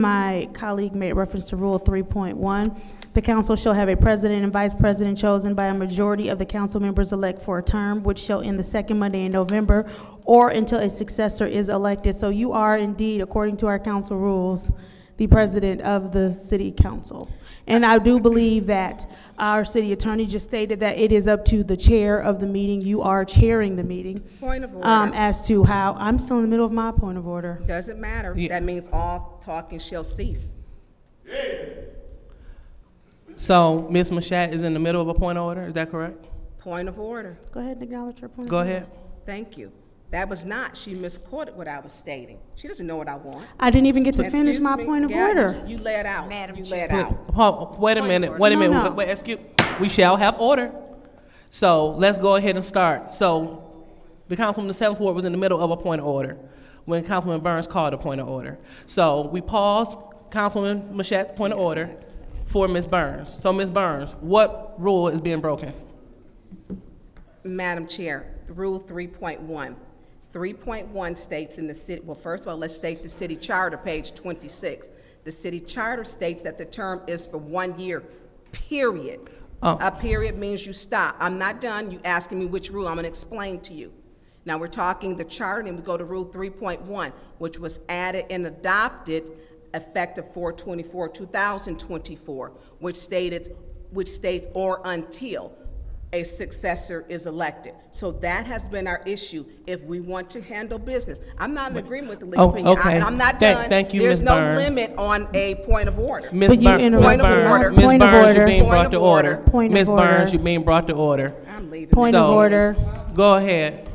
My colleague made reference to Rule 3.1. The council shall have a president and vice president chosen by a majority of the council members elect for a term, which shall end the second Monday in November or until a successor is elected. So you are indeed, according to our council rules, the president of the city council. And I do believe that our city attorney just stated that it is up to the chair of the meeting. You are chairing the meeting. Point of order. As to how, I'm still in the middle of my point of order. Doesn't matter. Yeah. That means all talking shall cease. So Ms. Mashat is in the middle of a point of order, is that correct? Point of order. Go ahead and acknowledge your point. Go ahead. Thank you. That was not, she misquoted what I was stating. She doesn't know what I want. I didn't even get to finish Excuse my me? point of Yeah, order. You lay it out. Madam You Chair. lay it out. Wait a minute, wait a No, minute. no. Wait, excuse, we shall have order. So let's go ahead and start. So the councilman, the 7th Ward was in the middle of a point of order when Councilman Burns called a point of order. So we paused Councilman Mashat's point of order for Ms. Burns. So Ms. Burns, what rule is being broken? Madam Chair, Rule 3.1. 3.1 states in the city, well, first of all, let's state the city charter, page 26. The city charter states that the term is for 1 year, period. Oh. A period means you stop. I'm not done. You asking me which rule. I'm going to explain to you. Now, we're talking the charter, and we go to Rule 3.1, which was added and adopted effective 4/24/2024, which states or until a successor is elected. So that has been our issue if we want to handle business. I'm not in agreement with the legal opinion. okay. I'm not done. Thank you, There's Ms. no Burns. limit on a point of order. Ms. But you Burns, interrupted Point of order. Ms. Point of Burns, order. you're being Point brought of to order. order. Point of Ms. order. Burns, you're being brought to order. I'm leaving. Point of So- order. Go ahead.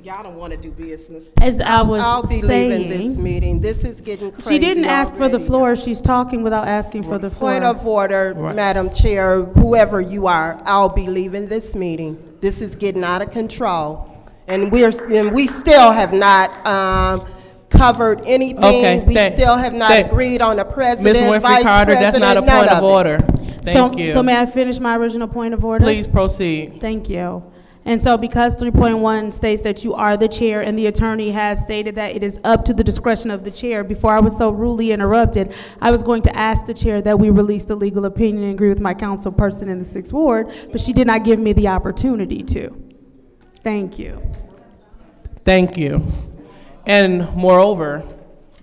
Y'all don't want to do business. As I was I'll be leaving this saying, meeting. This is getting crazy she didn't ask for the already. floor. She's talking without asking for the floor. Point of order, Right. Madam Chair, whoever you are, I'll be leaving this meeting. This is getting out of control. And we still have not covered anything. Okay, We still have not agreed on a Ms. president, Winfrey vice Carter, that's not a president, none point of of it. order. Thank you. So may I finish my original point of order? Please proceed. Thank you. And so because 3.1 states that you are the chair and the attorney has stated that it is up to the discretion of the chair, before I was so rudely interrupted, I was going to ask the chair that we release the legal opinion and agree with my council person in the 6th Ward, but she did not give me the opportunity to. Thank you. Thank you. And moreover,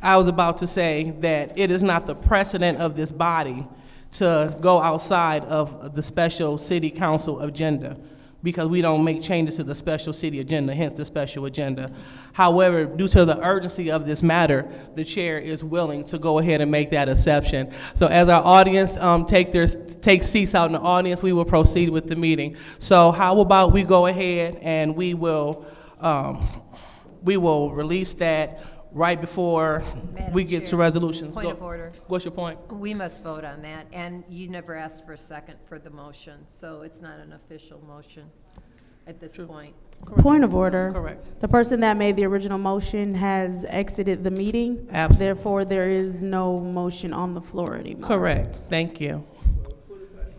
I was about to say that it is not the precedent of this body to go outside of the special city council agenda, because we don't make changes to the special city agenda, hence the special agenda. However, due to the urgency of this matter, the chair is willing to go ahead and make that exception. So as our audience take seats out in the audience, we will proceed with the meeting. So how about we go ahead and we will release that right before Madam we get to Chair, resolutions. Point of order. What's your point? We must vote on that, and you never asked for a second for the motion, so it's not an official motion at this point. Point of order. Correct. The person that made the original motion has exited the meeting. Absolutely. Therefore, there is no motion on the floor anymore. Correct. Thank you.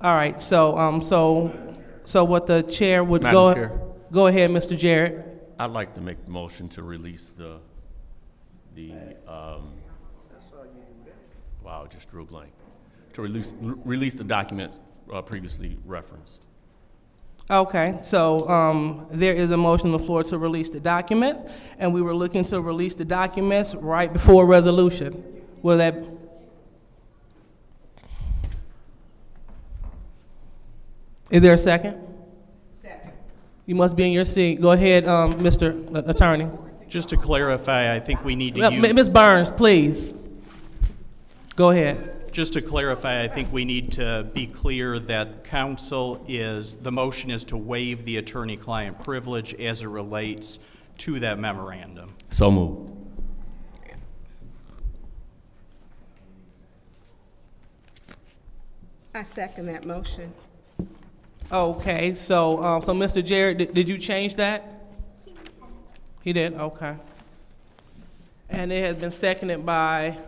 All right. So what the chair would Madam Chair. go ahead, Mr. Jarrett. I'd like to make the motion to release wow, just drew a blank. To release the documents previously referenced. Okay. So there is a motion on the floor to release the documents, and we were looking to release the documents right before resolution. Will that? Is there a second? Second. You must be in your seat. Go ahead, Mr. Attorney. Just to clarify, I think we need to use, Ms. Burns, please. Go ahead. just to clarify, I think we need to be clear that the motion is to waive the attorney-client privilege as it relates to that memorandum. So moved. I second that motion. Okay, so Mr. Jarrett, did you change that? He did, okay. And it has been seconded by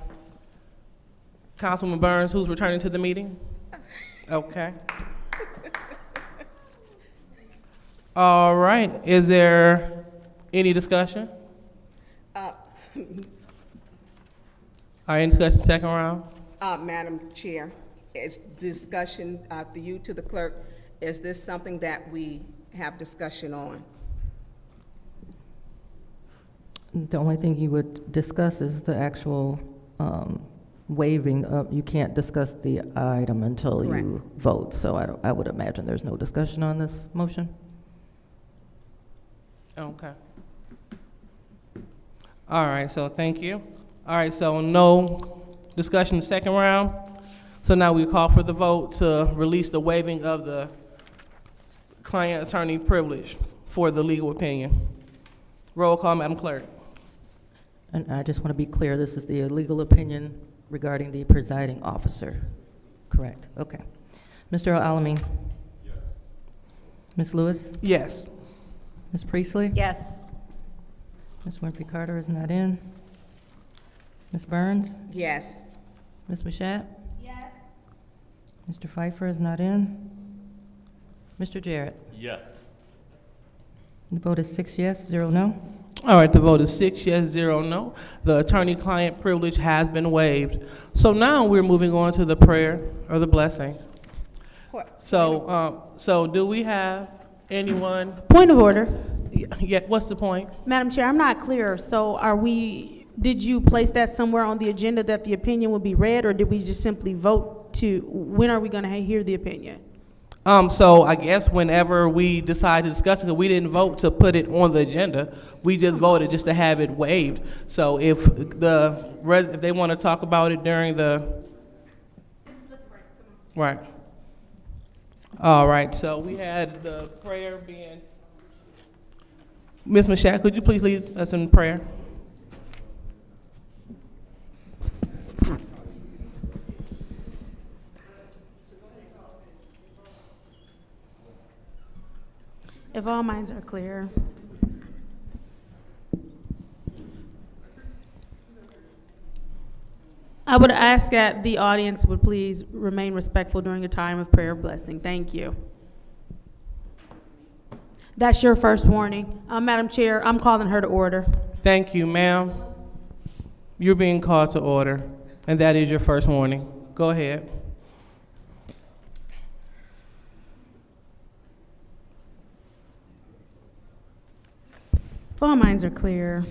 Councilman Burns, who's returning to the meeting? Okay. All right, is there any discussion? All right, any discussion, second round? Madam Chair, is discussion, for you to the clerk, is this something that we have discussion on? The only thing you would discuss is the actual waiving of, you can't discuss the item until you Correct. vote. So I would imagine there's no discussion on this motion. Okay. All right, so thank you. All right, so no discussion, second round. So now we call for the vote to release the waiving of the client-attorney privilege for the legal opinion. Roll call, Madam Clerk. And I just want to be clear, this is the legal opinion regarding the presiding officer. Correct, okay. Mr. Alamin? Yes. Ms. Lewis? Yes. Ms. Priestley? Yes. Ms. Winfrey Carter is not in. Ms. Burns? Yes. Ms. Mashat? Yes. Mr. Pfeiffer is not in. Mr. Jarrett? Yes. The vote is 6 yes, 0 no. All right, the vote is 6 yes, 0 no. The attorney-client privilege has been waived. So now we're moving on to the prayer or the blessing. What? So do we have anyone? Point of order. Yeah, what's the point? Madam Chair, I'm not clear. So did you place that somewhere on the agenda that the opinion would be read, or did we just simply vote when are we going to hear the opinion? So I guess whenever we decide to discuss it, we didn't vote to put it on the agenda. We just voted just to have it waived. So if they want to talk about it during the, right. All right, so we had the prayer being, Ms. Mashat, could you please lead us in prayer? If all minds are clear. I would ask that the audience would please remain respectful during a time of prayer blessing. Thank you. That's your first warning. Madam Chair, I'm calling her to order. Thank you, ma'am. You're being called to order, and that is your first warning. Go ahead. If all minds are clear.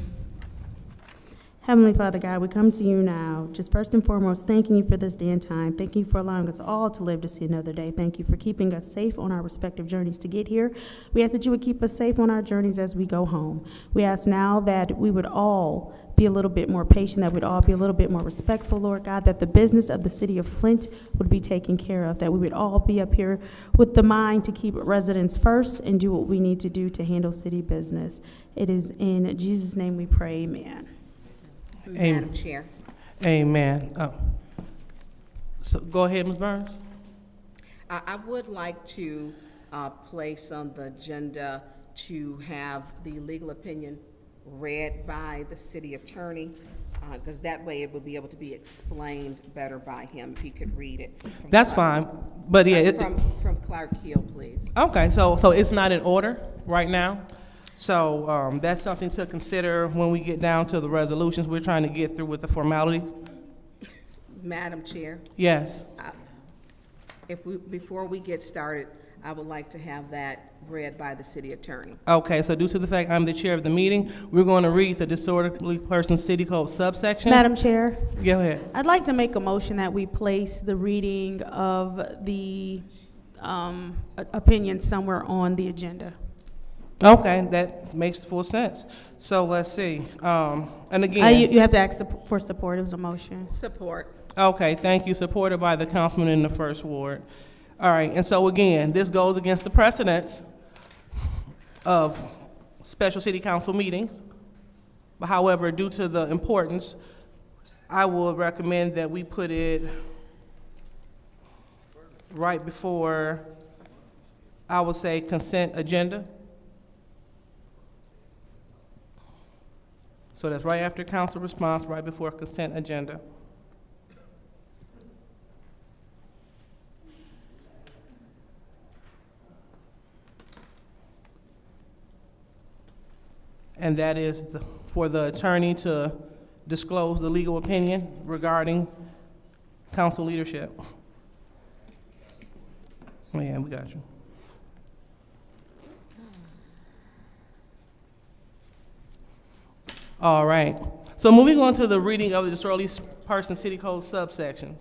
Heavenly Father God, we come to you now, just first and foremost, thanking you for this day and time. Thank you for allowing us all to live to see another day. Thank you for keeping us safe on our respective journeys to get here. We ask that you would keep us safe on our journeys as we go home. We ask now that we would all be a little bit more patient, that we'd all be a little bit more respectful, Lord God, that the business of the city of Flint would be taken care of, that we would all be up here with the mind to keep residents first and do what we need to do to handle city business. It is in Jesus' name we pray, amen. Madam Chair. Amen. So go ahead, Ms. Burns. I would like to place on the agenda to have the legal opinion read by the city attorney, because that way it would be able to be explained better by him if he could read it. That's fine, but yeah. From Clark Hill, please. Okay, so it's not in order right now. So that's something to consider when we get down to the resolutions we're trying to get through with the formalities. Madam Chair, Yes. before we get started, I would like to have that read by the city attorney. Okay, so due to the fact I'm the chair of the meeting, we're going to read the disorderly person city code subsection. Madam Chair, Go ahead. I'd like to make a motion that we place the reading of the opinion somewhere on the agenda. Okay, that makes full sense. So let's see. And again, You have to ask for support. It was a motion. Support. okay, thank you. Supported by the councilman in the first ward. All right, and so again, this goes against the precedents of special city council meetings. But however, due to the importance, I would recommend that we put it right before, I would say, consent agenda. So that's right after council response, right before consent agenda. And that is for the attorney to disclose the legal opinion regarding council leadership. Oh, yeah, we got you. All right. So moving on to the reading of the disorderly person city code subsection.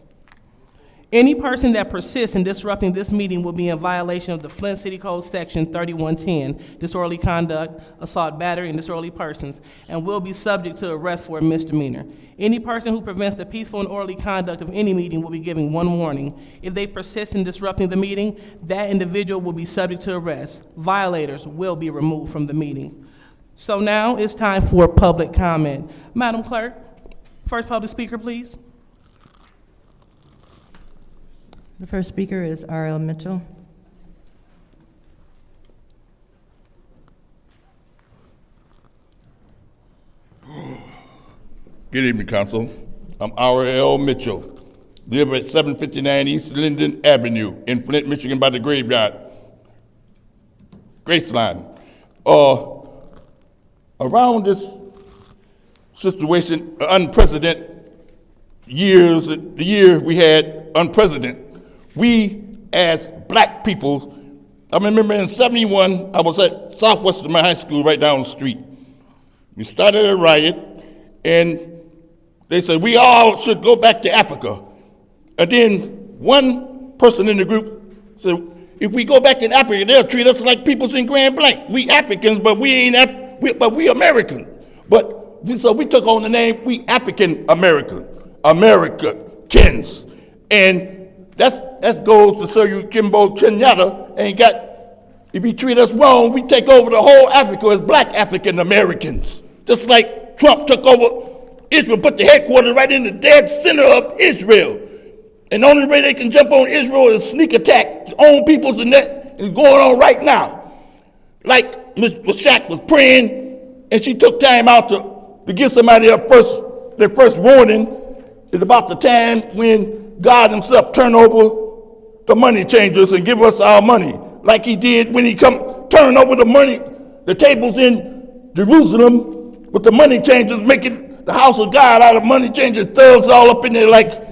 Any person that persists in disrupting this meeting will be in violation of the Flint City Code Section 3110, disorderly conduct, assault, battery, and disorderly persons, and will be subject to arrest for a misdemeanor. Any person who prevents the peaceful and orderly conduct of any meeting will be given one warning. If they persist in disrupting the meeting, that individual will be subject to arrest. Violators will be removed from the meeting. So now it's time for public comment. Madam Clerk, first public speaker, please. The first speaker is R.L. Mitchell. Good evening, Council. I'm R.L. Mitchell. Live at 759 East Linden Avenue in Flint, Michigan by the graveyard. Graceline. Around this situation, unprecedented years, the year we had unprecedented, we as black people, I remember in 71, I was at Southwestern High School right down the street. We started a riot, and they said we all should go back to Africa. And then one person in the group said, if we go back in Africa, they'll treat us like peoples in Grand Blanc. We Africans, but we ain't, but we American. So we took on the name, we African American, Americans. And that goes to show you Kimbo Kenyatta ain't got, if he treat us wrong, we take over the whole Africa as black African Americans. Just like Trump took over Israel, put the headquarters right in the dead center of Israel. And the only way they can jump on Israel is sneak attack, own peoples, and that is going on right now. Like Ms. Mashak was praying, and she took time out to give somebody their first warning. Is about the time when God himself turned over the money changers and give us our money, like he did when he come turn over the money, the tables in Jerusalem with the money changers, making the house of God out of money changers, thugs all up in there like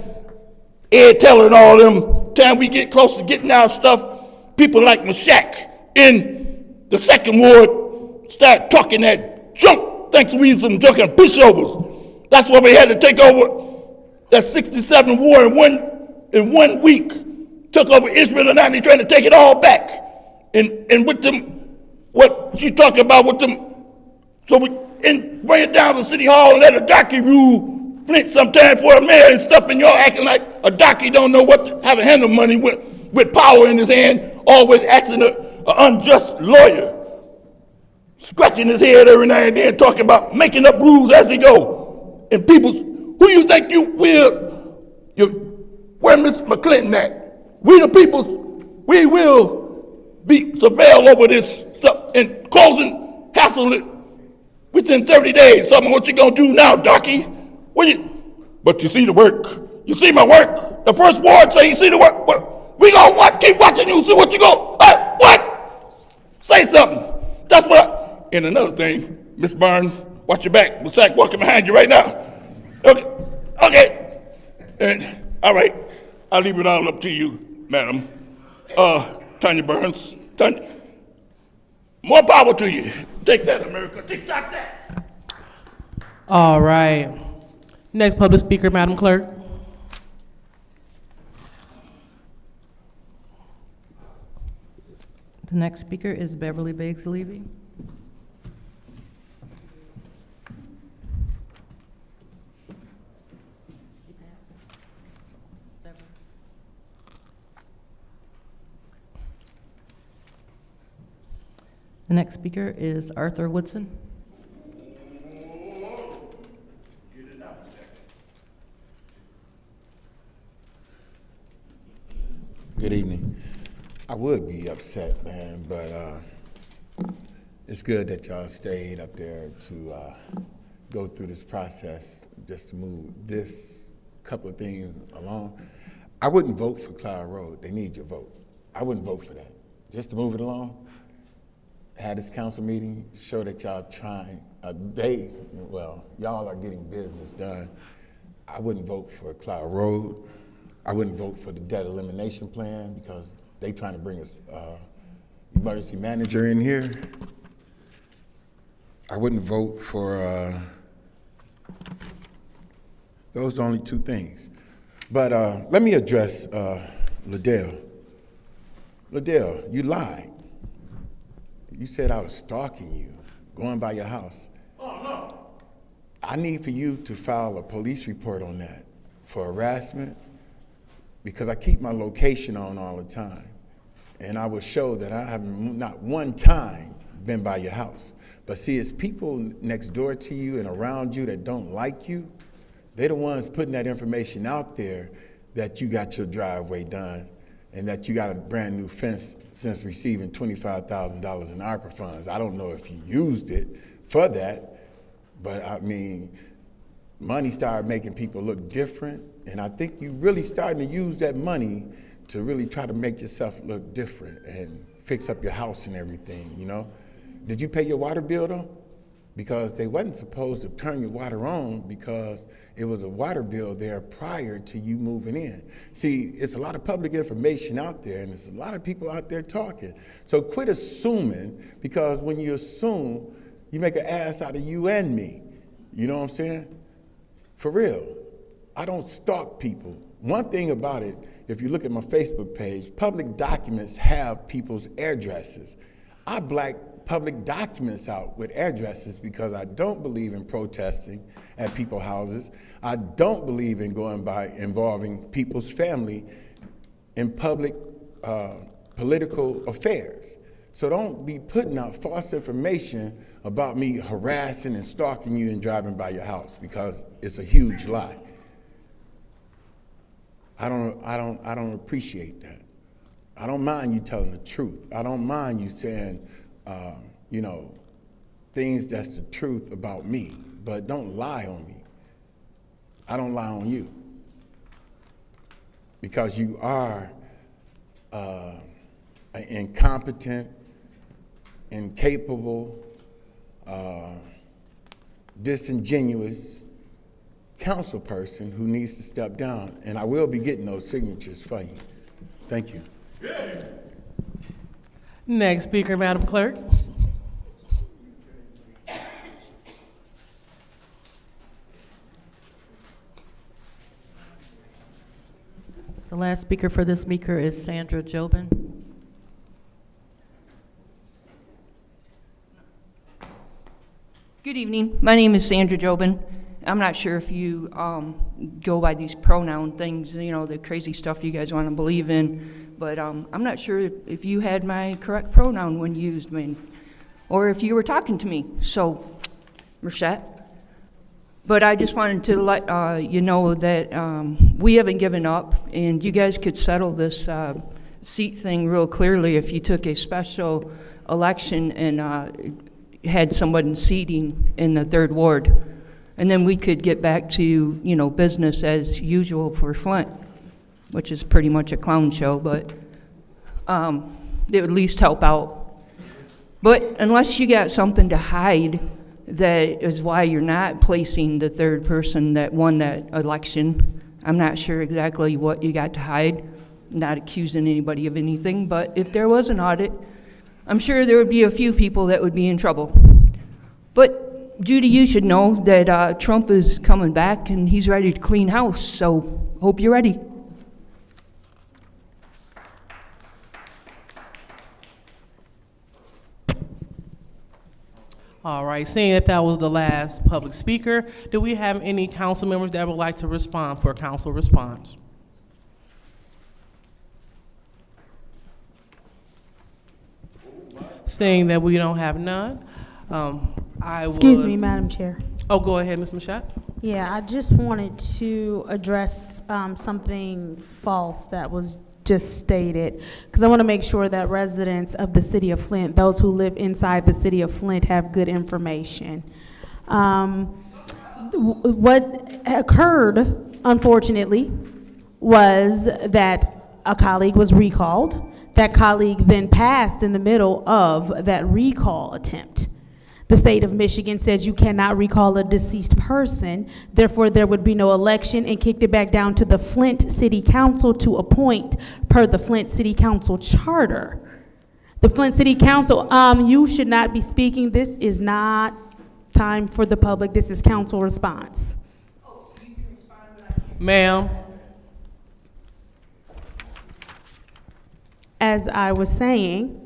Ed Teller and all them. Time we get close to getting our stuff, people like Mashak in the second ward start talking that junk, thinks we some junk and pushovers. That's why we had to take over that 67 war in one week. Took over Israel, and now they're trying to take it all back. And with them, what she's talking about with them, so we bring it down to City Hall and let a darky rule Flint sometime for a mayor and stuff, and y'all acting like a darky don't know how to handle money with power in his hand, always asking an unjust lawyer, scratching his head every now and then, talking about making up rules as he go. And people, who you think you will, where Miss McClinton at? We the people, we will be surveilled over this stuff and causing hassle it within 30 days. So what you gonna do now, darky? But you see the work. You see my work. The first ward say you see the work. We gonna what? Keep watching you, see what you go. Hey, what? Say something. That's what and another thing, Miss Byrne, watch your back. Miss Sack walking behind you right now. Okay. And all right, I'll leave it all up to you, madam. Tanya Burns. Tanya, more power to you. Take that, America. Tick-tock that. All right. Next public speaker, Madam Clerk. The next speaker is Beverly Biggs Levy. The next speaker is Arthur Woodson. Good evening. I would be upset, man, but it's good that y'all stayed up there to go through this process just to move this couple of things along. I wouldn't vote for Cloud Road. They need your vote. I wouldn't vote for that. Just to move it along, have this council meeting, show that y'all trying y'all are getting business done. I wouldn't vote for Cloud Road. I wouldn't vote for the debt elimination plan because they trying to bring us emergency manager in here. I wouldn't vote for, those are the only two things. But let me address Liddell. Liddell, you lied. You said I was stalking you, going by your house. Oh, no. I need for you to file a police report on that for harassment because I keep my location on all the time. And I will show that I have not one time been by your house. But see, it's people next door to you and around you that don't like you. They're the ones putting that information out there that you got your driveway done and that you got a brand new fence since receiving $25,000 in ARPA funds. I don't know if you used it for that, but I mean, money started making people look different, and I think you really starting to use that money to really try to make yourself look different and fix up your house and everything, you know? Did you pay your water bill though? Because they wasn't supposed to turn your water on because it was a water bill there prior to you moving in. See, it's a lot of public information out there and there's a lot of people out there talking. So quit assuming, because when you assume, you make an ass out of you and me. You know what I'm saying? For real. I don't stalk people. One thing about it, if you look at my Facebook page, public documents have people's addresses. I black public documents out with addresses because I don't believe in protesting at people's houses. I don't believe in going by involving people's family in public political affairs. So don't be putting out false information about me harassing and stalking you and driving by your house because it's a huge lie. I don't appreciate that. I don't mind you telling the truth. I don't mind you saying, you know, things that's the truth about me, but don't lie on me. I don't lie on you because you are an incompetent, incapable, disingenuous council person who needs to step down, and I will be getting those signatures for you. Thank you. Next speaker, Madam Clerk. The last speaker for this speaker is Sandra Jobin. Good evening. My name is Sandra Jobin. I'm not sure if you go by these pronoun things, you know, the crazy stuff you guys want to believe in, but I'm not sure if you had my correct pronoun when used, or if you were talking to me. So, Merced. But I just wanted to let you know that we haven't given up, and you guys could settle this seat thing real clearly if you took a special election and had someone seating in the 3rd Ward. And then we could get back to, you know, business as usual for Flint, which is pretty much a clown show, but it would at least help out. But unless you got something to hide, that is why you're not placing the 3rd person that won that election. I'm not sure exactly what you got to hide. Not accusing anybody of anything, but if there was an audit, I'm sure there would be a few people that would be in trouble. But Judy, you should know that Trump is coming back and he's ready to clean house, so hope you're ready. All right, seeing that that was the last public speaker, do we have any council members that would like to respond for a council response? Seeing that we don't have none, Excuse me, Madam Chair. Oh, go ahead, Ms. Mashat. Yeah, I just wanted to address something false that was just stated, because I want to make sure that residents of the city of Flint, those who live inside the city of Flint, have good information. What occurred, unfortunately, was that a colleague was recalled. That colleague then passed in the middle of that recall attempt. The state of Michigan says you cannot recall a deceased person, therefore there would be no election, and kicked it back down to the Flint City Council to appoint per the Flint City Council charter. The Flint City Council, you should not be speaking. This is not time for the public. This is council response. Ma'am, As I was saying,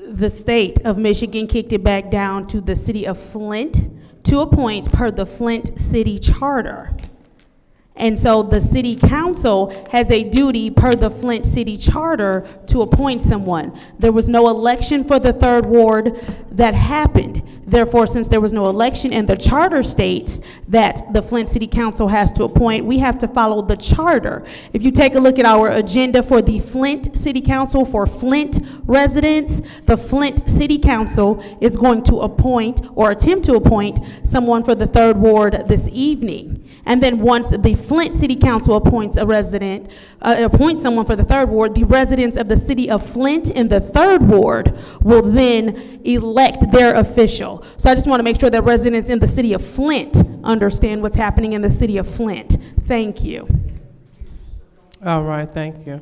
the state of Michigan kicked it back down to the city of Flint to appoint per the Flint City Charter. And so the city council has a duty per the Flint City Charter to appoint someone. There was no election for the third ward that happened. Therefore, since there was no election and the charter states that the Flint City Council has to appoint, we have to follow the charter. If you take a look at our agenda for the Flint City Council for Flint residents, the Flint City Council is going to appoint or attempt to appoint someone for the third ward this evening. And then once the Flint City Council appoints a resident, appoints someone for the third ward, the residents of the city of Flint in the third ward will then elect their official. So I just want to make sure that residents in the city of Flint understand what's happening in the city of Flint. Thank you. all right, thank you.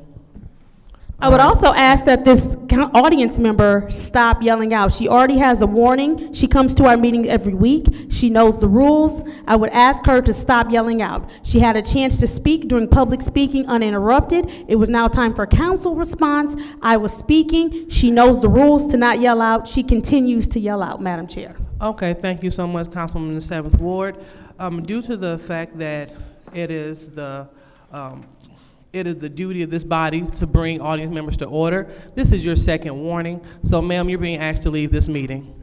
I would also ask that this audience member stop yelling out. She already has a warning. She comes to our meeting every week. She knows the rules. I would ask her to stop yelling out. She had a chance to speak during public speaking uninterrupted. It was now time for council response. I was speaking. She knows the rules to not yell out. She continues to yell out, Madam Chair. Okay, thank you so much, Councilwoman in the 7th Ward. Due to the fact that it is the duty of this body to bring audience members to order, this is your second warning. So, ma'am, you're being asked to leave this meeting.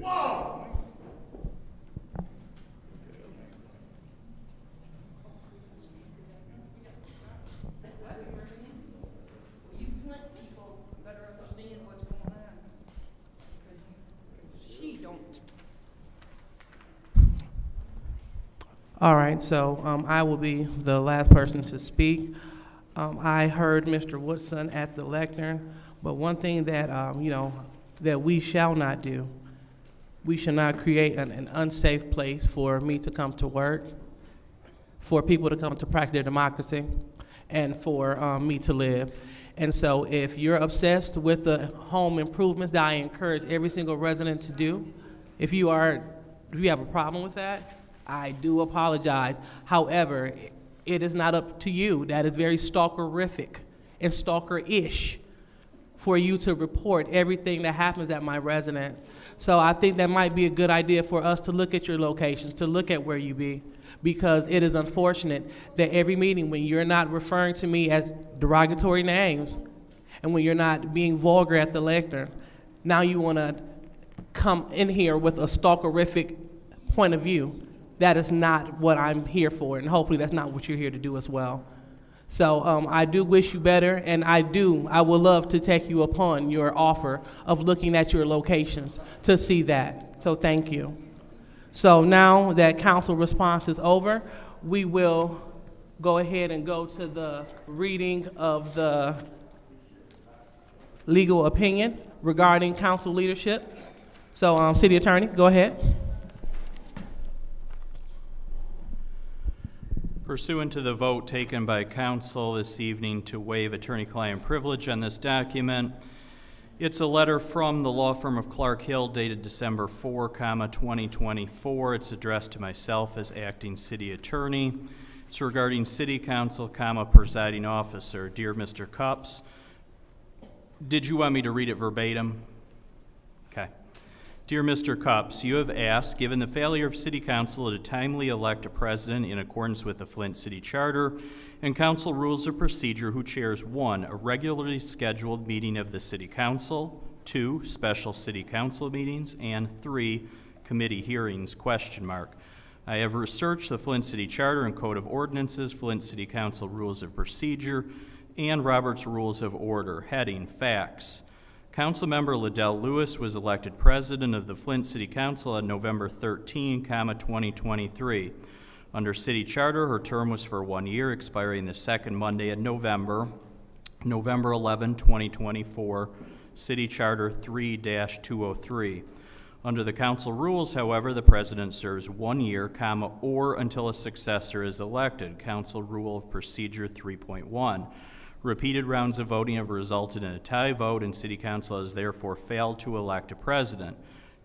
All right, so I will be the last person to speak. I heard Mr. Woodson at the lectern, but one thing that, that we shall not do, we should not create an unsafe place for me to come to work, for people to come to practice their democracy, and for me to live. And so if you're obsessed with the home improvements that I encourage every single resident to do, if you have a problem with that, I do apologize. However, it is not up to you. That is very stalkerific and stalker-ish for you to report everything that happens at my residence. So I think that might be a good idea for us to look at your locations, to look at where you be, because it is unfortunate that every meeting when you're not referring to me as derogatory names and when you're not being vulgar at the lectern, now you want to come in here with a stalkerific point of view. That is not what I'm here for, and hopefully that's not what you're here to do as well. So I do wish you better, and I would love to take you upon your offer of looking at your locations to see that. So thank you. So now that council response is over, we will go ahead and go to the reading of the legal opinion regarding council leadership. So City Attorney, go ahead. Pursuant to the vote taken by council this evening to waive attorney-client privilege on this document, it's a letter from the law firm of Clark Hill dated December 4, 2024. It's addressed to myself as acting city attorney. It's regarding city council, presiding officer. Dear Mr. Cups, did you want me to read it verbatim? Okay. Dear Mr. Cups, you have asked, given the failure of City Council to timely elect a president in accordance with the Flint City Charter and Council Rules of Procedure, who chairs 1, a regularly scheduled meeting of the City Council, 2, special City Council meetings, and 3, committee hearings, ? I have researched the Flint City Charter and Code of Ordinances, Flint City Council Rules of Procedure, and Robert's Rules of Order. Heading, Facts. Councilmember Liddell Lewis was elected president of the Flint City Council on November 13, 2023. Under City Charter, her term was for 1 year, expiring the second Monday in November 11, 2024, City Charter 3-203. Under the council rules, however, the president serves 1 year, comma, or until a successor is elected. Council Rule of Procedure 3.1. Repeated rounds of voting have resulted in a tie vote, and City Council has therefore failed to elect a president.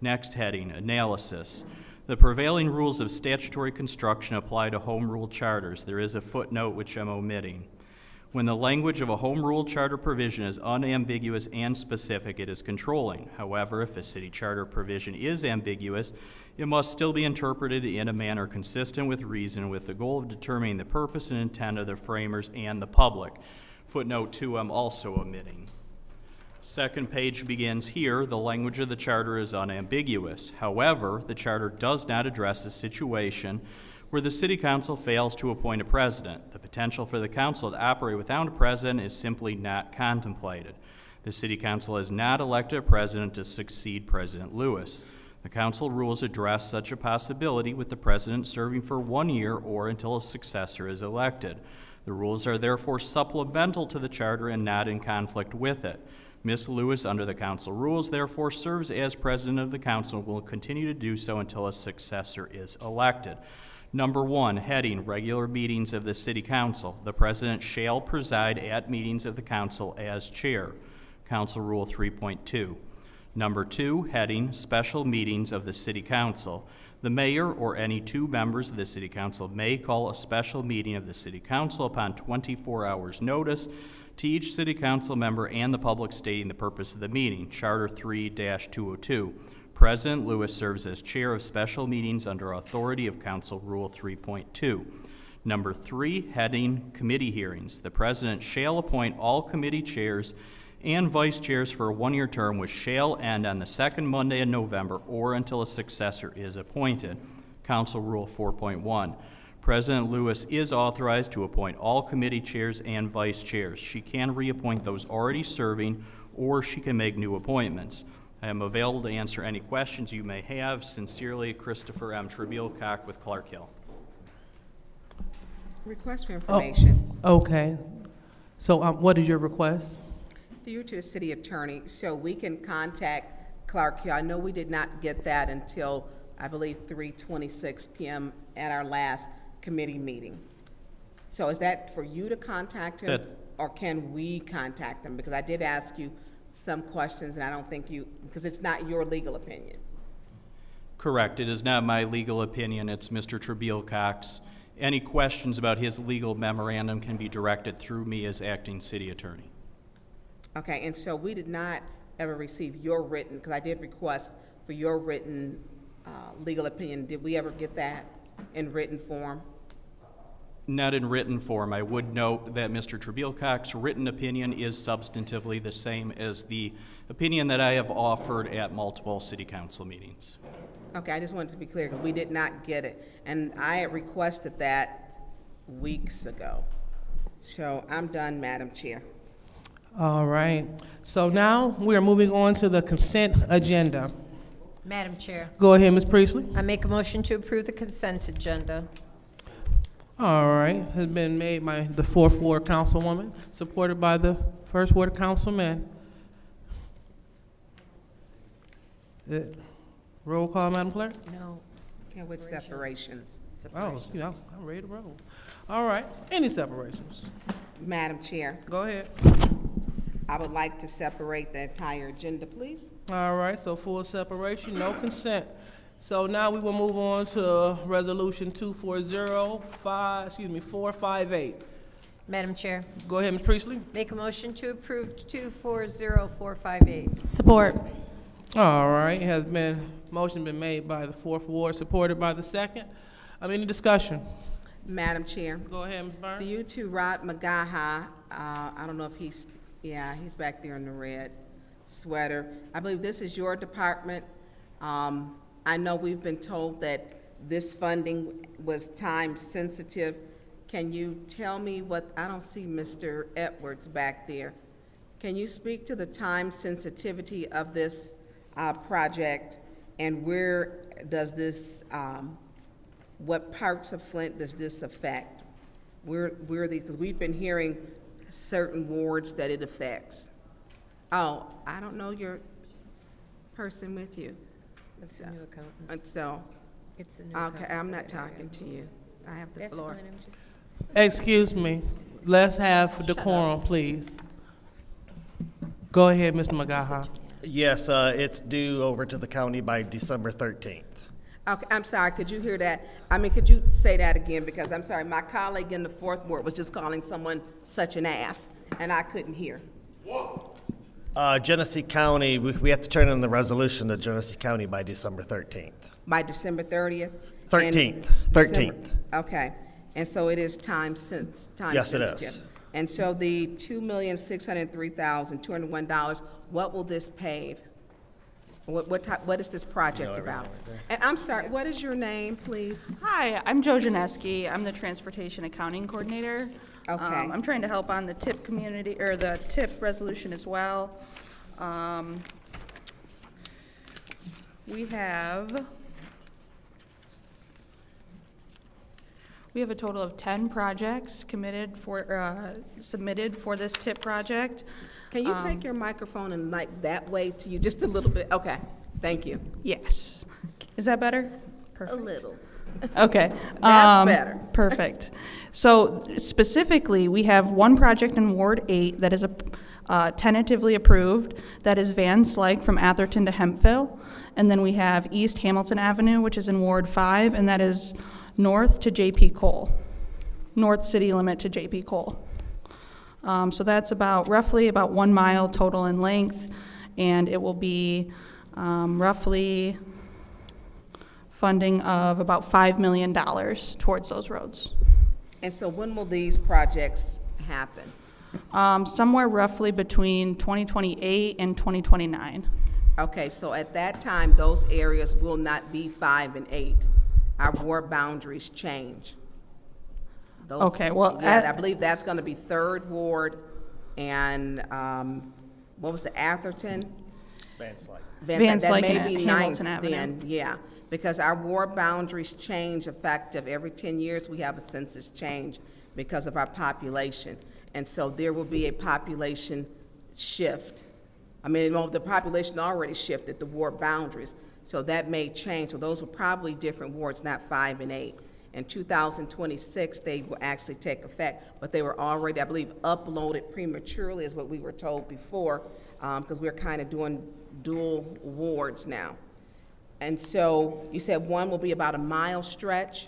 Next heading, Analysis. The prevailing rules of statutory construction apply to home rule charters. There is a footnote which I'm omitting. When the language of a home rule charter provision is unambiguous and specific, it is controlling. However, if a city charter provision is ambiguous, it must still be interpreted in a manner consistent with reason, with the goal of determining the purpose and intent of the framers and the public. Footnote 2 I'm also omitting. Second page begins here. The language of the charter is unambiguous. However, the charter does not address a situation where the city council fails to appoint a president. The potential for the council to operate without a president is simply not contemplated. The city council has not elected a president to succeed President Lewis. The council rules address such a possibility, with the president serving for 1 year or until a successor is elected. The rules are therefore supplemental to the charter and not in conflict with it. Ms. Lewis, under the council rules, therefore serves as president of the council and will continue to do so until a successor is elected. Number 1, heading, Regular Meetings of the City Council. The president shall preside at meetings of the council as chair. Council Rule 3.2. Number 2, heading, Special Meetings of the City Council. The mayor or any 2 members of the City Council may call a special meeting of the City Council upon 24 hours' notice to each City Council member and the public stating the purpose of the meeting. Charter 3-202. President Lewis serves as chair of special meetings under authority of Council Rule 3.2. Number 3, heading, Committee Hearings. The president shall appoint all committee chairs and vice chairs for a 1-year term, which shall end on the second Monday in November or until a successor is appointed. Council Rule 4.1. President Lewis is authorized to appoint all committee chairs and vice chairs. She can reappoint those already serving, or she can make new appointments. I am available to answer any questions you may have. Sincerely, Christopher M. Trebielcock with Clark Hill. Request for information. Okay. So what is your request? Through to the city attorney, so we can contact Clark Hill. I know we did not get that until, I believe, 3:26 p.m. at our last committee meeting. So is that for you to contact him, or can we contact him? Because I did ask you some questions, and I don't think you, because it's not your legal opinion. Correct. It is not my legal opinion. It's Mr. Trebielcock's. Any questions about his legal memorandum can be directed through me as acting city attorney. Okay, and so we did not ever receive your written, because I did request for your written legal opinion. Did we ever get that in written form? Not in written form. I would note that Mr. Trebielcock's written opinion is substantively the same as the opinion that I have offered at multiple city council meetings. Okay, I just wanted to be clear, because we did not get it, and I had requested that weeks ago. So I'm done, Madam Chair. All right. So now we are moving on to the consent agenda. Madam Chair, Go ahead, Ms. Priestley. I make a motion to approve the consent agenda. All right. Has been made by the 4th Ward Councilwoman, supported by the 1st Ward Councilman. Roll call, Madam Clerk? No. Okay, with separations. Oh, you know, I'm ready to roll. All right. Any separations? Madam Chair, Go ahead. I would like to separate the entire agenda, please. All right, so full separation, no consent. So now we will move on to Resolution 458. Madam Chair, Go ahead, Ms. Priestley. make a motion to approve 240458. Support. All right, motion been made by the 4th Ward, supported by the 2nd. Any discussion? Madam Chair, Go ahead, Ms. Byrne. due to Rod Magaha, I don't know if he's back there in the red sweater. I believe this is your department. I know we've been told that this funding was time sensitive. Can you tell me I don't see Mr. Edwards back there. Can you speak to the time sensitivity of this project, and where does this, what parts of Flint does this affect? Because we've been hearing certain wards that it affects. Oh, I don't know your person with you. It's the new accountant. And so, It's the new okay, accountant I'm for not that area. talking to you. I have the That's floor. fine, I'm just. Excuse me. Let's have decorum, please. Go ahead, Mr. McGaha. Yes, it's due over to the county by December 13th. Okay, I'm sorry, could you hear that? I mean, could you say that again? Because I'm sorry, my colleague in the fourth ward was just calling someone such an ass, and I couldn't hear. Genesee County, we have to turn in the resolution to Genesee County by December 13th. By December 30th? 13th, And 13th. Okay, and so it is time Yes, it sensitive. is. And so the $2,603,201, what will this pave? What is this project about? And I'm sorry, what is your name, please? Hi, I'm Joe Janeski. I'm the Transportation Accounting Coordinator. Okay. I'm trying to help on the TIP community, or the TIP resolution as well. We have a total of 10 projects committed for, submitted for this TIP project. Can you take your microphone and like that way to you just a little bit? Okay, thank you. Yes. Is that better? A Perfect. little. Okay. That's better. Perfect. So specifically, we have one project in Ward 8 that is tentatively approved. That is Van Slyke from Atherton to Hempville. And then we have East Hamilton Avenue, which is in Ward 5, and that is north to J.P. Cole, north city limit to J.P. Cole. So that's roughly about 1 mile total in length, and it will be roughly funding of about $5 million towards those roads. And so when will these projects happen? Somewhere roughly between 2028 and 2029. Okay, so at that time, those areas will not be 5 and 8. Our ward boundaries change. Those- Okay, well, Yeah, I believe that's gonna be 3rd Ward and, what was the Atherton? Van Slyke. Van That Slyke may and be Hamilton 9th Avenue. then, yeah. Because our ward boundaries change effective every 10 years, we have a census change because of our population. And so there will be a population shift. I mean, well, the population already shifted, the ward boundaries, so that may change. So those were probably different wards, not 5 and 8. In 2026, they will actually take effect, but they were already, I believe, uploaded prematurely, is what we were told before, because we're kind of doing dual wards now. And so you said one will be about a mile stretch?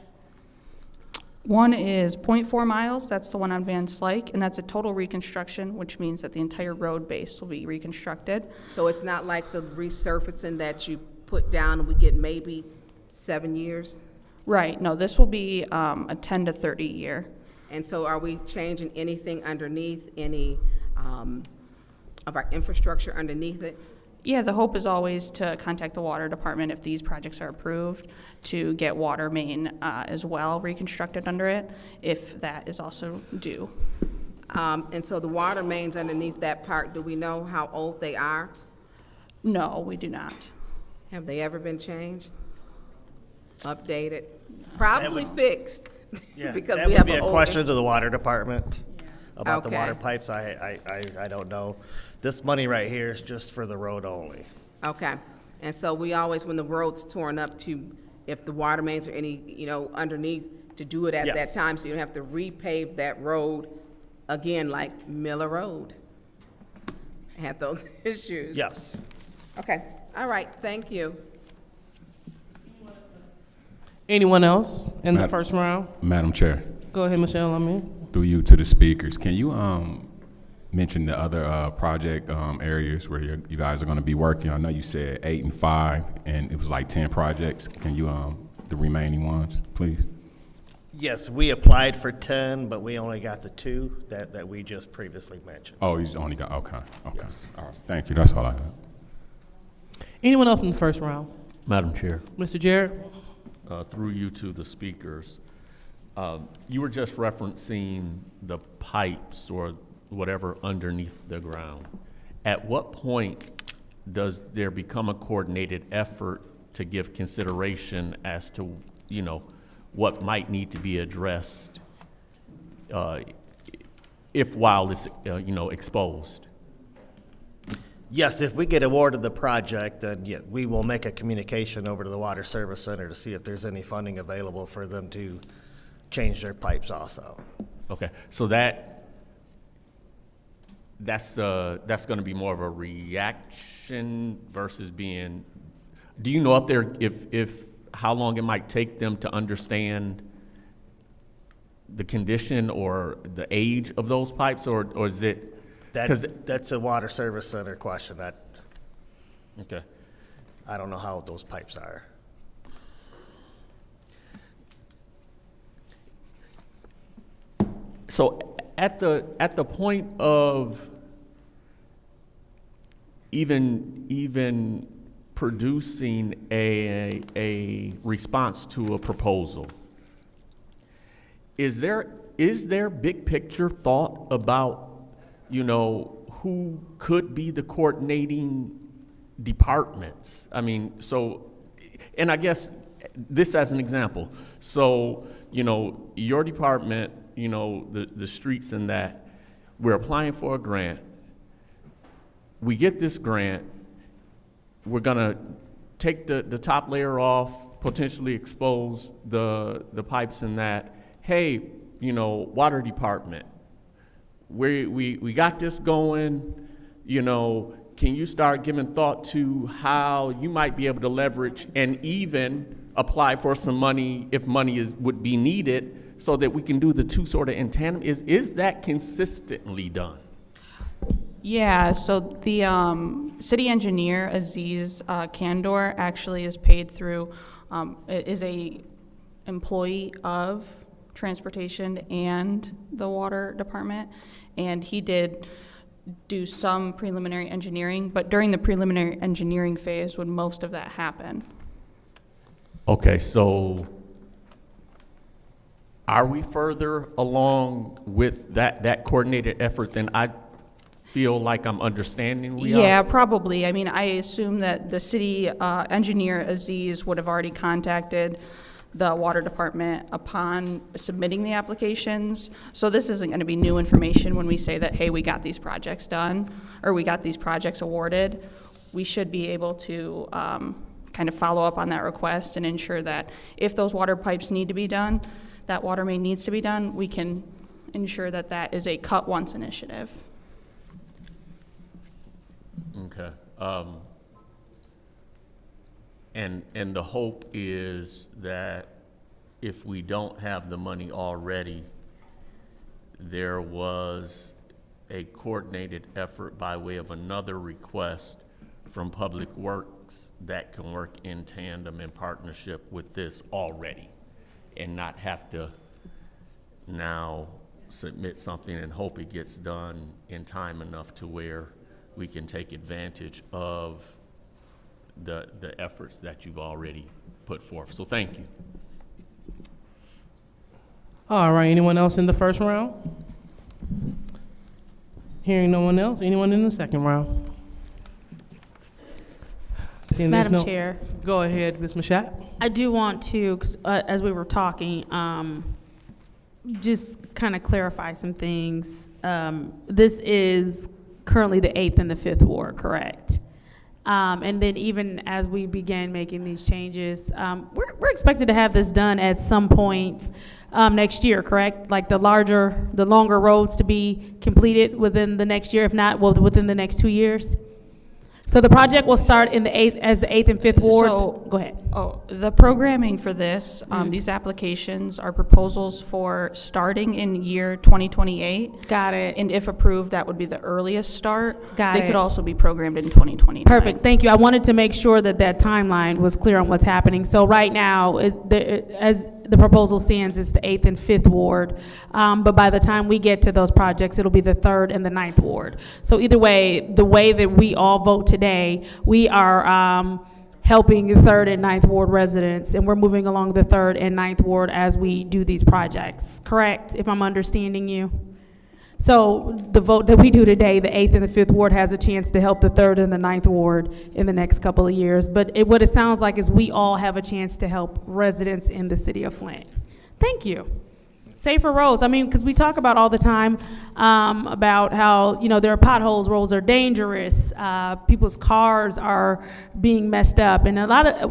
One is 0.4 miles, that's the one on Van Slyke, and that's a total reconstruction, which means that the entire road base will be reconstructed. So it's not like the resurfacing that you put down and we get maybe 7 years? Right, no, this will be a 10 to 30 year. And so are we changing anything underneath, any of our infrastructure underneath it? Yeah, the hope is always to contact the water department if these projects are approved, to get water main as well reconstructed under it, if that is also due. And so the water mains underneath that part, do we know how old they are? No, we do not. Have they ever been changed? Updated? Probably fixed, Yeah, because that we would have be an a older. question to the water department about the Okay. water pipes. I don't know. This money right here is just for the road only. Okay, and so we always, when the road's torn up, if the water mains are any, underneath, to do it at that Yes. time, so you don't have to repave that road again, like Miller Road. Had those issues. Yes. Okay, all right, thank you. Anyone else in the Madam- first round? Madam Chair, Go ahead, Michelle, through you to the speakers, can you mention the other project areas where you guys are going to be working? I know you said 8 and 5, and it was like 10 projects. Can you the remaining ones, please? Yes, we applied for 10, but we only got the 2 that we just previously mentioned. Oh, he's only got, okay. All right, thank you, that's all I have. Anyone else in the first round? Madam Chair, Mr. Jarrett? through you to the speakers, you were just referencing the pipes or whatever underneath the ground. At what point does there become a coordinated effort to give consideration as to, what might need to be addressed if while it's, exposed? Yes, if we get awarded the project, then yeah, we will make a communication over to the Water Service Center to see if there's any funding available for them to change their pipes also. Okay, so that's going to be more of a reaction versus being. Do you know if how long it might take them to understand the condition or the age of those pipes, or is it? That's a Water Service Center question. Okay. I don't know how those pipes are. So at the point of even producing a response to a proposal, is there big picture thought about, who could be the coordinating departments? I mean, and I guess this as an example. So, your department, the streets and that, we're applying for a grant. We get this grant. We're gonna take the top layer off, potentially expose the pipes and that. Hey, water department, we got this going, can you start giving thought to how you might be able to leverage and even apply for some money if money would be needed, so that we can do the two sort of in tandem? Is that consistently done? Yeah, so the city engineer, Aziz Kandor, actually is paid through, is a employee of transportation and the water department, and he did do some preliminary engineering, but during the preliminary engineering phase would most of that happen. Okay, so are we further along with that coordinated effort than I feel like I'm understanding we are? Yeah, probably. I mean, I assume that the city engineer, Aziz, would have already contacted the water department upon submitting the applications. So this isn't going to be new information when we say that, hey, we got these projects done, or we got these projects awarded. We should be able to kind of follow up on that request and ensure that if those water pipes need to be done, that water main needs to be done, we can ensure that that is a cut once initiative. Okay. And the hope is that if we don't have the money already, there was a coordinated effort by way of another request from Public Works that can work in tandem in partnership with this already, and not have to now submit something and hope it gets done in time enough to where we can take advantage of the efforts that you've already put forth. So thank you. All right, anyone else in the first round? Hearing no one else, anyone in the second round? Seeing there's Madam Chair. Go ahead, Ms. Mashat. I do want to, 'cause, as we were talking, just kind of clarify some things. This is currently the 8th and the 5th ward, correct? And then even as we began making these changes, we're expected to have this done at some point next year, correct? Like the longer roads to be completed within the next year, if not, well, within the next 2 years? So the project will start in the 8th and 5th wards? So- Go ahead. Oh, the programming for this, these applications are proposals for starting in year 2028. Got it. And if approved, that would be the earliest start. Got They it. could also be programmed in 2029. Perfect, thank you. I wanted to make sure that that timeline was clear on what's happening. So right now, as the proposal stands, it's the 8th and 5th ward. But by the time we get to those projects, it'll be the 3rd and the 9th ward. So either way, the way that we all vote today, we are helping the 3rd and 9th ward residents, and we're moving along the 3rd and 9th ward as we do these projects, correct, if I'm understanding you? So the vote that we do today, the 8th and the 5th ward has a chance to help the 3rd and the 9th ward in the next couple of years. But what it sounds like is we all have a chance to help residents in the city of Flint. Thank you. Safer roads. I mean, because we talk about all the time about how, you know, there are potholes, roads are dangerous, people's cars are being messed up, and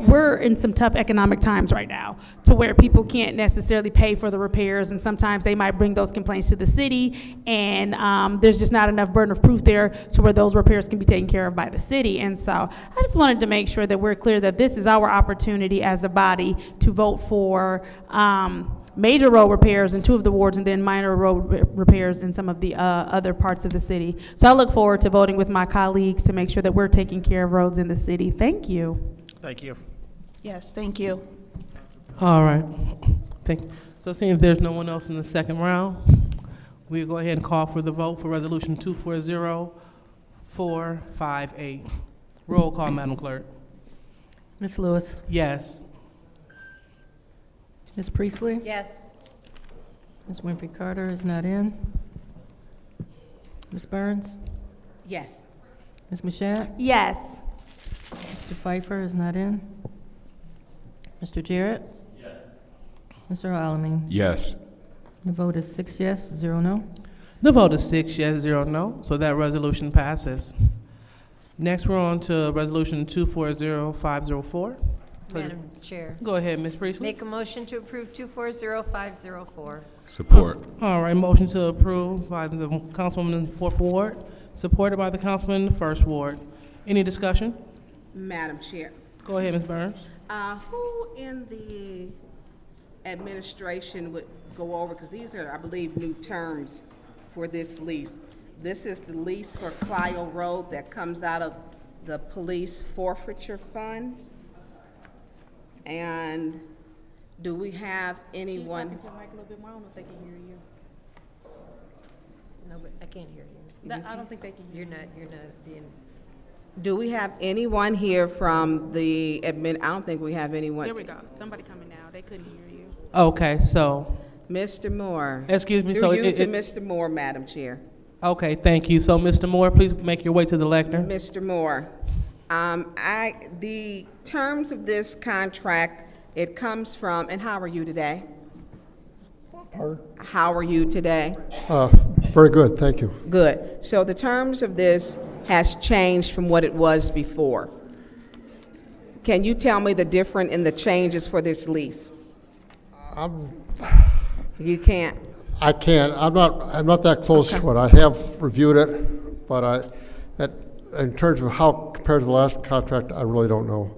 we're in some tough economic times right now to where people can't necessarily pay for the repairs, and sometimes they might bring those complaints to the city, and there's just not enough burden of proof there to where those repairs can be taken care of by the city. And so I just wanted to make sure that we're clear that this is our opportunity as a body to vote for major road repairs in 2 of the wards and then minor road repairs in some of the other parts of the city. So I look forward to voting with my colleagues to make sure that we're taking care of roads in the city. Thank you. Thank you. Yes, thank you. All right. Thank you. So seeing if there's no one else in the second round, we'll go ahead and call for the vote for Resolution 240458. Roll call, Madam Clerk. Ms. Lewis? Yes. Ms. Priestley? Yes. Ms. Winfrey Carter is not in. Ms. Burns? Yes. Ms. Mashat? Yes. Mr. Pfeiffer is not in. Mr. Jarrett? Yes. Mr. Alamin? Yes. The vote is 6 yes, 0 no. The vote is 6 yes, 0 no, so that resolution passes. Next, we're on to Resolution 240504. Madam Chair. Go ahead, Ms. Priestley. Make a motion to approve 240504. Support. All right, motion to approve by the Councilwoman in the 4th Ward, supported by the Councilman in the 1st Ward. Any discussion? Madam Chair, Go ahead, Ms. Burns. who in the administration would go over, because these are, I believe, new terms for this lease. This is the lease for Clio Road that comes out of the police forfeiture fund. And do we have anyone? Can you talk into the mic a little bit more? I don't know if they can hear you. No, but I can't hear you. I don't think they can hear you. You're not being, Do we have anyone here from the admin? I don't think we have anyone. There we go. Somebody coming now. They couldn't hear you. Okay, so, Mr. Moore. excuse me, Through so, you to Mr. Moore, Madam Chair. okay, thank you. So, Mr. Moore, please make your way to the lectern. Mr. Moore, the terms of this contract, it comes from, and how are you today? Pardon? How are you today? Very good, thank you. Good. So the terms of this has changed from what it was before. Can you tell me the difference in the changes for this lease? You can't? I can't, I'm not that close to it. I have reviewed it, but in terms of how compared to the last contract, I really don't know.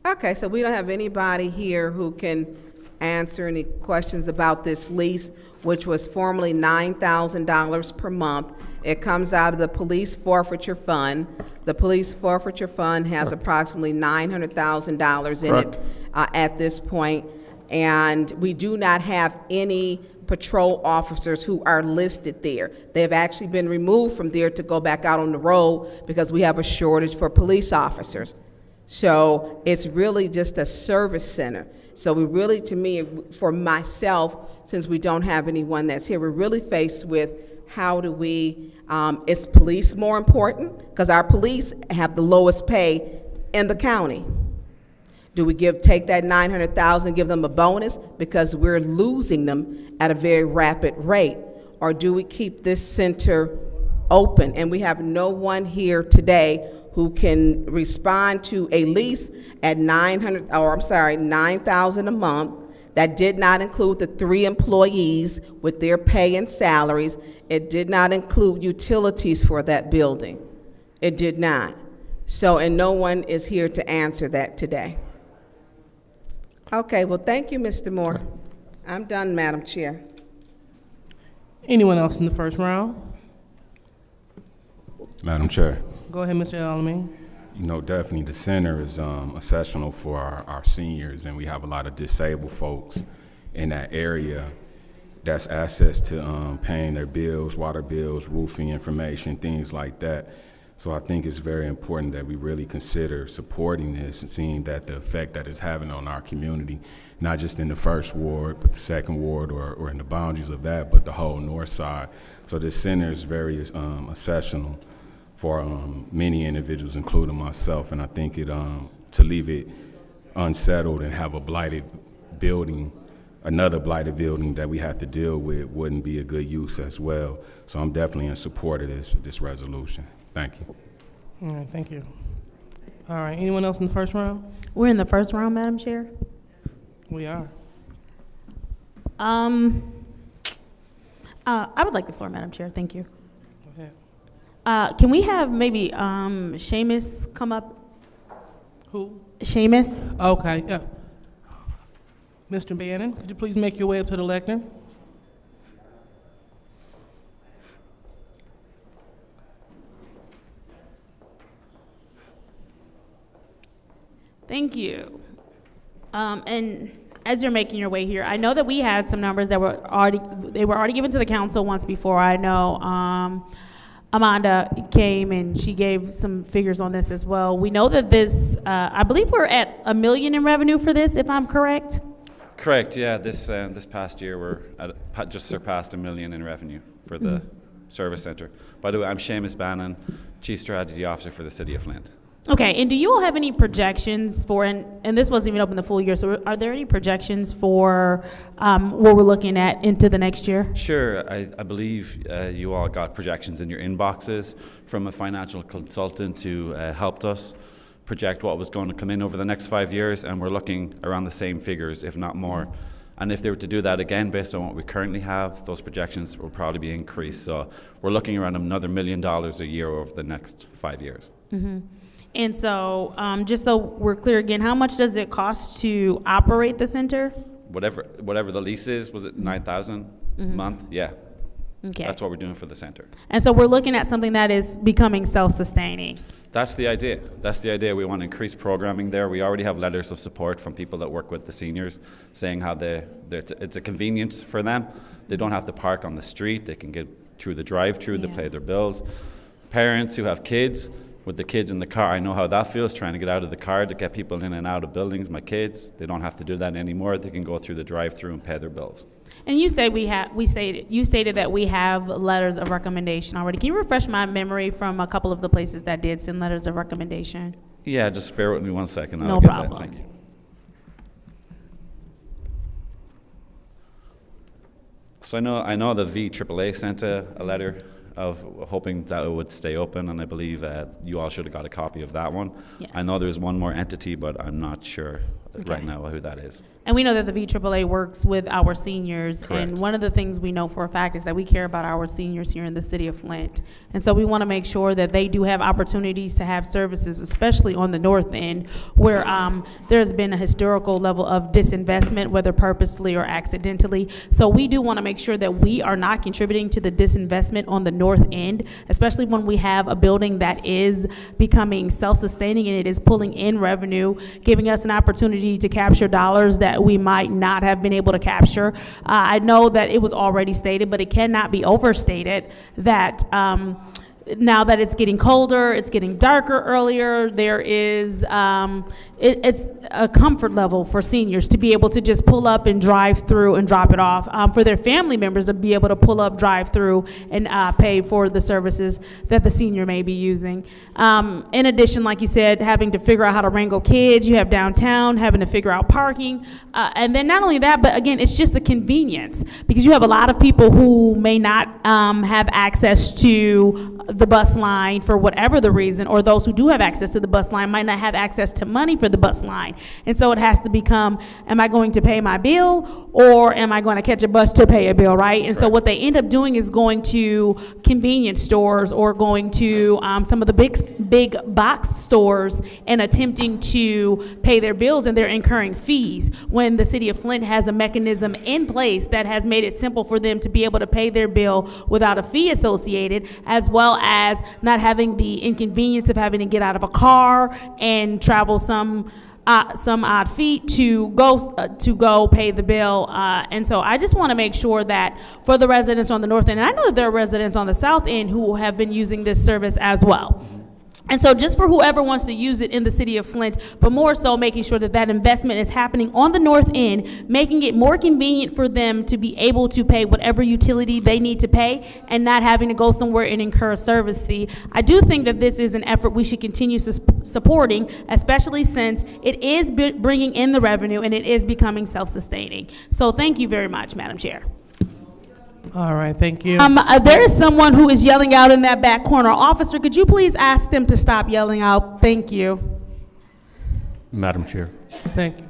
Okay, so we don't have anybody here who can answer any questions about this lease, which was formerly $9,000 per month. It comes out of the police forfeiture fund. The police forfeiture fund has approximately $900,000 in it at this point, and we do not have any patrol officers who are listed there. They have actually been removed from there to go back out on the road because we have a shortage for police officers. So it's really just a service center. So we really, to me, for myself, since we don't have anyone that's here, we're really faced with how do we, is police more important? Because our police have the lowest pay in the county. Do we take that $900,000 and give them a bonus because we're losing them at a very rapid rate? Or do we keep this center open? And we have no one here today who can respond to a lease at $9,000 a month that did not include the 3 employees with their pay and salaries. It did not include utilities for that building. It did not. So, and no one is here to answer that today. Okay, well, thank you, Mr. Moore. I'm done, Madam Chair. Anyone else in the first round? Madam Chair. Go ahead, Mr. Alamin. You know, definitely the center is exceptional for our seniors, and we have a lot of disabled folks in that area that's access to paying their bills, water bills, roofing information, things like that. So I think it's very important that we really consider supporting this and seeing that the effect that it's having on our community, not just in the 1st Ward, but the 2nd Ward or in the boundaries of that, but the whole north side. So this center is very exceptional for many individuals, including myself, and I think it to leave it unsettled and have a blighted building another blighted building that we have to deal with wouldn't be a good use as well. So I'm definitely in support of this resolution. Thank you. All right, thank you. All right, anyone else in the first round? We're in the first round, Madam Chair. We are. I would like the floor, Madam Chair. Thank you. Okay. Can we have maybe Seamus come up? Who? Seamus? Okay, yeah. Mr. Bannon, could you please make your way up to the lectern? Thank you. And as you're making your way here, I know that we had some numbers that were already given to the council once before. I know Amanda came and she gave some figures on this as well. We know that this, I believe we're at $1 million in revenue for this, if I'm correct. Correct. Yeah. This past year we're at just surpassed $1 million in revenue for the service center. By the way, I'm Seamus Bannon, Chief Strategy Officer for the City of Flint. Okay, and do you all have any projections for, and this wasn't even open the full year, so are there any projections for what we're looking at into the next year? Sure. I believe you all got projections in your inboxes from a financial consultant who helped us project what was going to come in over the next 5 years, and we're looking around the same figures, if not more. And if they were to do that again based on what we currently have, those projections will probably be increased. So we're looking around another $1 million a year over the next 5 years. Mm-hmm. And so, just so we're clear again, how much does it cost to operate the center? Whatever the lease is, was it $9,000 a month? Yeah. Okay. That's what we're doing for the center. And so we're looking at something that is becoming self-sustaining. That's the idea. That's the idea. We want to increase programming there. We already have letters of support from people that work with the seniors saying how it's a convenience for them. They don't have to park on the street. They can get through the drive-through to pay their bills. Parents who have kids, with the kids in the car, I know how that feels, trying to get out of the car to get people in and out of buildings. My kids, they don't have to do that anymore. They can go through the drive-through and pay their bills. And you stated that we have letters of recommendation already. Can you refresh my memory from a couple of the places that did send letters of recommendation? Yeah, just bear with me 1 second. No problem. Thank you. So I know the VAAA sent a letter of hoping that it would stay open, and I believe you all should have got a copy of that one. Yes. I know there's one more entity, but I'm not sure right now who that is. And we know that the VAAA works with our seniors. Correct. And one of the things we know for a fact is that we care about our seniors here in the city of Flint. And so we want to make sure that they do have opportunities to have services, especially on the north end, where there's been a historical level of disinvestment, whether purposely or accidentally. So we do want to make sure that we are not contributing to the disinvestment on the north end, especially when we have a building that is becoming self-sustaining and it is pulling in revenue, giving us an opportunity to capture dollars that we might not have been able to capture. I know that it was already stated, but it cannot be overstated that now that it's getting colder, it's getting darker earlier, there is, it's a comfort level for seniors to be able to just pull up and drive through and drop it off, for their family members to be able to pull up, drive through, and pay for the services that the senior may be using. In addition, like you said, having to figure out how to wrangle kids, you have downtown, having to figure out parking, and then not only that, but again, it's just a convenience, because you have a lot of people who may not have access to the bus line for whatever the reason, or those who do have access to the bus line might not have access to money for the bus line. And so it has to become, am I going to pay my bill, or am I going to catch a bus to pay a bill, right? And so what they end up doing is going to convenience stores or going to some of the big box stores and attempting to pay their bills, and they're incurring fees, when the city of Flint has a mechanism in place that has made it simple for them to be able to pay their bill without a fee associated, as well as not having the inconvenience of having to get out of a car and travel some odd feet to go pay the bill. And so I just want to make sure that for the residents on the north end, and I know that there are residents on the south end who have been using this service as well. And so just for whoever wants to use it in the city of Flint, but more so making sure that that investment is happening on the north end, making it more convenient for them to be able to pay whatever utility they need to pay and not having to go somewhere and incur a service fee. I do think that this is an effort we should continue supporting, especially since it is bringing in the revenue and it is becoming self-sustaining. So thank you very much, Madam Chair. All right, thank you. There is someone who is yelling out in that back corner. Officer, could you please ask them to stop yelling out? Thank you. Madam Chair. Thank you.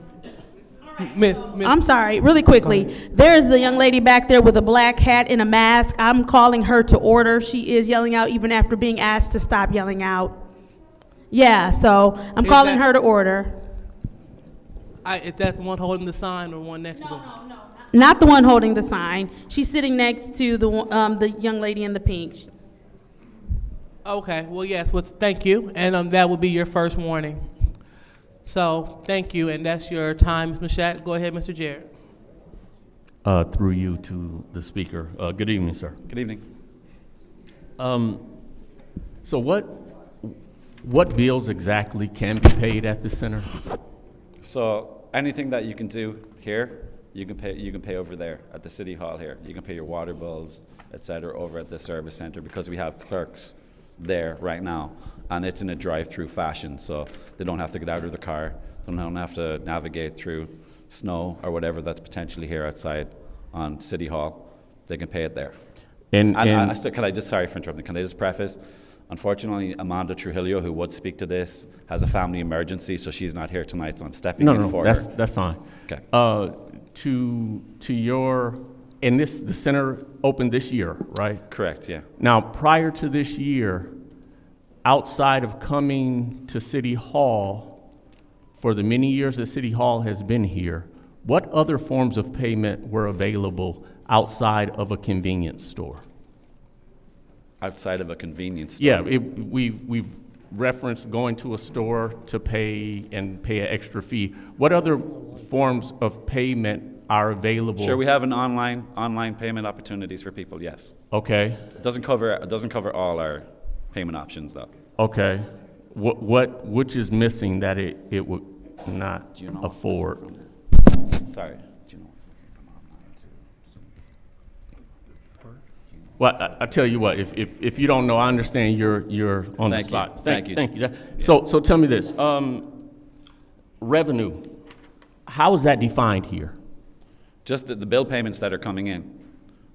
I'm sorry, really quickly. There is a young lady back there with a black hat and a mask. I'm calling her to order. She is yelling out even after being asked to stop yelling out. Yeah, so I'm calling her to order. Is that the one holding the sign or one next to her? No. Not the one holding the sign. She's sitting next to the young lady in the pink. Okay, well, yes, well, thank you, and that will be your first warning. So, thank you, and that's your time, Ms. Mashat. Go ahead, Mr. Jarrett. Through you to the speaker. Good evening, sir. Good evening. So what bills exactly can be paid at the center? So anything that you can do here, you can pay over there at the city hall here. You can pay your water bills, etc., over at the service center because we have clerks there right now, and it's in a drive-through fashion, so they don't have to get out of the car, they don't have to navigate through snow or whatever that's potentially here outside on City Hall. They can pay it there. And sorry for interrupting, can I just preface? Unfortunately, Amanda Trujillo, who would speak to this, has a family emergency, so she's not here tonight, so I'm stepping in for her. That's fine. Okay. The center opened this year, right? Correct, yeah. Now, prior to this year, outside of coming to City Hall, for the many years that City Hall has been here, what other forms of payment were available outside of a convenience store? Outside of a convenience store? Yeah, we've referenced going to a store to pay an extra fee. What other forms of payment are available? Sure, we have an online payment opportunities for people, yes. Okay. It doesn't cover all our payment options, though. Okay. Which is missing that it would not afford? Sorry. Well, I tell you what, if you don't know, I understand you're on the spot. Thank you. Thank you. So tell me this, revenue, how is that defined here? Just the bill payments that are coming in.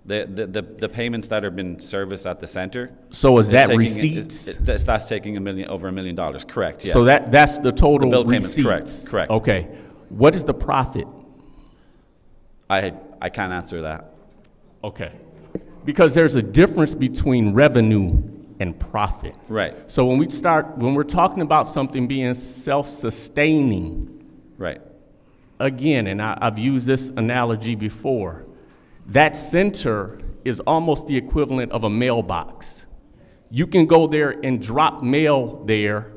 The payments that have been serviced at the center. So is that receipts? That's taking over $1 million, correct, yeah. So that's the total bill receipts? Payments, correct. Okay. What is the profit? I can't answer that. Okay. Because there's a difference between revenue and profit. Right. So when we're talking about something being self-sustaining. Right. Again, and I've used this analogy before, that center is almost the equivalent of a mailbox. You can go there and drop mail there,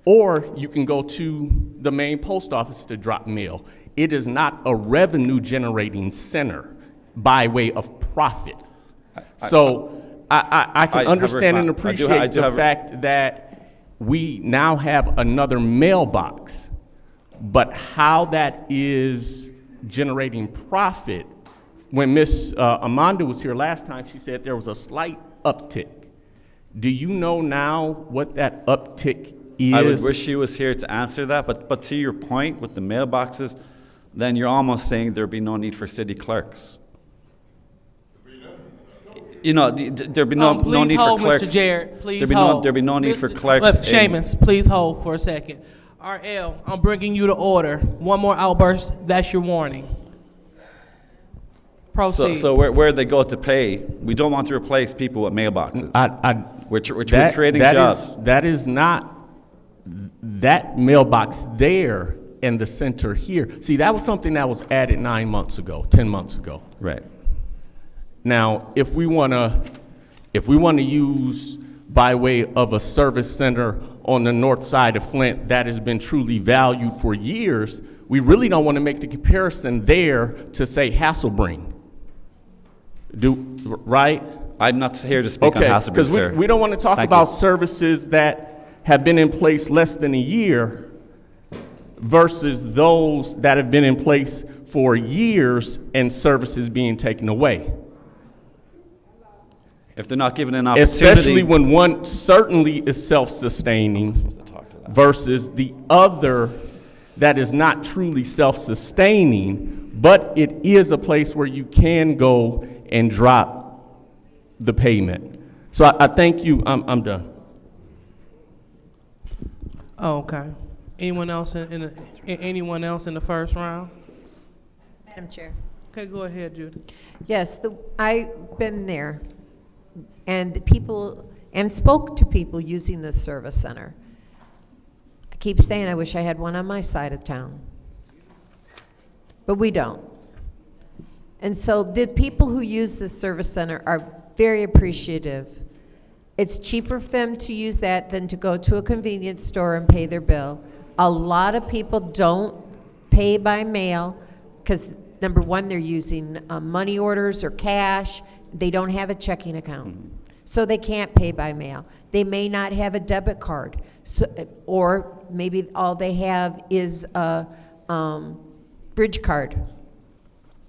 or you can go to the main post office to drop mail. It is not a revenue generating center by way of profit. I can understand and appreciate the fact that we now have another mailbox, but how that is generating profit, when Ms. Amanda was here last time, she said there was a slight uptick. Do you know now what that uptick is? I would wish she was here to answer that, but to your point with the mailboxes, then you're almost saying there'd be no need for city clerks. You know, there'd be no need for clerks. Mr. Jarrett, please there'd be no need for clerks. Seamus, please hold for a second. RL, I'm bringing you to order. One more outburst, that's your warning. Proceed. So where they go to pay, we don't want to replace people with mailboxes. We're creating jobs. That is not that mailbox there in the center here. See, that was something that was added 9 months ago, 10 months ago. Right. Now, if we want to use by way of a service center on the north side of Flint that has been truly valued for years, we really don't want to make the comparison there to say Hasselbring. Right? I'm not here to speak on Hasselbring, sir. Because we don't want to talk about services that have been in place less than a year versus those that have been in place for years and services being taken away. If they're not given an opportunity. Especially when one certainly is self-sustaining versus the other that is not truly self-sustaining, but it is a place where you can go and drop the payment. So I thank you. I'm done. Oh, okay. Anyone else anyone else in the first round? Madam Chair. Okay, go ahead, Judy. Yes, I've been there, and the people, and spoke to people using this service center. I keep saying I wish I had one on my side of town, but we don't. And so the people who use this service center are very appreciative. It's cheaper for them to use that than to go to a convenience store and pay their bill. A lot of people don't pay by mail because, number one, they're using money orders or cash. They don't have a checking account, so they can't pay by mail. They may not have a debit card, or maybe all they have is a bridge card,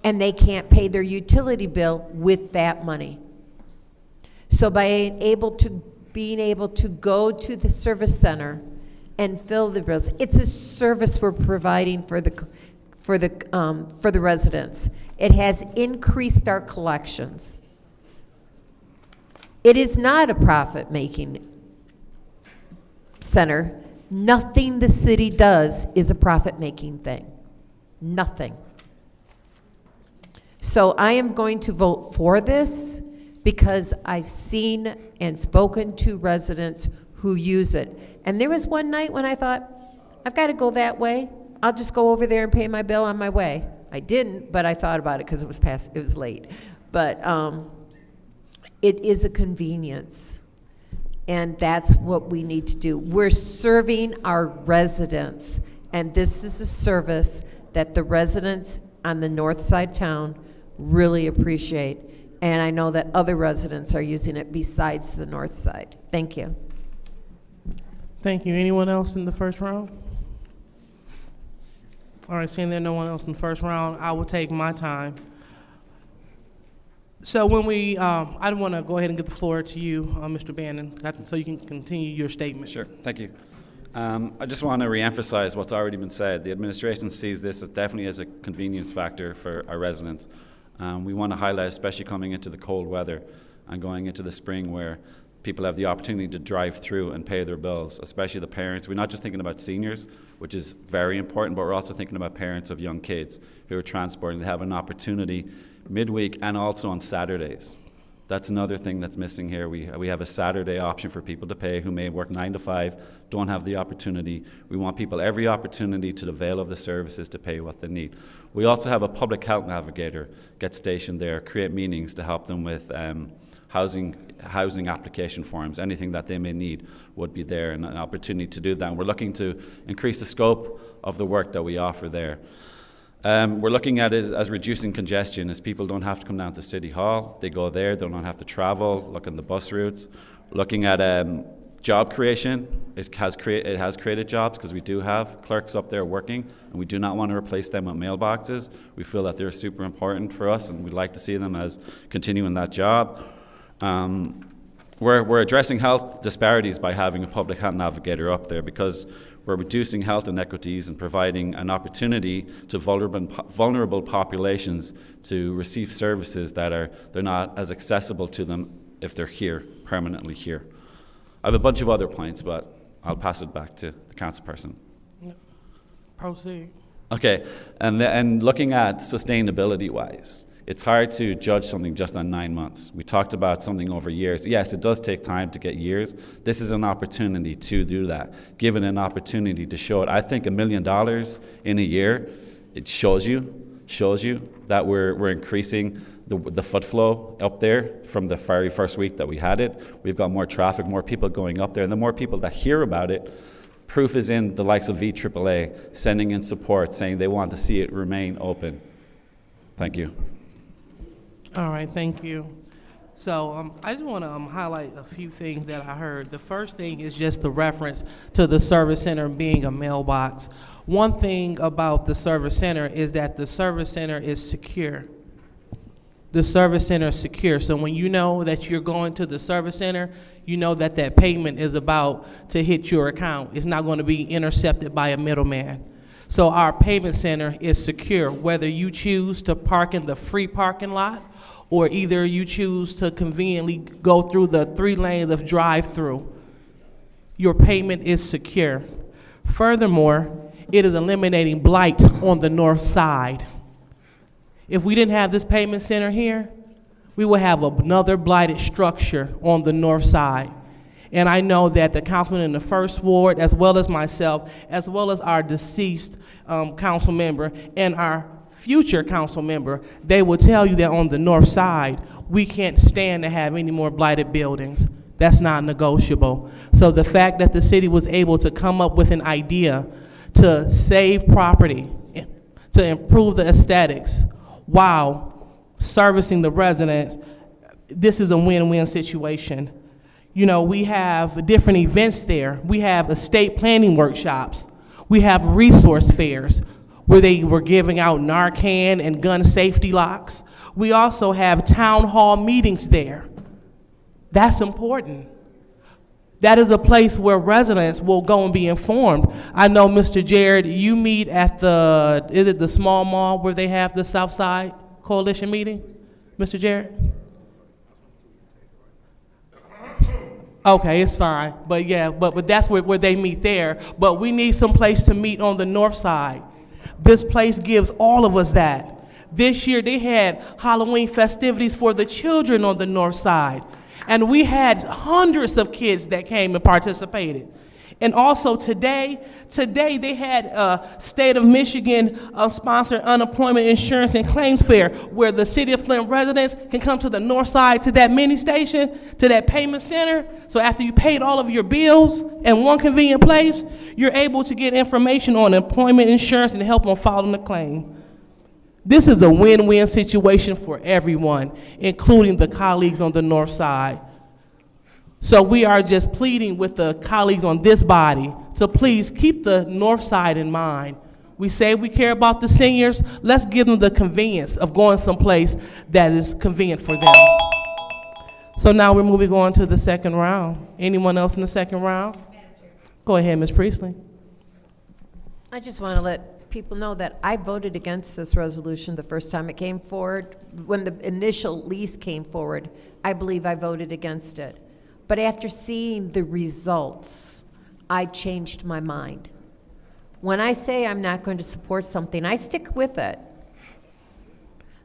and they can't pay their utility bill with that money. So being able to go to the service center and fill the bills, it's a service we're providing for the residents. It has increased our collections. It is not a profit-making center. Nothing the city does is a profit-making thing. Nothing. So I am going to vote for this because I've seen and spoken to residents who use it. And there was one night when I thought, I've got to go that way. I'll just go over there and pay my bill on my way. I didn't, but I thought about it because it was late. But it is a convenience, and that's what we need to do. We're serving our residents, and this is a service that the residents on the north side town really appreciate. And I know that other residents are using it besides the north side. Thank you. Thank you. Anyone else in the first round? All right, seeing there's no one else in the first round, I will take my time. So when I want to go ahead and give the floor to you, Mr. Bannon, so you can continue your statement. Sure, thank you. I just want to reemphasize what's already been said. The administration sees this as definitely as a convenience factor for our residents. We want to highlight, especially coming into the cold weather and going into the spring where people have the opportunity to drive through and pay their bills, especially the parents. We're not just thinking about seniors, which is very important, but we're also thinking about parents of young kids who are transporting. They have an opportunity midweek and also on Saturdays. That's another thing that's missing here. We have a Saturday option for people to pay who may work 9 to 5, don't have the opportunity. We want people every opportunity to avail of the services to pay what they need. We also have a public health navigator get stationed there, create meetings to help them with housing application forms. Anything that they may need would be there, and an opportunity to do that. And we're looking to increase the scope of the work that we offer there. We're looking at it as reducing congestion, as people don't have to come down to City Hall. They go there, they don't have to travel, look at the bus routes. Looking at job creation, it has created jobs because we do have clerks up there working, and we do not want to replace them with mailboxes. We feel that they're super important for us, and we'd like to see them as continuing that job. We're addressing health disparities by having a public health navigator up there, because we're reducing health inequities and providing an opportunity to vulnerable populations to receive services that they're not as accessible to them if they're here, permanently here. I have a bunch of other points, but I'll pass it back to the councilperson. Proceed. Okay, and looking at sustainability-wise, it's hard to judge something just on 9 months. We talked about something over years. Yes, it does take time to get years. This is an opportunity to do that, given an opportunity to show it. I think $1 million in a year, it shows you that we're increasing the foot flow up there from the very first week that we had it. We've got more traffic, more people going up there, and the more people that hear about it, proof is in the likes of VAAA sending in support, saying they want to see it remain open. Thank you. All right, thank you. So I just want to highlight a few things that I heard. The first thing is just the reference to the service center being a mailbox. One thing about the service center is that the service center is secure. The service center is secure. So when you know that you're going to the service center, you know that that payment is about to hit your account. It's not going to be intercepted by a middleman. So our payment center is secure, whether you choose to park in the free parking lot or either you choose to conveniently go through the 3 lanes of drive-through. Your payment is secure. Furthermore, it is eliminating blight on the north side. If we didn't have this payment center here, we would have another blighted structure on the north side. And I know that the councilman in the first ward, as well as myself, as well as our deceased council member and our future council member, they will tell you that on the north side, we can't stand to have any more blighted buildings. That's not negotiable. So the fact that the city was able to come up with an idea to save property, to improve the aesthetics, while servicing the residents, this is a win-win situation. You know, we have different events there. We have estate planning workshops. We have resource fairs where they were giving out Narcan and gun safety locks. We also have town hall meetings there. That's important. That is a place where residents will go and be informed. I know, Mr. Jared, you meet at is it the small mall where they have the South Side Coalition meeting, Mr. Jared? Okay, it's fine, but yeah, but that's where they meet there. But we need some place to meet on the north side. This place gives all of us that. This year they had Halloween festivities for the children on the north side. And we had hundreds of kids that came and participated. And also today they had State of Michigan sponsored unemployment insurance and claims fair where the city of Flint residents can come to the north side to that mini station, to that payment center. So after you paid all of your bills in one convenient place, you're able to get information on employment insurance and help on filing the claim. This is a win-win situation for everyone, including the colleagues on the north side. So we are just pleading with the colleagues on this body to please keep the north side in mind. We say we care about the seniors, let's give them the convenience of going someplace that is convenient for them. So now we're moving on to the second round. Anyone else in the second round? Go ahead, Ms. Priestley. I just want to let people know that I voted against this resolution the first time it came forward. When the initial lease came forward, I believe I voted against it. But after seeing the results, I changed my mind. When I say I'm not going to support something, I stick with it.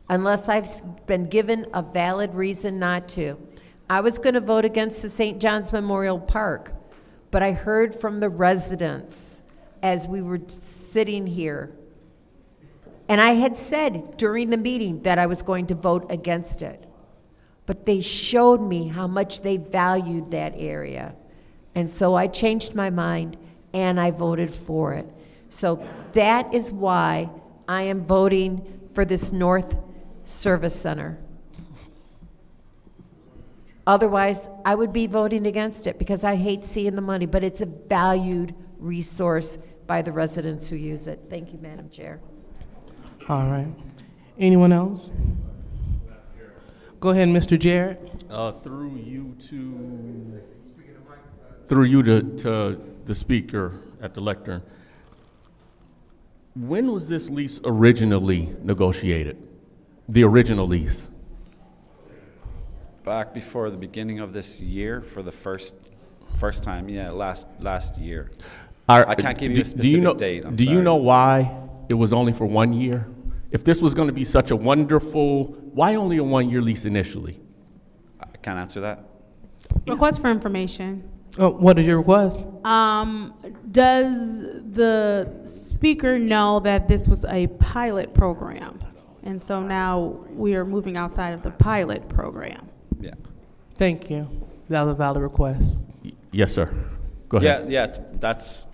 Unless I've been given a valid reason not to. I was going to vote against the St. John's Memorial Park, but I heard from the residents as we were sitting here. And I had said during the meeting that I was going to vote against it. But they showed me how much they valued that area. And so I changed my mind and I voted for it. So that is why I am voting for this North Service Center. Otherwise, I would be voting against it because I hate seeing the money, but it's a valued resource by the residents who use it. Thank you, Madam Chair. All right. Anyone else? Go ahead, Mr. Jarrett. Through you to the speaker at the lectern. When was this lease originally negotiated? The original lease? Back before the beginning of this year for the first time, yeah, last year. I can't give you a specific date. Do you know why it was only for 1 year? If this was going to be such a wonderful, why only a 1 year lease initially? I can't answer that. Request for information. What is your request? Does the speaker know that this was a pilot program? And so now we are moving outside of the pilot program. Yeah. Thank you. That was a valid request. Yes, sir. Go ahead. Yeah, that's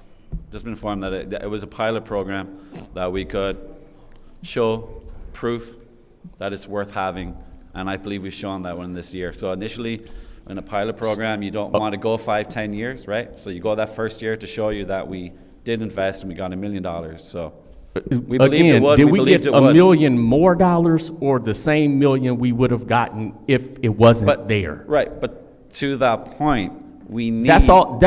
just been informed that it was a pilot program that we could show proof that it's worth having And I believe we've shown that one this year. So initially, in a pilot program, you don't want to go 5-10 years, right? So you go that first year to show you that we did invest and we got $1 million. So we believed it would. Did we we believed get it would. $1 million more or the same million we would have gotten if it wasn't there? Right, but to that point, we need. That's all.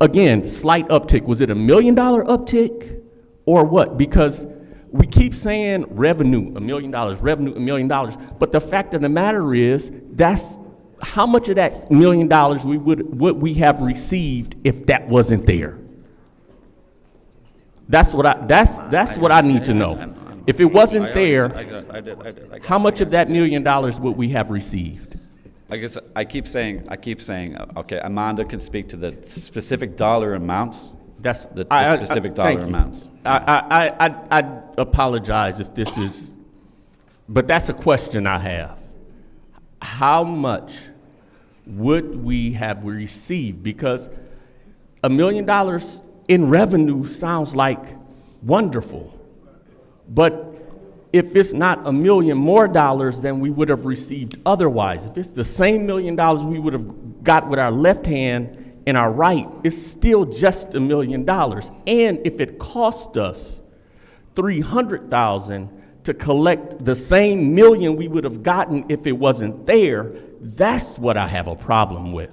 Again, slight uptick. Was it $1 million uptick or what? Because we keep saying revenue, $1 million, revenue, $1 million. But the fact of the matter is, that's how much of that $1 million would we have received if that wasn't there? That's what I need to know. If it wasn't there, how much of that $1 million would we have received? I guess I keep saying, okay, Amanda can speak to the specific dollar amounts. That's the specific dollar amounts. I apologize if this is, but that's a question I have. How much would we have received? Because $1 million in revenue sounds like wonderful, but if it's not $1 million more than we would have received otherwise, if it's the same $1 million we would have got with our left hand and our right, it's still just $1 million. And if it cost us $300,000 to collect the same $1 million we would have gotten if it wasn't there, that's what I have a problem with.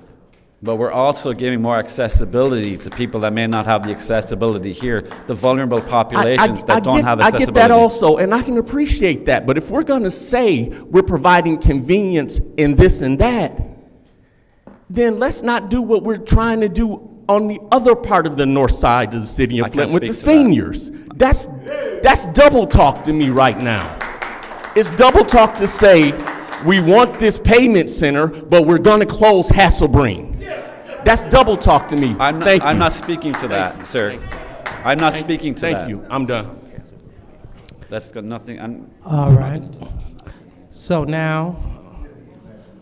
But we're also giving more accessibility to people that may not have the accessibility here, the vulnerable populations that don't have accessibility. I get that also, and I can appreciate that. But if we're going to say we're providing convenience in this and that, then let's not do what we're trying to do on the other part of the north side of the city of Flint with the seniors. That's double talk to me right now. It's double talk to say we want this payment center, but we're going to close Hasselbreen. That's double talk to me. I'm not speaking to that, sir. I'm not speaking to that. Thank you. I'm done. That's got nothing. All right. So now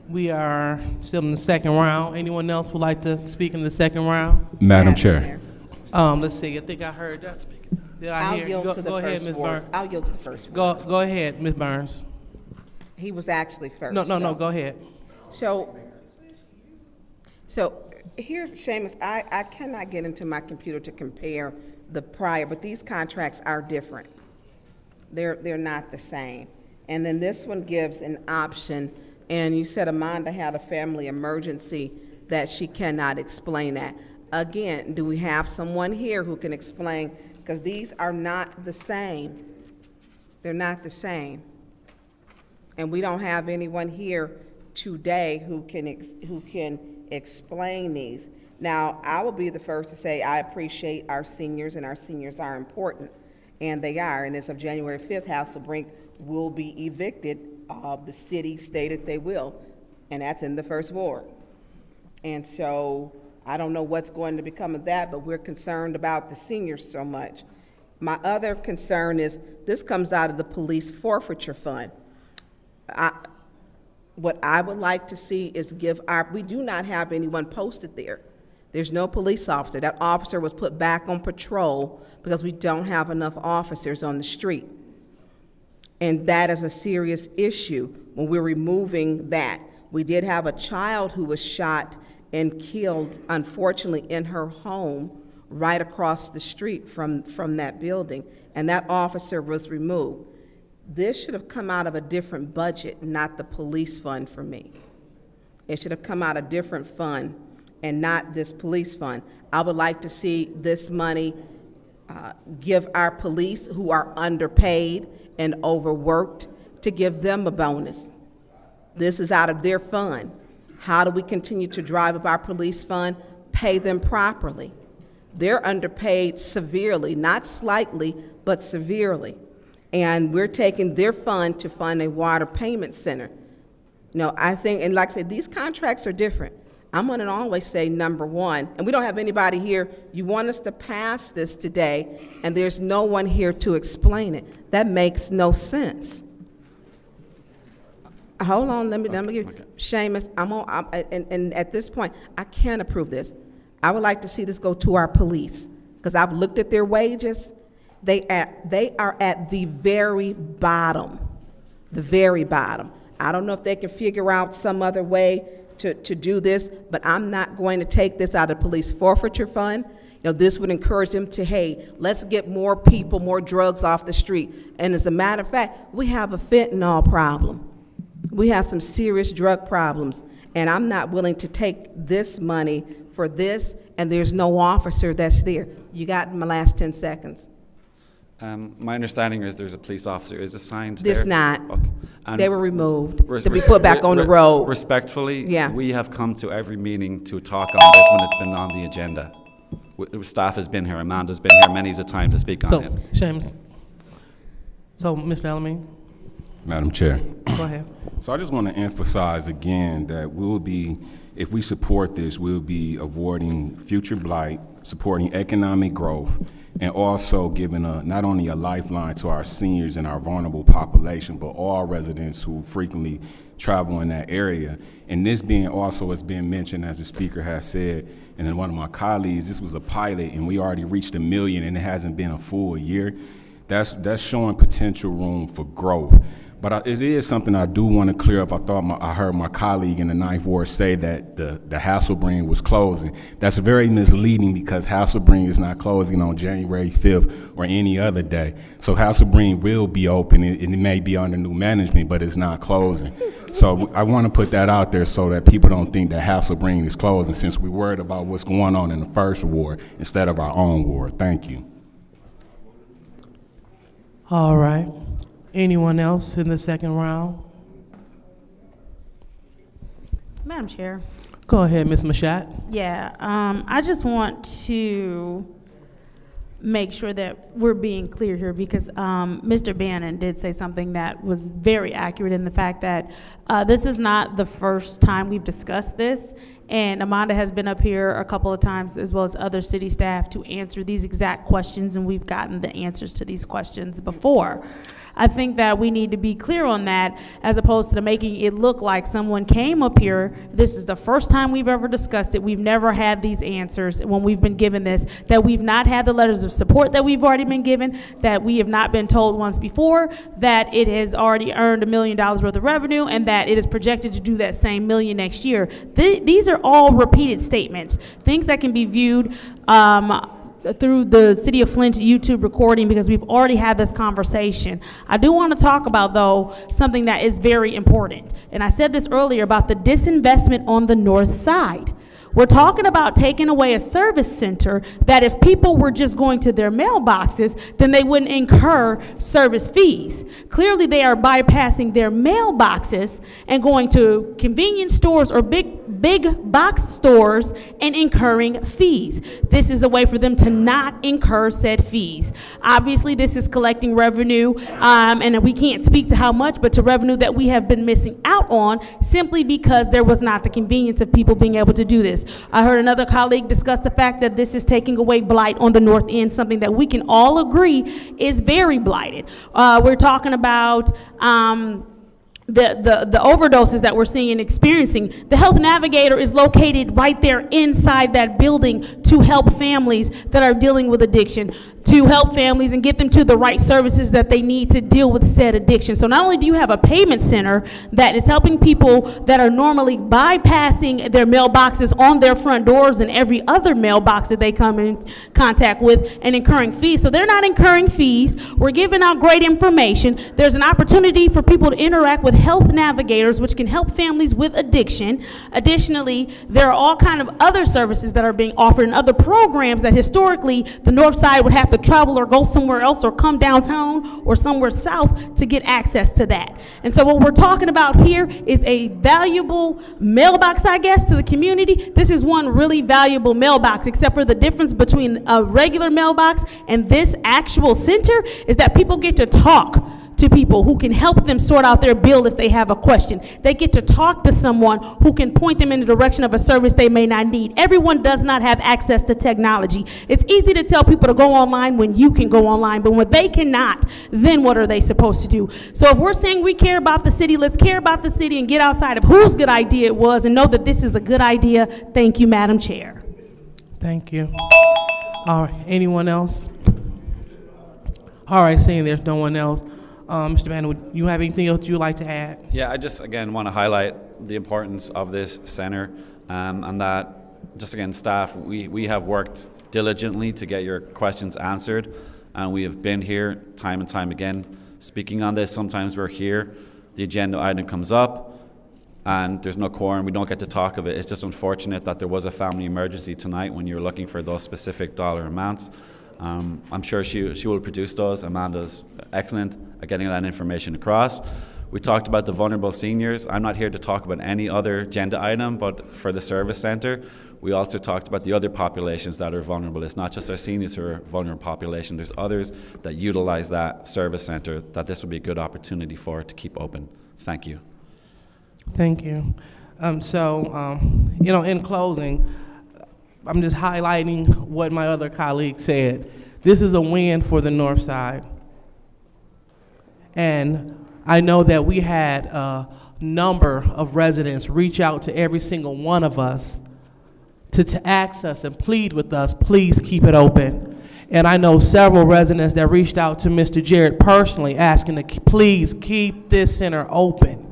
we are still in the second round. Anyone else would like to speak in the second round? Madam Chair. Let's see. I think I heard that. Did I I'll hear? yield to the Go ahead, first Ms. ward. Burns. I'll yield to the first ward. Go ahead, Ms. Burns. He was actually first. No, go ahead. So here's Seamus. I cannot get into my computer to compare the prior, but these contracts are different. They're not the same. And then this one gives an option, and you said Amanda had a family emergency that she cannot explain that. Again, do we have someone here who can explain? Because these are not the same. They're not the same. And we don't have anyone here today who can explain these. Now, I will be the first to say I appreciate our seniors, and our seniors are important, and they are. And as of January 5th, Hasselbrink will be evicted. The city stated they will, and that's in the first ward. And so I don't know what's going to become of that, but we're concerned about the seniors so much. My other concern is this comes out of the police forfeiture fund. What I would like to see is we do not have anyone posted there. There's no police officer. That officer was put back on patrol because we don't have enough officers on the street. And that is a serious issue when we're removing that. We did have a child who was shot and killed, unfortunately, in her home right across the street from that building, and that officer was removed. This should have come out of a different budget, not the police fund for me. It should have come out of a different fund and not this police fund. I would like to see this money give our police who are underpaid and overworked, to give them a bonus. This is out of their fund. How do we continue to drive up our police fund? Pay them properly. They're underpaid severely, not slightly, but severely. And we're taking their fund to fund a water payment center. No, I think, and like I said, these contracts are different. I'm going to always say number one, and we don't have anybody here. You want us to pass this today, and there's no one here to explain it. That makes no sense. Hold on, let me give Seamus. And at this point, I can't approve this. I would like to see this go to our police, because I've looked at their wages. They are at the very bottom. the very bottom. I don't know if they can figure out some other way to do this, but I'm not going to take this out of police forfeiture fund. This would encourage them to, hey, let's get more people, more drugs off the street. And as a matter of fact, we have a fentanyl problem. We have some serious drug problems. And I'm not willing to take this money for this, and there's no officer that's there. You got my last 10 seconds. My understanding is there's a police officer is assigned This there. not. Okay. And They were removed to be put back on the road. Respectfully, Yeah. we have come to every meeting to talk on this when it's been on the agenda. Staff has been here, Amanda's been here many a time to speak on it. Seamus. So, Mr. Alamin, Madam Chair. go ahead. So I just want to emphasize again that if we support this, we'll be avoiding future blight, supporting economic growth, and also giving not only a lifeline to our seniors and our vulnerable population, but all residents who frequently travel in that area. And this being also, as been mentioned, as the speaker has said, and then one of my colleagues, this was a pilot, and we already reached 1 million, and it hasn't been a full year. That's showing potential room for growth. But it is something I do want to clear up. I heard my colleague in the 9th Ward say that the Hasselbreen was closing. That's very misleading because Hasselbreen is not closing on January 5th or any other day. So Hasselbreen will be open. It may be under new management, but it's not closing. So I want to put that out there so that people don't think that Hasselbreen is closing, since we're worried about what's going on in the 1st Ward instead of our own ward. Thank you. All right. Anyone else in the second round? Madam Chair. Go ahead, Ms. Mashat. Yeah, I just want to make sure that we're being clear here, because Mr. Bannon did say something that was very accurate in the fact that this is not the first time we've discussed this, and Amanda has been up here a couple of times, as well as other city staff, to answer these exact questions, and we've gotten the answers to these questions before. I think that we need to be clear on that, as opposed to making it look like someone came up here. This is the first time we've ever discussed it. We've never had these answers when we've been given this, that we've not had the letters of support that we've already been given, that we have not been told once before that it has already earned $1 million worth of revenue, and that it is projected to do that same million next year. These are all repeated statements, things that can be viewed through the City of Flint's YouTube recording, because we've already had this conversation. I do want to talk about, though, something that is very important. And I said this earlier about the disinvestment on the north side. We're talking about taking away a service center that if people were just going to their mailboxes, then they wouldn't incur service fees. Clearly, they are bypassing their mailboxes and going to convenience stores or big box stores and incurring fees. This is a way for them to not incur said fees. Obviously, this is collecting revenue, and we can't speak to how much, but to revenue that we have been missing out on simply because there was not the convenience of people being able to do this. I heard another colleague discuss the fact that this is taking away blight on the north end, something that we can all agree is very blighted. We're talking about the overdoses that we're seeing and experiencing. The Health Navigator is located right there inside that building to help families that are dealing with addiction, to help families and get them to the right services that they need to deal with said addiction. So not only do you have a payment center that is helping people that are normally bypassing their mailboxes on their front doors and every other mailbox that they come in contact with and incurring fees. So they're not incurring fees. We're giving out great information. There's an opportunity for people to interact with health navigators, which can help families with addiction. Additionally, there are all kind of other services that are being offered and other programs that historically the north side would have to travel or go somewhere else or come downtown or somewhere south to get access to that. And so what we're talking about here is a valuable mailbox, I guess, to the community. This is one really valuable mailbox, except for the difference between a regular mailbox and this actual center is that people get to talk to people who can help them sort out their bill if they have a question. They get to talk to someone who can point them in the direction of a service they may not need. Everyone does not have access to technology. It's easy to tell people to go online when you can go online, but when they cannot, then what are they supposed to do? So if we're saying we care about the city, let's care about the city and get outside of whose good idea it was and know that this is a good idea. Thank you, Madam Chair. Thank you. All right, anyone else? All right, seeing there's no one else. Mr. Banner, would you have anything else you'd like to add? Yeah, I just, again, want to highlight the importance of this center, and that, just again, staff, we have worked diligently to get your questions answered, and we have been here time and time again speaking on this. Sometimes we're here, the agenda item comes up, and there's no quorum, we don't get to talk of it. It's just unfortunate that there was a family emergency tonight when you were looking for those specific dollar amounts. I'm sure she will produce those. Amanda's excellent at getting that information across. We talked about the vulnerable seniors. I'm not here to talk about any other agenda item, but for the service center, we also talked about the other populations that are vulnerable. It's not just our seniors who are a vulnerable population. There's others that utilize that service center that this would be a good opportunity for to keep open. Thank you. Thank you. In closing, I'm just highlighting what my other colleague said. This is a win for the North Side. And I know that we had a number of residents reach out to every single one of us to ask us and plead with us, please keep it open. And I know several residents that reached out to Mr. Jarrett personally asking to please keep this center open.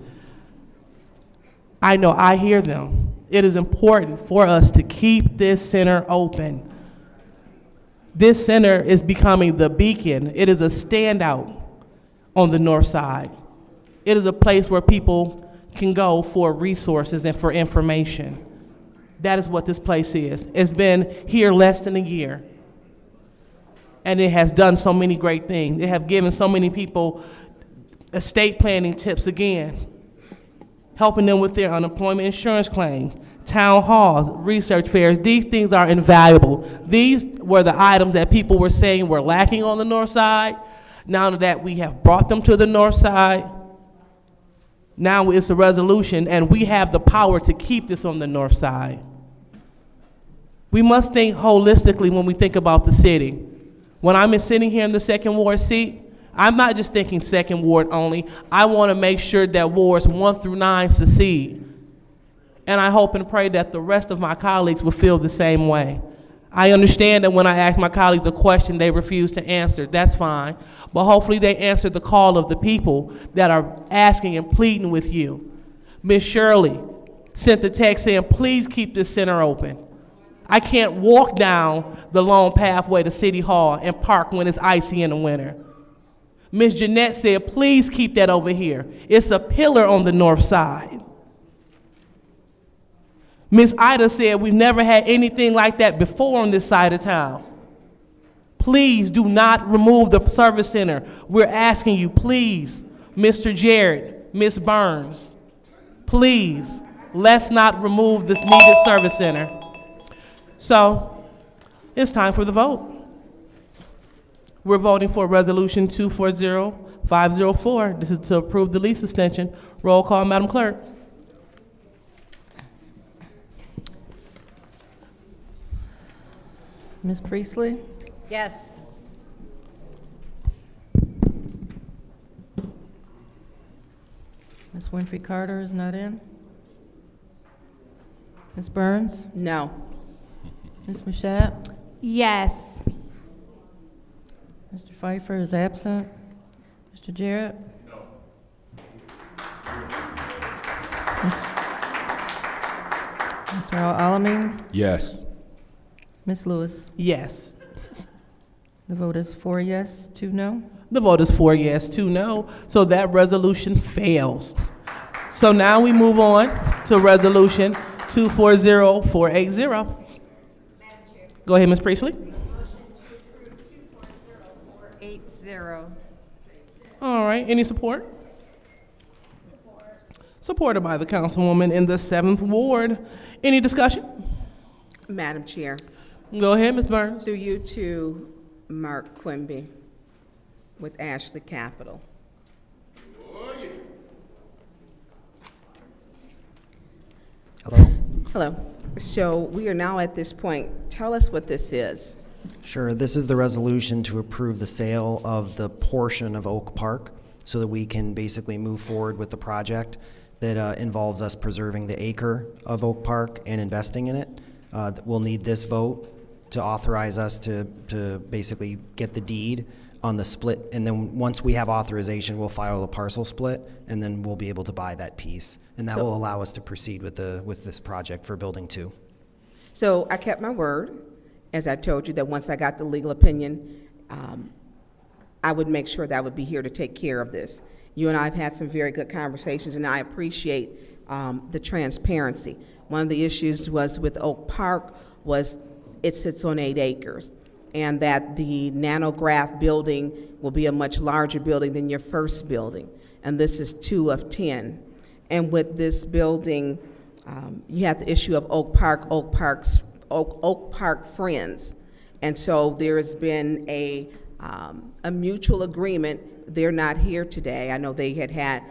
I know I hear them. It is important for us to keep this center open. This center is becoming the beacon. It is a standout on the North Side. It is a place where people can go for resources and for information. That is what this place is. It's been here less than a year. And it has done so many great things. It has given so many people estate planning tips again, helping them with their unemployment insurance claim, town halls, research fairs. These things are invaluable. These were the items that people were saying were lacking on the North Side. Now that we have brought them to the North Side, now it's a resolution, and we have the power to keep this on the North Side. We must think holistically when we think about the city. When I'm sitting here in the second ward seat, I'm not just thinking second ward only. I want to make sure that wards 1 through 9 succeed. And I hope and pray that the rest of my colleagues will feel the same way. I understand that when I ask my colleagues a question, they refuse to answer. That's fine. But hopefully they answer the call of the people that are asking and pleading with you. Ms. Shirley sent the text saying, please keep this center open. I can't walk down the long pathway to City Hall and park when it's icy in the winter. Ms. Jeanette said, please keep that over here. It's a pillar on the North Side. Ms. Ida said, we've never had anything like that before on this side of town. Please do not remove the service center. We're asking you, please, Mr. Jarrett, Ms. Burns, please, let's not remove this needed service center. So, it's time for the vote. We're voting for Resolution 240504. This is to approve the lease extension. Roll call, Madam Clerk. Ms. Priestley? Yes. Ms. Winfrey Carter is not in. Ms. Burns? No. Ms. Mashat? Yes. Mr. Pfeiffer is absent. Mr. Jarrett? No. Mr. Al-Alamin? Yes. Ms. Lewis? Yes. The vote is 4 yes, 2 no. The vote is 4 yes, 2 no. So that resolution fails. So now we move on to Resolution 240480. Go ahead, Ms. Priestley. 8-0. All right, any support? Supported by the councilwoman in the 7th Ward. Any discussion? Madam Chair, Go ahead, Ms. Burns. through you to Mark Quimby with Ashley Capital. Hello. Hello. So we are now at this point. Tell us what this is. Sure. This is the resolution to approve the sale of the portion of Oak Park so that we can basically move forward with the project that involves us preserving the acre of Oak Park and investing in it. We'll need this vote to authorize us to basically get the deed on the split, and then once we have authorization, we'll file a parcel split, and then we'll be able to buy that piece. And that will allow us to proceed with this project for Building 2. So I kept my word, as I told you, that once I got the legal opinion, I would make sure that I would be here to take care of this. You and I have had some very good conversations, and I appreciate the transparency. One of the issues was with Oak Park was it sits on 8 acres, and that the nanograph building will be a much larger building than your first building, and this is 2 of 10. And with this building, you have the issue of Oak Park Friends, and so there has been a mutual agreement. They're not here today. I know they had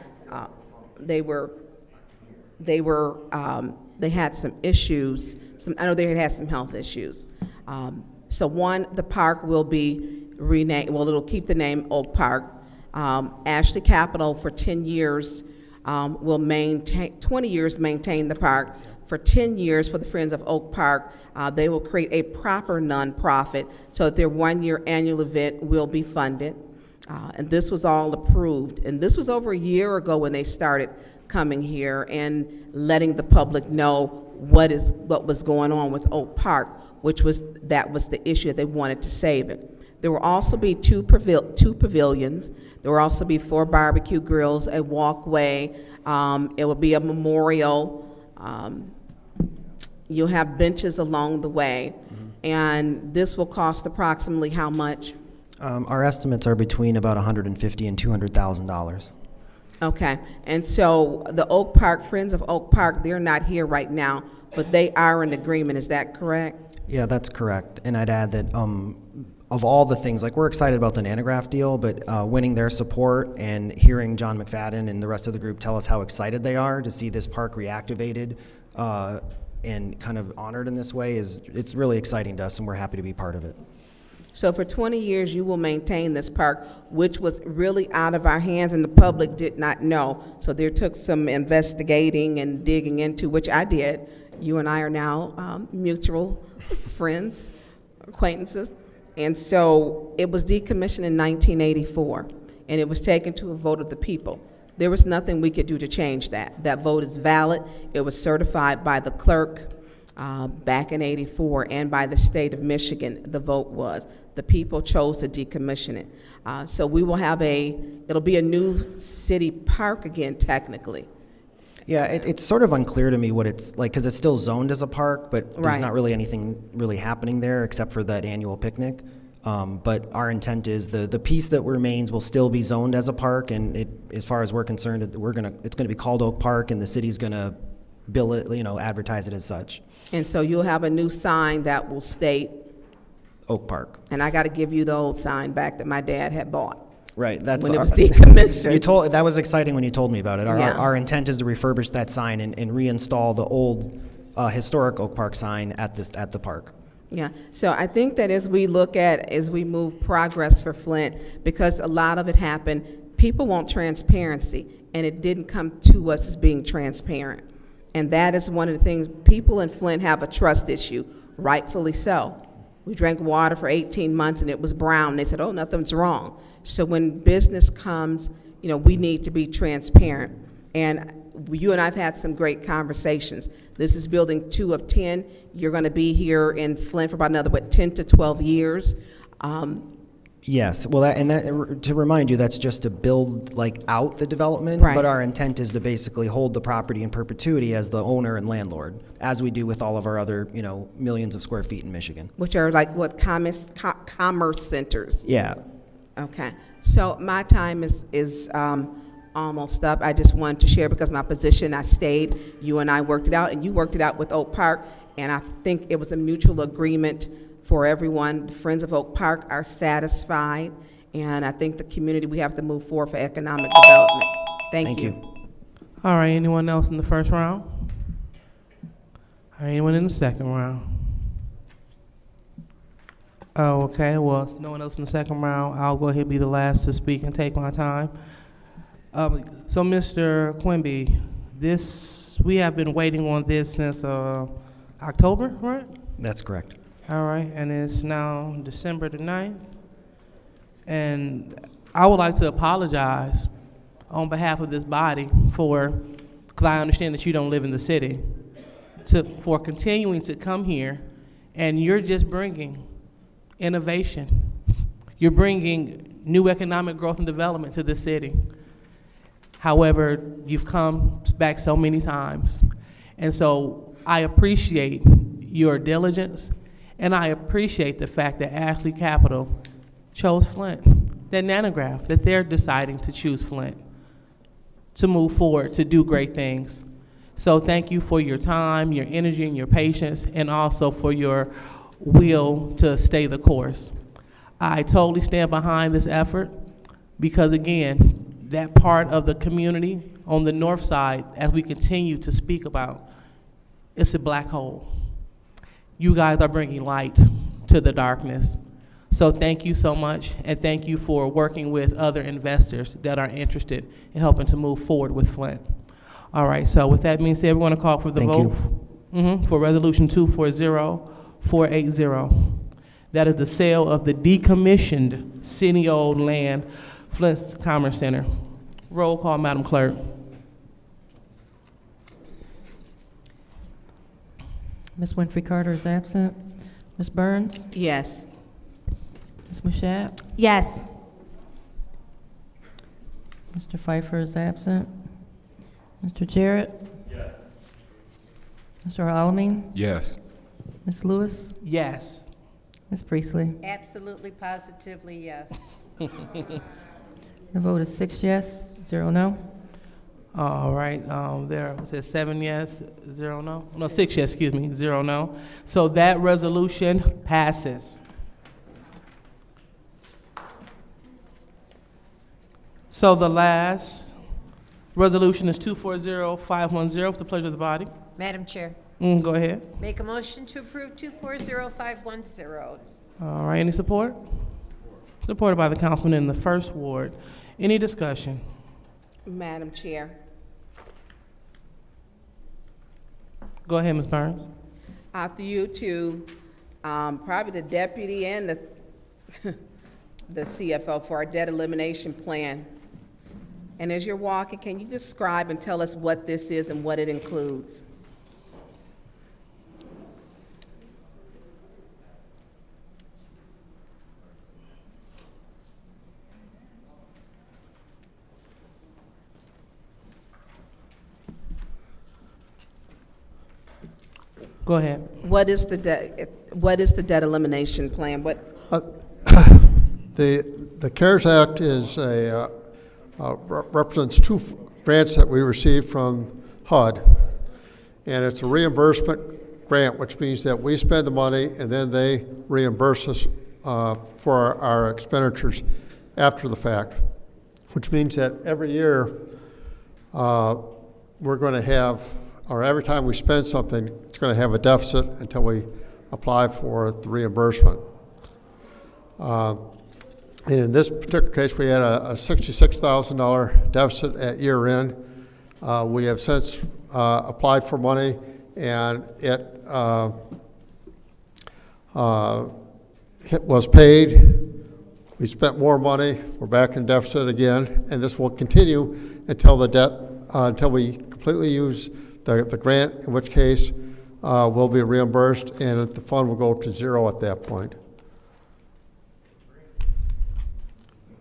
some issues. I know they had some health issues. So the park will be renamed. Well, it'll keep the name Oak Park. Ashley Capital for 10 years will maintain, 20 years maintain the park. For 10 years for the Friends of Oak Park, they will create a proper nonprofit so that their 1-year annual event will be funded. And this was all approved. And this was over a year ago when they started coming here and letting the public know what was going on with Oak Park, that was the issue, that they wanted to save it. There will also be two pavilions. There will also be 4 barbecue grills, a walkway. It will be a memorial. You'll have benches along the way. And this will cost approximately how much? Our estimates are between about $150,000 and $200,000. Okay, and so the Oak Park, Friends of Oak Park, they're not here right now, but they are in agreement, is that correct? Yeah, that's correct. And I'd add that of all the things, like we're excited about the nanograph deal, but winning their support and hearing John McFadden and the rest of the group tell us how excited they are to see this park reactivated and kind of honored in this way it's really exciting to us, and we're happy to be part of it. So for 20 years, you will maintain this park, which was really out of our hands and the public did not know. So there took some investigating and digging into, which I did. You and I are now mutual friends, acquaintances. And so it was decommissioned in 1984, and it was taken to a vote of the people. There was nothing we could do to change that. That vote is valid. It was certified by the clerk back in '84 and by the state of Michigan. The vote was. The people chose to decommission it. So we will have it'll be a new city park again, technically. Yeah, it's sort of unclear to me what it's like, because it's still zoned as a park, but there's Right. not really anything really happening there except for that annual picnic. But our intent is the piece that remains will still be zoned as a park, and as far as we're concerned, it's gonna be called Oak Park, and the city's gonna bill it, advertise it as such. And so you'll have a new sign that will state, Oak Park. and I got to give you the old sign back that my dad had bought. Right, that's When it was decommissioned. that was exciting when you told me about it. Yeah. Our intent is to refurbish that sign and reinstall the old historic Oak Park sign at the park. Yeah, so I think that as we move progress for Flint, because a lot of it happened, people want transparency, and it didn't come to us as being transparent. And that is one of the things, people in Flint have a trust issue, rightfully so. We drank water for 18 months and it was brown. They said, oh, nothing's wrong. So when business comes, we need to be transparent. And you and I have had some great conversations. This is building 2 of 10. You're going to be here in Flint for about another, 10 to 12 years. Yes, well, to remind you, that's just to build out the development, Right. but our intent is to basically hold the property in perpetuity as the owner and landlord, as we do with all of our other, millions of square feet in Michigan. Which are commerce centers. Yeah. Okay, so my time is almost up. I just wanted to share because my position, I stayed. You and I worked it out, and you worked it out with Oak Park, and I think it was a mutual agreement for everyone. The Friends of Oak Park are satisfied, and I think the community, we have to move forward for economic development. Thank you. All right, anyone else in the first round? All right, anyone in the second round? Oh, okay, well, if no one else in the second round, I'll go ahead and be the last to speak and take my time. So, Mr. Quimby, we have been waiting on this since October, right? That's correct. All right, and it's now December the 9th. And I would like to apologize on behalf of this body because I understand that you don't live in the city, for continuing to come here, and you're just bringing innovation. You're bringing new economic growth and development to this city. However, you've come back so many times. And so I appreciate your diligence, and I appreciate the fact that Ashley Capital chose Flint, that Nanograph, that they're deciding to choose Flint to move forward, to do great things. So thank you for your time, your energy, and your patience, and also for your will to stay the course. I totally stand behind this effort because, again, that part of the community on the north side, as we continue to speak about, it's a black hole. You guys are bringing light to the darkness. So thank you so much, and thank you for working with other investors that are interested in helping to move forward with Flint. All right, so with that being said, we're going to call for the vote for Resolution 240480. That is the sale of the decommissioned city-owned land, Flint Commerce Center. Roll call, Madam Clerk. Ms. Winfrey Carter is absent. Ms. Burns? Yes. Ms. Mashat? Yes. Mr. Pfeiffer is absent. Mr. Jarrett? Yes. Mr. Alamin? Yes. Ms. Lewis? Yes. Ms. Priestley? Absolutely, positively, yes. The vote is 6 yes, 0 no. All right, there was it 7 yes, 0 no? No, 6 yes, excuse me, 0 no. So that resolution passes. So the last resolution is 240510, with the pleasure of the body. Madam Chair, Go ahead. make a motion to approve 240510. All right, any support? Supported by the councilman in the first ward. Any discussion? Madam Chair, Go ahead, Ms. Burns. after you to probably the deputy and the CFO for our debt elimination plan. And as you're walking, can you describe and tell us what this is and what it includes? Go ahead. What is the debt elimination plan? The CARES Act is represents two grants that we received from HUD, and it's a reimbursement grant, which means that we spend the money and then they reimburse us for our expenditures after the fact, which means that every year we're going to have, or every time we spend something, it's going to have a deficit until we apply for the reimbursement. And in this particular case, we had a $66,000 deficit at year end. We have since applied for money, and it was paid. We spent more money. We're back in deficit again, and this will continue until the debt, until we completely use the grant, in which case we'll be reimbursed, and the fund will go to zero at that point.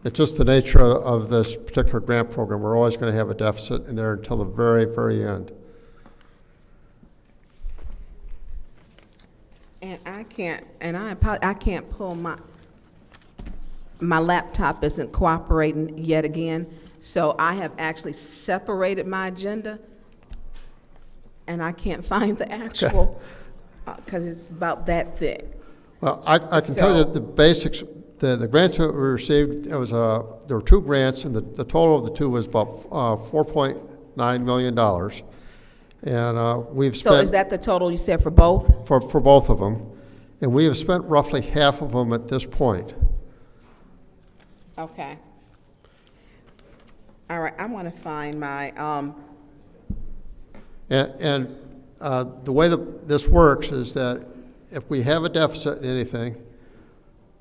It's just the nature of this particular grant program. We're always going to have a deficit in there until the very, very end. And I can't pull my laptop isn't cooperating yet again. So I have actually separated my agenda, and I can't find the actual, because it's about that thick. Well, I can tell you that the basics. The grants that we received, there were two grants, and the total of the two was about $4.9 million. And we've spent... So is that the total you said for both? For both of them. And we have spent roughly half of them at this point. Okay. All right, I want to find my... And the way that this works is that if we have a deficit in anything,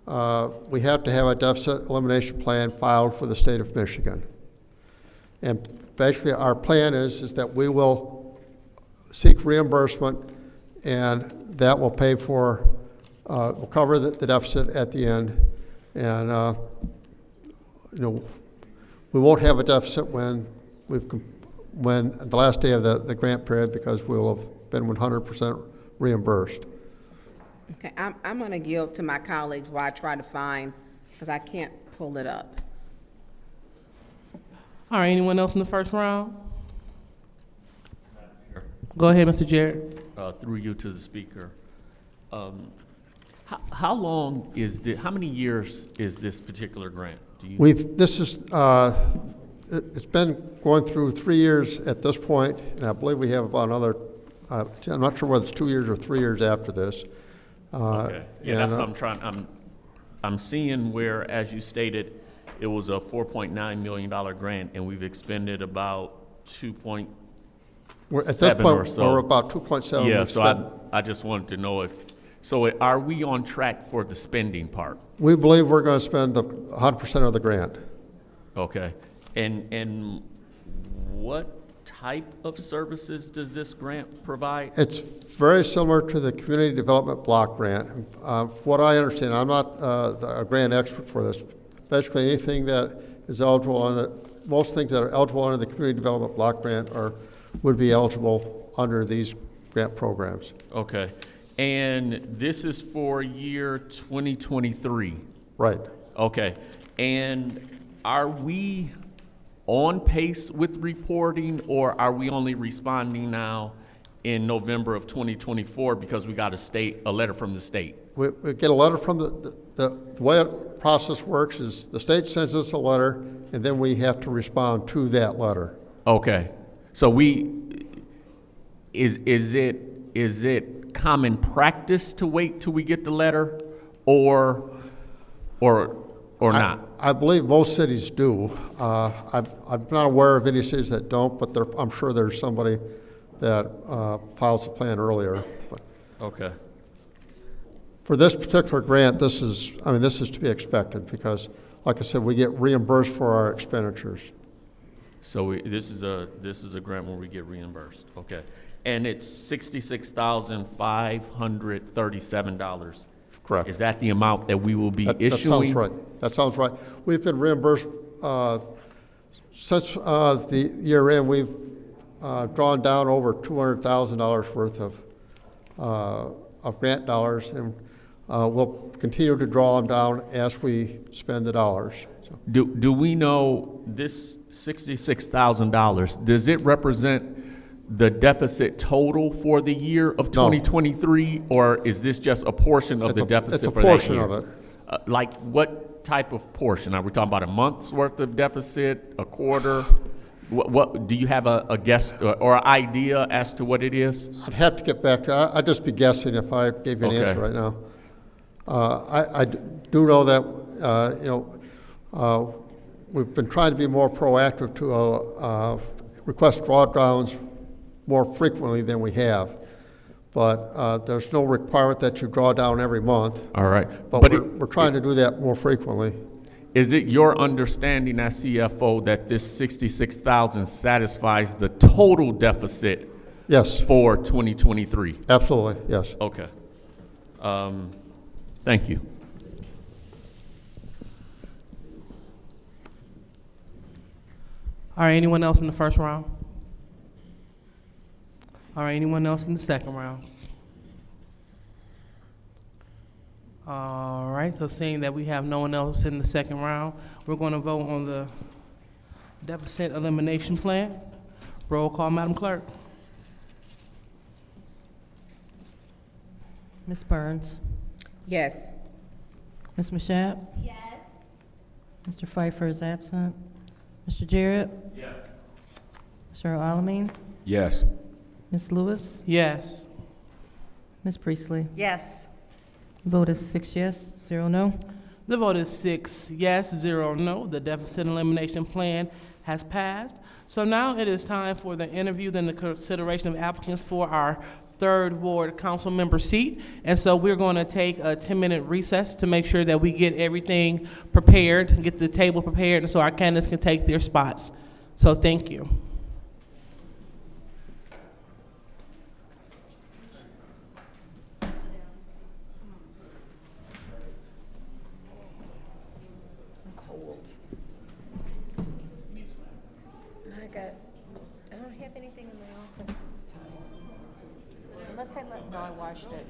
we have to have a deficit elimination plan filed for the state of Michigan. And basically, our plan is that we will seek reimbursement, and that will pay for, will cover the deficit at the end. And, you know, we won't have a deficit when the last day of the grant period, because we'll have been 100% reimbursed. Okay, I'm going to yield to my colleagues while I try to find, because I can't pull it up. All right, anyone else in the first round? Go ahead, Mr. Jarrett. Through you to the speaker. How long is how many years is this particular grant? Do you? It's been going through 3 years at this point, and I believe we have about another, I'm not sure whether it's 2 years or 3 years after this. Okay. Yeah, that's what I'm trying. I'm seeing where, as you stated, it was a $4.9 million grant, and we've expended about 2.7 at this point, or so. we're about 2.7. Yeah, so I just wanted to know so are we on track for the spending part? We believe we're going to spend 100% of the grant. Okay. And what type of services does this grant provide? It's very similar to the Community Development Block Grant. From what I understand, I'm not a grant expert for this. Basically, anything that is eligible most things that are eligible under the Community Development Block Grant would be eligible under these grant programs. Okay. And this is for year 2023? Right. Okay. And are we on pace with reporting, or are we only responding now in November of 2024 because we got a letter from the state? We get a letter from the way the process works is the state sends us a letter, and then we have to respond to that letter. Okay. So is it common practice to wait till we get the letter, or not? I believe most cities do. I'm not aware of any cities that don't, but I'm sure there's somebody that files a plan earlier. But okay. For this particular grant, this is to be expected because, like I said, we get reimbursed for our expenditures. So this is a grant where we get reimbursed. Okay. And it's $66,537. Correct. Is that the amount that we will be issuing? That sounds right. That sounds right. We've been reimbursed since the year end. We've drawn down over $200,000 worth of grant dollars, and we'll continue to draw them down as we spend the dollars. So. Do we know this $66,000? Does it represent the deficit total for the year of 2023, or is this just a portion of the deficit for that year? It's a portion of it. Like what type of portion? Are we talking about a month's worth of deficit, a quarter? What do you have a guess or an idea as to what it is? I'd have to get back to. I'd just be guessing if I gave you an answer right now. I do know that we've been trying to be more proactive to request drawdowns more frequently than we have, but there's no requirement that you draw down every month. All right, but we're trying to do that more frequently. Is it your understanding as CFO that this $66,000 satisfies the total deficit? Yes. For 2023. Absolutely. Yes. Okay. Thank you. All right, anyone else in the first round? All right, anyone else in the second round? All right, so seeing that we have no one else in the second round, we're going to vote on the deficit elimination plan. Roll call, Madam Clerk. Ms. Burns? Yes. Ms. Mashat? Yes. Mr. Pfeiffer is absent. Mr. Jarrett? Yes. Mr. Alamin? Yes. Ms. Lewis? Yes. Ms. Priestley? Yes. Vote is 6 yes, 0 no. The vote is 6 yes, 0 no. The deficit elimination plan has passed. So now it is time for the interview and the consideration of applicants for our 3rd Ward council member seat. And so we're going to take a 10-minute recess to make sure that we get everything prepared, get the table prepared, and so our candidates can take their spots. So thank you. I don't have anything in my office this time. Unless I washed it.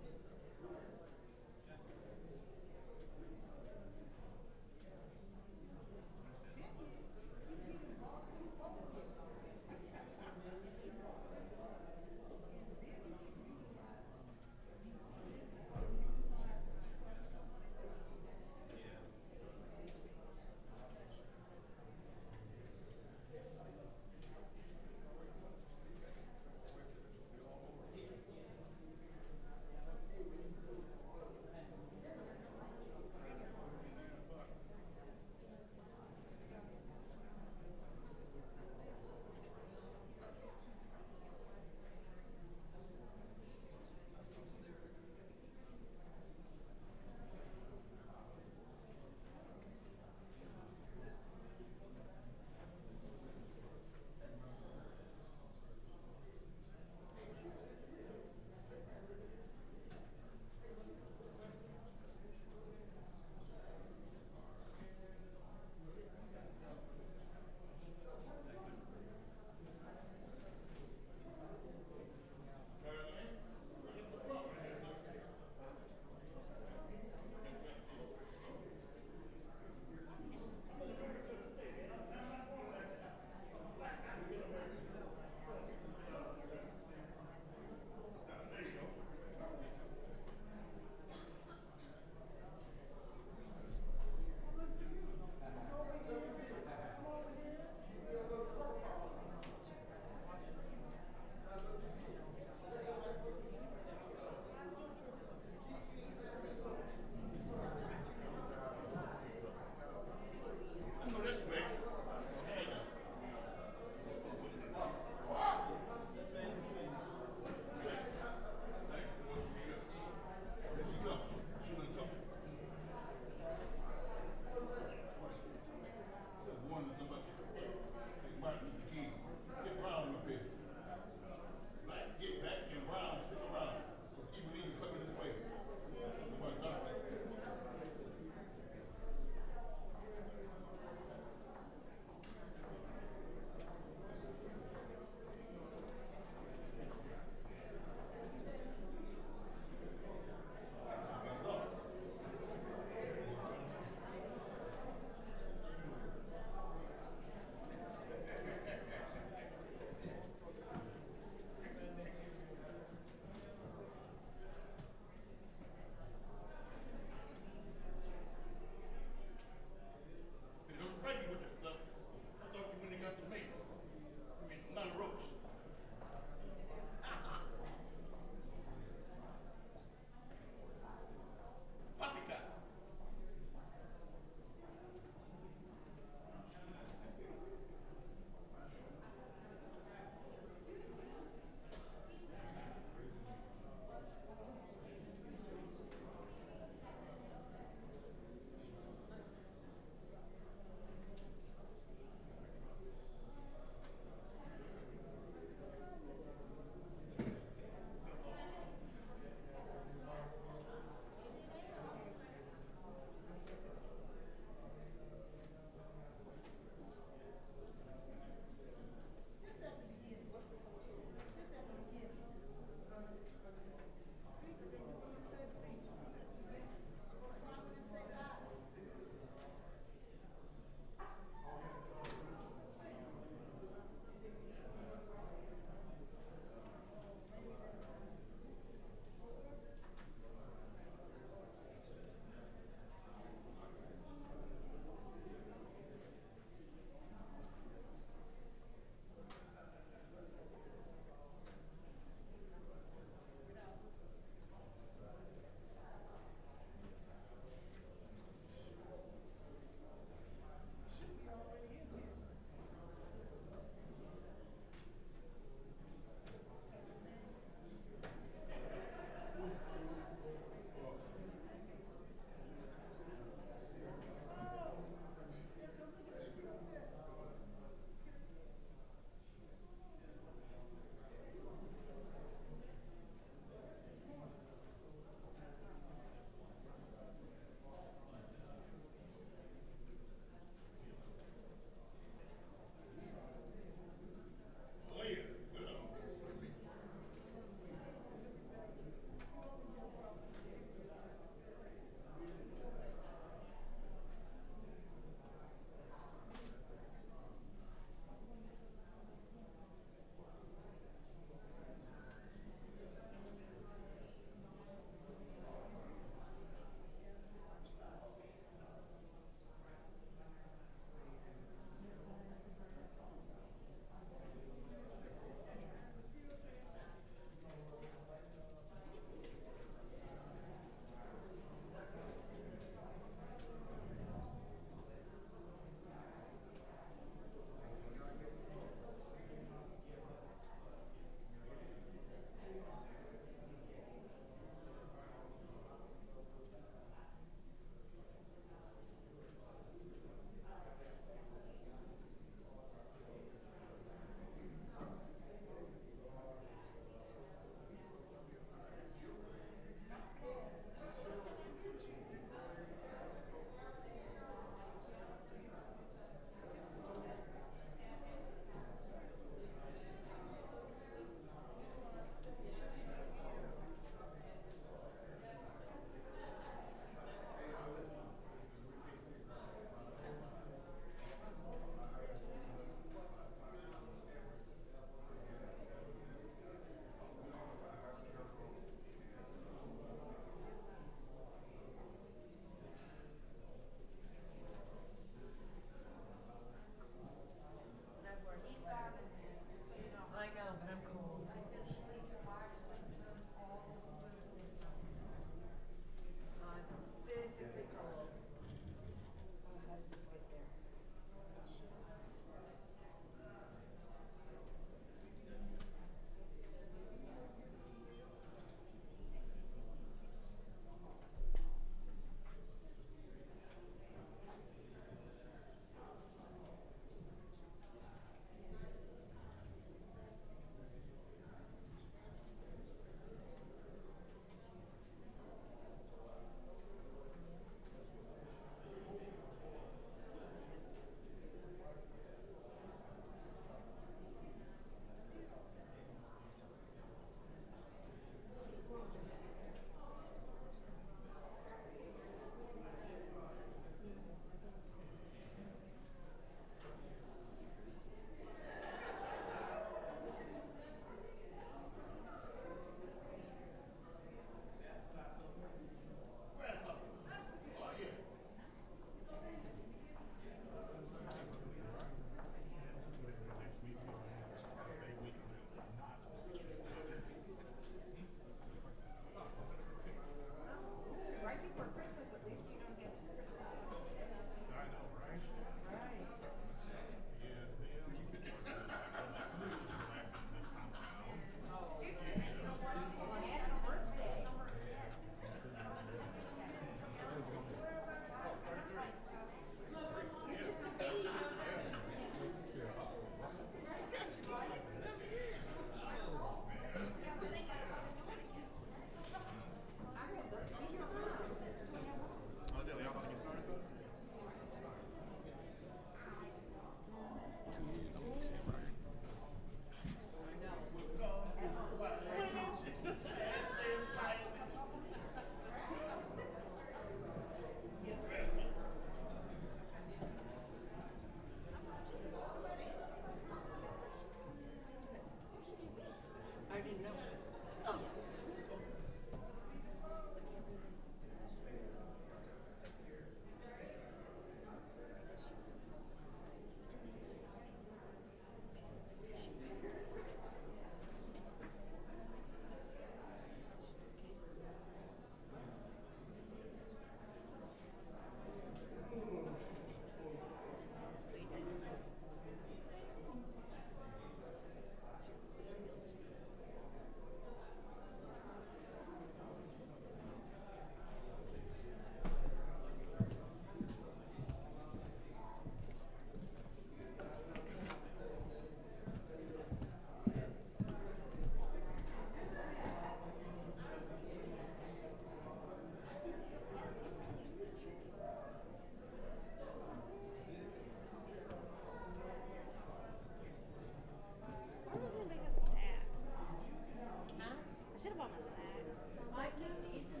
have bought my snacks. I have these in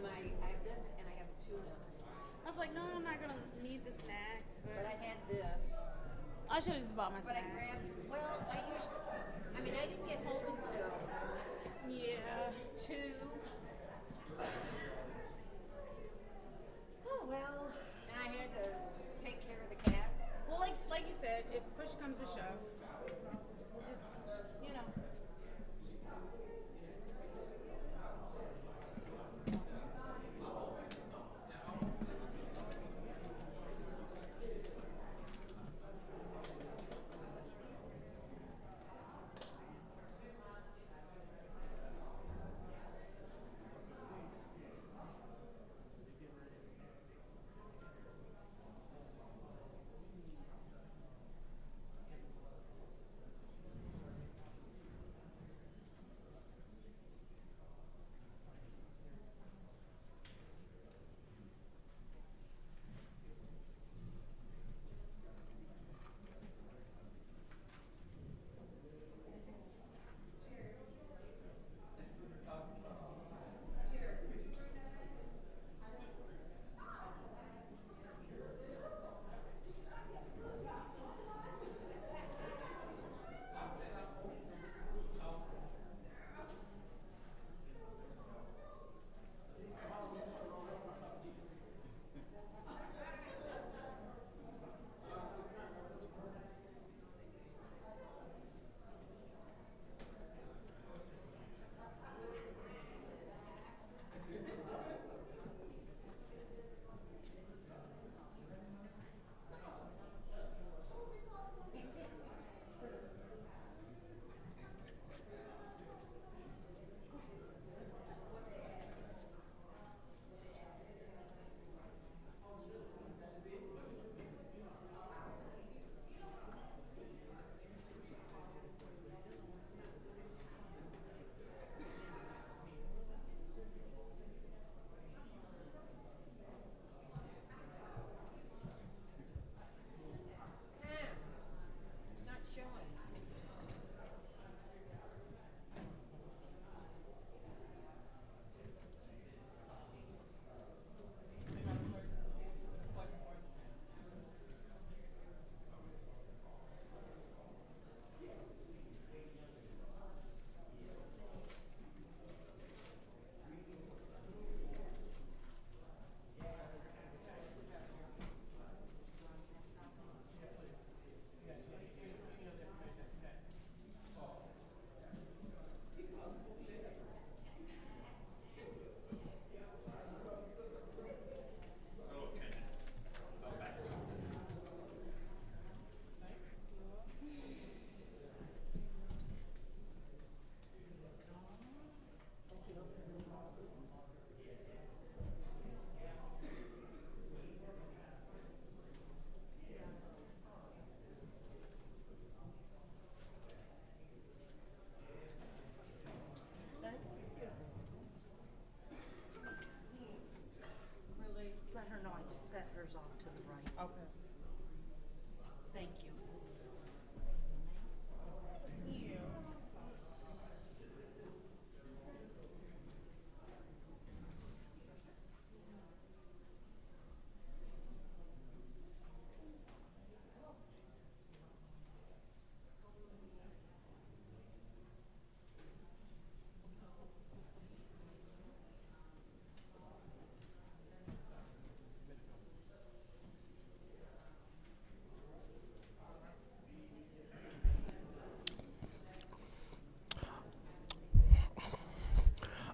my, I have this and I have a tuna. I was like, no, I'm not gonna need the snacks, But I had this. I should have just bought my But I snacks. grabbed, well, I didn't get home until Yeah. 2. Oh, well. And I had to take care of the cats. Well, like you said, if push comes to shove, we'll just, you know.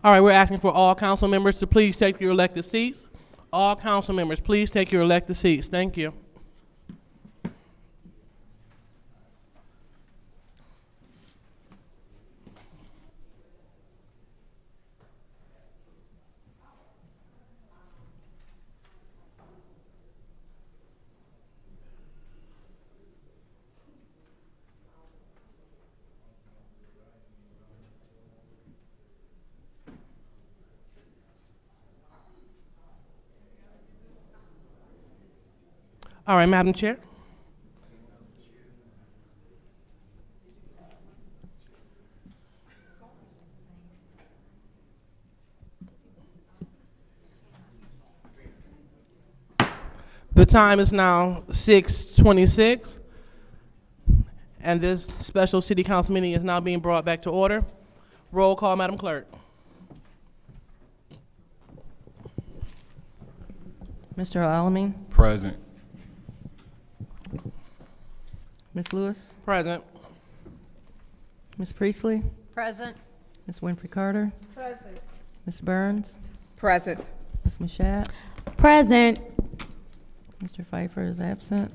All right, we're asking for all council members to please take your elected seats. All council members, please take your elected seats. Thank you. All right, Madam Chair. time is now 6:26, and this special city council meeting is now being brought back to order. Roll call, Madam Clerk. Mr. Alamin? Present. Ms. Lewis? Present. Ms. Priestley? Present. Ms. Winfrey Carter? Present. Ms. Burns? Present. Ms. Mashat? Present. Mr. Pfeiffer is absent.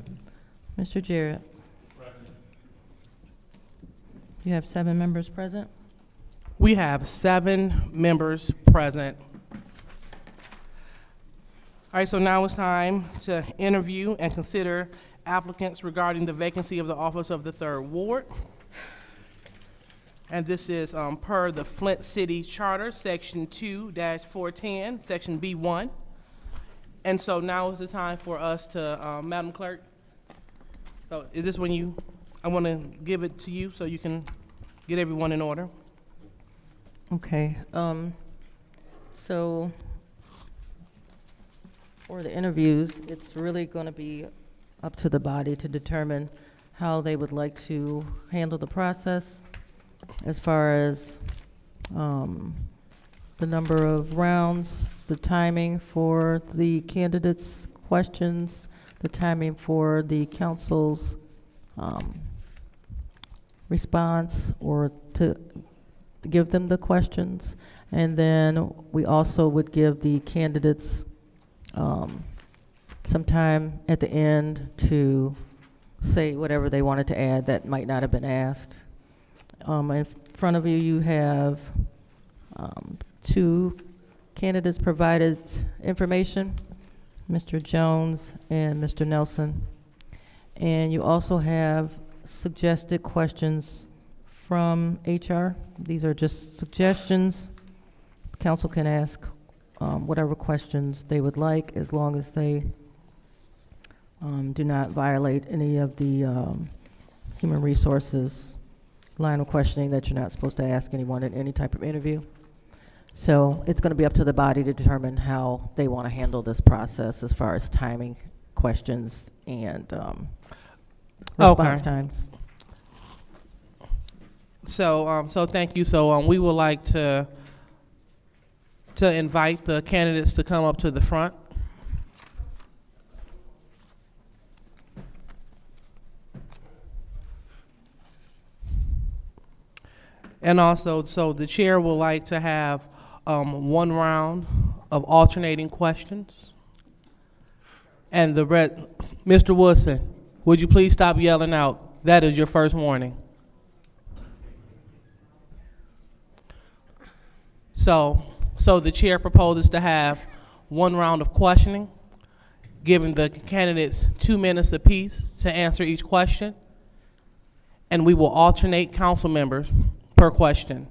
Mr. Jarrett? You have 7 members present. We have 7 members present. All right, so now it's time to interview and consider applicants regarding the vacancy of the office of the 3rd Ward. And this is per the Flint City Charter, Section 2-410, Section B1. And so now is the time for us to, Madam Clerk, so is this when I want to give it to you so you can get everyone in order? Okay, so for the interviews, it's really going to be up to the body to determine how they would like to handle the process as far as the number of rounds, the timing for the candidates' questions, the timing for the council's response or to give them the questions. And then we also would give the candidates some time at the end to say whatever they wanted to add that might not have been asked. In front of you, you have 2 candidates provided information, Mr. Jones and Mr. Nelson. And you also have suggested questions from HR. These are just suggestions. Council can ask whatever questions they would like, as long as they do not violate any of the human resources line of questioning that you're not supposed to ask anyone in any type of interview. So it's going to be up to the body to determine how they want to handle this process as far as timing questions and response times. So thank you. So we would like to invite the candidates to come up to the front. And also, so the chair would like to have 1 round of alternating questions. And Mr. Woodson, would you please stop yelling out? That is your first warning. So the chair proposes to have 1 round of questioning, giving the candidates 2 minutes apiece to answer each question. And we will alternate council members per question.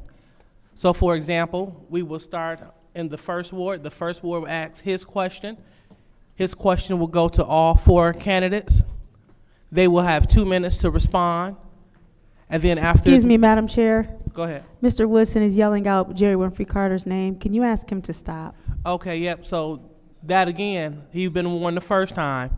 So for example, we will start in the 1st ward. The 1st ward will ask his question. His question will go to all 4 candidates. They will have 2 minutes to respond. And then after— Excuse me, Madam Chair. Go ahead. Mr. Woodson is yelling out Jerry Winfrey Carter's name. Can you ask him to stop? Okay, yep, so that again, he's been warned the first time.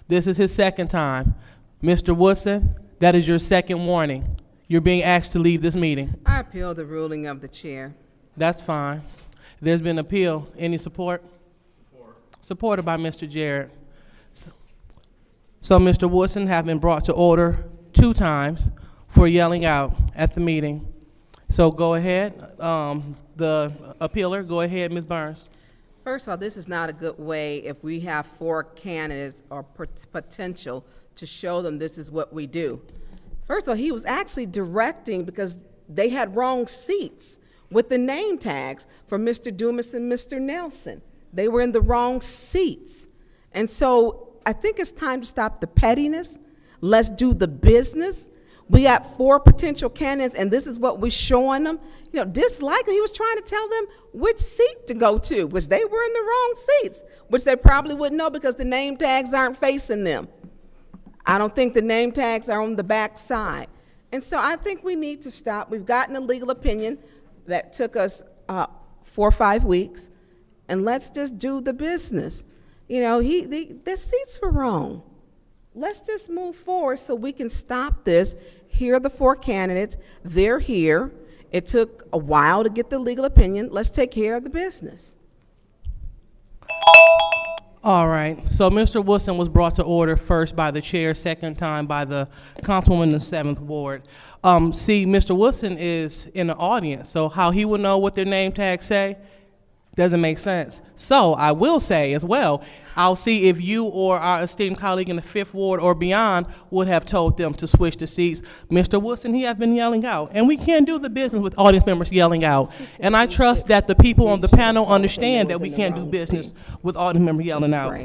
This is his 2nd time. Mr. Woodson, that is your 2nd warning. You're being asked to leave this meeting. I appeal the ruling of the chair. That's fine. There's been appeal. Any support? Supported by Mr. Jarrett. So Mr. Woodson has been brought to order 2 times for yelling out at the meeting. So go ahead, the appealer, go ahead, Ms. Burns. First of all, this is not a good way if we have 4 candidates or potential to show them this is what we do. First of all, he was actually directing because they had wrong seats with the name tags for Mr. Dumas and Mr. Nelson. They were in the wrong seats. And so I think it's time to stop the pettiness. Let's do the business. We got 4 potential candidates, and this is what we're showing them. You know, dislike him. He was trying to tell them which seat to go to, which they were in the wrong seats, which they probably wouldn't know because the name tags aren't facing them. I don't think the name tags are on the back side. And so I think we need to stop. We've gotten a legal opinion that took us 4 or 5 weeks, and let's just do the business. You know, the seats were wrong. Let's just move forward so we can stop this. Here are the 4 candidates. They're here. It took a while to get the legal opinion. Let's take care of the business. All right, so Mr. Woodson was brought to order first by the chair, second time by the councilwoman in the 7th Ward. See, Mr. Woodson is in the audience, so how he would know what their name tags say doesn't make sense. So I will say as well, I'll see if you or our esteemed colleague in the 5th Ward or beyond would have told them to switch the seats. Mr. Woodson, he has been yelling out, and we can't do the business with audience members yelling out. And I trust that the people on the panel understand that we can't do business with audience members yelling out.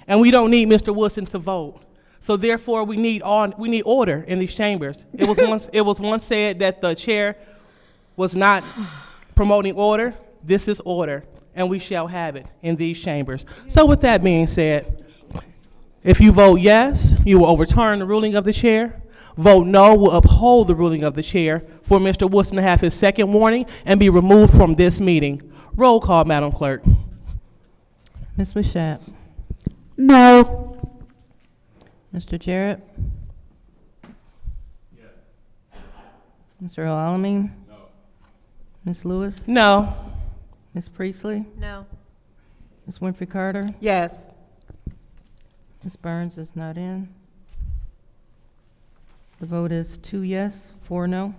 And we don't need Mr. Woodson to vote. So therefore, we need order in these chambers. It was once said that the chair was not promoting order. This is order, and we shall have it in these chambers. So with that being said, if you vote yes, you will overturn the ruling of the chair. Vote no will uphold the ruling of the chair for Mr. Woodson to have his second warning and be removed from this meeting. Roll call, Madam Clerk. Ms. Mashat? No. Mr. Jarrett? Yes. Mr. Alamin? No. Ms. Lewis? No. Ms. Priestley? No. Ms. Winfrey Carter? Yes. Ms. Burns is not in. The vote is 2 yes, 4 no.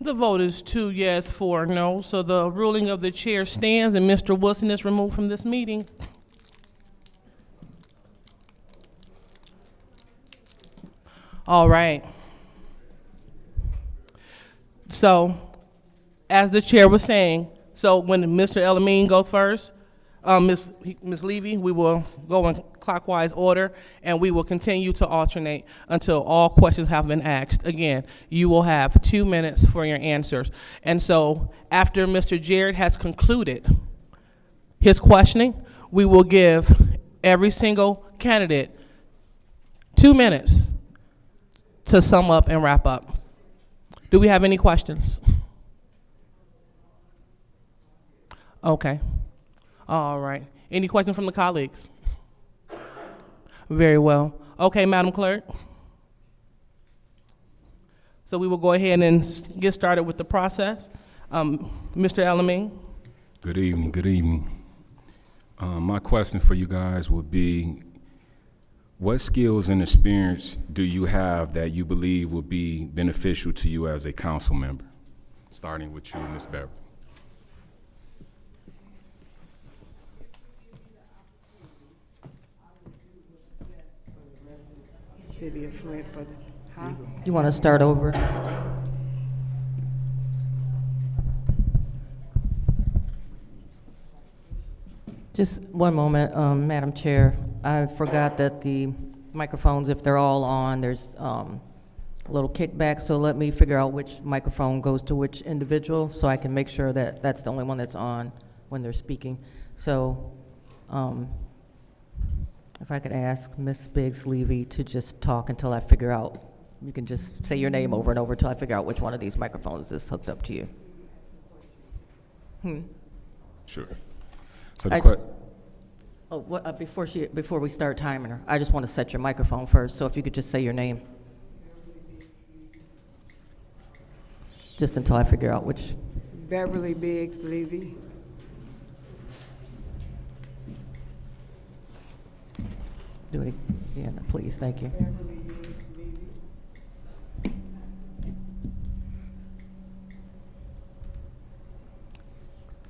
The vote is 2 yes, 4 no. So the ruling of the chair stands and Mr. Woodson is removed from this meeting. All right. So, as the chair was saying, so when Mr. Elamine goes first, Ms. Levy, we will go in clockwise order, and we will continue to alternate until all questions have been asked. Again, you will have 2 minutes for your answers. And so after Mr. Jarrett has concluded his questioning, we will give every single candidate 2 minutes to sum up and wrap up. Do we have any questions? Okay. All right. Any questions from the colleagues? Very well. Okay, Madam Clerk. So we will go ahead and get started with the process. Mr. Elamine. Good evening, good evening. My question for you guys would be, what skills and experience do you have that you believe will be beneficial to you as a council member? Starting with you, Ms. Beverly. City of Flint, but, You want to start over? Just one moment, Madam Chair. I forgot that the microphones, if they're all on, there's a little kickback, so let me figure out which microphone goes to which individual so I can make sure that that's the only one that's on when they're speaking. So if I could ask Ms. Biggs-Levy to just talk until I figure out, you can just say your name over and over until I figure out which one of these microphones is hooked up to you. Sure. So the before we start timing her, I just want to set your microphone first, so if you could just say your name. Just until I figure out which. Beverly Biggs-Levy. Do it again, please, thank you.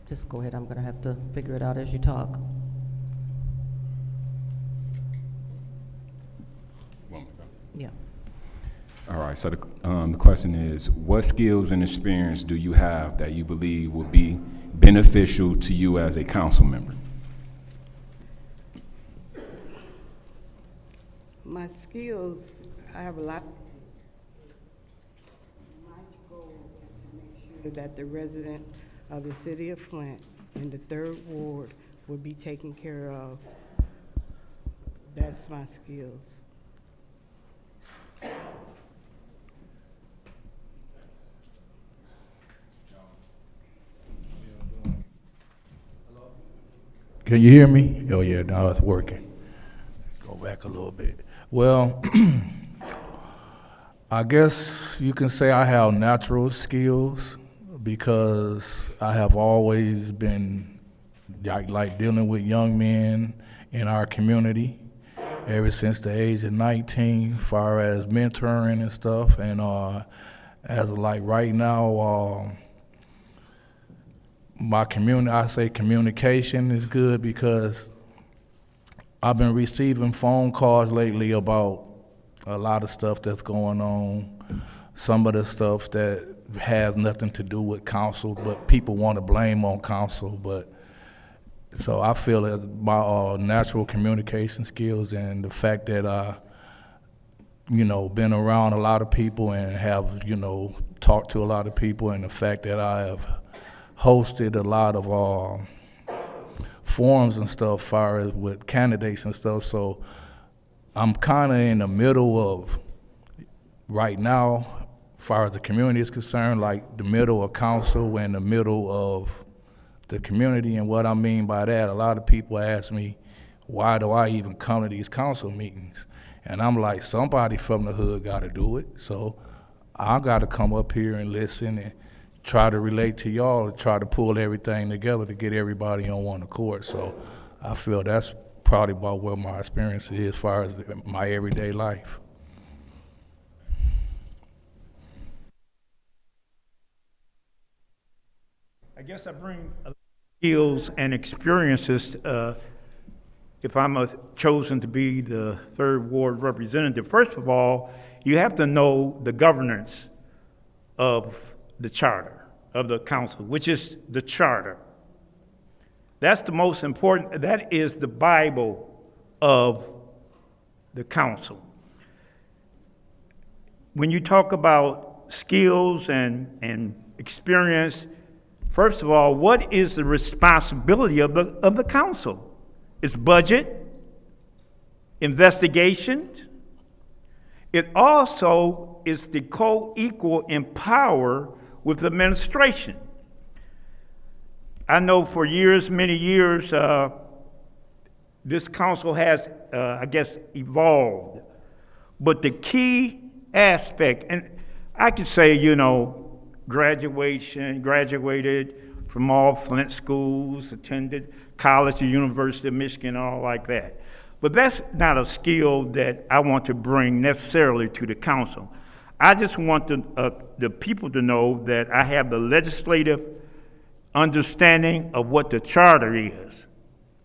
Just go ahead, I'm gonna have to figure it out as you talk. Yeah. All right, so the question is, what skills and experience do you have that you believe will be beneficial to you as a council member? My skills, I have a lot. My goal is to make sure that the resident of the city of Flint in the 3rd Ward will be taken care of. That's my skills. Can you hear me? Oh yeah, now it's working. back a little bit. Well, I guess you can say I have natural skills because I have always been like dealing with young men in our community ever since the age of 19, far as mentoring and stuff. And as of like right now, my communication is good because I've been receiving phone calls lately about a lot of stuff that's going on. Some of the stuff that has nothing to do with council, but people want to blame on council. But so I feel that my natural communication skills and the fact that I, been around a lot of people and have, talked to a lot of people, and the fact that I have hosted a lot of forums and stuff, far as with candidates and stuff. So I'm kind of in the middle of, right now, as far as the community is concerned, like the middle of council and the middle of the community. And what I mean by that, a lot of people ask me, why do I even come to these council meetings? And I'm like, somebody from the hood got to do it. So I got to come up here and listen and try to relate to y'all, try to pull everything together to get everybody on one accord. So I feel that's probably about where my experience is as far as my everyday life. I guess I bring skills and experiences if I'm chosen to be the 3rd Ward representative. First of all, you have to know the governance of the charter of the council, which is the charter. That's the most important. That is the Bible of the council. When you talk about skills and experience, first of all, what is the responsibility of the council? It's budget, investigation. It also is the co-equal in power with administration. I know for years, many years, this council has, evolved. But the key aspect, and I could say, graduated from all Flint schools, attended college or University of Michigan, all like that. But that's not a skill that I want to bring necessarily to the council. I just want the people to know that I have the legislative understanding of what the charter is.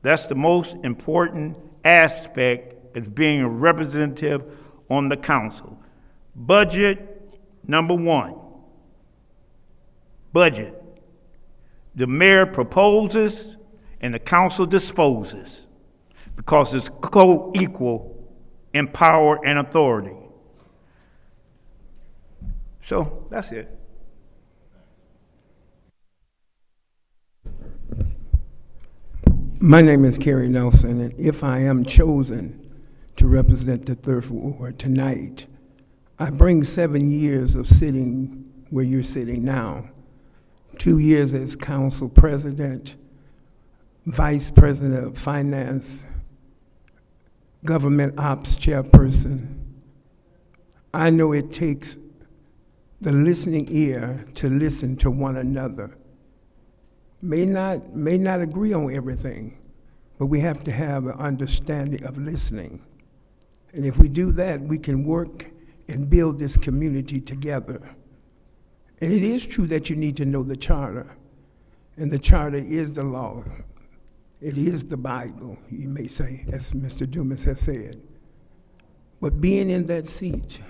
That's the most important aspect as being a representative on the council. Budget, number one. Budget. The mayor proposes and the council disposes because it's co-equal in power and authority. So that's it. My name is Kerry Nelson, and if I am chosen to represent the 3rd Ward tonight, I bring 7 years of sitting where you're sitting now. 2 years as council president, vice president of finance, government ops chairperson. I know it takes the listening ear to listen to one another. May not agree on everything, but we have to have an understanding of listening. And if we do that, we can work and build this community together. And it is true that you need to know the charter, and the charter is the law. It is the Bible, you may say, as Mr. Dumas has said. But being in that seat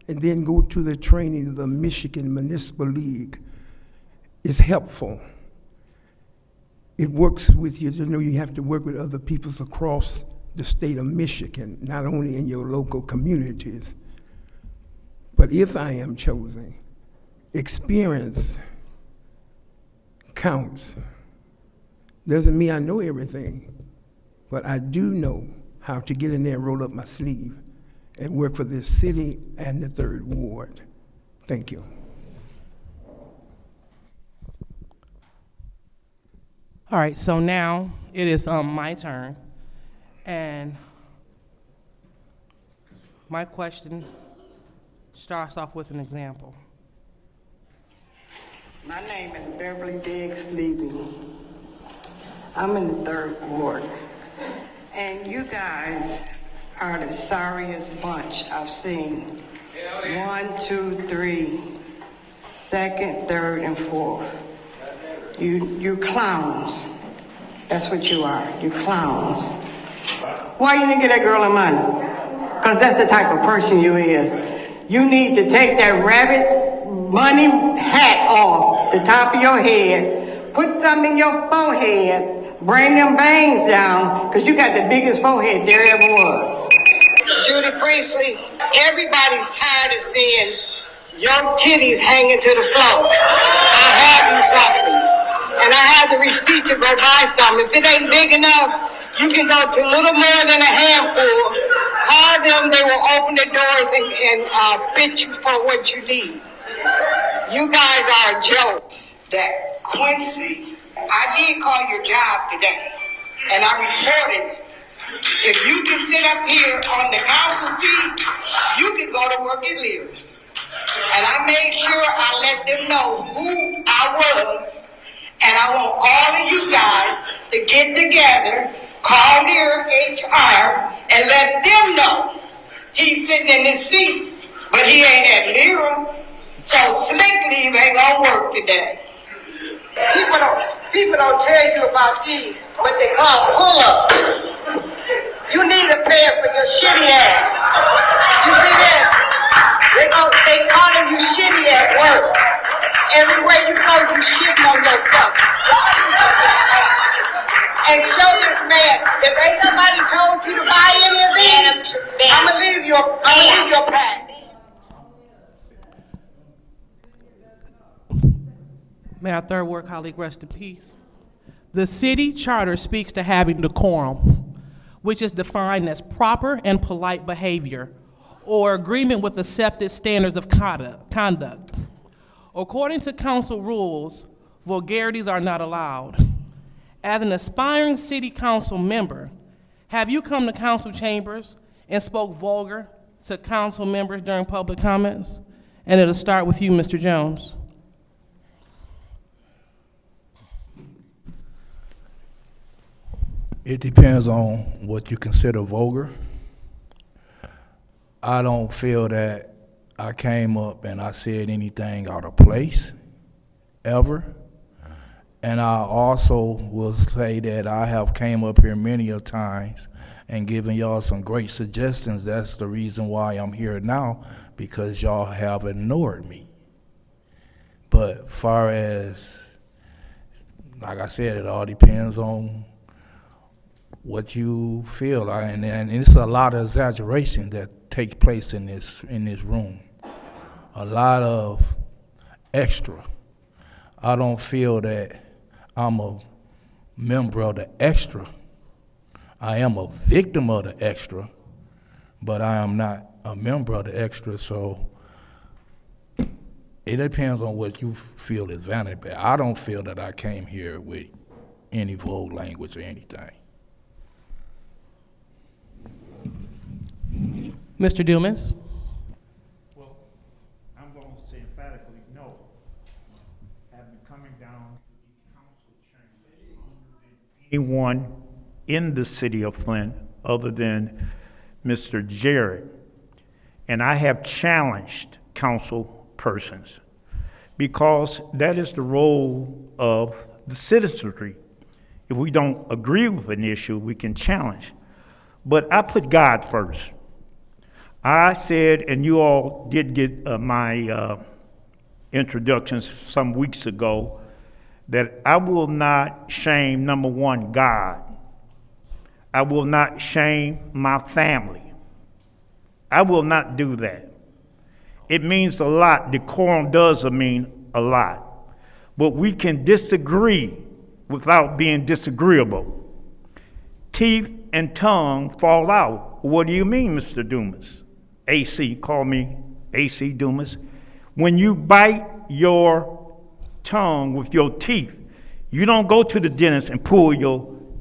and then go to the training of the Michigan Municipal League is helpful. It works with you to know you have to work with other peoples across the state of Michigan, not only in your local communities. But if I am chosen, experience counts. Doesn't mean I know everything, but I do know how to get in there, roll up my sleeve, and work for this city and the 3rd Ward. Thank you. All right, so now it is my turn, and My question starts off with an example. My name is Beverly Diggs Levy. I'm in the 3rd Ward. And you guys are the sorriest bunch I've seen. 1, 2, 3, 2nd, 3rd, and 4th. You clowns. That's what you are. You clowns. Why you didn't get that girl her money? Because that's the type of person you is. You need to take that rabbit money hat off the top of your head, put something in your forehead, bring them bangs down, because you got the biggest forehead there ever was. Judy Priestley, everybody's tired of seeing your titties hanging to the floor. I have you something. And I have the receipt to go buy something. If it ain't big enough, you can go to little more than a handful. Call them, they will open the doors and fit you for what you need. You guys are a joke. That Quincy, I did call your job today, and I reported it. If you can sit up here on the council seat, you can go to work at Lear's. And I made sure I let them know who I was, and I want all of you guys to get together, call their HR, and let them know he's sitting in his seat, but he ain't at Lyra. So Slick Leave ain't gonna work today. People don't tell you about these, what they call pull-ups. You need to pay for your shitty ass. You see this? They calling you shitty at work. Everywhere you go, you shitting on yourself. And show this man, if ain't nobody told you to buy any of these, I'ma leave your pack. May our 3rd Ward colleague rest in peace. The city charter speaks to having decorum, which is defined as proper and polite behavior or agreement with accepted standards of conduct. According to council rules, vulgarities are not allowed. As an aspiring city council member, have you come to council chambers and spoke vulgar to council members during public comments? And it'll start with you, Mr. Jones. It depends on what you consider vulgar. I don't feel that I came up and I said anything out of place, ever. And I also will say that I have came up here many a times and given y'all some great suggestions. That's the reason why I'm here now, because y'all have ignored me. But far as, like I said, it all depends on what you feel, and it's a lot of exaggeration that takes place in this room. A lot of extra. I don't feel that I'm a member of the extra. I am a victim of the extra, but I am not a member of the extra, so it depends on what you feel is vanity. But I don't feel that I came here with any vulgar language or anything. Mr. Dumas? Well, I'm going to say emphatically no. I've been coming down to these council chambers longer than anyone in the city of Flint other than Mr. Jarrett. And I have challenged council persons because that is the role of the citizenry. If we don't agree with an issue, we can challenge. But I put God first. I said, and you all did get my introductions some weeks ago, that I will not shame, number one, God. I will not shame my family. I will not do that. It means a lot. Decorum does mean a lot. But we can disagree without being disagreeable. Teeth and tongue fall out. What do you mean, Mr. Dumas? AC, call me AC Dumas. When you bite your tongue with your teeth, you don't go to the dentist and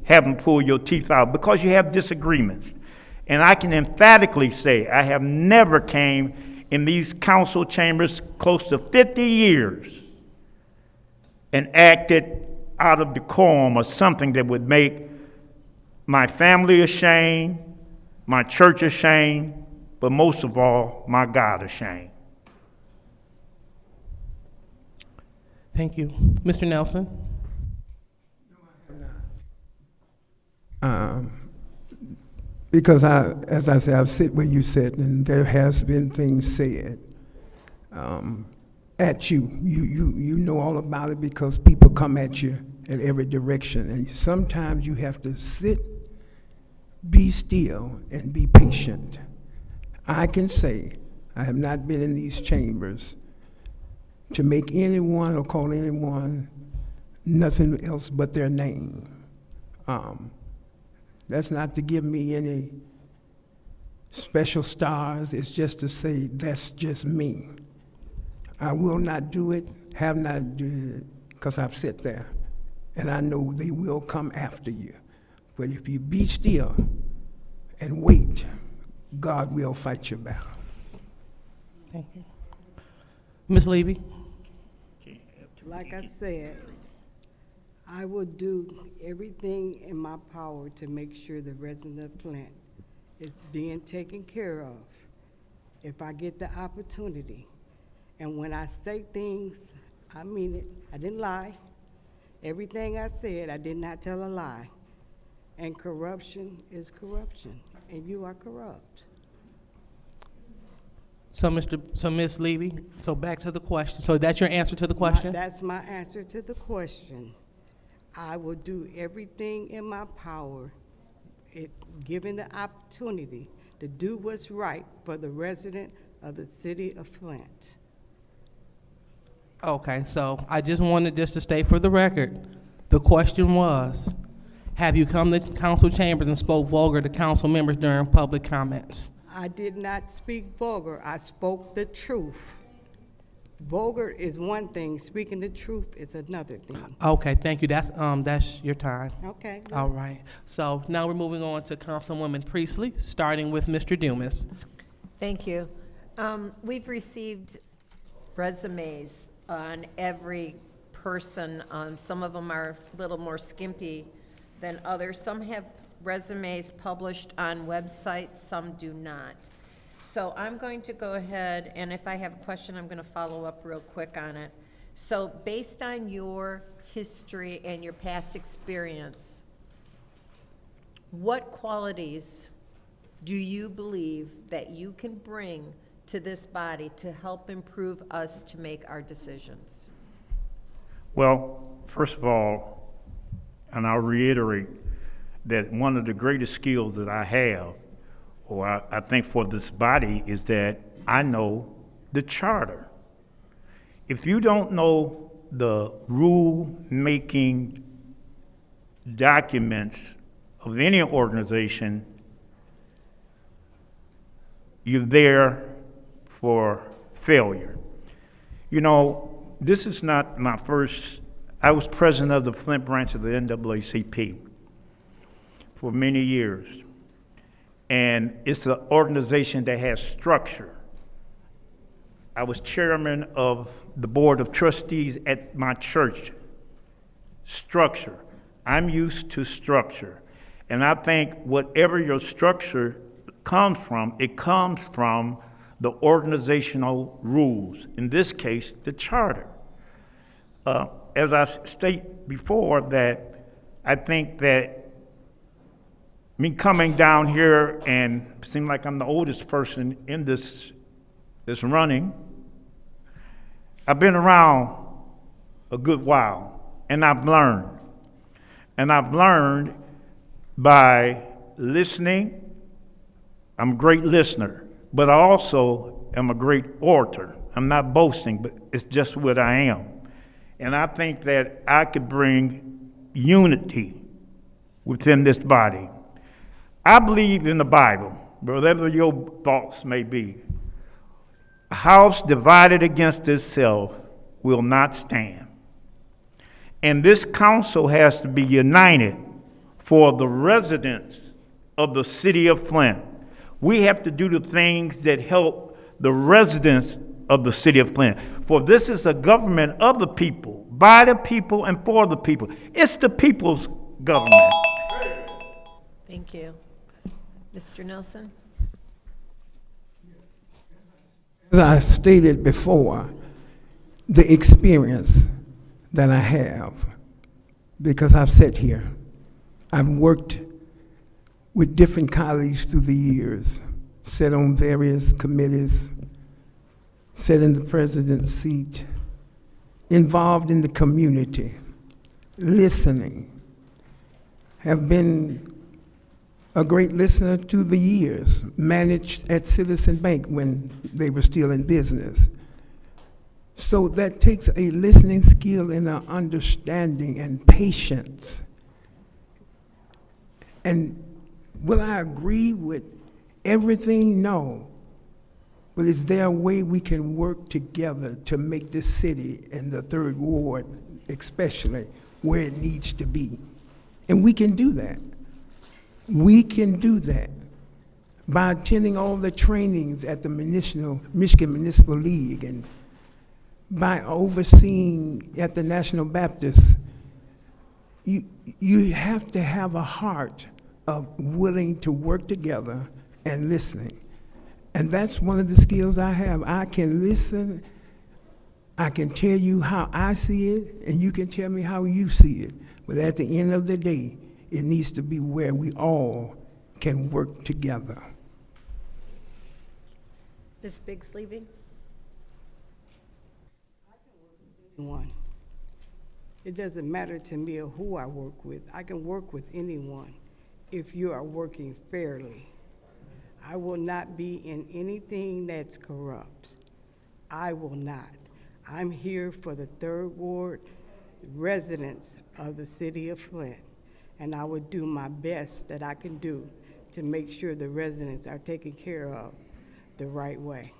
have them pull your teeth out because you have disagreements. And I can emphatically say I have never came in these council chambers close to 50 years and acted out of decorum or something that would make my family ashamed, my church ashamed, but most of all, my God ashamed. Thank you. Mr. Nelson? Because as I said, I've sit where you sit, and there has been things said at you. You know all about it because people come at you in every direction, and sometimes you have to sit, be still, and be patient. I can say I have not been in these chambers to make anyone or call anyone nothing else but their name. That's not to give me any special stars. It's just to say that's just me. I will not do it, have not do it, because I've sat there, and I know they will come after you. But if you be still and wait, God will fight your battle. Thank you. Ms. Levy? Like I said, I will do everything in my power to make sure the resident of Flint is being taken care of if I get the opportunity. And when I say things, I mean it. I didn't lie. Everything I said, I did not tell a lie. And corruption is corruption, and you are corrupt. So, Ms. Levy, so back to the question. So that's your answer to the question? That's my answer to the question. I will do everything in my power, given the opportunity, to do what's right for the resident of the city of Flint. Okay, so I just wanted this to stay for the record. The question was, have you come to council chambers and spoke vulgar to council members during public comments? I did not speak vulgar. I spoke the truth. Vulgar is one thing. Speaking the truth is another thing. Okay, thank you. That's your time. Okay. All right. So now we're moving on to Councilwoman Priestley, starting with Mr. Dumas. Thank you. We've received resumes on every person. Some of them are a little more skimpy than others. Some have resumes published on websites, some do not. So I'm going to go ahead, and if I have a question, I'm going to follow up real quick on it. So based on your history and your past experience, what qualities do you believe that you can bring to this body to help improve us to make our decisions? Well, first of all, and I'll reiterate that one of the greatest skills that I have, or I think for this body, is that I know the charter. If you don't know the rule-making documents of any organization, you're there for failure. You know, this is not my first, I was president of the Flint branch of the NAACP for many years. And it's an organization that has structure. I was chairman of the board of trustees at my church. Structure. I'm used to structure. And I think whatever your structure comes from, it comes from the organizational rules. In this case, the charter. As I state before, that I think that me coming down here and seem like I'm the oldest person in this running, I've been around a good while, and I've learned. And I've learned by listening. I'm a great listener, but I also am a great orator. I'm not boasting, but it's just what I am. And I think that I could bring unity within this body. I believe in the Bible, whatever your thoughts may be. A house divided against itself will not stand. And this council has to be united for the residents of the city of Flint. We have to do the things that help the residents of the city of Flint. For this is a government of the people, by the people, and for the people. It's the people's government. Thank you. Mr. Nelson? As I stated before, the experience that I have, because I've sat here, I've worked with different colleagues through the years, sat on various committees, sat in the president's seat, involved in the community, listening, have been a great listener to the years, managed at Citizen Bank when they were still in business. So that takes a listening skill and an understanding and patience. And will I agree with everything? No. But is there a way we can work together to make this city and the Third Ward especially where it needs to be? And we can do that. We can do that by attending all the trainings at the Michigan Municipal League and by overseeing at the National Baptist. You have to have a heart of willing to work together and listening. And that's one of the skills I have. I can listen, I can tell you how I see it, and you can tell me how you see it. But at the end of the day, it needs to be where we all can work together. Ms. Biggs-Levy? One. It doesn't matter to me who I work with. I can work with anyone if you are working fairly. I will not be in anything that's corrupt. I will not. I'm here for the Third Ward residents of the city of Flint, and I will do my best that I can do to make sure the residents are taken care of the right way.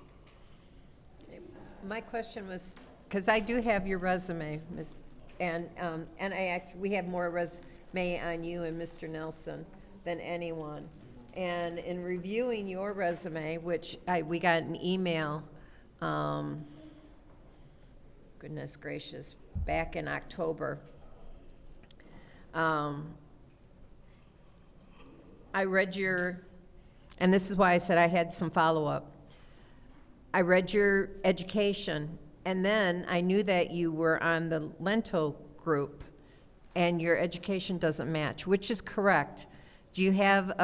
My question was, because I do have your resume, Ms., and we have more resume on you and Mr. Nelson than anyone. And in reviewing your resume, which we got an email, goodness gracious, back in October. I read and this is why I said I had some follow-up. I read your education, and then I knew that you were on the Lento group, and your education doesn't match, which is correct. Do you have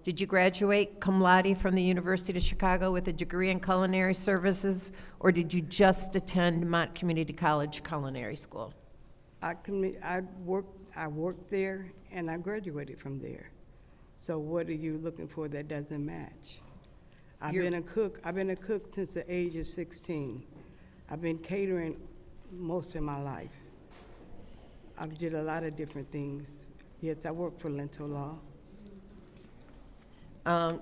did you graduate cum laude from the University of Chicago with a degree in culinary services, or did you just attend Mott Community College Culinary School? I worked there and I graduated from there. So what are you looking for that doesn't match? I've been a cook since the age of 16. I've been catering most of my life. I've did a lot of different things. Yes, I work for Lento Law.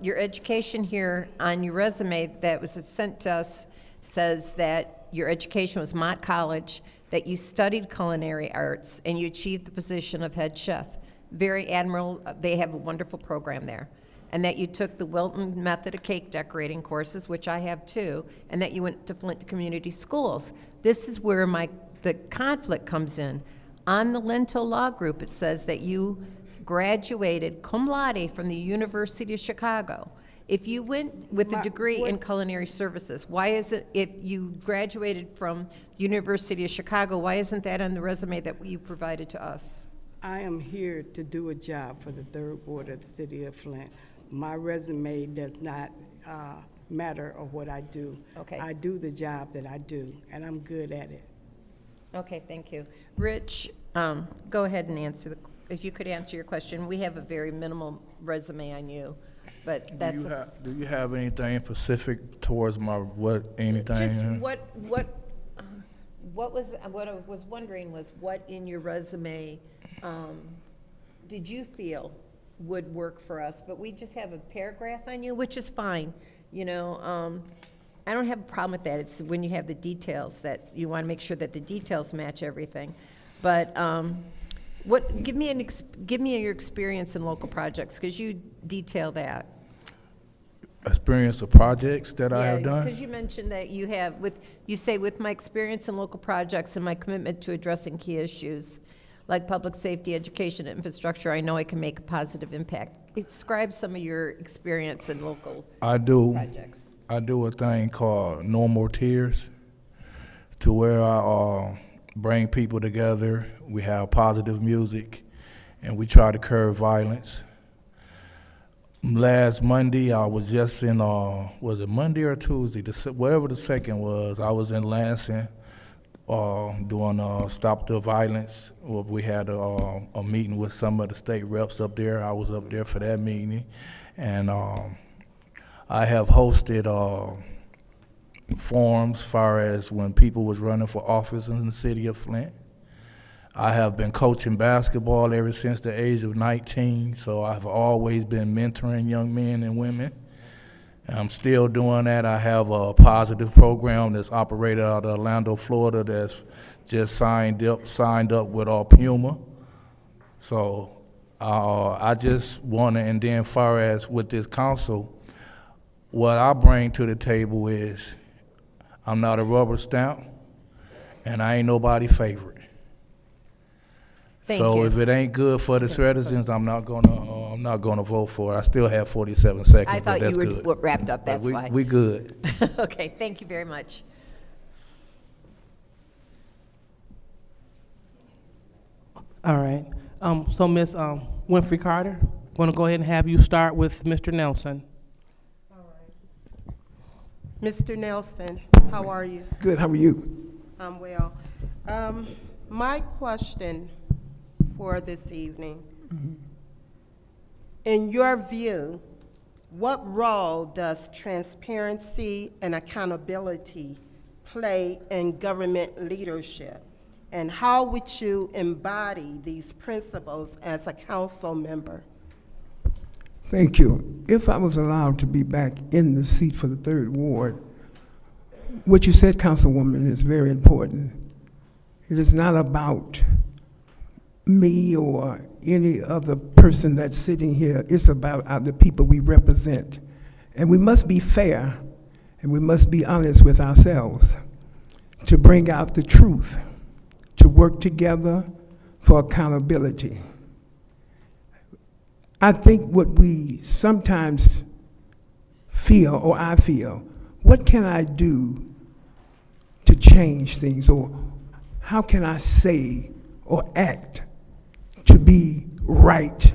Your education here on your resume that was sent to us says that your education was Mott College, that you studied culinary arts, and you achieved the position of head chef. Very admirable. They have a wonderful program there. And that you took the Wilton method of cake decorating courses, which I have too, and that you went to Flint Community Schools. This is where the conflict comes in. On the Lento Law Group, it says that you graduated cum laude from the University of Chicago. If you went with a degree in culinary services, why is it, if you graduated from the University of Chicago, why isn't that on the resume that you provided to us? I am here to do a job for the Third Ward of the city of Flint. My resume does not matter of what I do. Okay. I do the job that I do, and I'm good at it. Okay, thank you. Rich, go ahead and if you could answer your question. We have a very minimal resume on you, but that's. Do you have anything specific towards anything? Just what I was wondering was what in your resume did you feel would work for us? But we just have a paragraph on you, which is fine. You know, I don't have a problem with that. It's when you have the details that you want to make sure that the details match everything. But give me your experience in local projects, because you detail that. experience of projects that I have done. Because you mentioned that you have, you say, with my experience in local projects and my commitment to addressing key issues like public safety, education, and infrastructure, I know I can make a positive impact. Describe some of your experience in local projects. I do a thing called No More Tears, to where I bring people together. We have positive music, and we try to curb violence. Last Monday, I was just in, was it Monday or Tuesday? Whatever the second was, I was in Lansing doing Stop the Violence. We had a meeting with some of the state reps up there. I was up there for that meeting. And I have hosted forums as far as when people was running for office in the city of Flint. I have been coaching basketball ever since the age of 19, so I've always been mentoring young men and women. And I'm still doing that. I have a positive program that's operated out of Orlando, Florida, that's just signed up with Puma. So I just want to, and then far as with this council, what I bring to the table is I'm not a rubber stamp, and I ain't nobody's favorite. So if it ain't good for the citizens, I'm not gonna vote for it. I still have 47 seconds. I thought but that's you were good. wrapped up, that's why. We good. Okay, thank you very much. All right. So Ms. Winfrey Carter, I'm going to go ahead and have you start with Mr. Nelson. Mr. Nelson, how are you? Good, how are you? I'm well. My question for this evening, in your view, what role does transparency and accountability play in government leadership? And how would you embody these principles as a council member? Thank you. If I was allowed to be back in the seat for the 3rd Ward, what you said, Councilwoman, is very important. It is not about me or any other person that's sitting here. It's about the people we represent. And we must be fair, and we must be honest with ourselves to bring out the truth, to work together for accountability. I think what we sometimes feel, or I feel, what can I do to change things, or how can I say or act to be right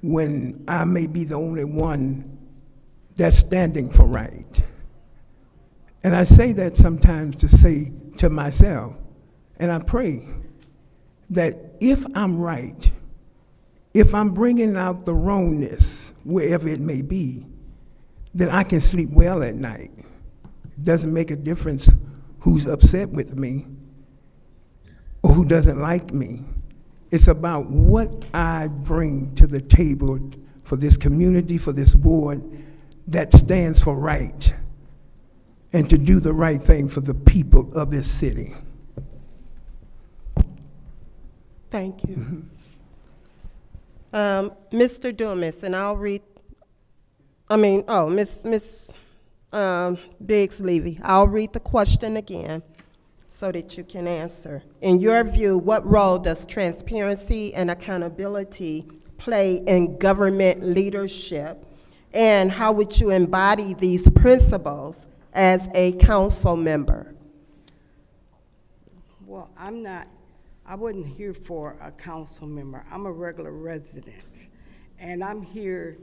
when I may be the only one that's standing for right? And I say that sometimes to say to myself, and I pray that if I'm right, if I'm bringing out the wrongness, wherever it may be, then I can sleep well at night. It doesn't make a difference who's upset with me or who doesn't like me. It's about what I bring to the table for this community, for this board that stands for right, and to do the right thing for the people of this city. Thank you. Mr. Dumas, and I'll read, Miss Biggs Levy, I'll read the question again so that you can answer. In your view, what role does transparency and accountability play in government leadership? And how would you embody these principles as a council member? Well, I wasn't here for a council member. I'm a regular resident. And I'm here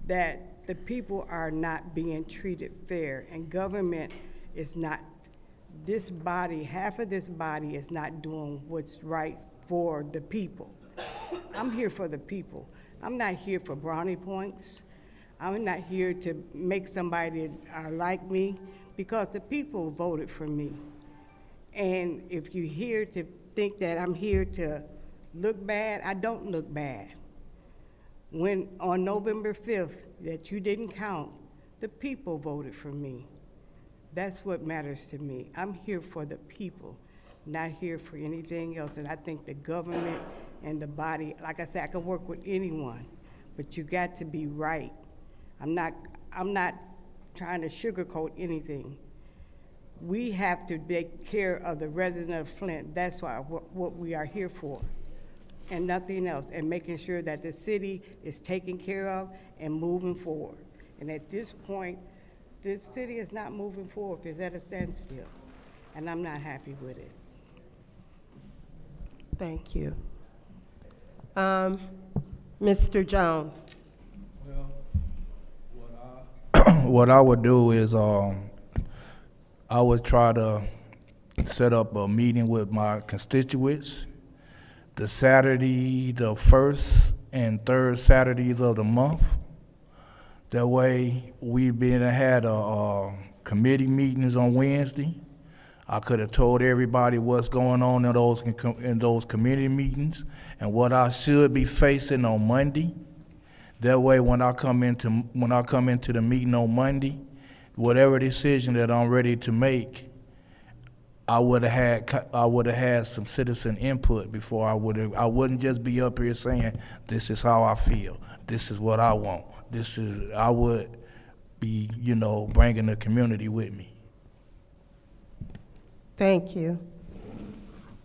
that the people are not being treated fair, and government is not, this body, half of this body is not doing what's right for the people. I'm here for the people. I'm not here for brownie points. I'm not here to make somebody like me, because the people voted for me. And if you're here to think that I'm here to look bad, I don't look bad. When on November 5th that you didn't count, the people voted for me. That's what matters to me. I'm here for the people, not here for anything else. And I think the government and the body, like I said, I can work with anyone, but you got to be right. I'm not trying to sugarcoat anything. We have to take care of the resident of Flint. That's what we are here for, and nothing else, and making sure that the city is taken care of and moving forward. And at this point, the city is not moving forward. It's at a standstill, and I'm not happy with it. Thank you. Mr. Jones. What I would do is I would try to set up a meeting with my constituents the Saturday, the first and third Saturdays of the month. That way, we've been had a committee meetings on Wednesday. I could have told everybody what's going on in those committee meetings and what I should be facing on Monday. That way, when I come into the meeting on Monday, whatever decision that I'm ready to make, I would have had some citizen input before I wouldn't just be up here saying, this is how I feel, this is what I want, I would be, bringing the community with me. Thank you.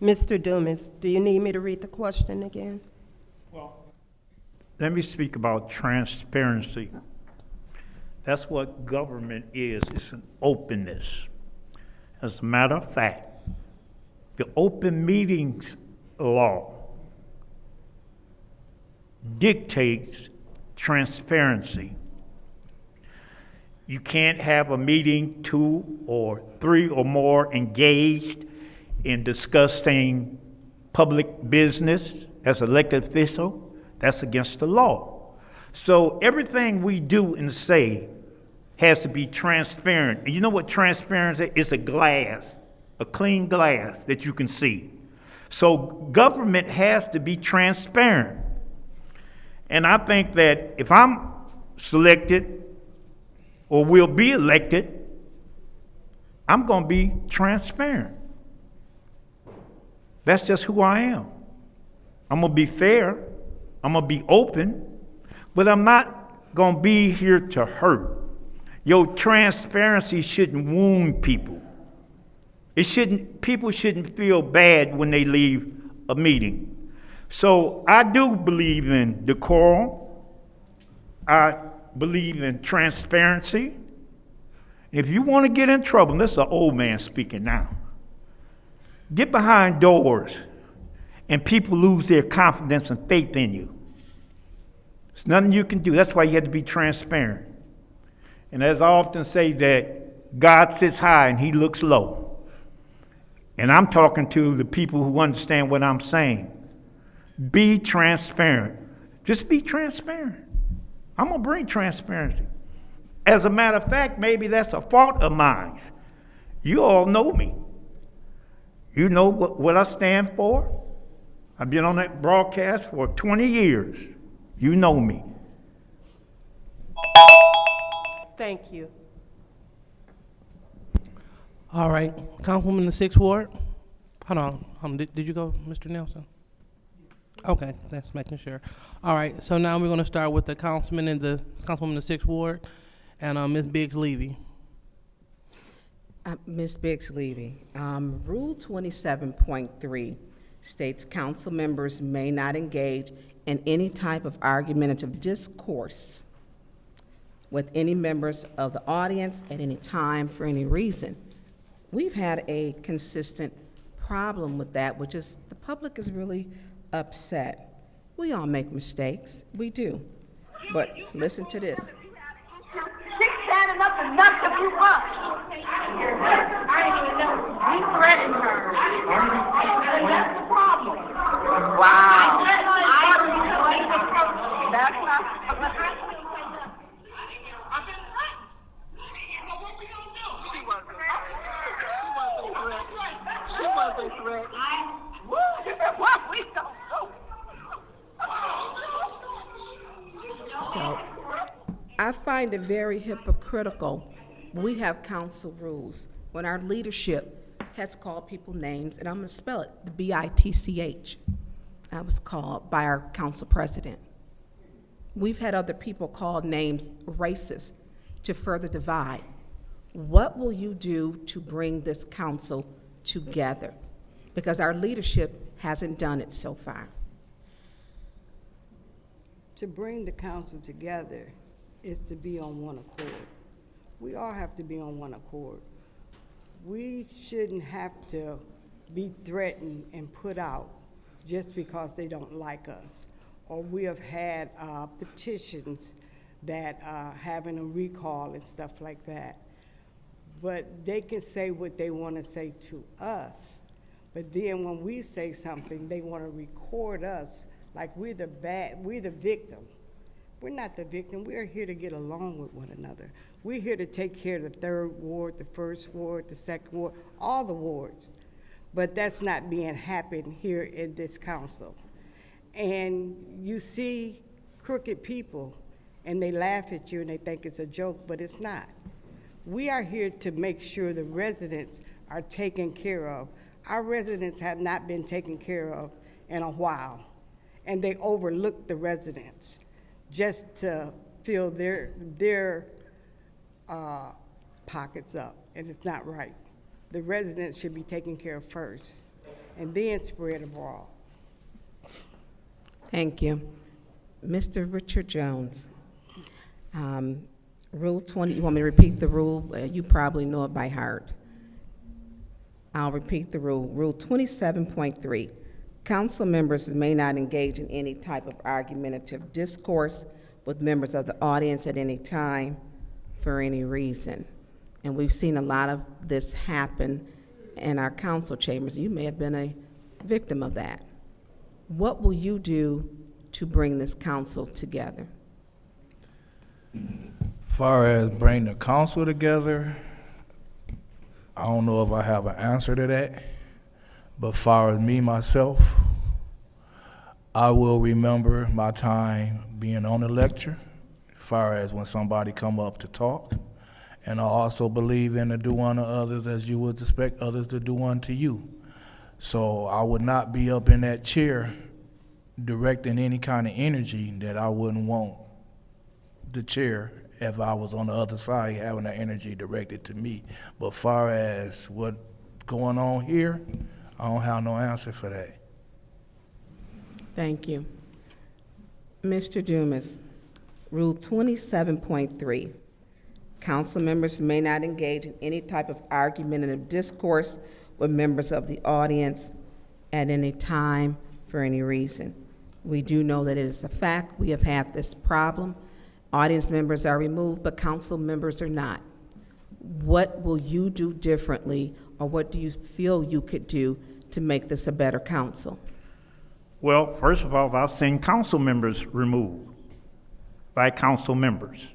Mr. Dumas, do you need me to read the question again? Let me speak about transparency. That's what government is. It's an openness. As a matter of fact, the open meetings law dictates transparency. You can't have a meeting 2 or 3 or more engaged in discussing public business as elected official. That's against the law. So everything we do and say has to be transparent. And you know what transparency is? It's a glass, a clean glass that you can see. So government has to be transparent. And I think that if I'm selected or will be elected, I'm going to be transparent. That's just who I am. I'm going to be fair. I'm going to be open, but I'm not going to be here to hurt. Your transparency shouldn't wound people. People shouldn't feel bad when they leave a meeting. So I do believe in decorum. I believe in transparency. If you want to get in trouble, this is an old man speaking now. Get behind doors and people lose their confidence and faith in you. There's nothing you can do. That's why you have to be transparent. And as I often say, that God sits high and he looks low. And I'm talking to the people who understand what I'm saying. Be transparent. Just be transparent. I'm going to bring transparency. As a matter of fact, maybe that's a fault of mine. You all know me. You know what I stand for. I've been on that broadcast for 20 years. You know me. Thank you. All right, Councilwoman in the 6th Ward. Hold on, did you go, Mr. Nelson? Okay, that's making sure. All right, so now we're going to start with the councilwoman in the 6th Ward, and Ms. Biggs-Levy. Ms. Biggs-Levy, Rule 27.3 states council members may not engage in any type of argumentative discourse with any members of the audience at any time for any reason. We've had a consistent problem with that, which is the public is really upset. We all make mistakes, we do. But listen to this. She's standing up and knocked a few bucks. I didn't even know. We threatened her. That's the problem. Wow. That's not. She wasn't threatened. What? We don't know. So I find it very hypocritical. We have council rules when our leadership has called people names, and I'm going to spell it, the B-I-T-C-H. I was called by our council president. We've had other people called names racist. to further divide. What will you do to bring this council together? Because our leadership hasn't done it so far. To bring the council together is to be on one accord. We all have to be on one accord. We shouldn't have to be threatened and put out just because they don't like us. Or we have had petitions that having a recall and stuff like that. But they can say what they want to say to us. But then when we say something, they want to record us like we're the victim. We're not the victim. We're here to get along with one another. We're here to take care of the 3rd ward, the 1st ward, the 2nd ward, all the wards. But that's not being happened here in this council. And you see crooked people, and they laugh at you and they think it's a joke, but it's not. We are here to make sure the residents are taken care of. Our residents have not been taken care of in a while, and they overlook the residents just to fill their pockets up, and it's not right. The residents should be taken care of first, and then spread abroad. Thank you. Mr. Richard Jones, Rule 20, you want me to repeat the rule? You probably know it by heart. I'll repeat the rule. Rule 27.3, council members may not engage in any type of argumentative discourse with members of the audience at any time for any reason. And we've seen a lot of this happen in our council chambers. You may have been a victim of that. What will you do to bring this council together? Far as bring the council together, I don't know if I have an answer to that. But far as me, myself, I will remember my time being on the lecture, far as when somebody come up to talk. And I also believe in to do unto others as you would expect others to do unto you. So I would not be up in that chair directing any kind of energy that I wouldn't want the chair if I was on the other side having that energy directed to me. But far as what going on here, I don't have no answer for that. Thank you. Mr. Dumas, Rule 27.3, council members may not engage in any type of argumentative discourse with members of the audience at any time for any reason. We do know that it is a fact. We have had this problem. Audience members are removed, but council members are not. What will you do differently, or what do you feel you could do to make this a better council? Well, first of all, I've seen council members removed by council members.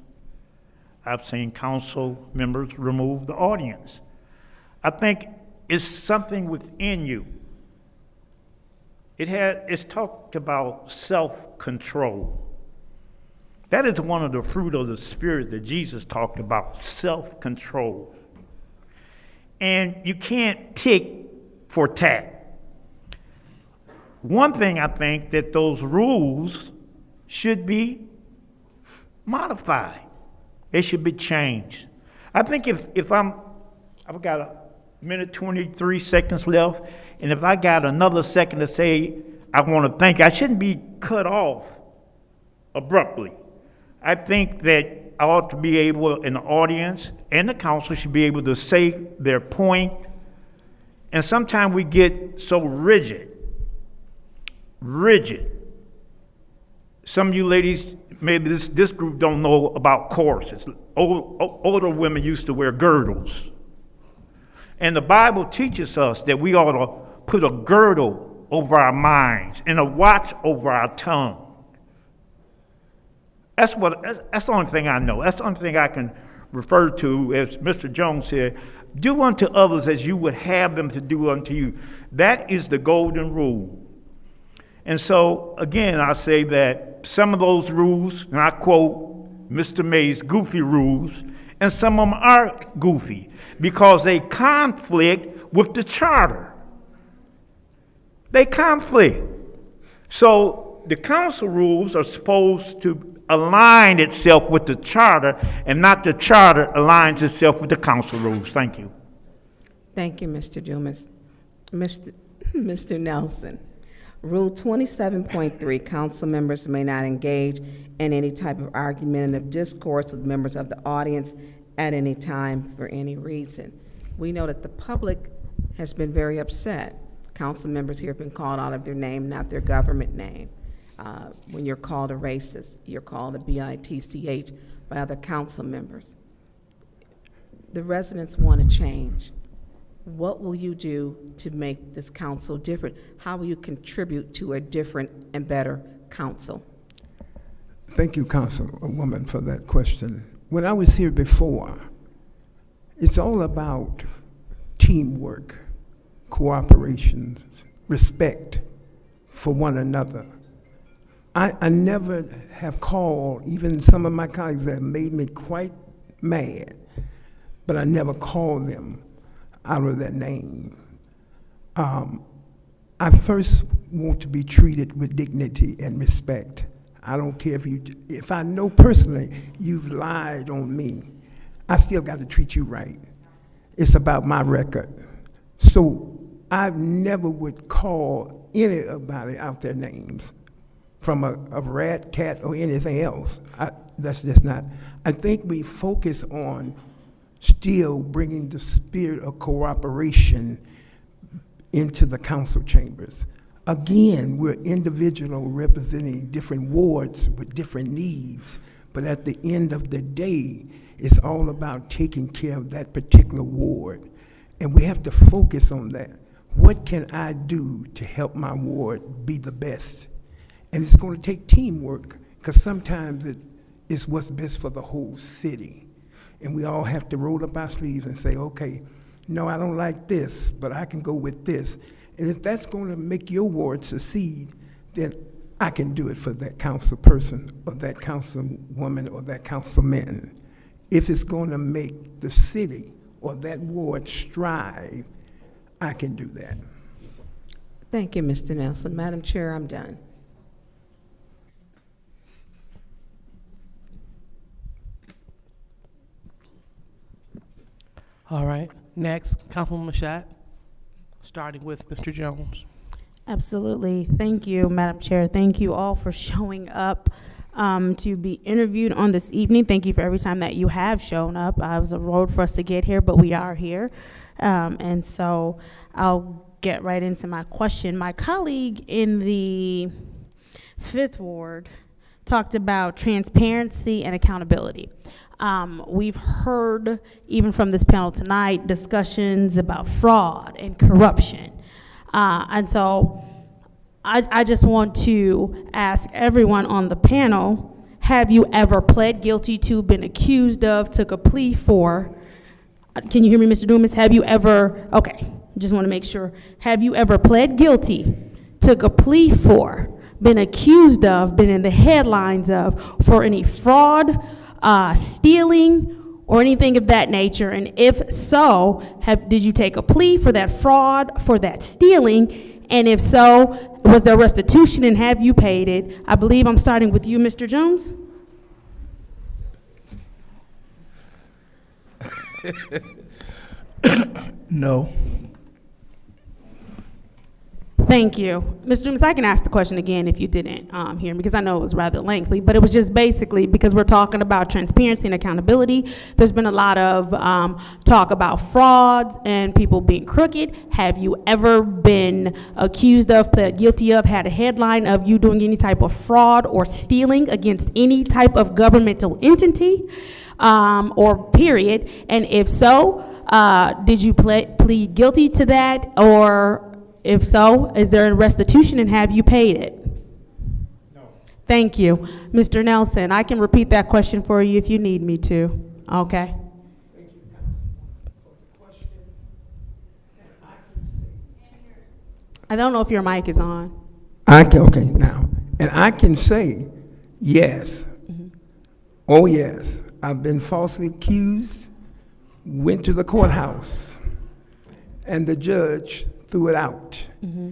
I've seen council members remove the audience. I think it's something within you. It's talked about self-control. That is one of the fruit of the Spirit that Jesus talked about, self-control. And you can't tick for tat. One thing I think that those rules should be modified. They should be changed. I think if I've got a minute 23 seconds left, and if I got another second to say I want to thank you, I shouldn't be cut off abruptly. I think that I ought to be able, in the audience and the council should be able to say their point. And sometimes we get so rigid. Some of you ladies, maybe this group don't know about corsets. Older women used to wear girdles. And the Bible teaches us that we ought to put a girdle over our minds and a watch over our tongue. That's the only thing I know. That's the only thing I can refer to, as Mr. Jones said, do unto others as you would have them to do unto you. That is the golden rule. And so, again, I say that some of those rules, and I quote Mr. May's goofy rules, and some of them are goofy because they conflict with the charter. They conflict. So the council rules are supposed to align itself with the charter, and not the charter aligns itself with the council rules. Thank you. Thank you, Mr. Dumas. Mr. Nelson. Rule 27.3, council members may not engage in any type of argumentative discourse with members of the audience at any time for any reason. We know that the public has been very upset. Council members here have been called out of their name, not their government name. When you're called a racist, you're called a BITCH by other council members. The residents want to change. What will you do to make this council different? How will you contribute to a different and better council? Thank you, Councilwoman, for that question. When I was here before, it's all about teamwork, cooperation, respect for one another. I never have called, even some of my colleagues that made me quite mad, but I never called them out of their name. I first want to be treated with dignity and respect. I don't care if I know personally you've lied on me, I still got to treat you right. It's about my record. So I never would call anybody out their names, from a rat, cat, or anything else. That's just not. I think we focus on still bringing the spirit of cooperation into the council chambers. Again, we're individual representing different wards with different needs, but at the end of the day, it's all about taking care of that particular ward. And we have to focus on that. What can I do to help my ward be the best? And it's going to take teamwork, because sometimes it's what's best for the whole city. And we all have to roll up our sleeves and say, okay, no, I don't like this, but I can go with this. And if that's going to make your ward succeed, then I can do it for that council person or that councilwoman or that councilman. If it's going to make the city or that ward strive, I can do that. Thank you, Mr. Nelson. Madam Chair, I'm done. All right, next, Councilwoman Mashat, starting with Mr. Jones. Absolutely. Thank you, Madam Chair. Thank you all for showing up to be interviewed on this evening. Thank you for every time that you have shown up. It was a road for us to get here, but we are here. And so I'll get right into my question. My colleague in the 5th Ward talked about transparency and accountability. We've heard, even from this panel tonight, discussions about fraud and corruption. And so I just want to ask everyone on the panel, have you ever pled guilty to, been accused of, took a plea for? Can you hear me, Mr. Dumas? Have you ever, okay, just want to make sure. Have you ever pled guilty, took a plea for, been accused of, been in the headlines of, for any fraud, stealing, or anything of that nature? And if so, did you take a plea for that fraud, for that stealing? And if so, was there restitution, and have you paid it? I believe I'm starting with you, Mr. Jones. No. Thank you. Mr. Dumas, I can ask the question again if you didn't hear me, because I know it was rather lengthy, but it was just basically because we're talking about transparency and accountability. There's been a lot of talk about frauds and people being crooked. Have you ever been accused of, pled guilty of, had a headline of you doing any type of fraud or stealing against any type of governmental entity or period? And if so, did you plead guilty to that, or if so, is there a restitution, and have you paid it? No. Thank you. Mr. Nelson, I can repeat that question for you if you need me to. Okay. Thank you, Councilwoman, for the question. And I can say, I don't know if your mic is on. okay, now. And I can say, yes. Mm-hmm. Oh, yes. I've been falsely accused, went to the courthouse, and the judge threw it out. Mm-hmm.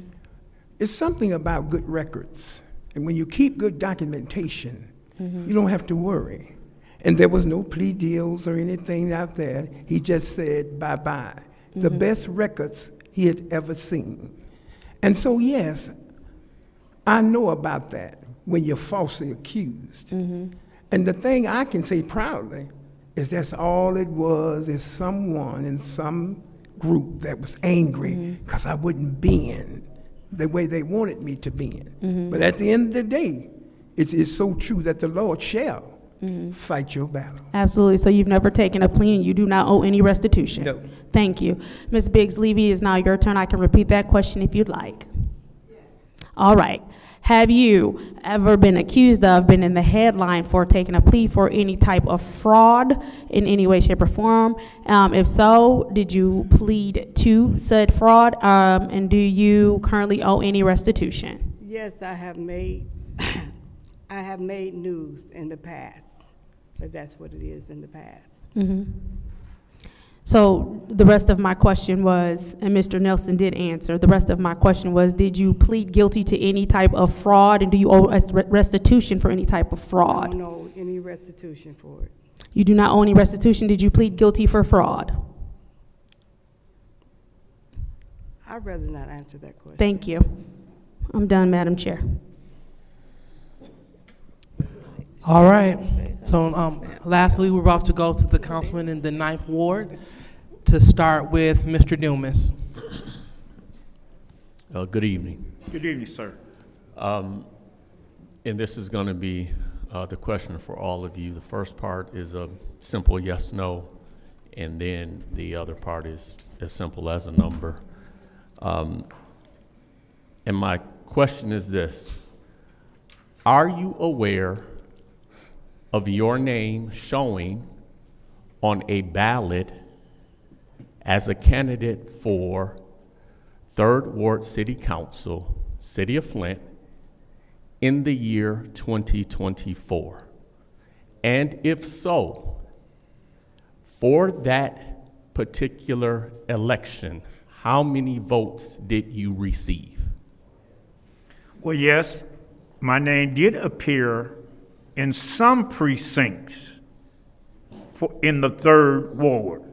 It's something about good records. And when you keep good documentation, you don't have to worry. And there was no plea deals or anything out there. He just said bye-bye. The best records he had ever seen. And so, yes, I know about that when you're falsely accused. And the thing I can say proudly is that's all it was, is someone in some group that was angry because I wouldn't bend the way they wanted me to bend. But at the end of the day, it is so true that the Lord shall fight your battle. Absolutely. So you've never taken a plea and you do not owe any restitution? No. Thank you. Ms. Biggs-Levy, is now your turn. I can repeat that question if you'd like. All right. Have you ever been accused of, been in the headline for taking a plea for any type of fraud in any way, shape, or form? If so, did you plead to said fraud? And do you currently owe any restitution? Yes, I have made I have made news in the past, but that's what it is in the past. So the rest of my question was, and Mr. Nelson did answer, the rest of my question was, did you plead guilty to any type of fraud, and do you owe us restitution for any type of I fraud? don't owe any restitution for it. You do not owe any restitution. Did you plead guilty for fraud? I'd rather not answer that question. Thank you. I'm done, Madam Chair. All right. So lastly, we're about to go to the councilman in the 9th Ward to start with Mr. Dumas. Good evening. Good evening, sir. And this is going to be the question for all of you. The first part is a simple yes, no, and then the other part is as simple as a number. And my question is this: are you aware of your name showing on a ballot as a candidate for 3rd Ward City Council, City of Flint, in the year 2024? And if so, for that particular election, how many votes did you receive? Well, yes, my name did appear in some precincts in the 3rd Ward.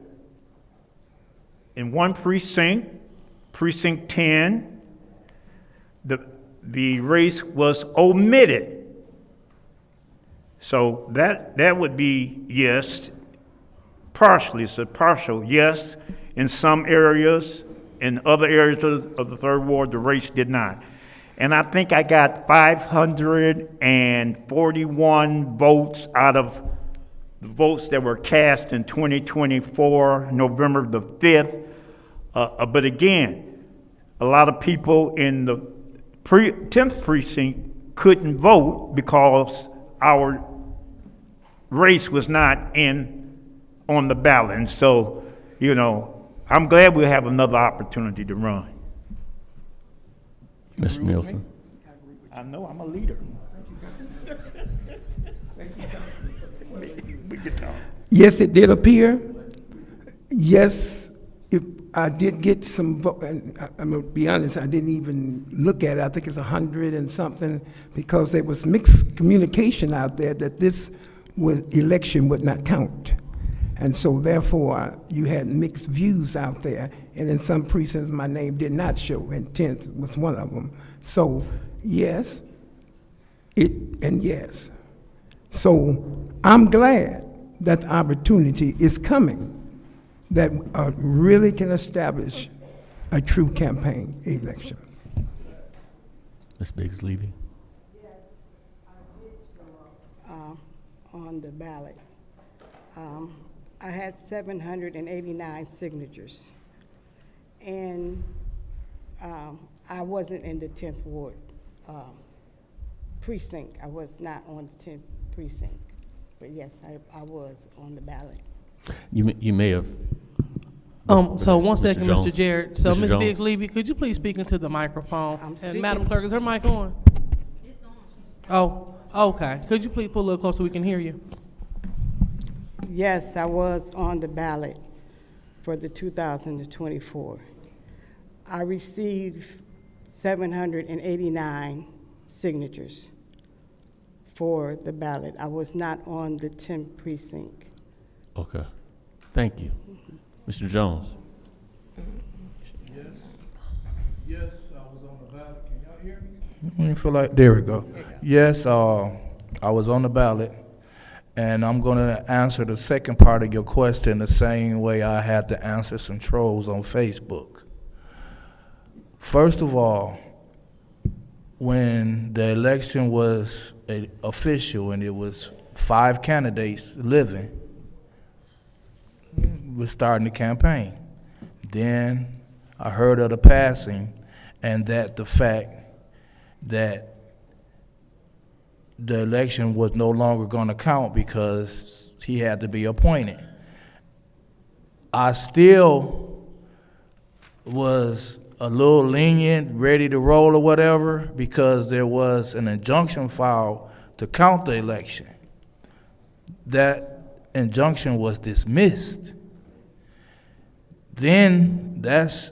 In one precinct, Precinct 10, the race was omitted. So that would be yes, partially, it's a partial yes. In some areas, in other areas of the 3rd Ward, the race did not. And I think I got 541 votes out of the votes that were cast in 2024, November the 5th. But again, a lot of people in the 10th precinct couldn't vote because our race was not on the ballot. And so, you know, I'm glad we'll have another opportunity to run. Mr. Nielsen. I know, I'm a leader. We can talk. Yes, it did appear. Yes, if I did get some vote, and I'm gonna be honest, I didn't even look at it. I think it's 100 and something, because there was mixed communication out there that this election would not count. And so therefore, you had mixed views out there. And in some precincts, my name did not show, and 10th was one of them. So yes, and yes. So I'm glad that the opportunity is coming that really can establish a true campaign election. Ms. Biggs-Levy. Yes, I did show up on the ballot. I had 789 signatures. And I wasn't in the 10th Ward precinct. I was not on the 10th precinct. But yes, I was on the ballot. You may have. So one second, Mr. Mr. Jarrett. So Mr. Ms. Jones. Biggs-Levy, could you please speak into the microphone? I'm And speaking. Madam Clerk, is her mic on? It's on. Oh, okay. Could you please pull a little closer so we can hear you? Yes, I was on the ballot for the 2024. I received 789 signatures for the ballot. I was not on the 10th precinct. Okay. Thank you. Mr. Jones? Yes, I was on the ballot. Can y'all hear me? I feel like, there we go. Yes, I was on the ballot, and I'm going to answer the second part of your question the same way I had to answer some trolls on Facebook. First of all, when the election was official and it was 5 candidates living, we're starting the campaign. Then I heard of the passing and that the fact that the election was no longer going to count because he had to be appointed. I still was a little lenient, ready to roll or whatever, because there was an injunction filed to count the election. That injunction was dismissed. Then that's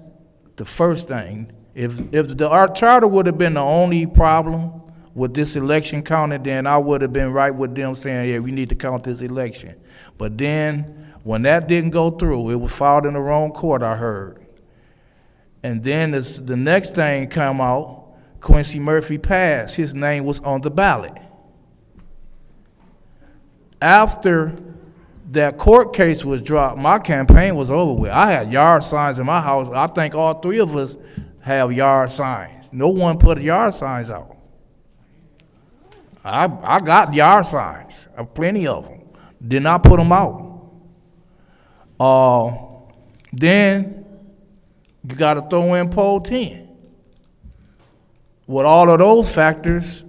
the first thing. If our charter would have been the only problem with this election counted, then I would have been right with them saying, yeah, we need to count this election. But then when that didn't go through, it was filed in the wrong court, I heard. And then the next thing come out, Quincy Murphy passed. His name was on the ballot. After that court case was dropped, my campaign was over with. I had yard signs in my house. I think all 3 of us have yard signs. No one put yard signs out. I got yard signs, plenty of them. Did not put them out. Then you got to throw in poll 10. With all of those factors,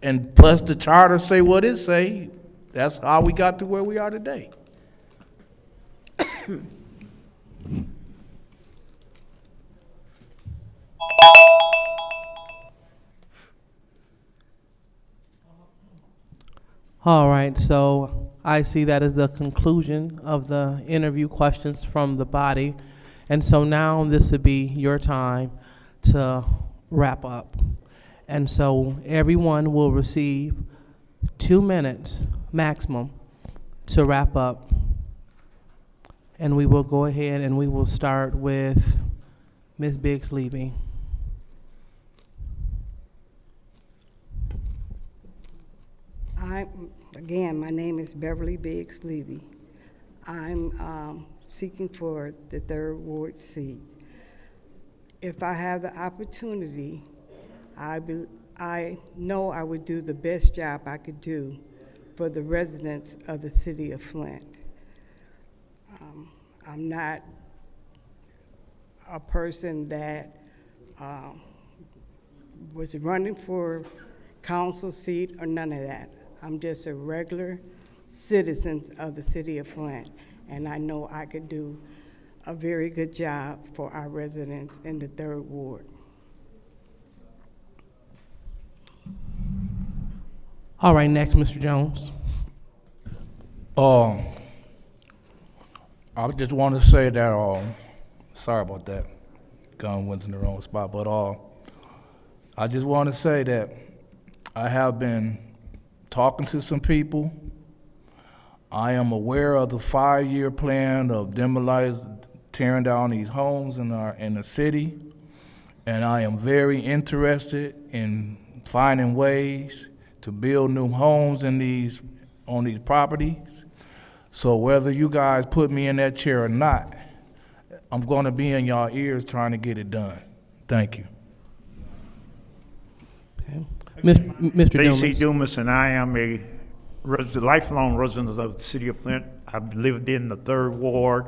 and plus the charter say what it say, that's how we got to where we are today. All right, so I see that as the conclusion of the interview questions from the body. And so now this would be your time to wrap up. And so everyone will receive 2 minutes maximum to wrap up. And we will go ahead and we will start with Ms. Biggs-Levy. Again, my name is Beverly Biggs-Levy. I'm seeking for the 3rd Ward seat. If I have the opportunity, I know I would do the best job I could do for the residents of the city of Flint. I'm not a person that was running for council seat or none of that. I'm just a regular citizen of the city of Flint, and I know I could do a very good job for our residents in the 3rd Ward. All right, next, Mr. Jones. I just want to say that, sorry about that, gun went in the wrong spot, but I just want to say that I have been talking to some people. I am aware of the 5-year plan of tearing down these homes in the city, and I am very interested in finding ways to build new homes on these properties. So whether you guys put me in that chair or not, I'm going to be in y'all ears trying to get it done. Thank you. Okay. Mr. B.C. Dumas, and I am a lifelong resident of the city of Flint. I've lived in the 3rd Ward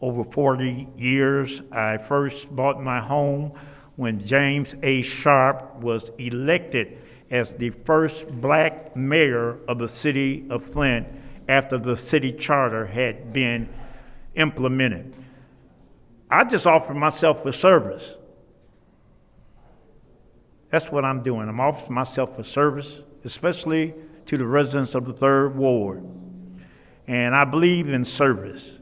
over 40 years. I first bought my home when James A. Sharp was elected as the first black mayor of the city of Flint after the city charter had been implemented. I just offered myself for service. That's what I'm doing. I'm offering myself for service, especially to the residents of the 3rd Ward. And I believe in service.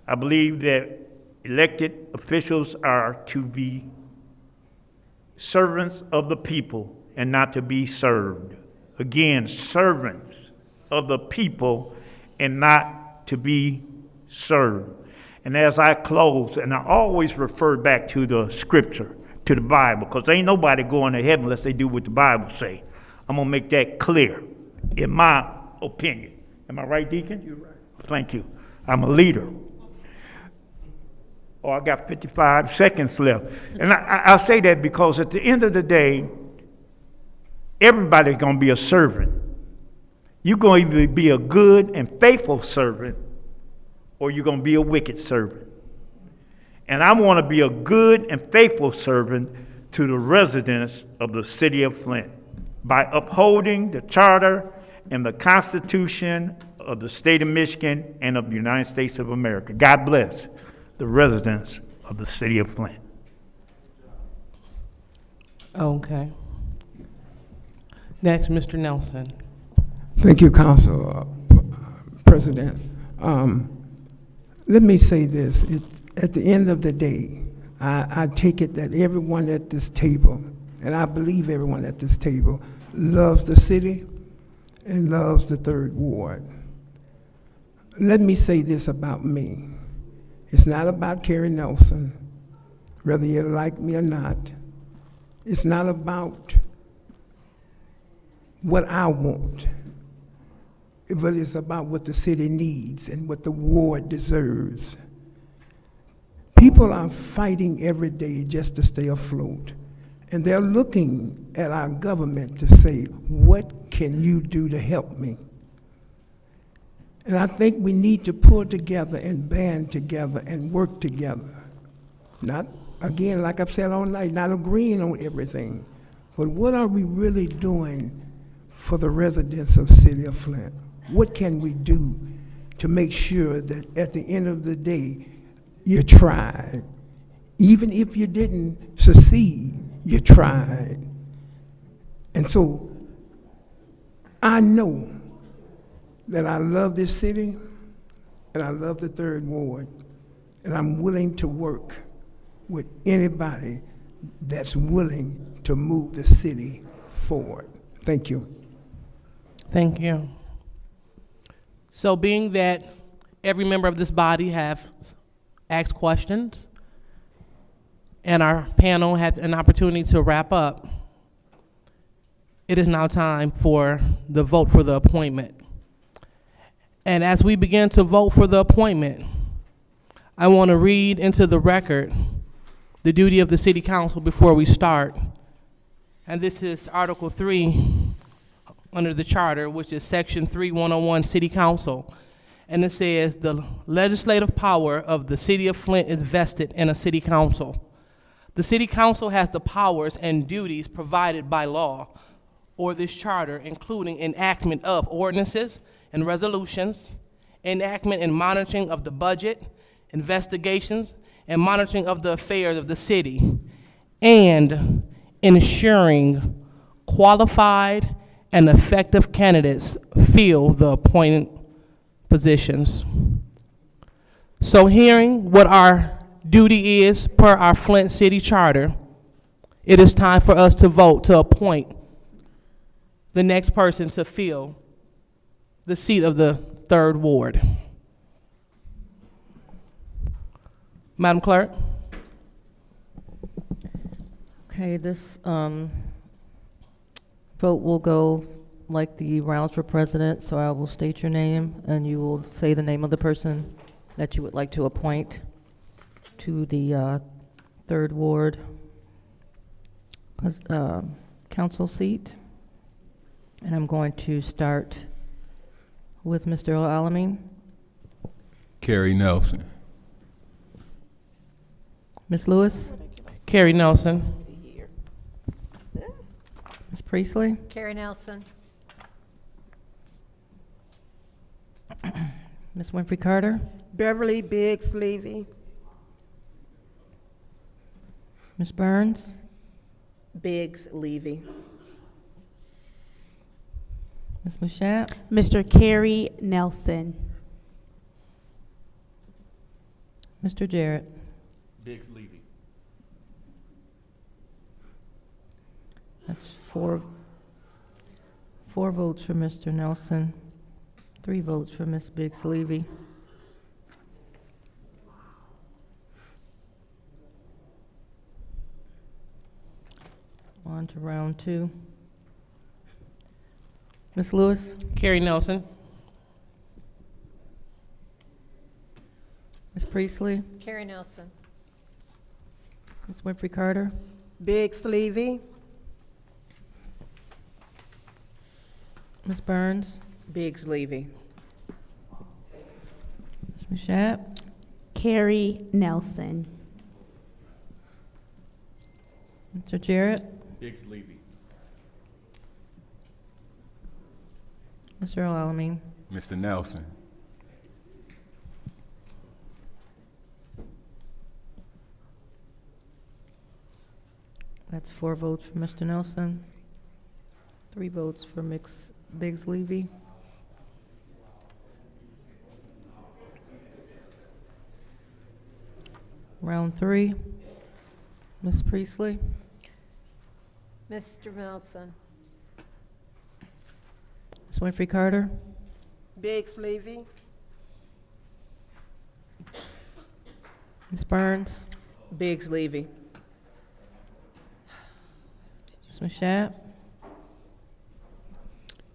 I believe that elected officials are to be servants of the people and not to be served. Again, servants of the people and not to be served. And as I close, and I always refer back to the scripture, to the Bible, because ain't nobody going to heaven unless they do what the Bible say. I'm going to make that clear, in my opinion. Am I right, Deacon? You're right. Thank you. I'm a leader. Oh, I got 55 seconds left. And I say that because at the end of the day, everybody's going to be a servant. You're going to either be a good and faithful servant, or you're going to be a wicked servant. And I want to be a good and faithful servant to the residents of the city of Flint by upholding the charter and the Constitution of the state of Michigan and of the United States of America. God bless the residents of the city of Flint. Okay. Next, Mr. Nelson. Thank you, Council President. Let me say this. At the end of the day, I take it that everyone at this table, and I believe everyone at this table, loves the city and loves the Third Ward. Let me say this about me. It's not about Kerry Nelson, whether you like me or not. It's not about what I want, but it's about what the city needs and what the ward deserves. People are fighting every day just to stay afloat, and they're looking at our government to say, what can you do to help me? And I think we need to pull together and band together and work together. Not, again, like I've said all night, not agreeing on everything, but what are we really doing for the residents of the city of Flint? What can we do to make sure that at the end of the day, you tried? Even if you didn't succeed, you tried. And so I know that I love this city and I love the Third Ward, and I'm willing to work with anybody that's willing to move the city forward. Thank you. Thank you. So being that every member of this body have asked questions and our panel had an opportunity to wrap up, it is now time for the vote for the appointment. And as we begin to vote for the appointment, I want to read into the record the duty of the City Council before we start. And this is Article 3 under the Charter, which is Section 3-101, City Council. And it says, the legislative power of the City of Flint is vested in a City Council. The City Council has the powers and duties provided by law or this charter, including enactment of ordinances and resolutions, enactment and monitoring of the budget, investigations, and monitoring of the affairs of the city, and ensuring qualified and effective candidates fill the appointed positions. So hearing what our duty is per our Flint City Charter, it is time for us to vote to appoint the next person to fill the seat of the Third Ward. Madam Clerk? Okay, this vote will go like the rounds for president, so I will state your name, and you will say the name of the person that you would like to appoint to the Third Ward council seat. And I'm going to start with Mr. Alamin. Kerry Nelson. Ms. Lewis? Kerry Nelson. Ms. Priestley? Kerry Nelson. Ms. Winfrey Carter? Beverly Biggs Levy. Ms. Burns? Biggs Levy. Ms. Mashat? Mr. Kerry Nelson. Mr. Jarrett? Biggs Levy. That's four votes for Mr. Nelson, 3 votes for Ms. Biggs Levy. On to round 2. Ms. Lewis? Carrie Nelson. Ms. Priestley? Carrie Nelson. Ms. Winfrey Carter? Biggs Levy. Ms. Burns? Biggs Levy. Ms. Mashat? Carrie Nelson. Mr. Jarrett? Biggs Levy. Mr. Alamin? Mr. Nelson. That's 4 votes for Mr. Nelson, 3 votes for Ms. Biggs Levy. Round 3. Ms. Priestley? Mr. Nelson. Ms. Winfrey Carter? Biggs Levy. Ms. Burns? Biggs Levy. Ms. Mashat?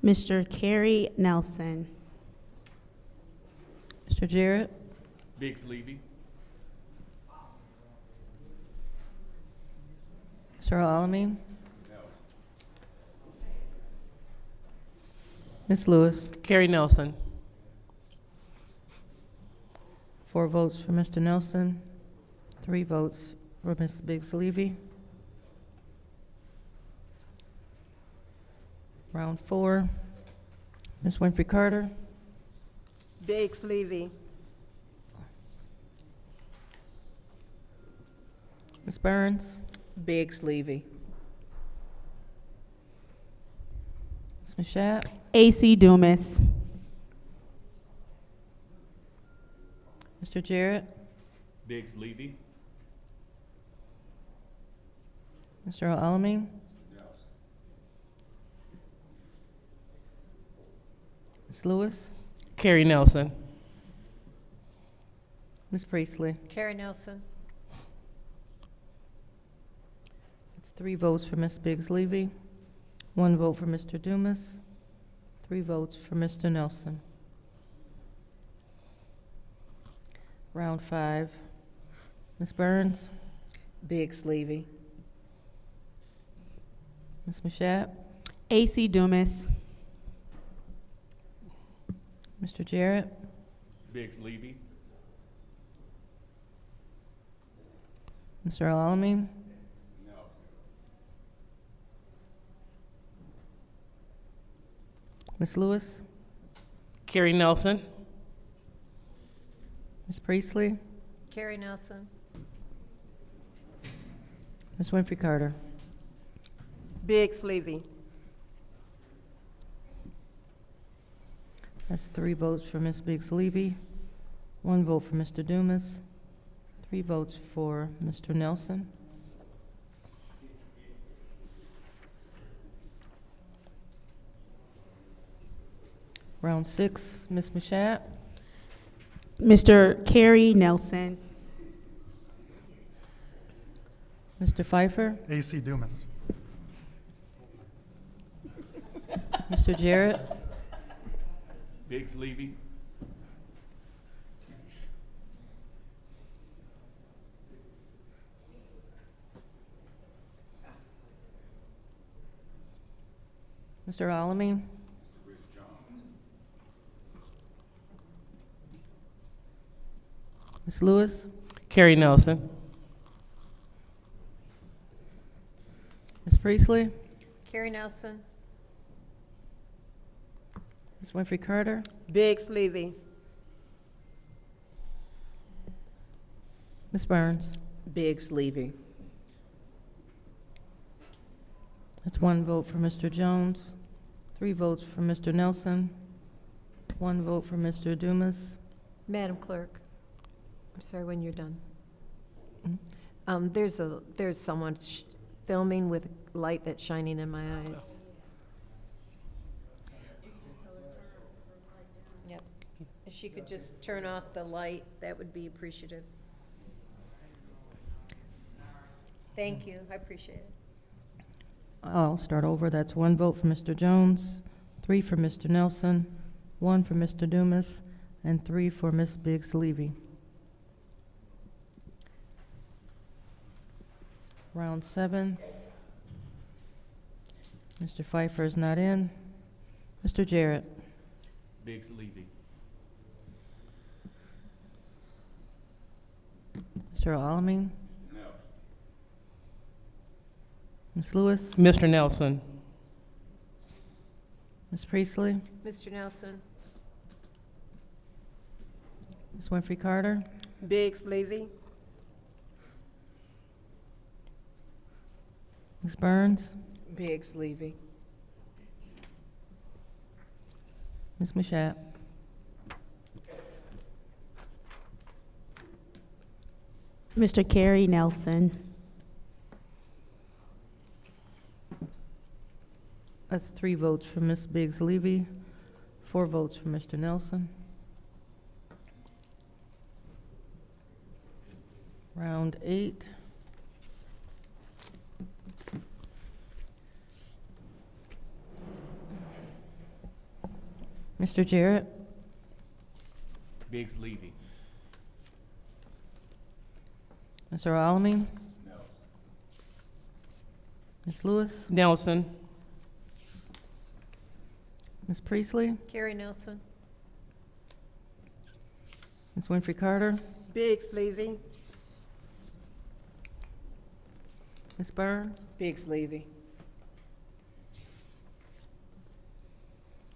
Mr. Carrie Nelson. Mr. Jarrett? Biggs Levy. Mr. Alamin? Ms. Lewis? Carrie Nelson. 4 votes for Mr. Nelson, 3 votes for Ms. Biggs Levy. Round 4. Ms. Winfrey Carter? Biggs Levy. Ms. Burns? Biggs Levy. Ms. Mashat? AC Dumas. Mr. Jarrett? Biggs Levy. Mr. Alamin? Ms. Lewis? Carrie Nelson. Ms. Priestley? Carrie Nelson. It's 3 votes for Ms. Biggs Levy, 1 vote for Mr. Dumas, 3 votes for Mr. Nelson. Round 5. Ms. Burns? Biggs Levy. Ms. Mashat? AC Dumas. Mr. Jarrett? Biggs Levy. Mr. Alamin? Ms. Lewis? Carrie Nelson. Ms. Priestley? Carrie Nelson. Ms. Winfrey Carter? Biggs Levy. That's 3 votes for Ms. Biggs Levy, 1 vote for Mr. Dumas, 3 votes for Mr. Nelson. Round 6, Ms. Mashat? Mr. Carrie Nelson. Mr. Pfeiffer? AC Dumas. Mr. Jarrett? Biggs Levy. Mr. Alamin? Ms. Lewis? Carrie Nelson. Ms. Priestley? Carrie Nelson. Ms. Winfrey Carter? Biggs Levy. Ms. Burns? Biggs Levy. That's 1 vote for Mr. Jones, 3 votes for Mr. Nelson, 1 vote for Mr. Dumas. Madam Clerk, I'm sorry, when you're done. Mhm. There's someone filming with light that's shining in my eyes. Yep. If she could just turn off the light, that would be appreciative. Thank you, I appreciate it. I'll start over. That's 1 vote for Mr. Jones, 3 for Mr. Nelson, 1 for Mr. Dumas, and 3 for Ms. Biggs Levy. Round 7. Mr. Pfeiffer is not in. Mr. Jarrett. Biggs Levy. Mr. Alamin. Ms. Lewis. Mr. Nelson. Ms. Priestley. Mr. Nelson? Ms. Winfrey Carter. Biggs Levy. Ms. Burns. Biggs Levy. Ms. Mashat. Mr. Carey Nelson. That's 3 votes for Ms. Biggs Levy, 4 votes for Mr. Nelson. Round 8. Mr. Jarrett. Biggs Levy. Mr. Alamin. Ms. Lewis. Nelson. Ms. Priestley. Carrie Nelson? Ms. Winfrey Carter. Biggs Levy. Ms. Burns. Biggs Levy.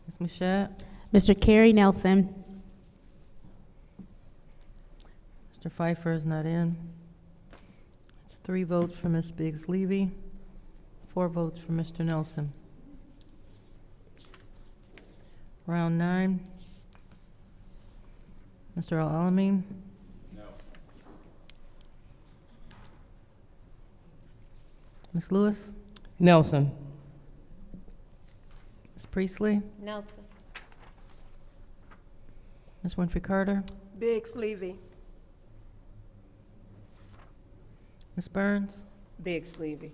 Ms. Mashat. Mr. Carey Nelson. Mr. Pfeiffer is not in. It's 3 votes for Ms. Biggs Levy, 4 votes for Mr. Nelson. Round 9. Mr. Alamin. Ms. Lewis. Nelson. Ms. Priestley. Nelson? Ms. Winfrey Carter. Biggs Levy. Ms. Burns. Biggs Levy.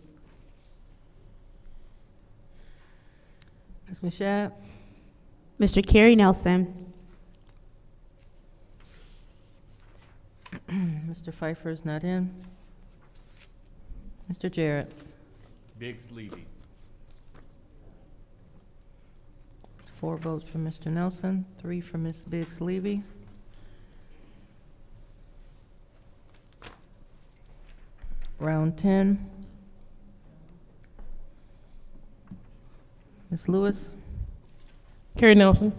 Ms. Mashat. Mr. Carey Nelson. Mr. Pfeiffer is not in. Mr. Jarrett. Biggs Levy. 4 votes for Mr. Nelson, 3 for Ms. Biggs Levy. Round 10. Ms. Lewis. Carrie Nelson.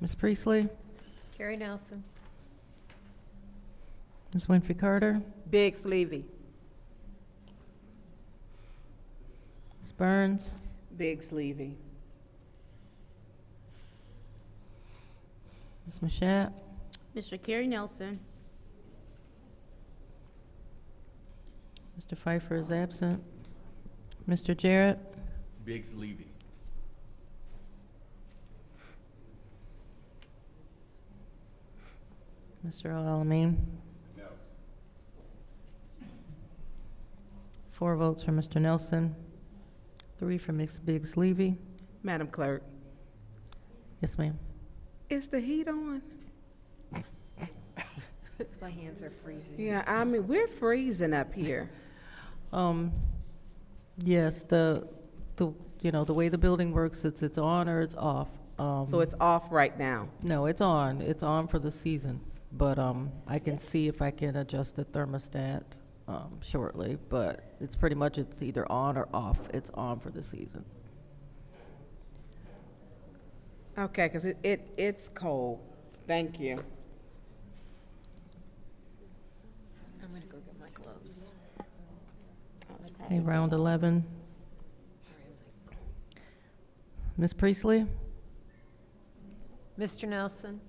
Ms. Priestley. Carrie Nelson? Ms. Winfrey Carter. Biggs Levy. Ms. Burns. Biggs Levy. Ms. Mashat. Mr. Carey Nelson. Mr. Pfeiffer is absent. Mr. Jarrett. Biggs Levy. Mr. Alamin. 4 votes for Mr. Nelson, 3 for Ms. Biggs Levy. Madam Clerk, Yes, ma'am. is the heat on? My hands are freezing. Yeah, I mean, we're freezing up here. Yes, the the way the building works, it's on or it's off. So it's off right now. No, it's on. It's on for the season, but I can see if I can adjust the thermostat shortly. But it's pretty much it's either on or off. It's on for the season. Okay, because it's cold. Thank you. I'm gonna go get my gloves. Okay, round 11. Ms. Priestley. Mr. Nelson?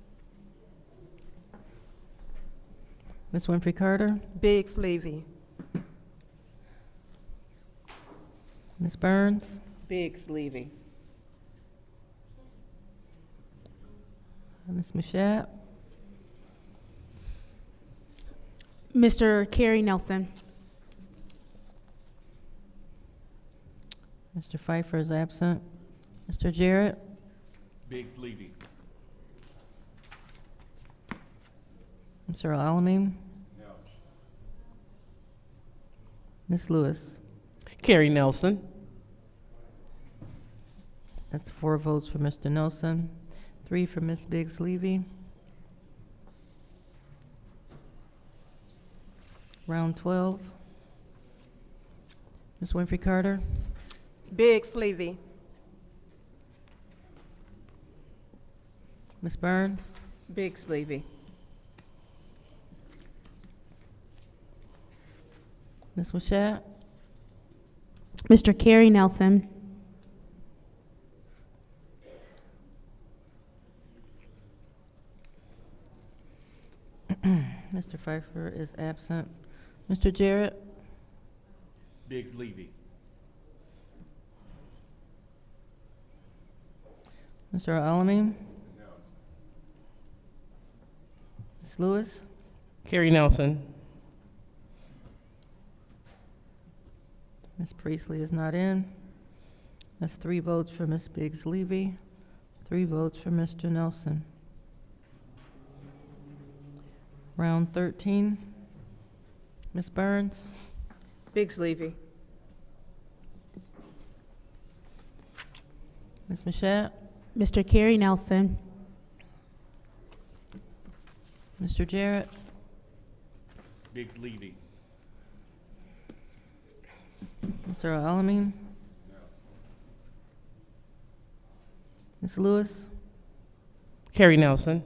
Ms. Winfrey Carter? Biggs Levy. Ms. Burns? Biggs Levy. Ms. Mashat? Mr. Carey Nelson. Mr. Pfeiffer is absent. Mr. Jarrett? Biggs Levy. Mr. Alamin? Ms. Lewis? Carrie Nelson. That's 4 votes for Mr. Nelson, 3 for Ms. Biggs Levy. Round 12. Ms. Winfrey Carter? Biggs Levy. Ms. Burns? Biggs Levy. Ms. Mashat? Mr. Carey Nelson. Mr. Pfeiffer is absent. Mr. Jarrett? Biggs Levy. Mr. Alamin? Ms. Lewis? Carrie Nelson. Ms. Priestley is not in. That's 3 votes for Ms. Biggs Levy, 3 votes for Mr. Nelson. Round 13. Ms. Burns? Biggs Levy. Ms. Mashat? Mr. Carey Nelson. Mr. Jarrett? Biggs Levy. Mr. Alamin? Ms. Lewis? Carrie Nelson.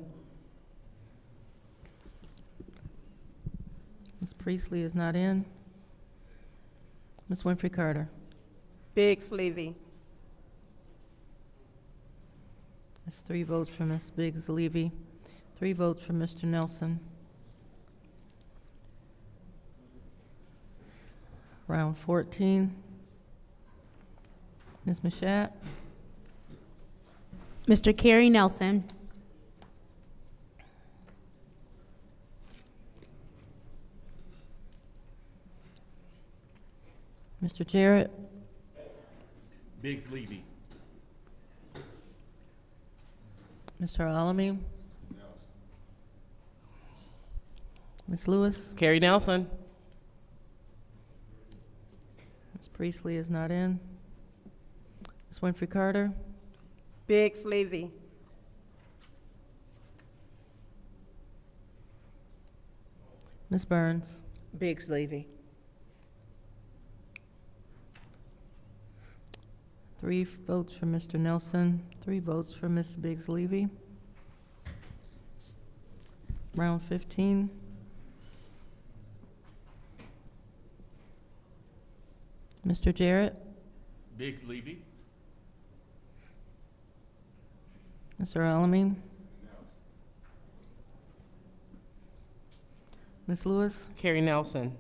Ms. Priestley is not in. Ms. Winfrey Carter? Biggs Levy. That's 3 votes for Ms. Biggs Levy, 3 votes for Mr. Nelson. Round 14. Ms. Mashat? Mr. Carey Nelson. Mr. Jarrett? Biggs Levy. Mr. Alamin? Ms. Lewis? Carrie Nelson. Ms. Priestley is not in. Ms. Winfrey Carter? Biggs Levy. Ms. Burns? Biggs Levy. 3 votes for Mr. Nelson, 3 votes for Ms. Biggs Levy. Round 15. Mr. Jarrett? Biggs Levy. Mr. Alamin? Ms. Lewis? Carrie Nelson.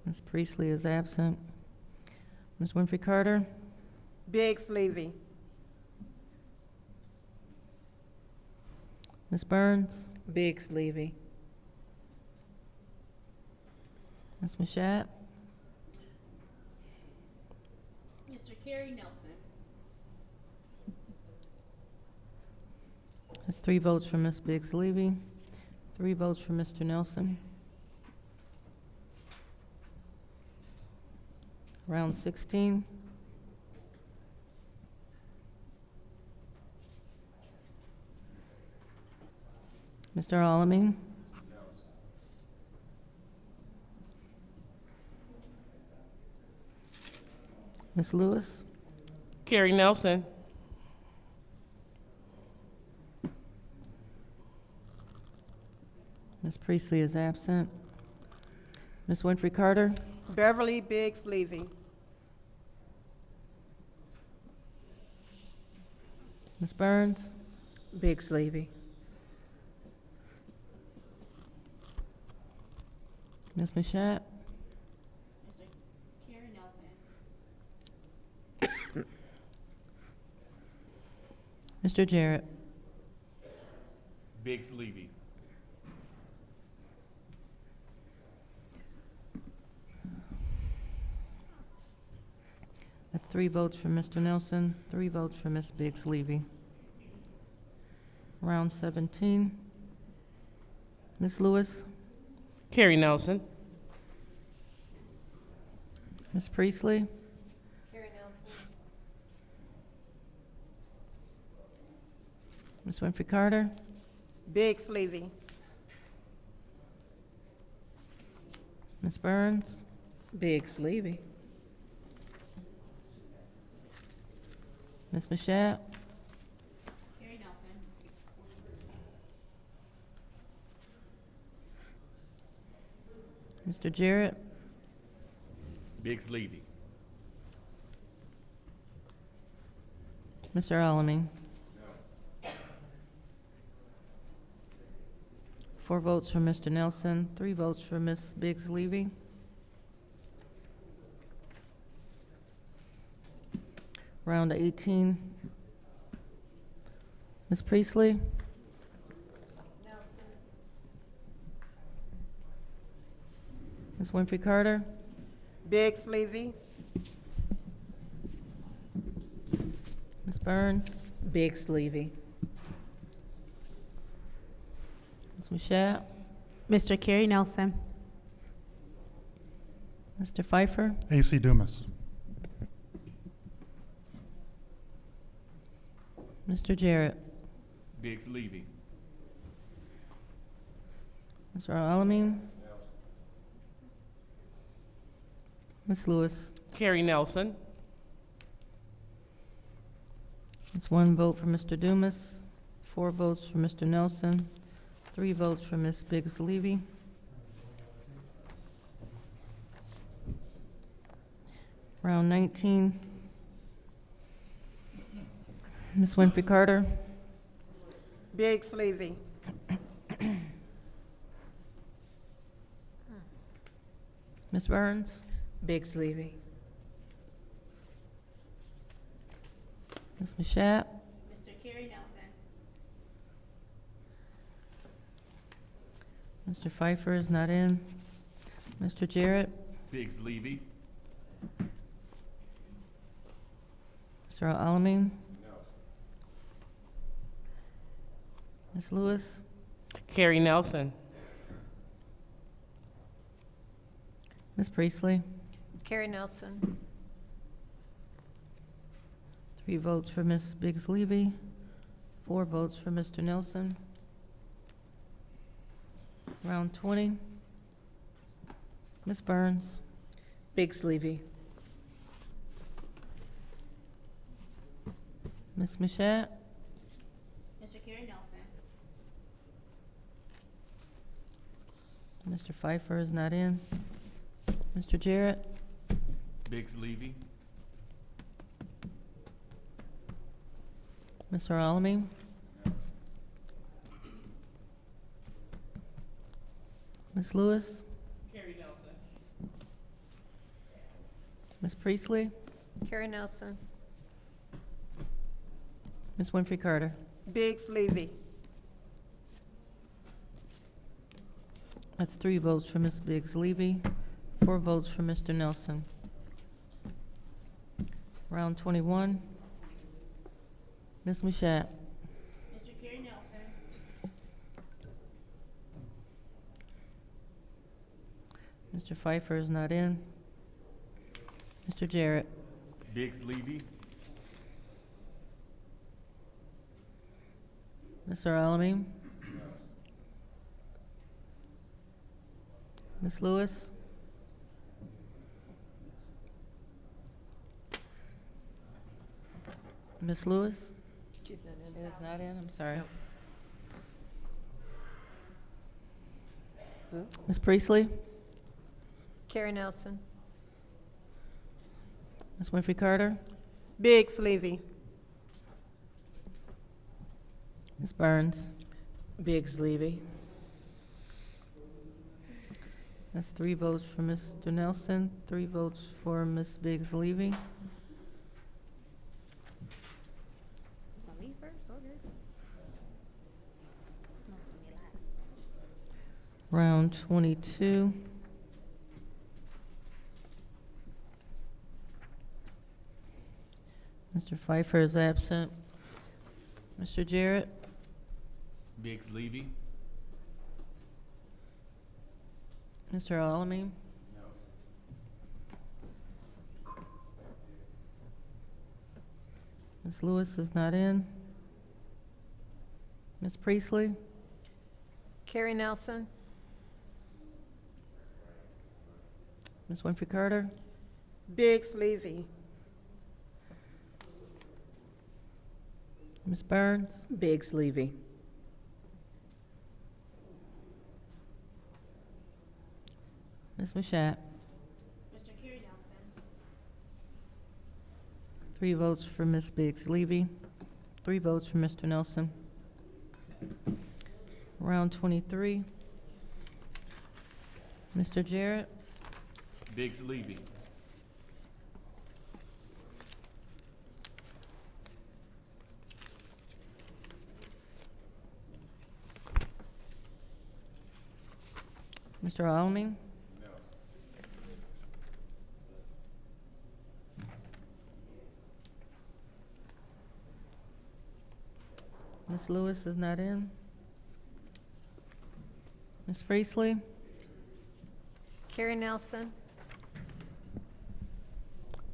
Ms. Priestley is absent. Ms. Winfrey Carter? Biggs Levy. Ms. Burns? Biggs Levy. Ms. Mashat? Mr. Carey Nelson. That's 3 votes for Ms. Biggs Levy, 3 votes for Mr. Nelson. Round 16. Mr. Alamin? Ms. Lewis? Carrie Nelson. Ms. Priestley is absent. Ms. Winfrey Carter? Beverly Biggs Levy. Ms. Burns? Biggs Levy. Ms. Mashat? Mr. Jarrett? Biggs Levy. That's 3 votes for Mr. Nelson, 3 votes for Ms. Biggs Levy. Round 17. Ms. Lewis? Carrie Nelson. Ms. Priestley? Ms. Winfrey Carter? Biggs Levy. Ms. Burns? Biggs Levy. Ms. Mashat? Mr. Jarrett? Biggs Levy. Mr. Alamin? 4 votes for Mr. Nelson, 3 votes for Ms. Biggs Levy. Round 18. Ms. Priestley? Ms. Winfrey Carter? Biggs Levy. Ms. Burns? Biggs Levy. Ms. Mashat? Mr. Carrie Nelson. Mr. Pfeiffer? AC Dumas. Mr. Jarrett? Biggs Levy. Mr. Alamin? Ms. Lewis? Carrie Nelson. It's 1 vote for Mr. Dumas, 4 votes for Mr. Nelson, 3 votes for Ms. Biggs Levy. Round 19. Ms. Winfrey Carter? Biggs Levy. Ms. Burns? Biggs Levy. Ms. Mashat? Mr. Carrie Nelson. Mr. Pfeiffer is not in. Mr. Jarrett? Biggs Levy. Mr. Alamin? Ms. Lewis? Carrie Nelson. Ms. Priestley? Carrie Nelson. 3 votes for Ms. Biggs Levy, 4 votes for Mr. Nelson. Round 20. Ms. Burns? Biggs Levy. Ms. Mashat? Mr. Carrie Nelson. Mr. Pfeiffer is not in. Mr. Jarrett? Biggs Levy. Mr. Alamin? Ms. Lewis? Carrie Nelson. Ms. Priestley? Carrie Nelson. Ms. Winfrey Carter? Biggs Levy. That's 3 votes for Ms. Biggs Levy, 4 votes for Mr. Nelson. Round 21. Ms. Mashat? Mr. Carrie Nelson. Mr. Pfeiffer is not in. Mr. Jarrett? Biggs Levy. Mr. Alamin? Ms. Lewis? Ms. Lewis? She's not in. Is not in, I'm sorry. Ms. Priestley? Carrie Nelson. Ms. Winfrey Carter? Biggs Levy. Ms. Burns? Biggs Levy. That's 3 votes for Mr. Nelson, 3 votes for Ms. Biggs Levy. Round 22. Mr. Pfeiffer is absent. Mr. Jarrett? Biggs Levy. Mr. Alamin? Ms. Lewis is not in. Ms. Priestley? Carrie Nelson? Ms. Winfrey Carter? Biggs Levy. Ms. Burns? Biggs Levy. Ms. Mashat? 3 votes for Ms. Biggs Levy, 3 votes for Mr. Nelson. Round 23. Mr. Jarrett? Biggs Levy. Mr. Alamin? Ms. Lewis is not in. Ms. Priestley? Carrie Nelson?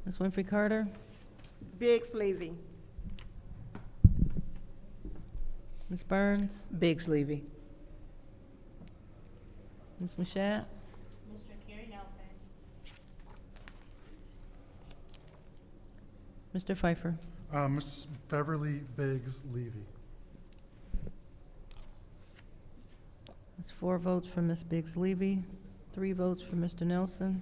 Ms. Winfrey Carter? Biggs Levy. Ms. Burns? Biggs Levy. Ms. Mashat? Mr. Pfeiffer? Ms. Beverly Biggs Levy. That's 4 votes for Ms. Biggs Levy, 3 votes for Mr. Nelson.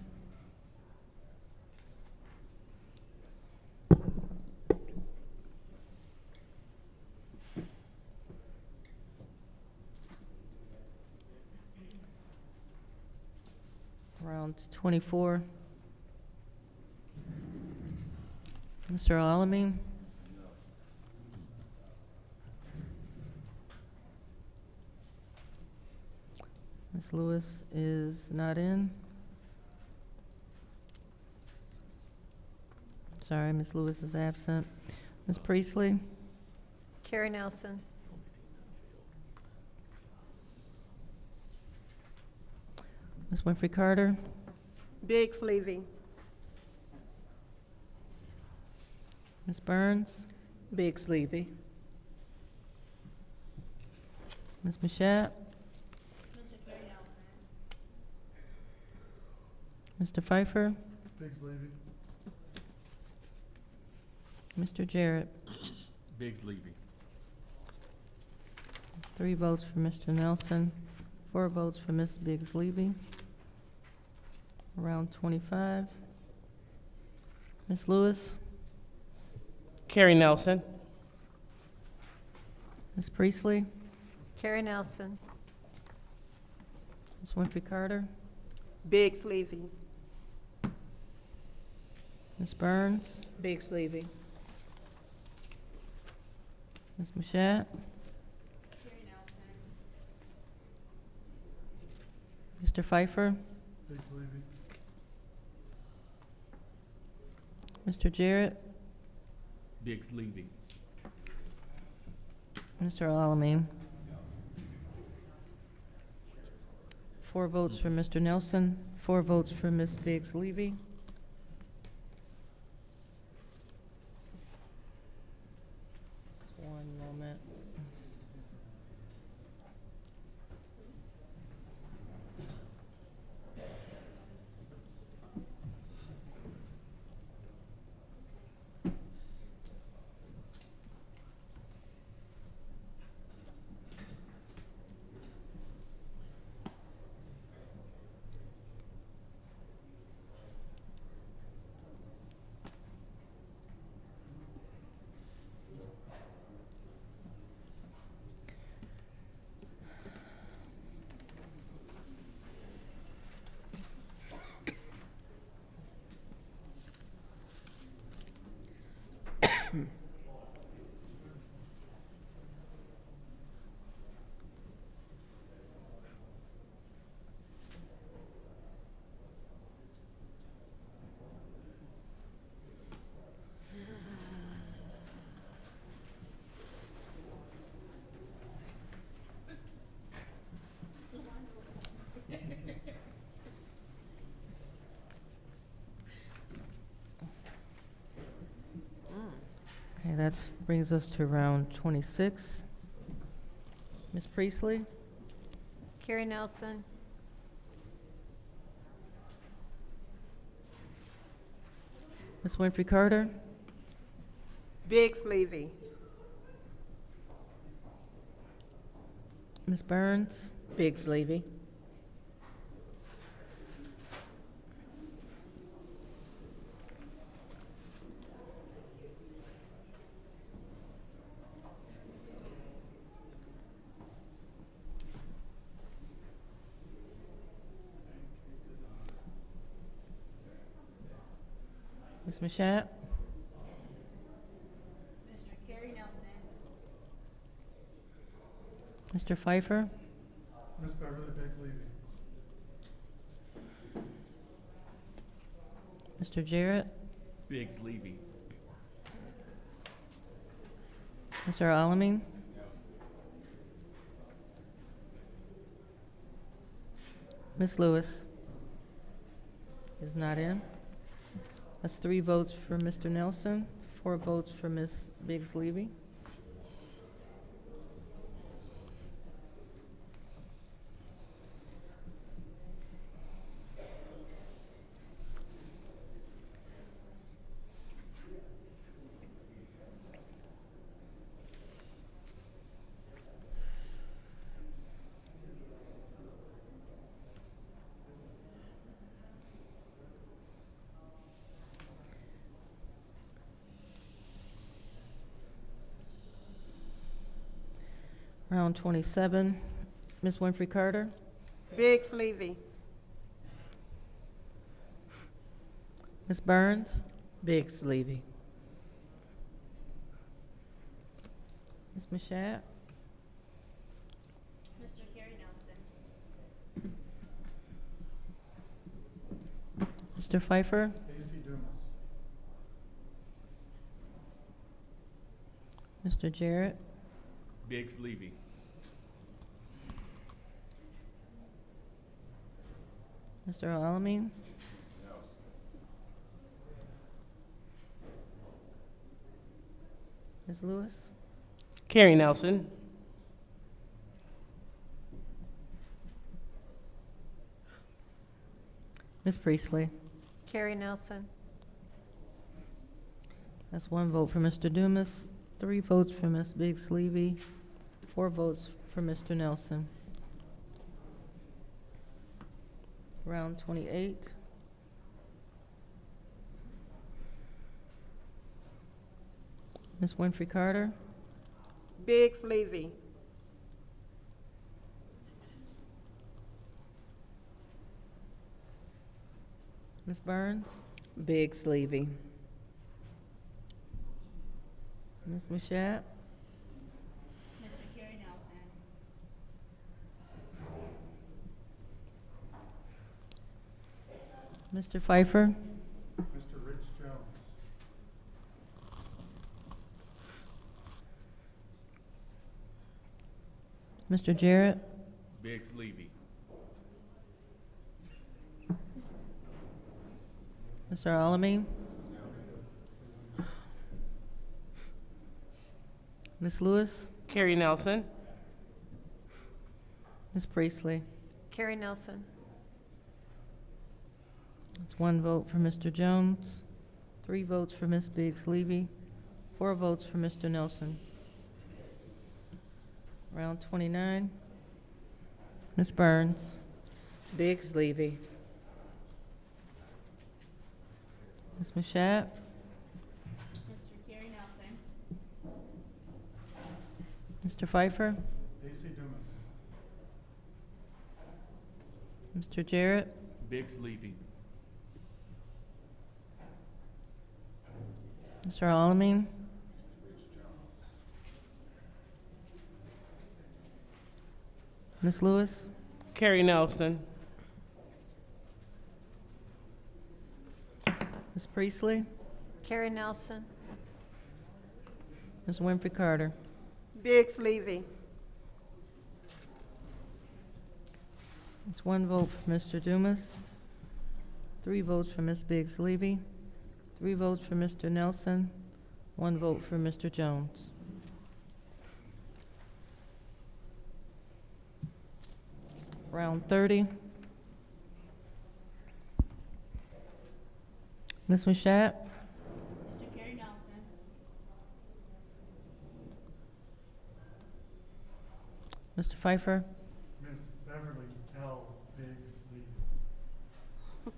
Round 24. Mr. Alamin? Ms. Lewis is not in. Sorry, Ms. Lewis is absent. Ms. Priestley? Carrie Nelson? Ms. Winfrey Carter? Biggs Levy. Ms. Burns? Biggs Levy. Ms. Mashat? Mr. Pfeiffer? Biggs Levy. Mr. Jarrett? Biggs Levy. 3 votes for Mr. Nelson, 4 votes for Ms. Biggs Levy. Round 25. Ms. Lewis? Carrie Nelson. Ms. Priestley? Carrie Nelson? Ms. Winfrey Carter? Biggs Levy. Ms. Burns? Biggs Levy. Ms. Mashat? Mr. Pfeiffer? Biggs Levy. Mr. Jarrett? Biggs Levy. Mr. Alamin? 4 votes for Mr. Nelson, 4 votes for Ms. Biggs Levy. One moment. Okay, that brings us to round 26. Ms. Priestley? Carrie Nelson. Ms. Winfrey Carter? Biggs Levy. Ms. Burns? Biggs Levy. Ms. Mashat? Mr. Pfeiffer? Miss Beverly Biggs Levy. Mr. Jarrett? Biggs Levy. Mr. Alamin? Ms. Lewis? Is not in. That's 3 votes for Mr. Nelson, 4 votes for Ms. Biggs Levy. Round 27, Ms. Winfrey Carter? Biggs Levy. Ms. Burns? Biggs Levy. Ms. Mashat? Mr. Carrie Nelson. Mr. Pfeiffer? Casey Dumas. Mr. Jarrett? Biggs Levy. Mr. Alamin? Ms. Lewis? Carrie Nelson. Ms. Priestley? Carrie Nelson. That's 1 vote for Mr. Dumas, 3 votes for Ms. Biggs Levy, 4 votes for Mr. Nelson. Round 28. Ms. Winfrey Carter? Biggs Levy. Ms. Burns? Biggs Levy. Ms. Mashat? Mr. Carrie Nelson. Mr. Pfeiffer? Mr. Rich Jones. Mr. Jarrett? Biggs Levy. Mr. Alamin? Ms. Lewis? Carrie Nelson. Ms. Priestley? Carrie Nelson. That's 1 vote for Mr. Jones, 3 votes for Ms. Biggs Levy, 4 votes for Mr. Nelson. Round 29. Ms. Burns? Biggs Levy. Ms. Mashat? Mr. Carrie Nelson. Mr. Pfeiffer? Casey Dumas. Mr. Jarrett? Biggs Levy. Mr. Alamin? Ms. Lewis? Carrie Nelson. Ms. Priestley? Carrie Nelson. Ms. Winfrey Carter? Biggs Levy. It's 1 vote for Mr. Dumas, 3 votes for Ms. Biggs Levy, 3 votes for Mr. Nelson, 1 vote for Mr. Jones. Round 30. Ms. Mashat? Mr. Carrie Nelson. Mr. Pfeiffer? Miss Beverly L. Biggs Levy.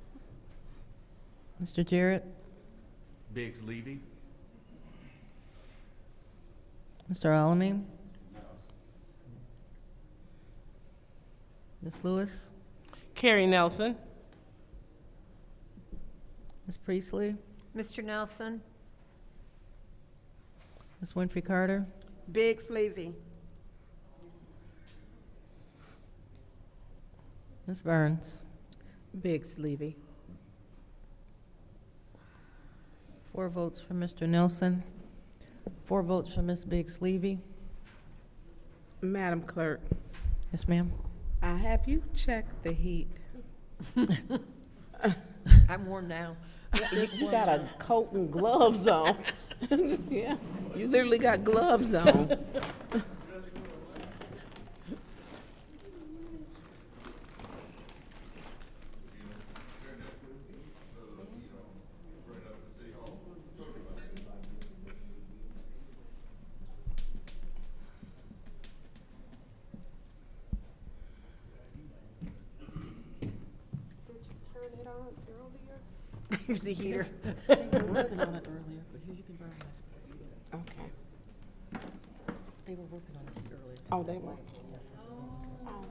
Mr. Jarrett? Biggs Levy. Mr. Alamin? Ms. Lewis? Carrie Nelson. Ms. Priestley? Mr. Nelson. Ms. Winfrey Carter? Biggs Levy. Ms. Burns? Biggs Levy. 4 votes for Mr. Nelson, 4 votes for Ms. Biggs Levy. Madam Clerk, Yes, ma'am. have you checked the heat? I'm warm now. You got a coat and gloves on. Yeah, you literally got gloves on. Here's the heater. They were working on it earlier, but here you can borrow my space. Okay. They were working on it earlier. Oh, they were. Oh,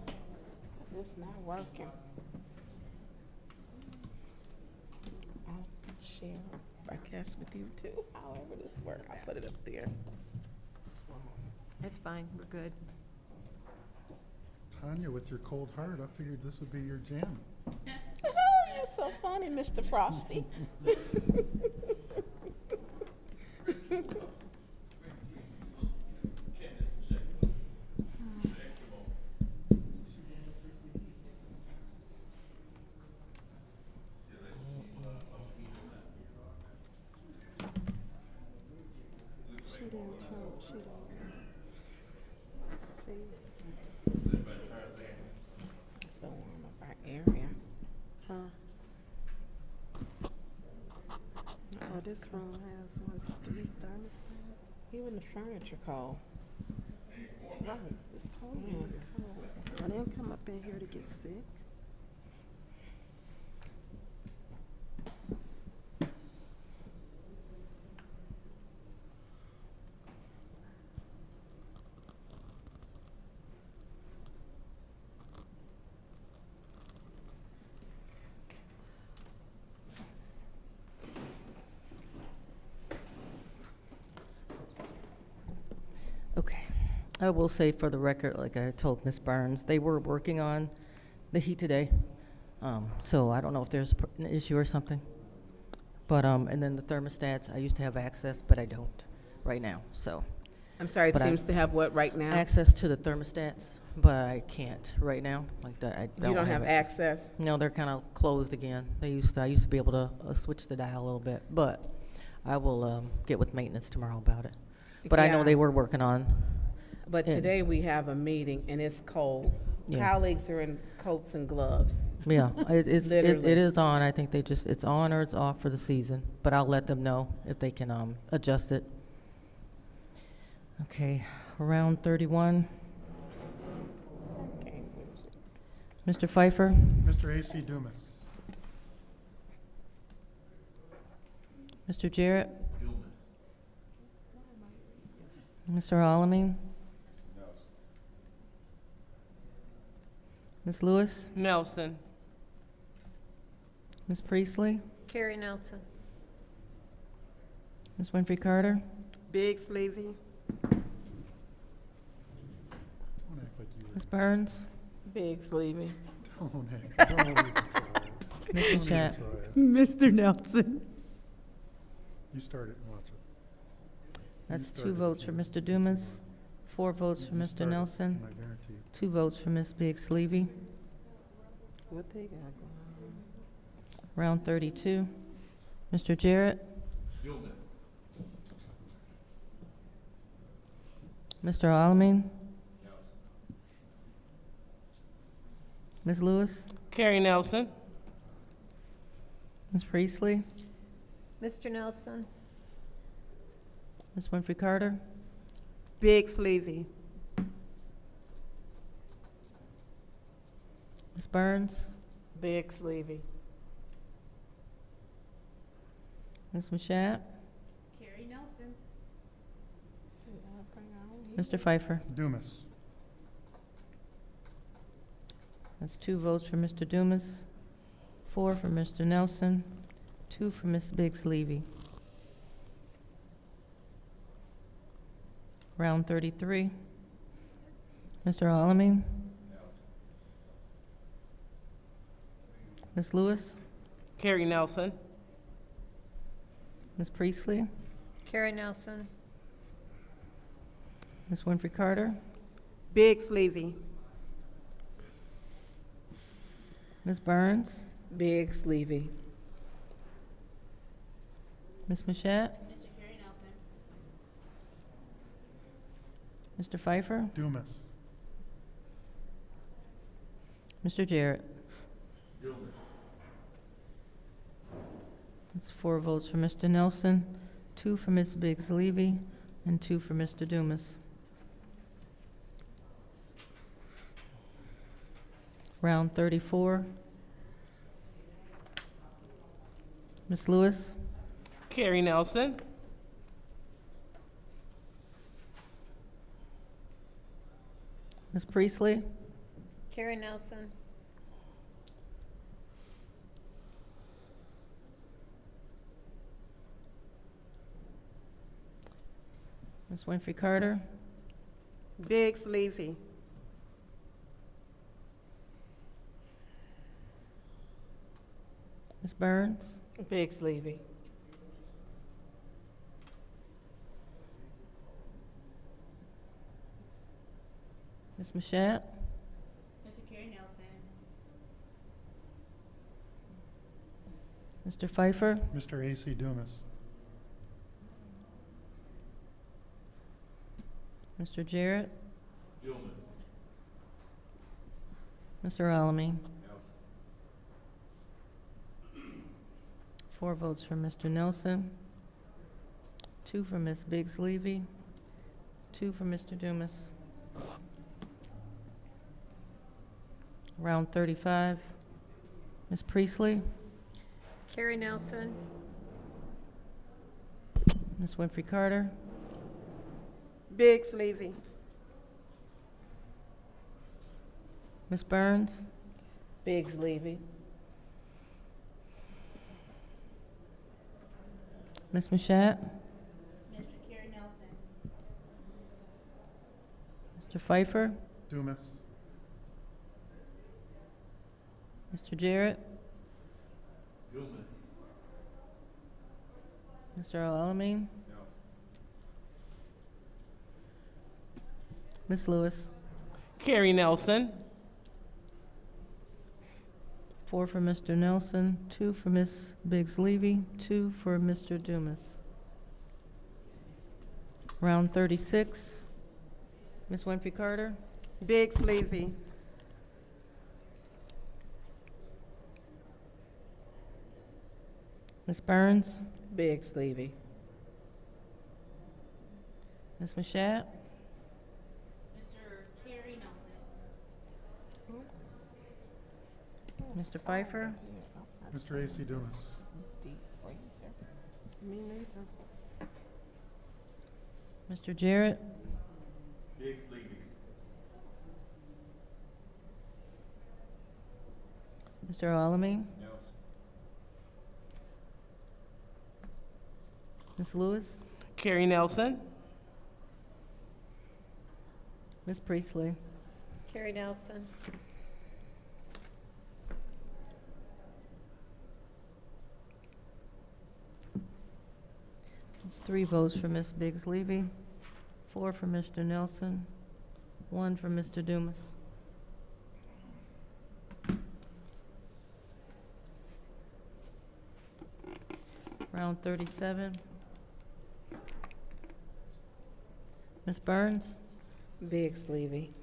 it's not working. I'll share a broadcast with you too. However this works, I'll put it up there. That's fine, we're good. Tanya, with your cold heart, I figured this would be your jam. You're so funny, Mr. Frosty. She didn't tell, she didn't. See? So warm up our area. Huh? Oh, this room has, what, 3 thermostats? Even the furniture cold. Right, it's cold. Yeah, it's cold. I didn't come up in here to get sick. Okay. I will say for the record, like I told Ms. Burns, they were working on the heat today. So I don't know if there's an issue or something. But, and then the thermostats, I used to have access, but I don't right now, so. I'm sorry, it But seems to have what right now? Access to the thermostats, but I can't right now, like that, I don't You don't have access? No, they're kind of closed again. I used to be able to switch the dial a little bit, but I will get with maintenance tomorrow about it. But I know Yeah. they were working on. But it. today we have a meeting and it's cold. Yeah. Colleagues are in coats and gloves. Yeah, it Literally. is on. I think they just, it's on or it's off for the season, but I'll let them know if they can adjust it. Okay, round 31. Okay. Mr. Pfeiffer, Mr. A.C. Dumas. Mr. Jarrett, Mr. Alamin, Ms. Lewis, Nelson. Ms. Priestley, Carrie Nelson. Ms. Winfrey Carter, Biggs Levy. Don't act like you were. Ms. Burns, Biggs leaving. Don't even try it. Ms. Don't even Mashat. try it. Mr. Nelson. You start it and watch it. That's start 2 it votes if for you- Mr. Dumas, 4 votes for You Mr. start it, Nelson, I guarantee you. 2 votes for Ms. Biggs Levy. What they got going on? Round 32. Mr. Jarrett. Mr. Alamin. Ms. Lewis. Carrie Nelson. Ms. Priestley. Mr. Nelson? Ms. Winfrey Carter. Biggs Levy. Ms. Burns. Biggs Levy. Ms. Mashat. Carrie Nelson. Mr. Pfeiffer. Dumas. That's 2 votes for Mr. Dumas, 4 for Mr. Nelson, 2 for Ms. Biggs Levy. Round 33. Mr. Alamin. Ms. Lewis. Carrie Nelson. Ms. Priestley. Carrie Nelson? Ms. Winfrey Carter. Biggs Levy. Ms. Burns. Biggs Levy. Ms. Mashat. Mr. Carrie Nelson. Mr. Pfeiffer. Dumas. Mr. Jarrett. That's 4 votes for Mr. Nelson, 2 for Ms. Biggs Levy, and 2 for Mr. Dumas. Round 34. Ms. Lewis. Carrie Nelson. Ms. Priestley. Carrie Nelson? Ms. Winfrey Carter. Biggs Levy. Ms. Burns. Biggs Levy. Ms. Mashat. Mr. Carrie Nelson. Mr. Pfeiffer. Mr. A.C. Dumas. Mr. Jarrett. Mr. Alamin. 4 votes for Mr. Nelson, 2 for Ms. Biggs Levy, 2 for Mr. Dumas. Round 35. Ms. Priestley. Carrie Nelson? Ms. Winfrey Carter. Biggs Levy. Ms. Burns. Biggs Levy. Ms. Mashat. Mr. Carrie Nelson. Mr. Pfeiffer. Dumas. Mr. Jarrett. Mr. Alamin. Ms. Lewis. Carrie Nelson. 4 for Mr. Nelson, 2 for Ms. Biggs Levy, 2 for Mr. Dumas. Round 36. Ms. Winfrey Carter. Biggs Levy. Ms. Burns. Biggs Levy. Ms. Mashat. Mr. Carrie Nelson. Mr. Pfeiffer. Mr. A.C. Dumas. Me neither. Mr. Jarrett. Biggs Levy. Mr. Alamin. Ms. Lewis. Carrie Nelson. Ms. Priestley. Carrie Nelson? It's 3 votes for Ms. Biggs Levy, 4 for Mr. Nelson, 1 for Mr. Dumas. Round 37. Ms. Burns? Biggs Levy.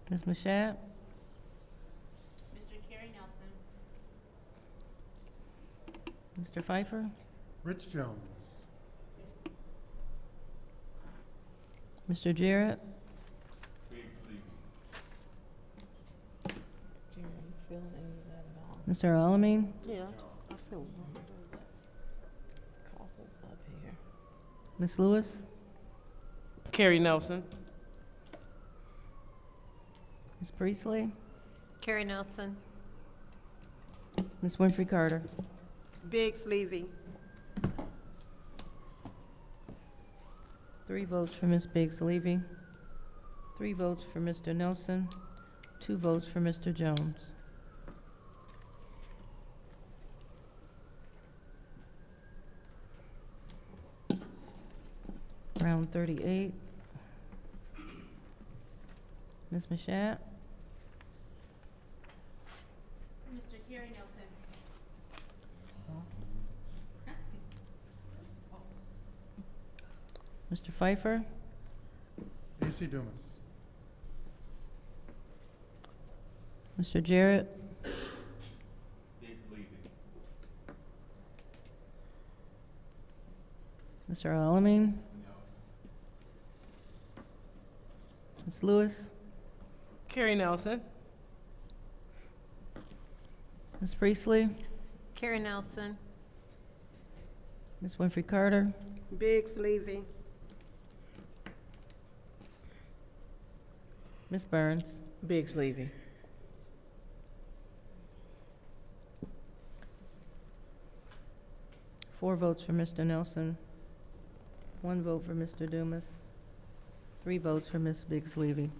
Ms. Mashat? Mr. Carey Nelson. Mr. Pfeiffer? Rich Jones. Mr. Jarrett? Mr. Alamin? Yeah, I feel. It's cold up here. Ms. Lewis? Carrie Nelson. Ms. Priestley? Carrie Nelson. Ms. Winfrey Carter? Biggs Levy. 3 votes for Ms. Biggs Levy, 3 votes for Mr. Nelson, 2 votes for Mr. Jones. Round 38. Ms. Mashat? Mr. Carey Nelson. Mr. Pfeiffer? AC Dumas. Mr. Jarrett? Mr. Alamin? Ms. Lewis? Carrie Nelson. Ms. Priestley? Carrie Nelson. Ms. Winfrey Carter? Biggs Levy. Ms. Burns? Biggs Levy. Four votes for Mr. Nelson, 1 vote for Mr. Dumas, 3 votes for Ms. Biggs Levy.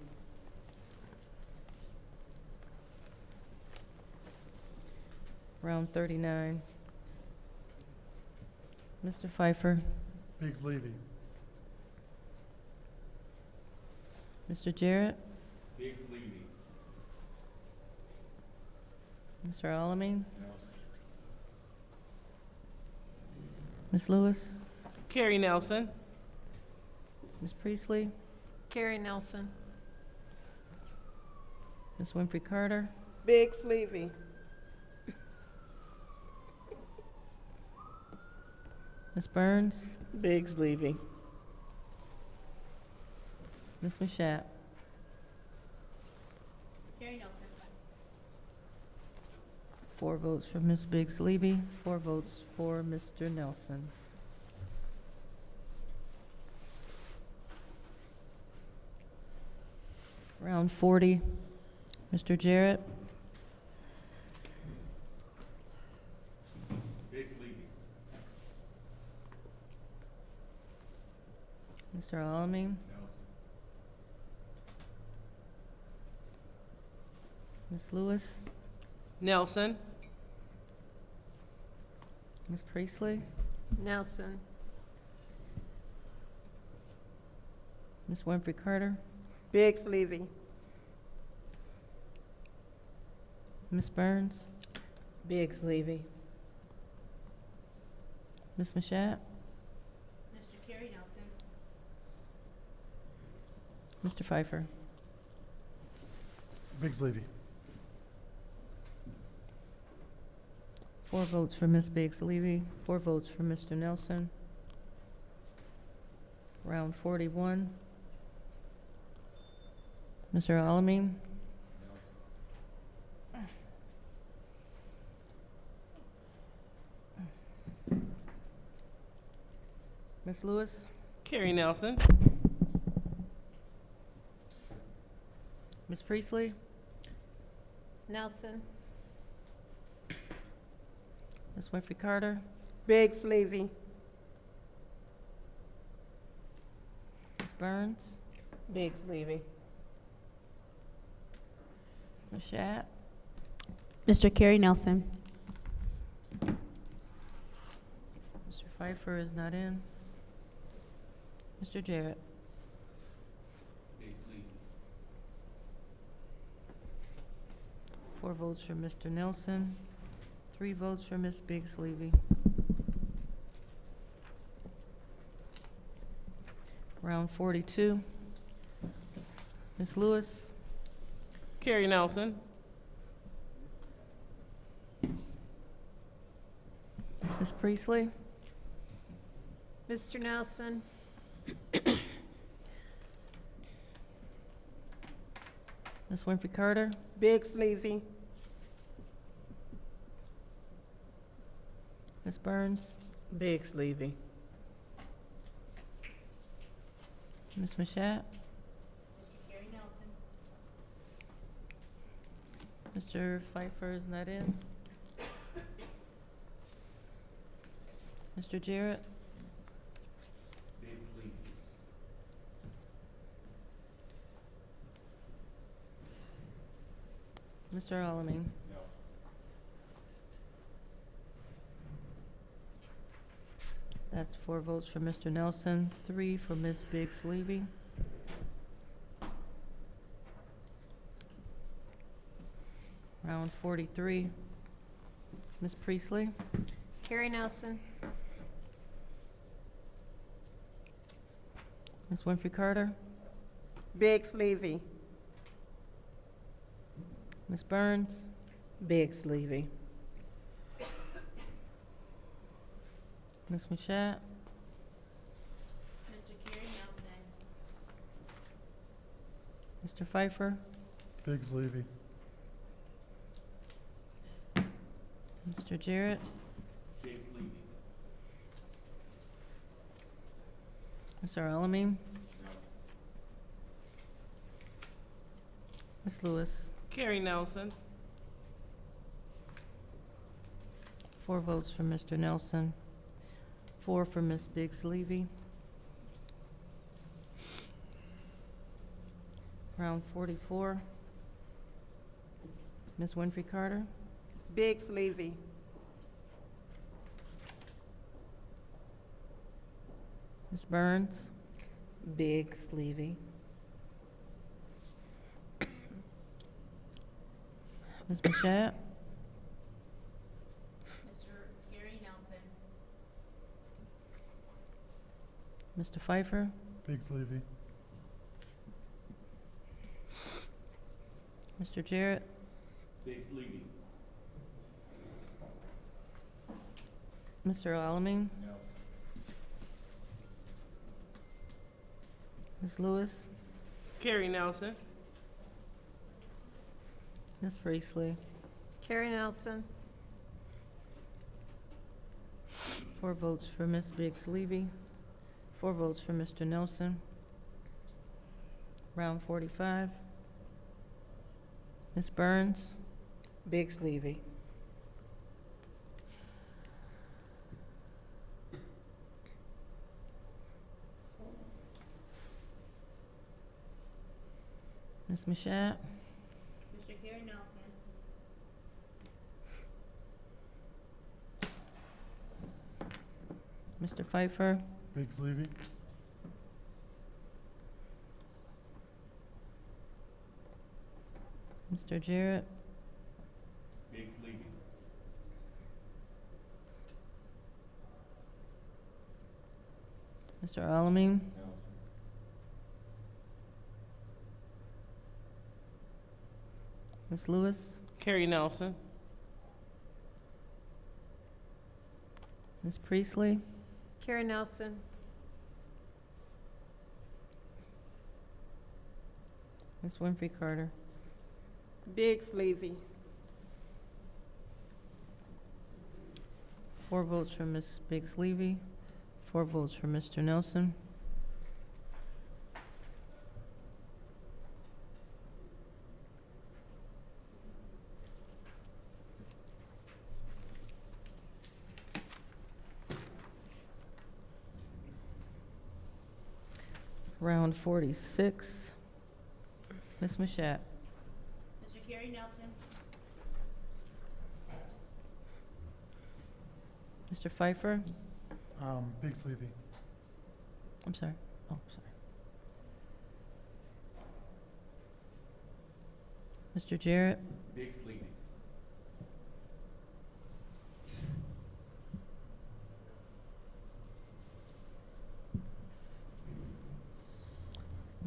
Round 39. Mr. Pfeiffer, Biggs Levy. Mr. Jarrett, Biggs Levy. Mr. Alamin, Ms. Lewis, Carrie Nelson. Ms. Priestley, Carrie Nelson. Ms. Winfrey Carter, Biggs Levy. Ms. Burns, Biggs Levy. Ms. Mashat. Carey Nelson. 4 votes for Ms. Biggs Levy, 4 votes for Mr. Nelson. Round 40. Mr. Jarrett, Biggs Levy. Mr. Alamin, Ms. Lewis, Nelson. Ms. Priestley, Nelson. Ms. Winfrey Carter, Biggs Levy. Ms. Burns, Biggs Levy. Ms. Mashat, Mr. Carey Nelson. Mr. Pfeiffer. Biggs Levy. 4 votes for Ms. Biggs Levy, 4 votes for Mr. Nelson. Round 41. Mr. Alamin, Ms. Lewis, Carrie Nelson. Ms. Priestley, Nelson. Ms. Winfrey Carter, Biggs Levy. Ms. Burns, Biggs Levy. Ms. Mashat, Mr. Carey Nelson. Pfeiffer is not in. Mr. Jarrett. 4 votes for Mr. Nelson, 3 votes for Ms. Biggs Levy. Round 42. Ms. Lewis. Carrie Nelson. Ms. Priestley. Mr. Nelson. Ms. Winfrey Carter. Biggs Levy. Ms. Burns. Biggs Levy. Ms. Mashat. Mr. Pfeiffer is not in. Mr. Jarrett. Mr. Alamin. That's 4 votes for Mr. Nelson, 3 for Ms. Biggs Levy. Round 43. Ms. Priestley. Carrie Nelson. Ms. Winfrey Carter. Biggs Levy. Ms. Burns. Biggs Levy. Ms. Mashat. Mr. Pfeiffer. Biggs Levy. Mr. Jarrett. Mr. Alamin. Ms. Lewis. Carrie Nelson. 4 votes for Mr. Nelson, 4 for Ms. Biggs Levy. Round 44. Ms. Winfrey Carter. Biggs Levy. Ms. Burns. Biggs Levy. Ms. Mashat. Mr. Pfeiffer. Biggs Levy. Mr. Jarrett. Biggs Levy. Mr. Alamin. Ms. Lewis. Carrie Nelson. Ms. Priestley. Carrie Nelson. 4 votes for Ms. Biggs Levy, 4 votes for Mr. Nelson. Round 45. Ms. Burns. Biggs Levy. Ms. Mashat. Mr. Carrie Nelson. Mr. Pfeiffer. Biggs Levy. Mr. Jarrett. Biggs Levy. Mr. Alamin. Ms. Lewis. Carrie Nelson. Ms. Priestley. Carrie Nelson. Ms. Winfrey Carter. Biggs Levy. 4 votes for Ms. Biggs Levy, 4 votes for Mr. Nelson. Round 46. Ms. Mashat. Mr. Carrie Nelson. Mr. Pfeiffer. Biggs Levy. I'm sorry. Oh, sorry. Mr. Jarrett? Biggs Levy.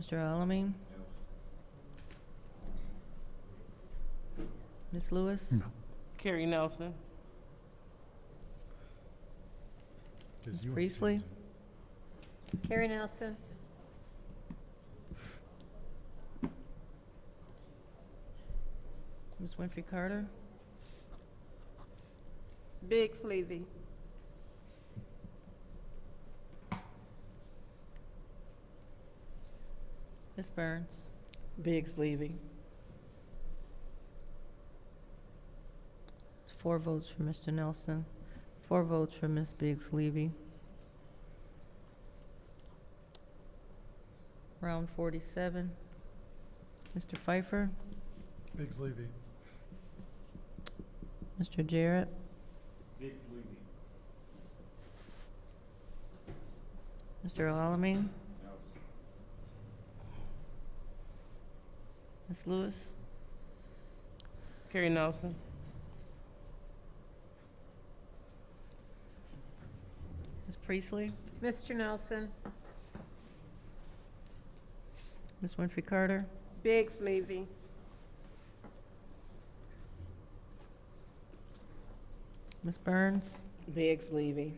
Mr. Alamin? Ms. Lewis? Carrie Nelson. Ms. Priestley? Carrie Nelson. Ms. Winfrey Carter? Biggs Levy. Ms. Burns? Biggs Levy. 4 votes for Mr. Nelson, 4 votes for Ms. Biggs Levy. Round 47. Mr. Pfeiffer? Biggs Levy. Mr. Jarrett? Biggs Levy. Mr. Alamin? Ms. Lewis? Carrie Nelson. Ms. Priestley? Mr. Nelson. Ms. Winfrey Carter? Biggs Levy. Ms. Burns? Biggs Levy.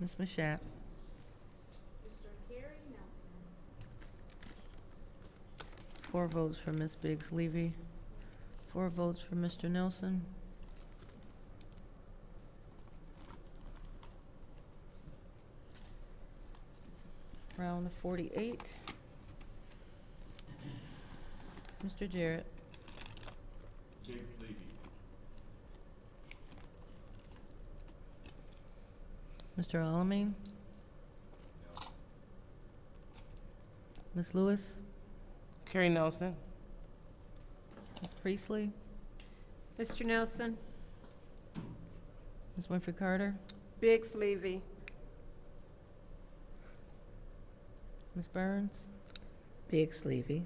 Ms. Mashat? Four votes for Ms. Biggs Levy, 4 votes for Mr. Nelson. Round 48. Mr. Jarrett? Biggs Levy. Mr. Alamin? Ms. Lewis? Carrie Nelson. Ms. Priestley? Mr. Nelson. Ms. Winfrey Carter? Biggs Levy. Ms. Burns? Biggs Levy.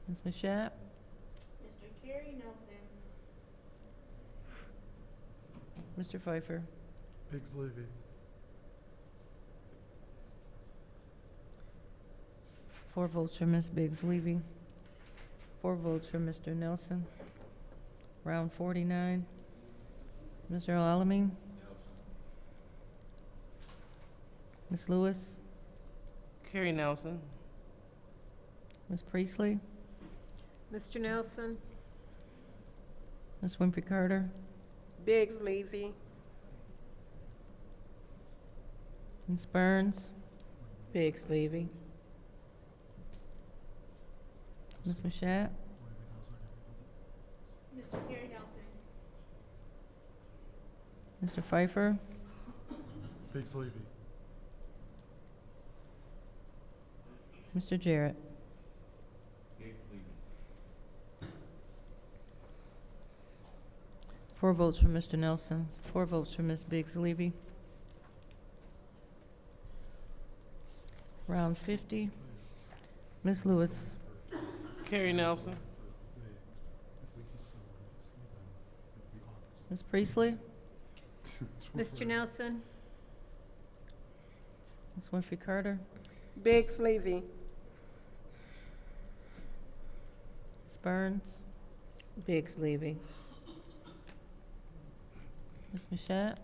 Ms. Mashat? Mr. Carrie Nelson. Mr. Pfeiffer? Biggs Levy. 4 votes for Ms. Biggs Levy, 4 votes for Mr. Nelson. Round 49. Mr. Alamin? Ms. Lewis? Carrie Nelson. Ms. Priestley? Mr. Nelson. Ms. Winfrey Carter? Biggs Levy. Ms. Burns? Biggs Levy. Ms. Mashat? Mr. Carrie Nelson. Mr. Pfeiffer? Biggs Levy. Mr. Jarrett? Biggs Levy. 4 votes for Mr. Nelson, 4 votes for Ms. Biggs Levy. Round 50. Ms. Lewis? Carrie Nelson. Ms. Priestley? Mr. Nelson. Ms. Winfrey Carter? Biggs Levy. Ms. Burns? Biggs Levy. Ms. Mashat?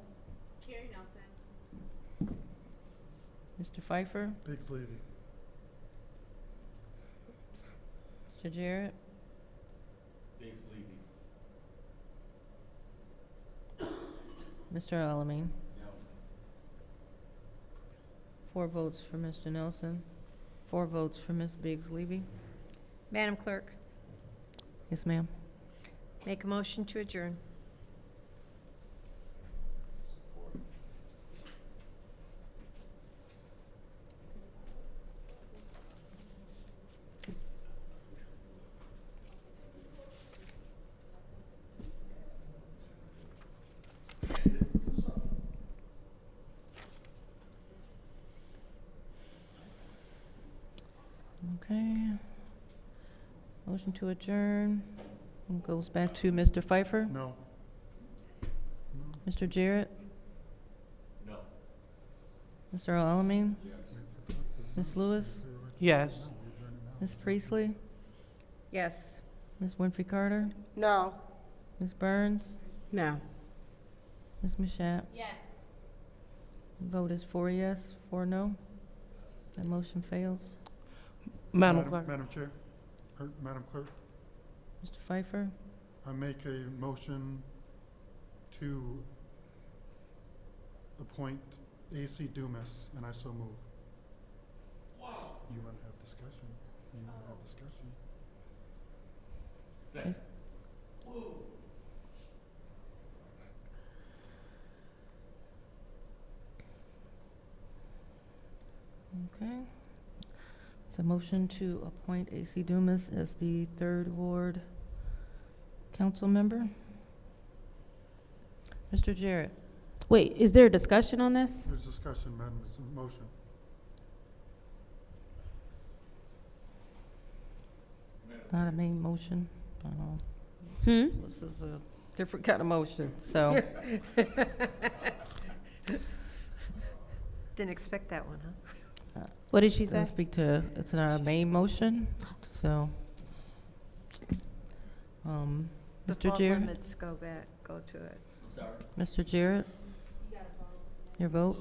Carrie Nelson. Mr. Pfeiffer? Biggs Levy. Mr. Jarrett? Biggs Levy. Mr. Alamin? 4 votes for Mr. Nelson, 4 votes for Ms. Biggs Levy. Madam Clerk, Yes, ma'am. make a motion to adjourn. Okay. Motion to adjourn goes back to Mr. Pfeiffer. No. Mr. Jarrett? No. Mr. Alamin? Ms. Lewis? Yes. Ms. Priestley? Yes. Ms. Winfrey Carter? No. Ms. Burns? No. Ms. Mashat? Yes. Vote is 4 yes, 4 no. That motion fails. Madam Clerk. Madam Chair, or Madam Clerk, Mr. Pfeiffer? I make a motion to appoint A.C. Dumas, and I so move. You want to have discussion? You want to have discussion? Second. Okay. It's a motion to appoint A.C. Dumas as the 3rd Ward council member. Mr. Jarrett? Wait, is there a discussion on this? There's discussion, Madam, it's a motion. Not a main motion. This is a different kind of motion, so. Didn't expect that one, huh? What did she Doesn't say? speak to, it's not a main motion, so. The Mr. fault Jarrett? limits go to it. Mr. Jarrett? Your vote?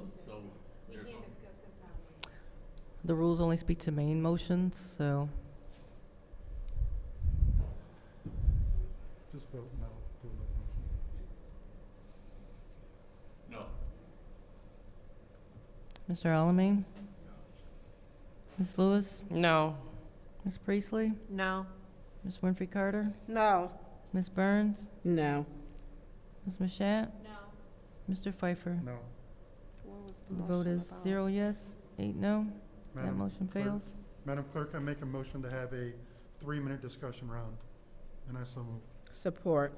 The rules only speak to main motions, so. Just vote no. Do no motion. No. Mr. Alamin? Ms. Lewis? No. Ms. Priestley? No. Ms. Winfrey Carter? No. Ms. Burns? No. Ms. Mashat? No. Mr. Pfeiffer? No. The vote is 0 yes, 8 no. That Madam motion Clerk- fails. Madam Clerk, I make a motion to have a 3-minute discussion round, and I so move. Support.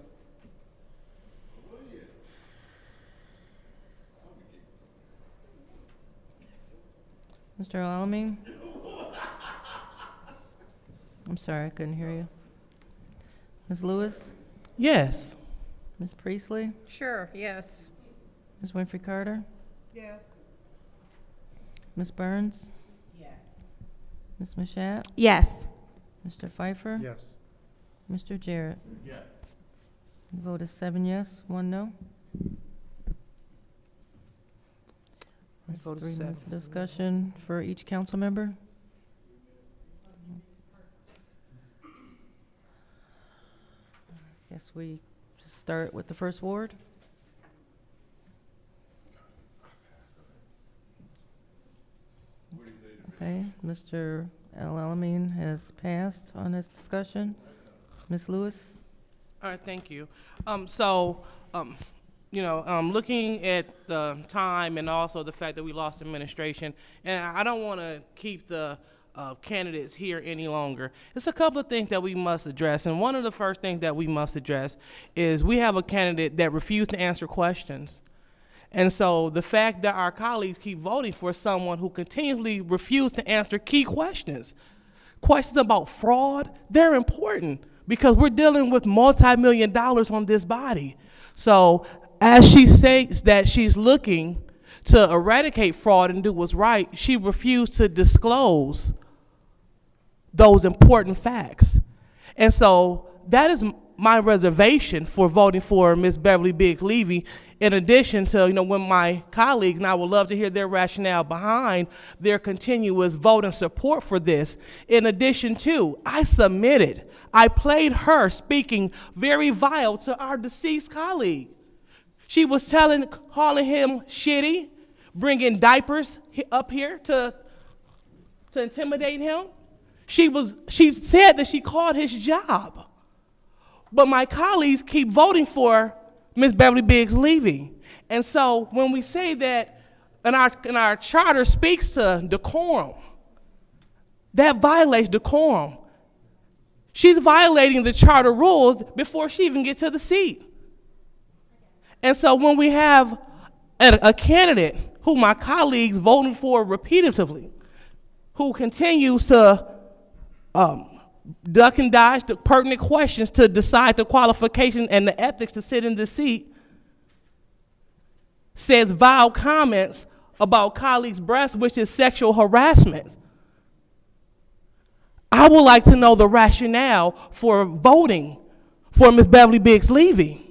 Mr. Alamin? I'm sorry, I couldn't hear you. Ms. Lewis? Yes. Ms. Priestley? Sure, yes. Ms. Winfrey Carter? Yes. Ms. Burns? Yes. Ms. Mashat? Yes. Mr. Pfeiffer? Yes. Mr. Jarrett? Yes. The vote is 7 yes, 1 no. That's vote is 3 minutes 7. of discussion for each council member. Guess we just start with the 1st ward. Okay, Mr. El Alamin has passed on this discussion. Ms. Lewis? All right, thank you. Looking at the time and also the fact that we lost administration, and I don't want to keep the candidates here any longer. There's a couple of things that we must address, and one of the first things that we must address is we have a candidate that refused to answer questions. And so the fact that our colleagues keep voting for someone who continually refuses to answer key questions about fraud, they're important because we're dealing with multi-million dollars on this body. So as she states that she's looking to eradicate fraud and do what's right, she refused to disclose those important facts. And so that is my reservation for voting for Ms. Beverly Biggs Levy, in addition to, when my colleagues, and I would love to hear their rationale behind their continuous vote and support for this. In addition to, I played her speaking very vile to our deceased colleague. She was calling him shitty, bringing diapers up here to intimidate him. She said that she called his job. But my colleagues keep voting for Ms. Beverly Biggs Levy. And so when we say that, and our charter speaks to decorum, that violates decorum. She's violating the charter rules before she even gets to the seat. And so when we have a candidate who my colleagues voted for repeatedly, who continues to duck and dodge the pertinent questions to decide the qualification and the ethics to sit in the seat, says vile comments about colleagues' breasts, which is sexual harassment. I would like to know the rationale for voting for Ms. Beverly Biggs Levy.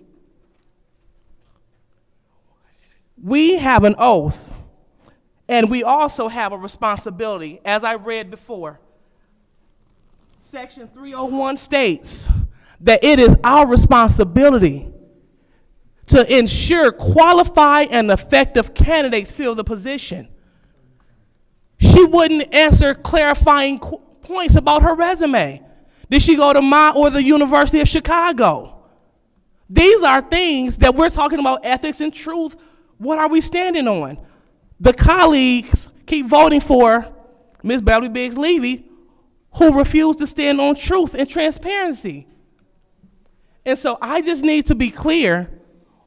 We have an oath, and we also have a responsibility, as I read before. Section 301 states that it is our responsibility to ensure qualified and effective candidates fill the position. She wouldn't answer clarifying points about her resume. Did she go to my or the University of Chicago? These are things that we're talking about, ethics and truth. What are we standing on? The colleagues keep voting for Ms. Beverly Biggs Levy, who refused to stand on truth and transparency. And so I just need to be clear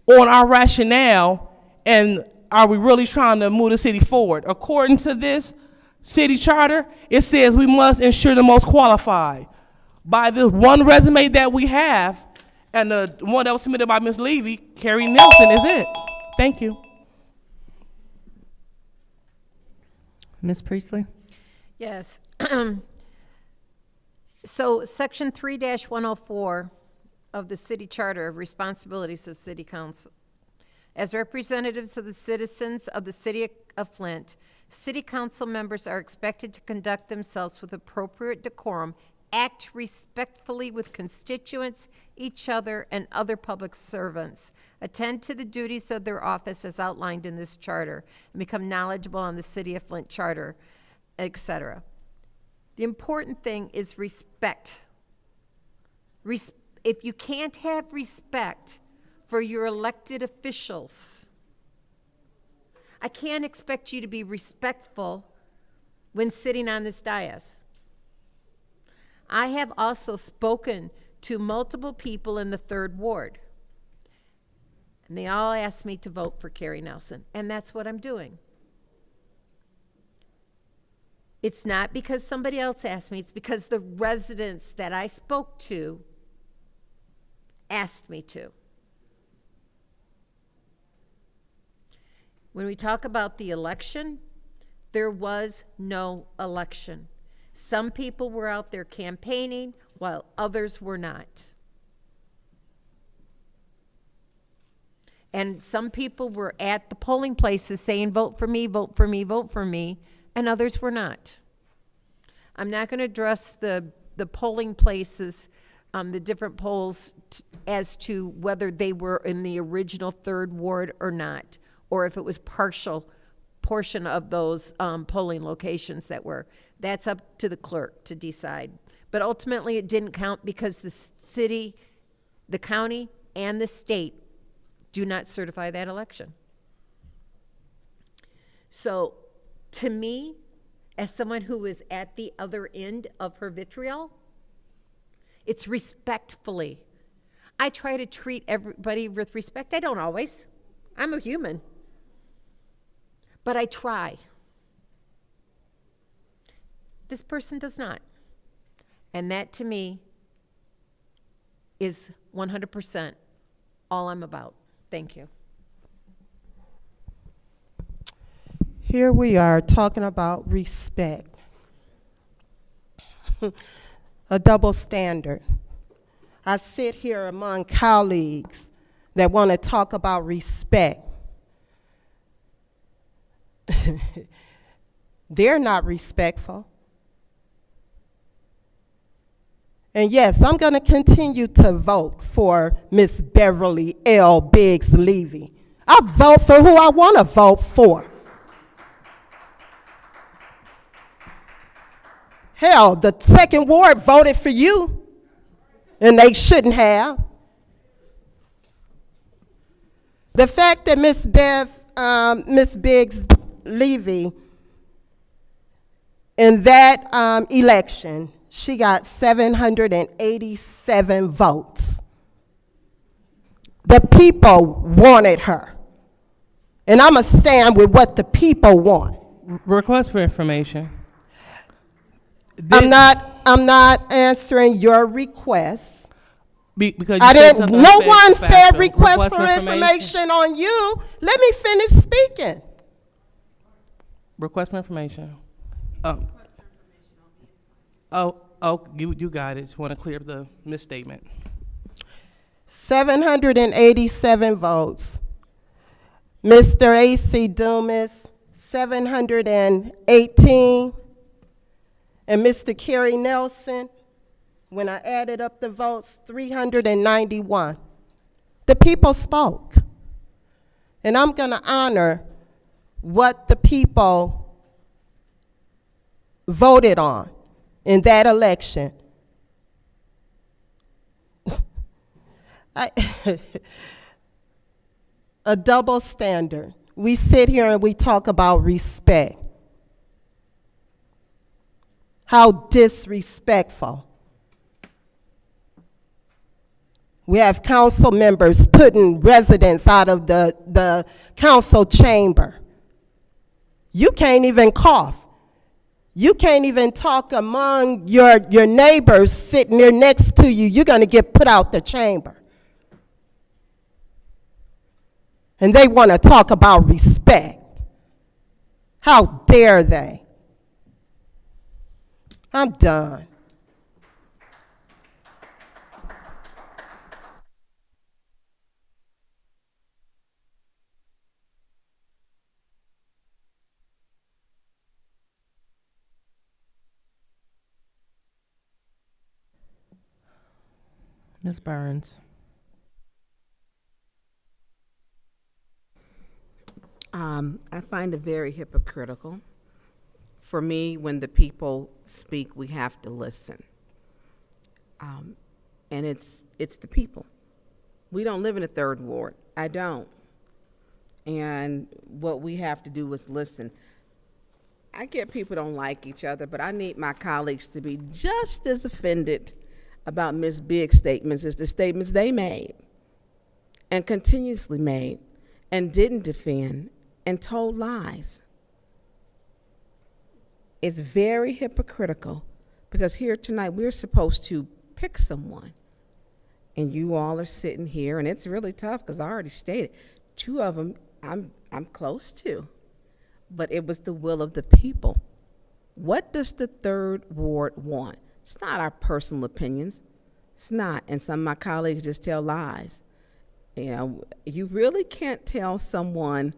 on our rationale, and are we really trying to move the city forward? According to this city charter, it says we must ensure the most qualified. By the one resume that we have, and the one that was submitted by Ms. Levy, Carrie Nelson is it. Thank you. Ms. Priestley? Yes. So section 3-104 of the city charter of responsibilities of city council. As representatives of the citizens of the city of Flint, city council members are expected to conduct themselves with appropriate decorum, act respectfully with constituents, each other, and other public servants, attend to the duties of their office as outlined in this charter, and become knowledgeable on the city of Flint charter, etc. The important thing is respect. If you can't have respect for your elected officials, I can't expect you to be respectful when sitting on this dais. I have also spoken to multiple people in the 3rd Ward, and they all asked me to vote for Carrie Nelson, and that's what I'm doing. It's not because somebody else asked me, it's because the residents that I spoke to asked me to. When we talk about the election, there was no election. Some people were out there campaigning while others were not. And some people were at the polling places saying, vote for me, vote for me, vote for me, and others were not. I'm not going to address the polling places, the different polls as to whether they were in the original 3rd Ward or not, or if it was portion of those polling locations that were. That's up to the clerk to decide. But ultimately, it didn't count because the city, the county, and the state do not certify that election. So, to me, as someone who is at the other end of her vitriol, it's respectfully. I try to treat everybody with respect. I don't always. I'm a human. But I try. This person does not. And that, to me, is 100% all I'm about. Thank you. Here we are talking about respect. A double standard. I sit here among colleagues that want to talk about respect. They're not respectful. And yes, I'm going to continue to vote for Miss Beverly L. Biggs Levy. I'll vote for who I want to vote for. Hell, the 2nd Ward voted for you, and they shouldn't have. The fact that Miss Biggs Levy, in that election, she got 787 votes. The people wanted her. And I'm going to stand with what the people want. Request for information. I'm not answering your request. Because you I said didn't, something no unfair- one said factual. request for information on you. Let me finish speaking. Request for information. You got it. Want to clear up the misstatement. 787 votes. Mr. A.C. Dumas, 718. And Mr. Kerry Nelson, when I added up the votes, 391. The people spoke. And I'm going to honor what the people voted on in that election. A double standard. We sit here and we talk about respect. How disrespectful. We have council members putting residents out of the council chamber. You can't even cough. You can't even talk among your neighbors sitting there next to you. You're going to get put out the chamber. And they want to talk about respect. How dare they? I'm done. Ms. Burns. I find it very hypocritical. For me, when the people speak, we have to listen. And it's the people. We don't live in a third ward. I don't. And what we have to do is listen. I get people don't like each other, but I need my colleagues to be just as offended about Ms. Biggs' statements as the statements they made and continuously made and didn't defend and told lies. It's very hypocritical because here tonight we're supposed to pick someone and you all are sitting here and it's really tough because I already stated 2 of them I'm close to, but it was the will of the people. What does the 3rd ward want? It's not our personal opinions. It's not. And some of my colleagues just tell lies. You know, you really can't tell someone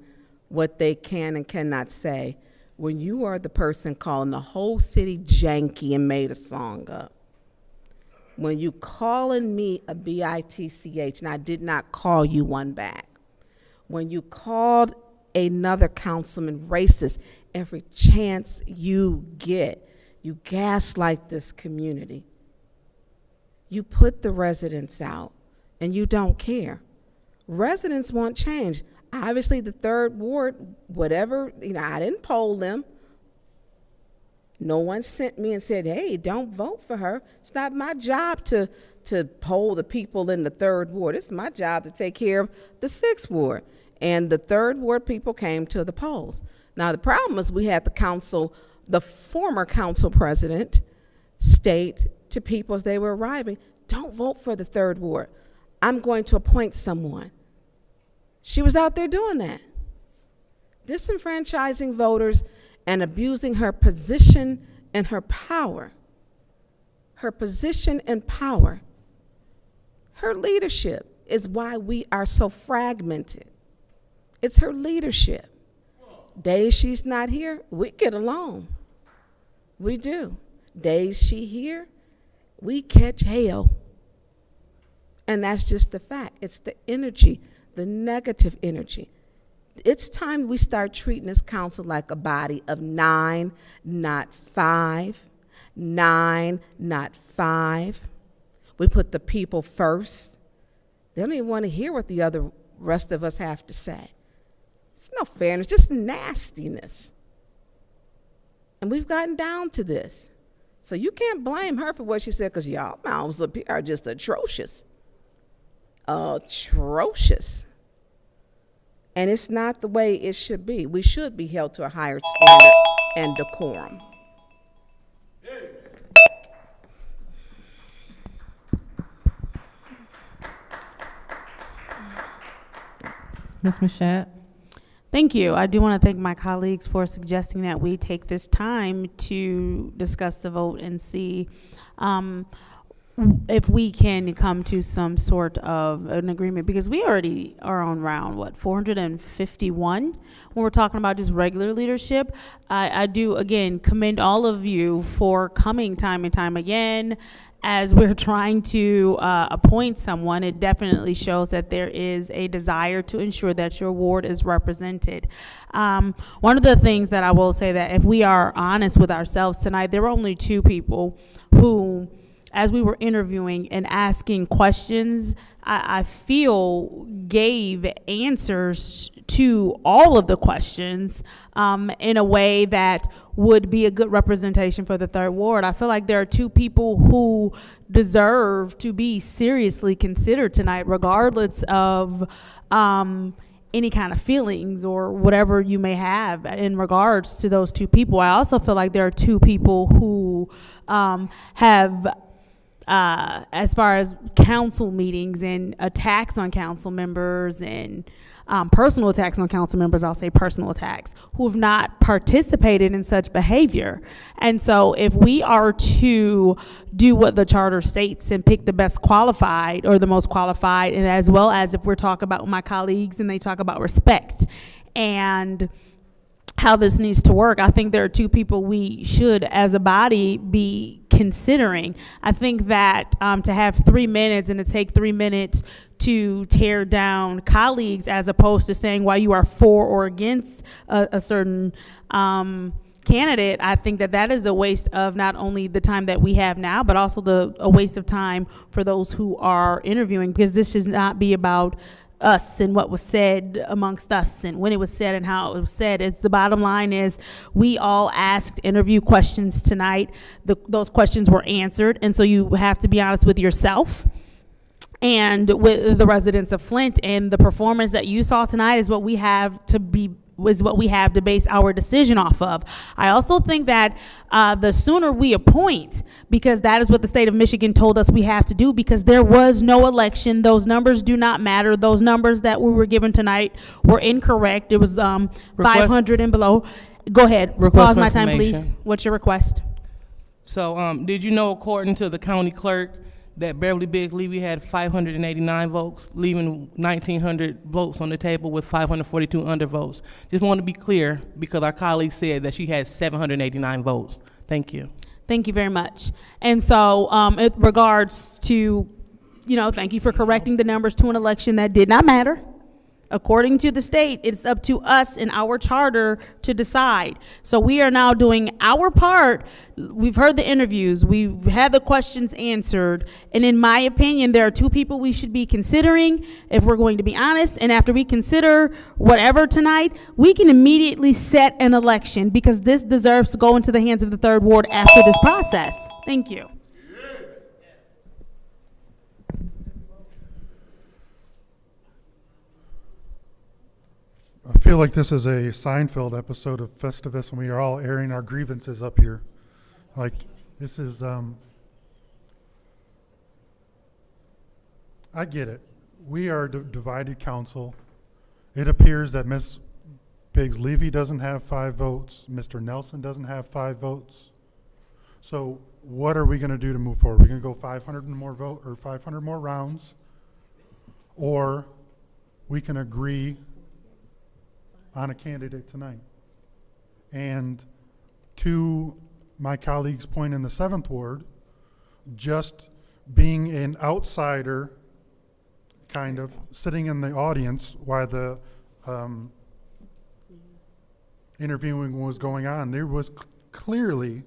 what they can and cannot say when you are the person calling the whole city janky and made a song up. When you calling me a bitch and I did not call you one back. When you called another councilman racist every chance you get, you gaslight this community. You put the residents out and you don't care. Residents want change. Obviously the 3rd ward, whatever, I didn't poll them. No one sent me and said, hey, don't vote for her. It's not my job to poll the people in the 3rd ward. It's my job to take care of the 6th ward. And the 3rd ward people came to the polls. Now the problem is we had the former council president state to people as they were arriving, don't vote for the 3rd ward. I'm going to appoint someone. She was out there doing that. Disenfranchising voters and abusing her position and her power. Her position and power. Her leadership is why we are so fragmented. It's her leadership. Days she's not here, we get along. We do. Days she here, we catch hell. And that's just the fact. It's the energy, the negative energy. It's time we start treating this council like a body of 9, not 5. 9, not 5. We put the people first. They don't even want to hear what the rest of us have to say. It's no fairness, just nastiness. And we've gotten down to this. So you can't blame her for what she said because y'all mouths up here are just atrocious. atrocious. And it's not the way it should be. We should be held to a higher standard and decorum. Ms. Mashat? Thank you. I do want to thank my colleagues for suggesting that we take this time to discuss the vote and see if we can come to some sort of an agreement, because we already are on round, 451 when we're talking about just regular leadership. I do, again, commend all of you for coming time and time again. As we're trying to appoint someone, it definitely shows that there is a desire to ensure that your ward is represented. One of the things that I will say, that if we are honest with ourselves tonight, there were only two people who, as we were interviewing and asking questions, I feel gave answers to all of the questions in a way that would be a good representation for the third ward. I feel like there are two people who deserve to be seriously considered tonight, regardless of any kind of feelings or whatever you may have in regards to those two people. I also feel like there are two people who have as far as council meetings and attacks on council members and personal attacks on council members, I'll say personal attacks, who have not participated in such behavior. And so if we are to do what the charter states and pick the best qualified or the most qualified, and as well as if we're talking about my colleagues and they talk about respect and how this needs to work, I think there are two people we should, as a body, be considering. I think that to have 3 minutes and to take 3 minutes to tear down colleagues, as opposed to saying why you are for or against a certain candidate, I think that that is a waste of not only the time that we have now, but also a waste of time for those who are interviewing, because this should not be about us and what was said amongst us and when it was said and how it was said. It's the bottom line is we all asked interview questions tonight. Those questions were answered, and so you have to be honest with yourself and with the residents of Flint, and the performance that you saw tonight is what we have to base our decision off of. I also think that the sooner we appoint, because that is what the state of Michigan told us we have to do, because there was no election. Those numbers do not matter. Those numbers that we were given tonight were incorrect. It was 500 and below. Go ahead. Pause my time, please. What's your request? So did you know, according to the county clerk, that Beverly Biggs Levy had 589 votes, leaving 1,900 votes on the table with 542 undervotes? Just want to be clear, because our colleague said that she had 789 votes. Thank you. Thank you very much. And so in regards to, thank you for correcting the numbers to an election that did not matter. According to the state, it's up to us in our charter to decide. So we are now doing our part. We've heard the interviews. We've had the questions answered. And in my opinion, there are two people we should be considering if we're going to be honest. And after we consider whatever tonight, we can immediately set an election, because this deserves to go into the hands of the third ward after this process. Thank you. I feel like this is a Seinfeld episode of Festivus, and we are all airing our grievances up here. Like, this is, I get it. We are a divided council. It appears that Ms. Biggs Levy doesn't have 5 votes. Mr. Nelson doesn't have 5 votes. So what are we going to do to move forward? We're going to go 500 more 500 more rounds, or we can agree on a candidate tonight. And to my colleague's point in the 7th Ward, just being an outsider, kind of sitting in the audience while the interviewing was going on, there was clearly,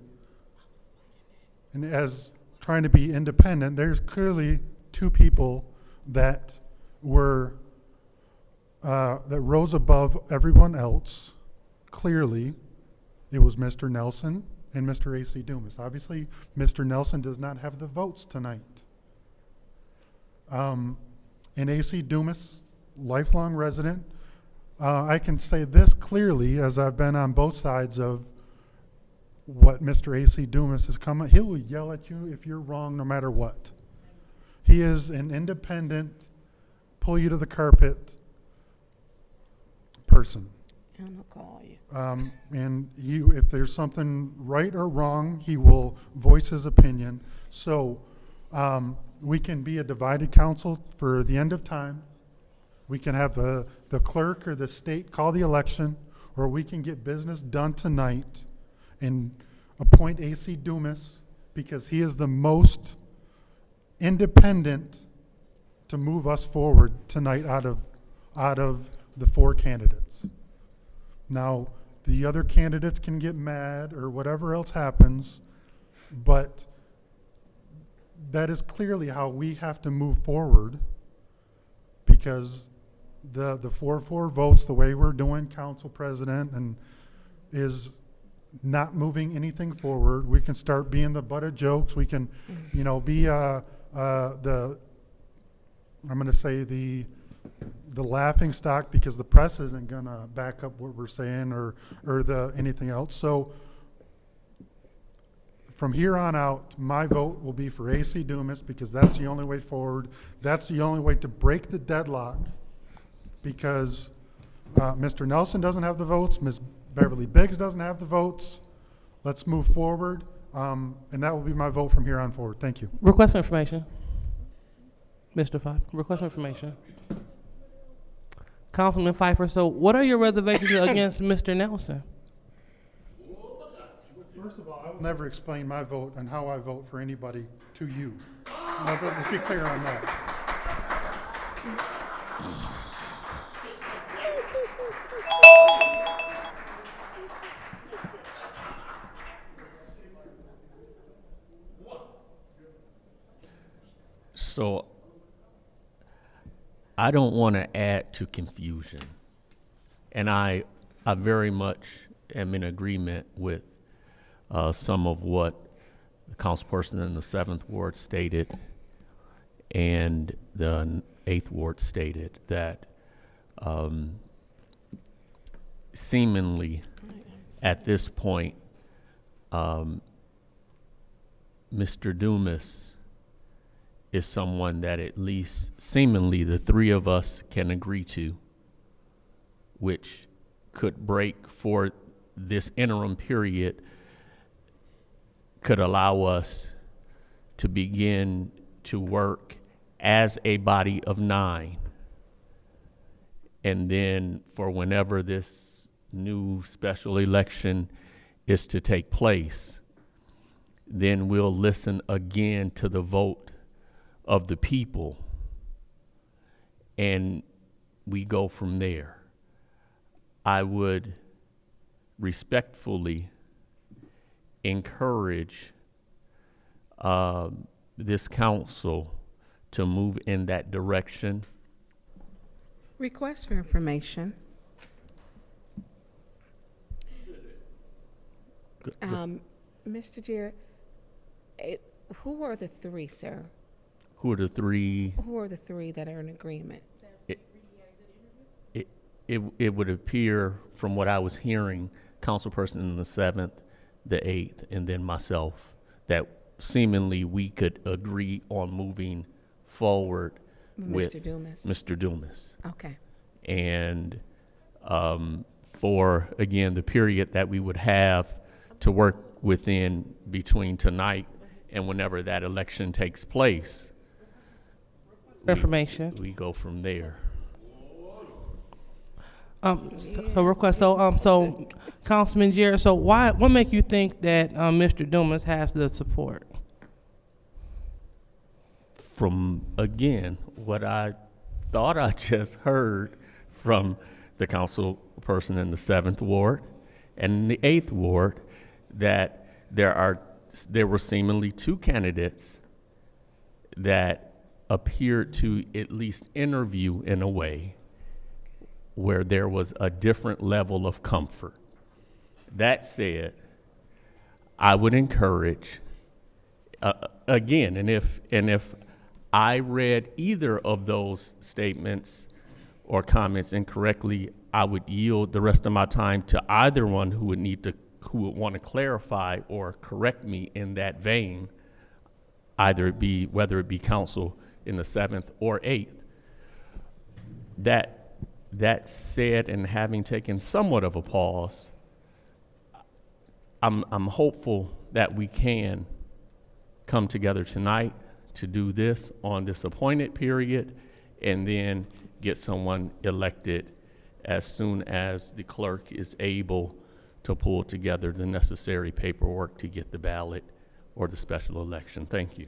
and as trying to be independent, there's clearly two people that were that rose above everyone else. Clearly, it was Mr. Nelson and Mr. A.C. Dumas. Obviously, Mr. Nelson does not have the votes tonight. an AC Dumas lifelong resident. I can say this clearly, as I've been on both sides of what Mr. AC Dumas is coming. He will yell at you if you're wrong, no matter what. He is an independent, pull you to the carpet person. And I'll call you. And if there's something right or wrong, he will voice his opinion. So we can be a divided council for the end of time. We can have the clerk or the state call the election, or we can get business done tonight and appoint AC Dumas because he is the most independent to move us forward tonight out of the 4 candidates. Now, the other candidates can get mad or whatever else happens, but that is clearly how we have to move forward, because the 4-4 votes, the way we're doing council president, and is not moving anything forward. We can start being the butt of jokes. We can, be I'm going to say the laughing stock, because the press isn't going to back up what we're saying or anything else. So from here on out, my vote will be for AC Dumas, because that's the only way forward. That's the only way to break the deadlock, because Mr. Nelson doesn't have the votes, Ms. Beverly Biggs doesn't have the votes. Let's move forward, and that will be my vote from here on forward. Thank you. Request for information. Mr. Pfeiffer, request for information. Councilman Pfeiffer, so what are your reservations against Mr. Nelson? First of all, I will never explain my vote and how I vote for anybody to you. Let's be clear on that. So I don't want to add to confusion, and I very much am in agreement with some of what the councilperson in the 7th Ward stated and the 8th Ward stated, that seemingly at this point, Mr. Dumas is someone that at least seemingly the 3 of us can agree to, which could break for this interim period, could allow us to begin to work as a body of 9. And then for whenever this new special election is to take place, then we'll listen again to the vote of the people, and we go from there. I would respectfully encourage this council to move in that direction. Request for information. Mr. Jarrett, who are the 3, sir? Who are the 3? Who are the 3 that are in agreement? It would appear from what I was hearing, councilperson in the 7th, the 8th, and then myself, that seemingly we could agree on moving forward with Mr. Dumas. Mr. Dumas. Okay. And for, again, the period that we would have to work within between tonight and whenever that election takes place, Information. we go from there. So Councilman Jarrett, so what make you think that Mr. Dumas has the support? From, again, what I thought I just heard from the council person in the 7th Ward and the 8th Ward, that there were seemingly 2 candidates that appeared to at least interview in a way where there was a different level of comfort. That said, I would encourage, again, and if I read either of those statements or comments incorrectly, I would yield the rest of my time to either one who would want to clarify or correct me in that vein, whether it be counsel in the 7th or 8th. That said, and having taken somewhat of a pause, I'm hopeful that we can come together tonight to do this on this appointed period and then get someone elected as soon as the clerk is able to pull together the necessary paperwork to get the ballot or the special election. Thank you.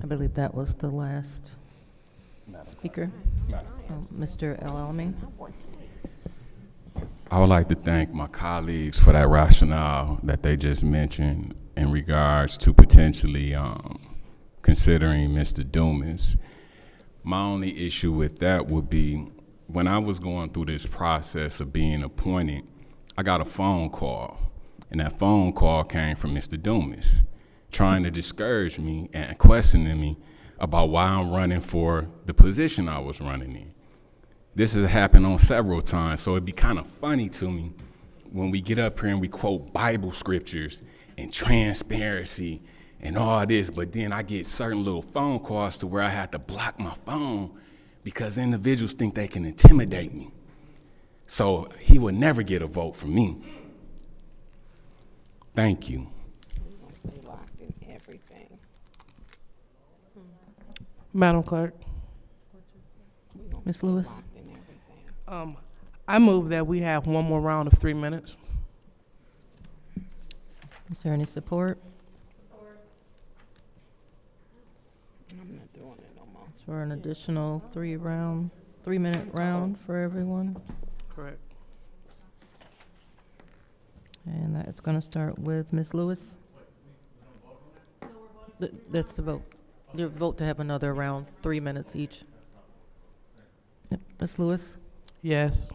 I believe that was the last speaker. Mr. El-Alamin. I would like to thank my colleagues for that rationale that they just mentioned in regards to potentially considering Mr. Dumas. My only issue with that would be when I was going through this process of being appointed, I got a phone call, and that phone call came from Mr. Dumas, trying to discourage me and questioning me about why I'm running for the position I was running in. This has happened on several times, so it'd be kind of funny to me when we get up here and we quote Bible scriptures and transparency and all this, but then I get certain little phone calls to where I have to block my phone because individuals think they can intimidate me. So he would never get a vote from me. Thank you. Madam Clerk. Ms. Lewis? I move that we have one more round of 3 minutes. Is there any support? I'm not doing it no more. For an additional 3-minute round for everyone? Correct. And that is going to start with Ms. Lewis. That's the vote. Your vote to have another round, 3 minutes each. Yep. Ms. Lewis? Yes.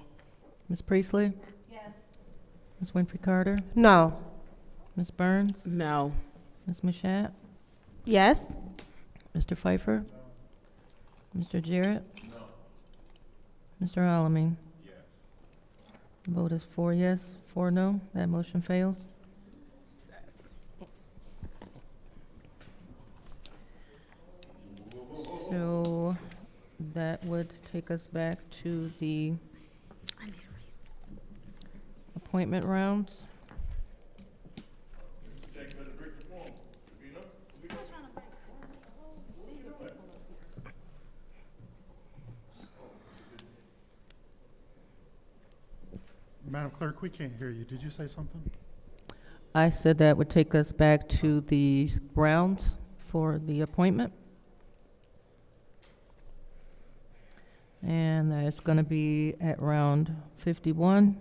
Ms. Priestley? Yes. Ms. Winfrey Carter? No. Ms. Burns? No. Ms. Mashat? Yes? Mr. Pfeiffer? Mr. Jarrett? No. Mr. Alamin? Yes. The vote is 4 yes, 4 no. That motion fails. So that would take us back to the appointment rounds. Madam Clerk, we can't hear you. Did you say something? I said that would take us back to the rounds for the appointment. And that's going to be at round 51,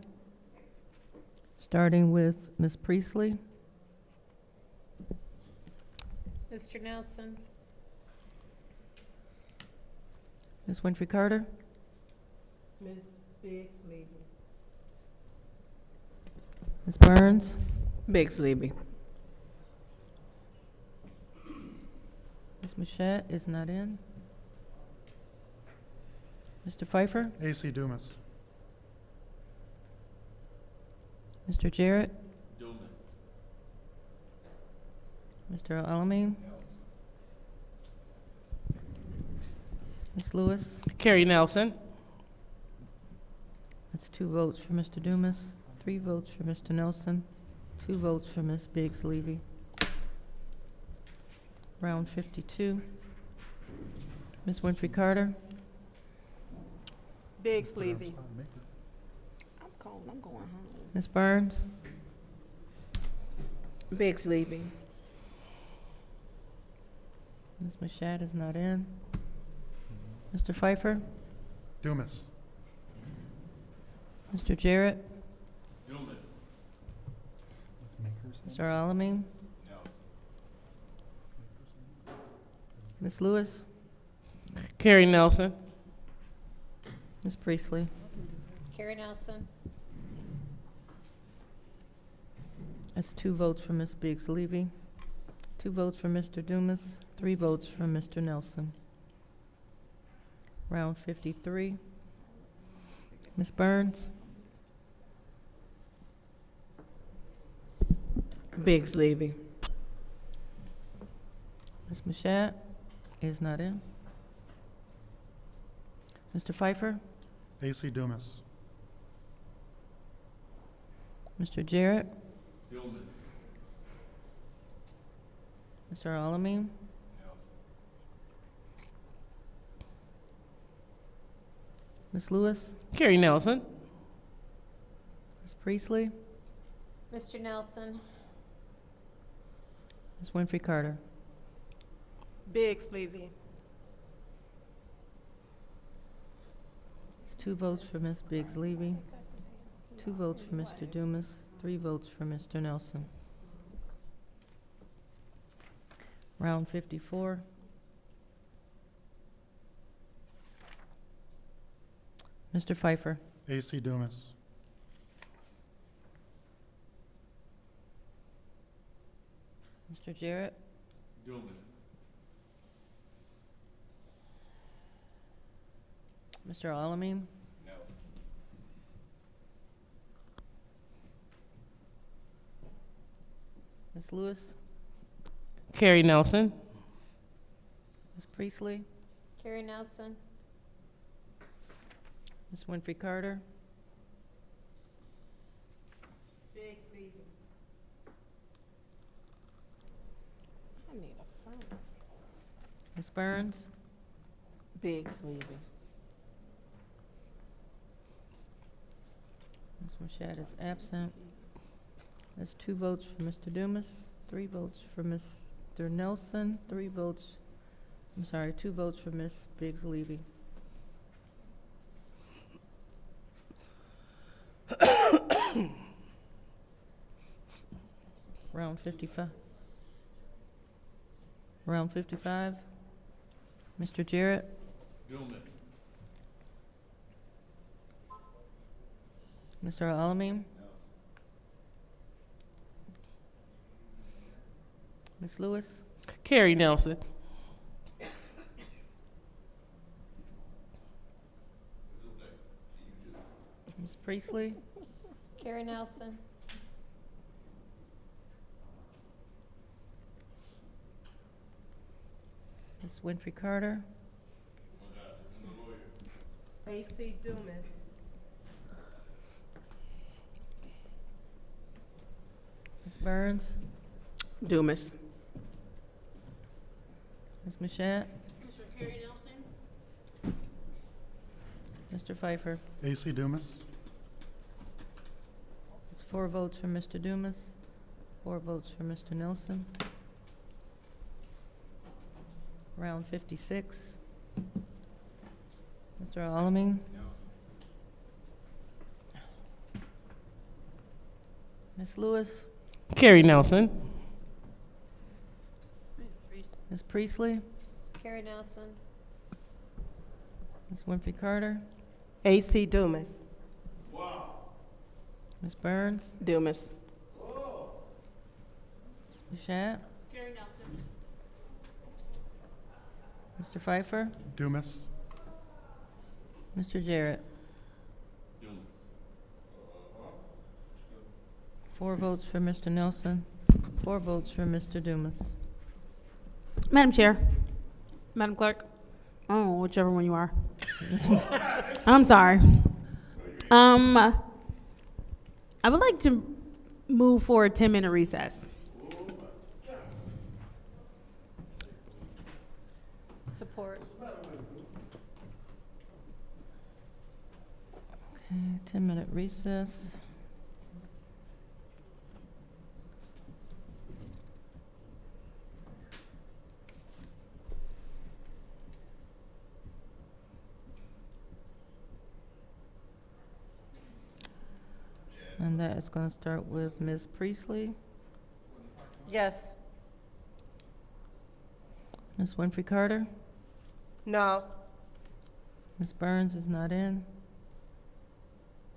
starting with Ms. Priestley. Mr. Nelson? Ms. Winfrey Carter. Ms. Biggs Levy. Ms. Burns. Biggs Levy. Ms. Mashat is not in. Mr. Pfeiffer. AC Dumas. Mr. Jarrett. Mr. Alamin. Ms. Lewis. Carrie Nelson. That's 2 votes for Mr. Dumas, 3 votes for Mr. Nelson, 2 votes for Ms. Biggs Levy. Round 52. Ms. Winfrey Carter. Biggs Levy. I'm cold. I'm going home. Ms. Burns. Biggs Levy. Ms. Mashat is not in. Mr. Pfeiffer. Dumas. Mr. Jarrett. Mr. Alamin. Ms. Lewis. Carrie Nelson. Ms. Priestley. Carrie Nelson. That's 2 votes for Ms. Biggs Levy, 2 votes for Mr. Dumas, 3 votes for Mr. Nelson. Round 53. Ms. Burns? Biggs Levy. Ms. Mashat is not in. Mr. Pfeiffer? AC Dumas. Mr. Jarrett? Mr. Alamin? Ms. Lewis? Carrie Nelson. Ms. Priestley? Mr. Nelson. Ms. Winfrey Carter? Biggs Levy. It's 2 votes for Ms. Biggs Levy, 2 votes for Mr. Dumas, 3 votes for Mr. Nelson. Round 54. Mr. Pfeiffer? AC Dumas. Mr. Jarrett? Mr. Alamin? Ms. Lewis? Carrie Nelson. Ms. Priestley? Carrie Nelson. Ms. Winfrey Carter? Biggs Levy. I need a furnace. Ms. Burns? Biggs Levy. Ms. Mashat is absent. That's 2 votes for Mr. Dumas, 3 votes for Mr. Nelson, 2 votes for Ms. Biggs Levy. Round 55. Round 55. Mr. Jarrett? Mr. Alamin? Ms. Lewis? Carrie Nelson. Ms. Priestley? Carrie Nelson. Ms. Winfrey Carter? AC Dumas. Ms. Burns? Dumas. Ms. Mashat? Mr. Carrie Nelson? Mr. Pfeiffer? AC Dumas. It's 4 votes for Mr. Dumas, 4 votes for Mr. Nelson. Round 56. Mr. Alamin? Ms. Lewis? Carrie Nelson. Ms. Priestley? Carrie Nelson. Ms. Winfrey Carter? AC Dumas. Ms. Burns? Dumas. Ms. Mashat? Carrie Nelson. Mr. Pfeiffer? Dumas. Mr. Jarrett? 4 votes for Mr. Nelson, 4 votes for Mr. Dumas. Madam Chair, Madam Clerk, oh, whichever one you are. I'm sorry. I would like to move for a 10-minute recess. Support. Okay, 10-minute recess. And that is going to start with Ms. Priestley. Yes. Ms. Winfrey Carter. No. Ms. Burns is not in.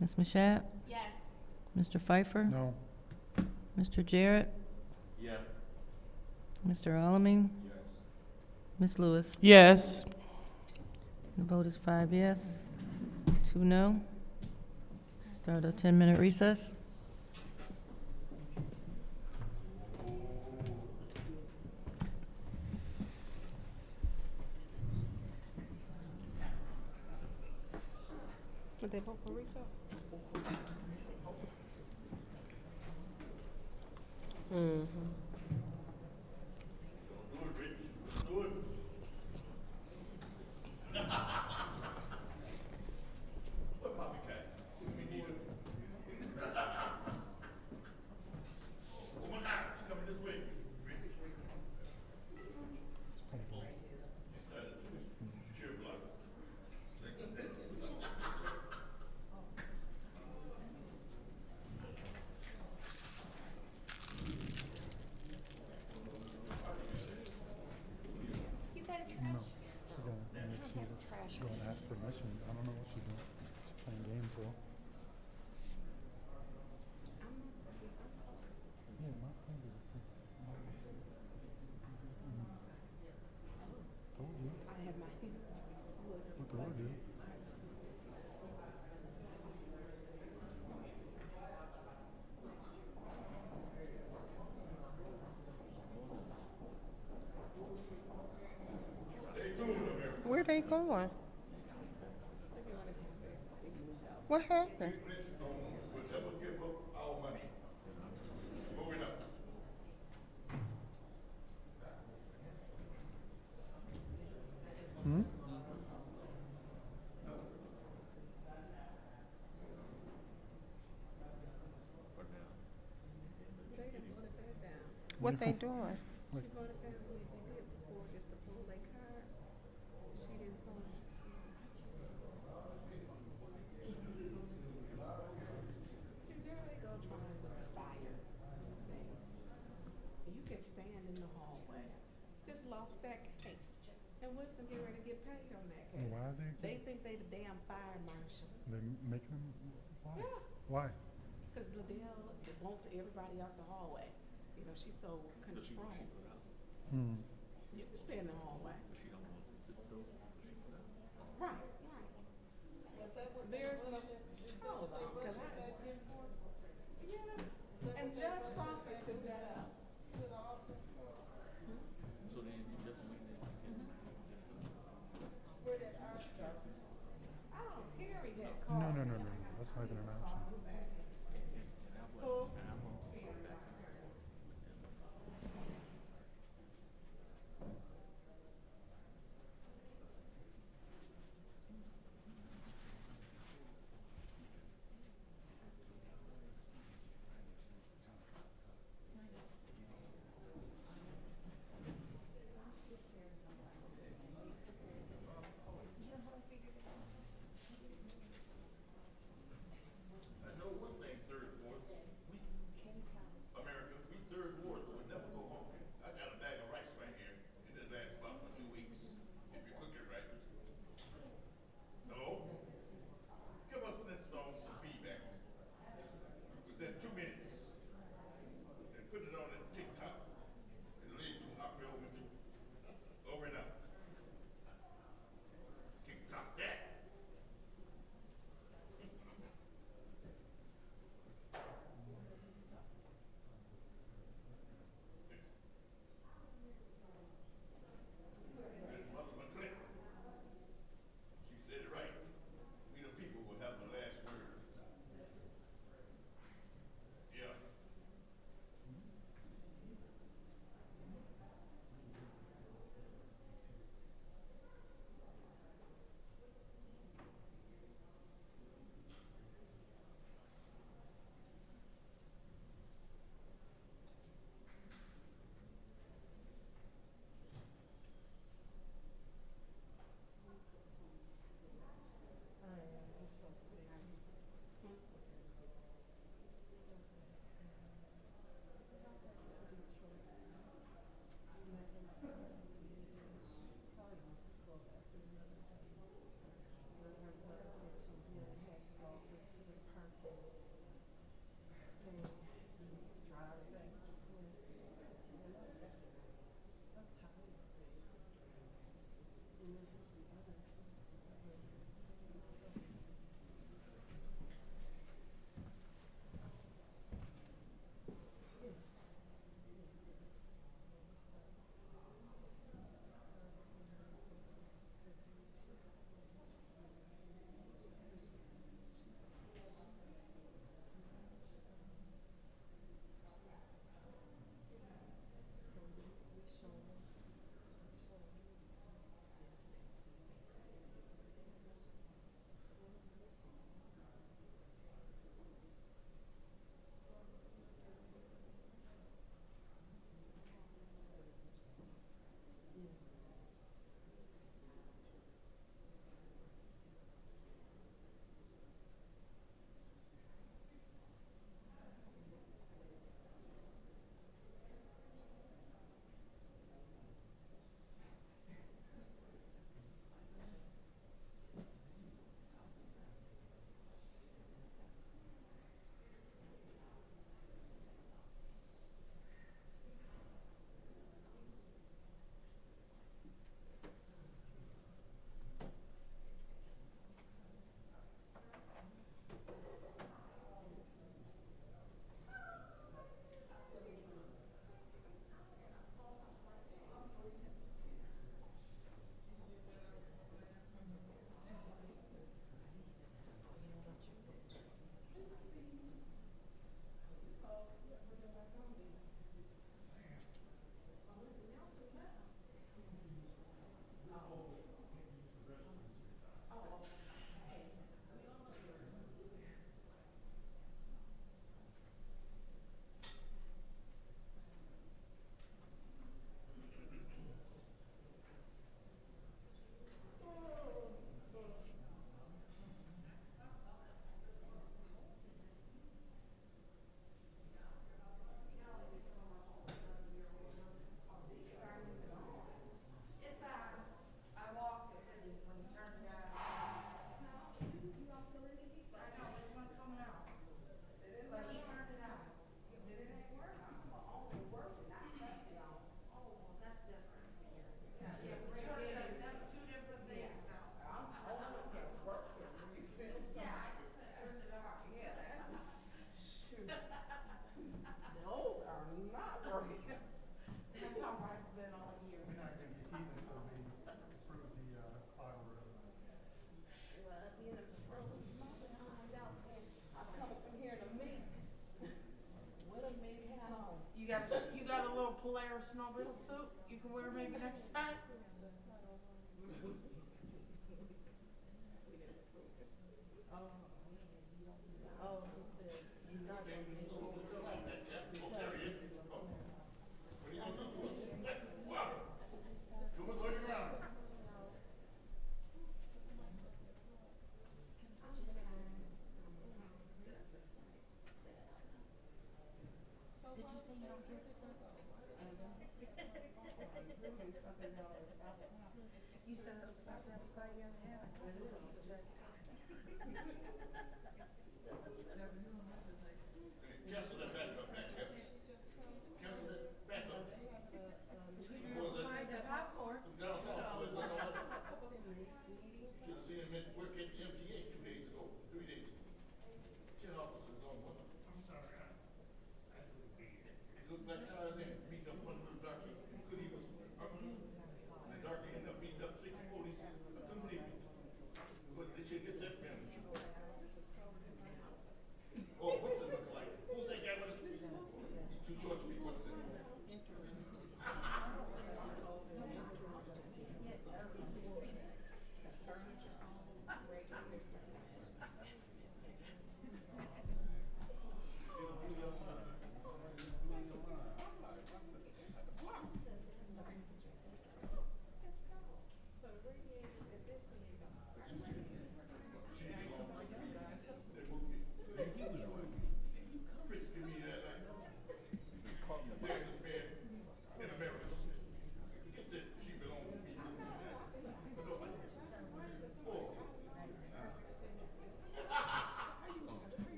Ms. Mashat? Yes. Mr. Pfeiffer? No. Mr. Jarrett? Yes. Mr. Alamin? Ms. Lewis? Yes. The vote is 5 yes, 2 no. Start a 10-minute recess. Did they vote for recess? Go and ask permission. I don't know what she's doing. Playing games though. Yeah, my fingers are Told you. I had my hand. What do I do? Where they going? What happened? Hmm? What they doing? Like, You can stand in the hallway. Just lost that case. And Wisdom get ready to get paid on that case. why are They think they the damn fire marshal. they making them? Why? Yeah. Why? Because Liddell wants everybody out the hallway. You know, she's so controlled. Hmm. You can stay in the hallway. Right, right. There's no, hold on, 'cause yes, and Judge Crawford took that up. So then you just went Where that architect? Oh, Terry had No, called. no, no, no, no. That's not even an option. Who? You got a little Polaris snowmobile suit you can wear maybe next time?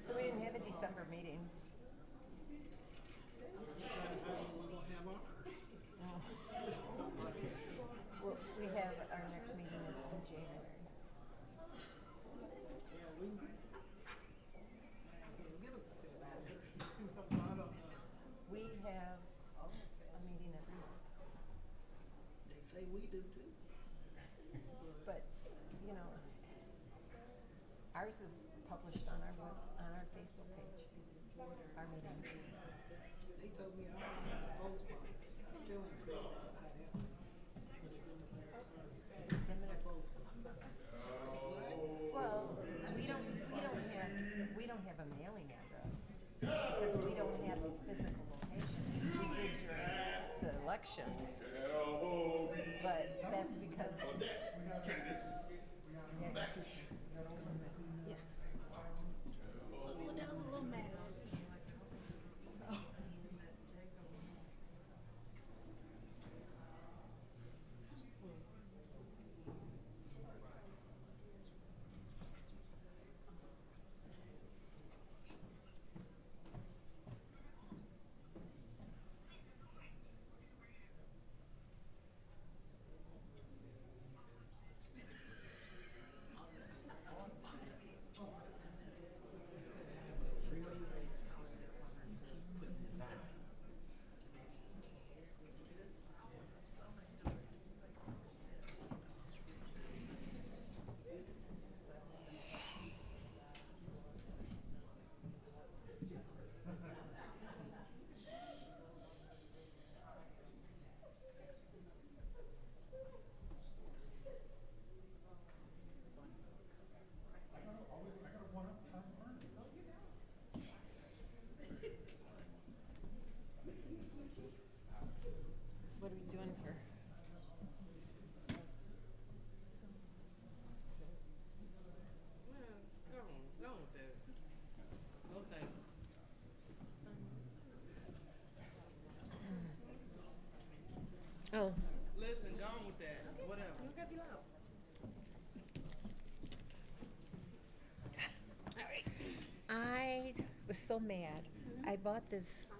So we didn't have a December meeting. We have, our next meeting is in January. We have a meeting every month. They say we do too. But, you know, ours is published on our Facebook page, our meetings. They told me I always have a post box. I still ain't fixed. Well, we don't have a mailing address because we don't have a physical location. We did during the election, but that's because. Yeah. Well, that was a little mad. I was so mad. I bought this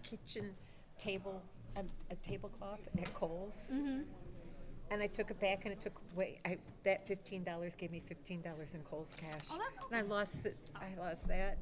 kitchen table, a tablecloth at Kohl's. And I took it back and it took that $15 gave me $15 in Kohl's cash. Oh, that's And I lost that.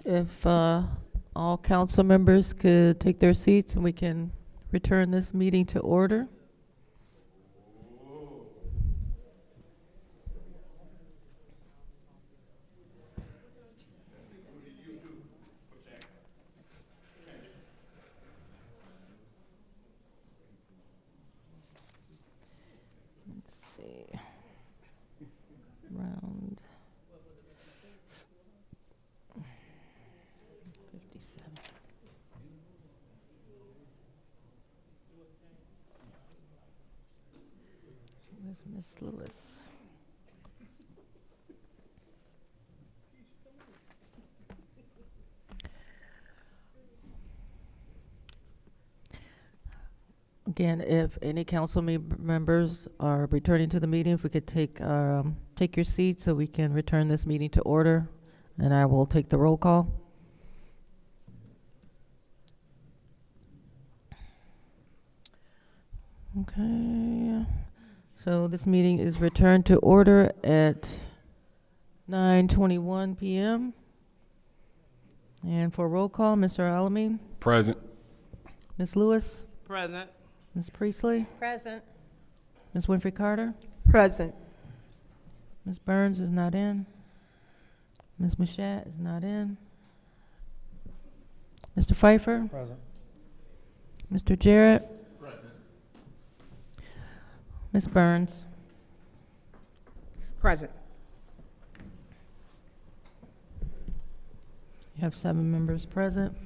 if all council members could take their seats and we can return this meeting to order. Let's see. Round 57. With Miss Lewis. Again, if any council members are returning to the meeting, if we could take your seat so we can return this meeting to order, and I will take the roll call. Okay, so this meeting is returned to order at 9:21 p.m. And for roll call, Mr. Alamin, Present. Ms. Lewis, Present. Ms. Priestley, Present. Ms. Winfrey Carter, Present. Ms. Burns is not in, Ms. Mashat is not in, Mr. Pfeiffer, Present. Mr. Jarrett, Ms. Burns. Present. You have 7 members present.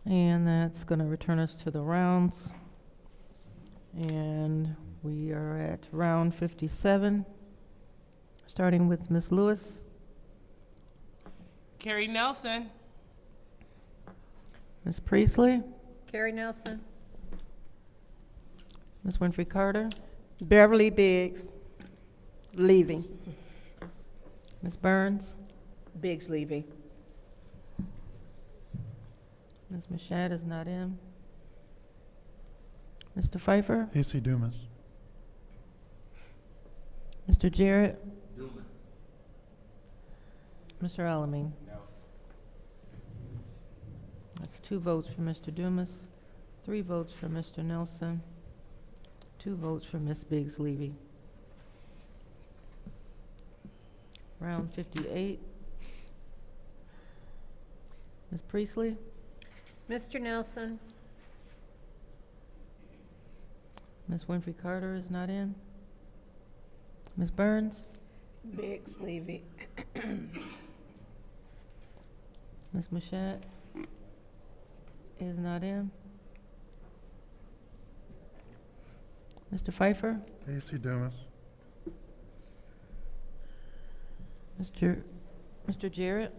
And that's going to return us to the rounds. And we are at round 57, starting with Ms. Lewis. Carrie Nelson. Ms. Priestley, Carrie Nelson. Ms. Winfrey Carter, Beverly Biggs, Levy. Ms. Burns, Biggs Levy. Ms. Mashat is not in. Mr. Pfeiffer, AC Dumas. Mr. Jarrett, Mr. Alamin. That's 2 votes for Mr. Dumas, 3 votes for Mr. Nelson, 2 votes for Ms. Biggs Levy. Round 58. Ms. Priestley, Mr. Nelson. Ms. Winfrey Carter is not in. Ms. Burns, Biggs Levy. Ms. Mashat is not in. Mr. Pfeiffer, AC Dumas. Mr. Jarrett,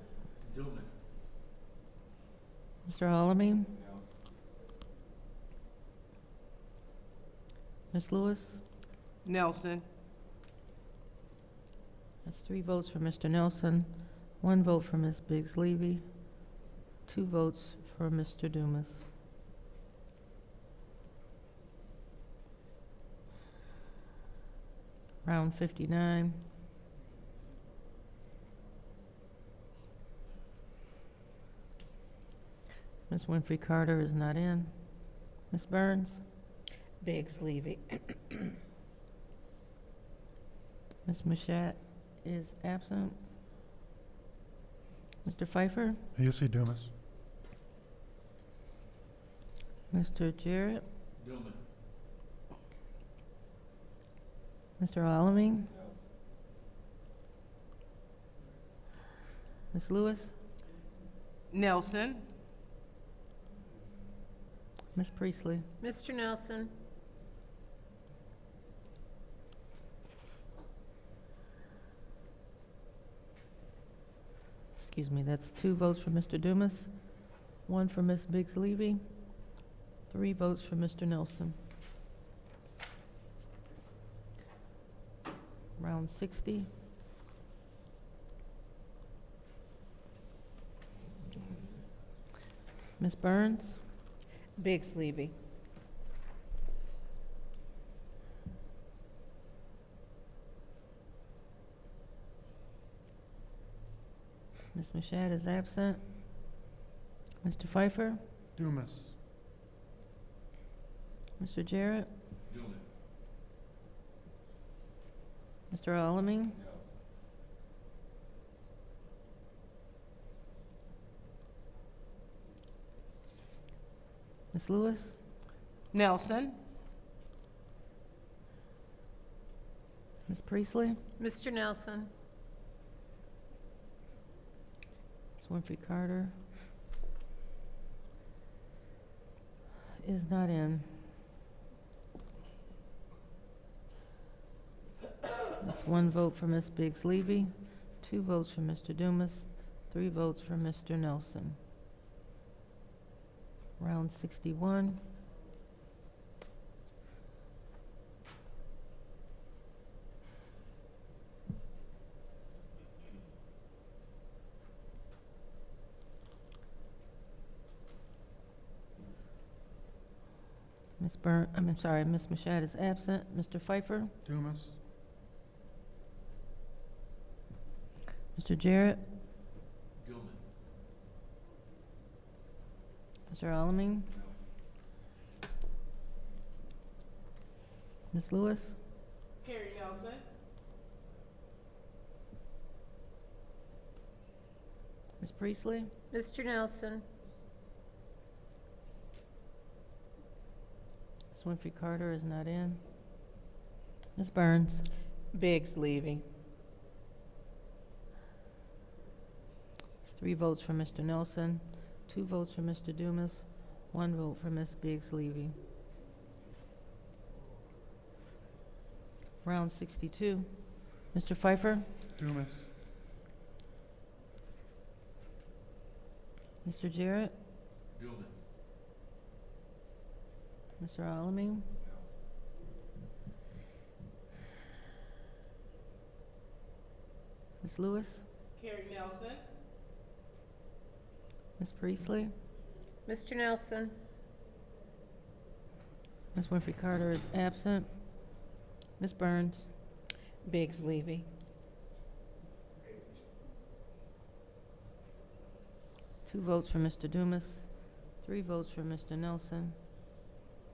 Mr. Alamin, Ms. Lewis. Nelson. That's 3 votes for Mr. Nelson, 1 vote for Ms. Biggs Levy, 2 votes for Mr. Dumas. Round 59. Ms. Winfrey Carter is not in. Ms. Burns, Biggs Levy. Ms. Mashat is absent. Mr. Pfeiffer, AC Dumas. Mr. Jarrett, Mr. Alamin, Ms. Lewis, Nelson. Ms. Priestley, Mr. Nelson. excuse me, that's 2 votes for Mr. Dumas, 1 for Ms. Biggs Levy, 3 votes for Mr. Nelson. Round 60. Ms. Burns, Biggs Levy. Ms. Mashat is absent. Mr. Pfeiffer? Dumas. Mr. Jarrett? Mr. Alamin? Ms. Lewis? Nelson? Ms. Priestley? Mr. Nelson? Ms. Winfrey Carter is not in. That's 1 vote for Ms. Biggs Levy, 2 votes for Mr. Dumas, 3 votes for Mr. Nelson. Round 61. Ms. Mashat is absent. Mr. Pfeiffer? Dumas. Mr. Jarrett? Mr. Alamin? Ms. Lewis? Carrie Nelson? Ms. Priestley? Mr. Nelson? Ms. Winfrey Carter is not in. Ms. Burns? Biggs leaving. It's 3 votes for Mr. Nelson, 2 votes for Mr. Dumas, 1 vote for Ms. Biggs Levy. Round 62. Mr. Pfeiffer? Dumas. Mr. Jarrett? Mr. Alamin? Ms. Lewis? Carrie Nelson? Ms. Priestley? Mr. Nelson? Ms. Winfrey Carter is absent. Ms. Burns? Biggs leaving. 2 votes for Mr. Dumas, 3 votes for Mr. Nelson,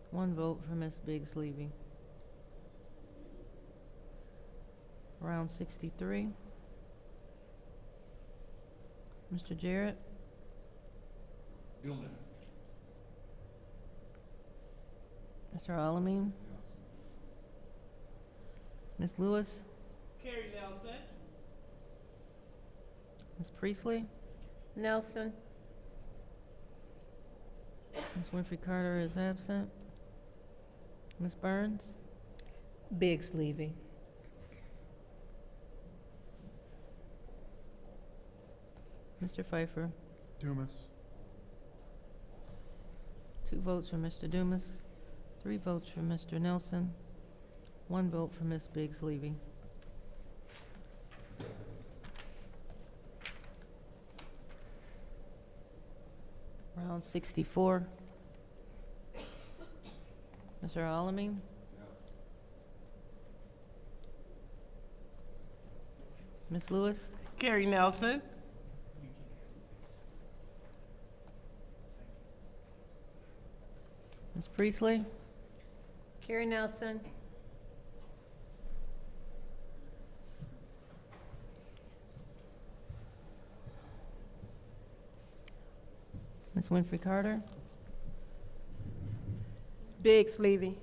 1 vote for Ms. Biggs Levy. Round 63. Mr. Jarrett? Dumas. Mr. Alamin? Ms. Lewis? Carrie Nelson? Ms. Priestley? Nelson? Ms. Winfrey Carter is absent. Ms. Burns? Biggs leaving. Mr. Pfeiffer? Dumas. 2 votes for Mr. Dumas, 3 votes for Mr. Nelson, 1 vote for Ms. Biggs Levy. Round 64. Mr. Alamin? Ms. Lewis? Carrie Nelson? Ms. Priestley? Carrie Nelson? Ms. Winfrey Carter? Biggs Levy.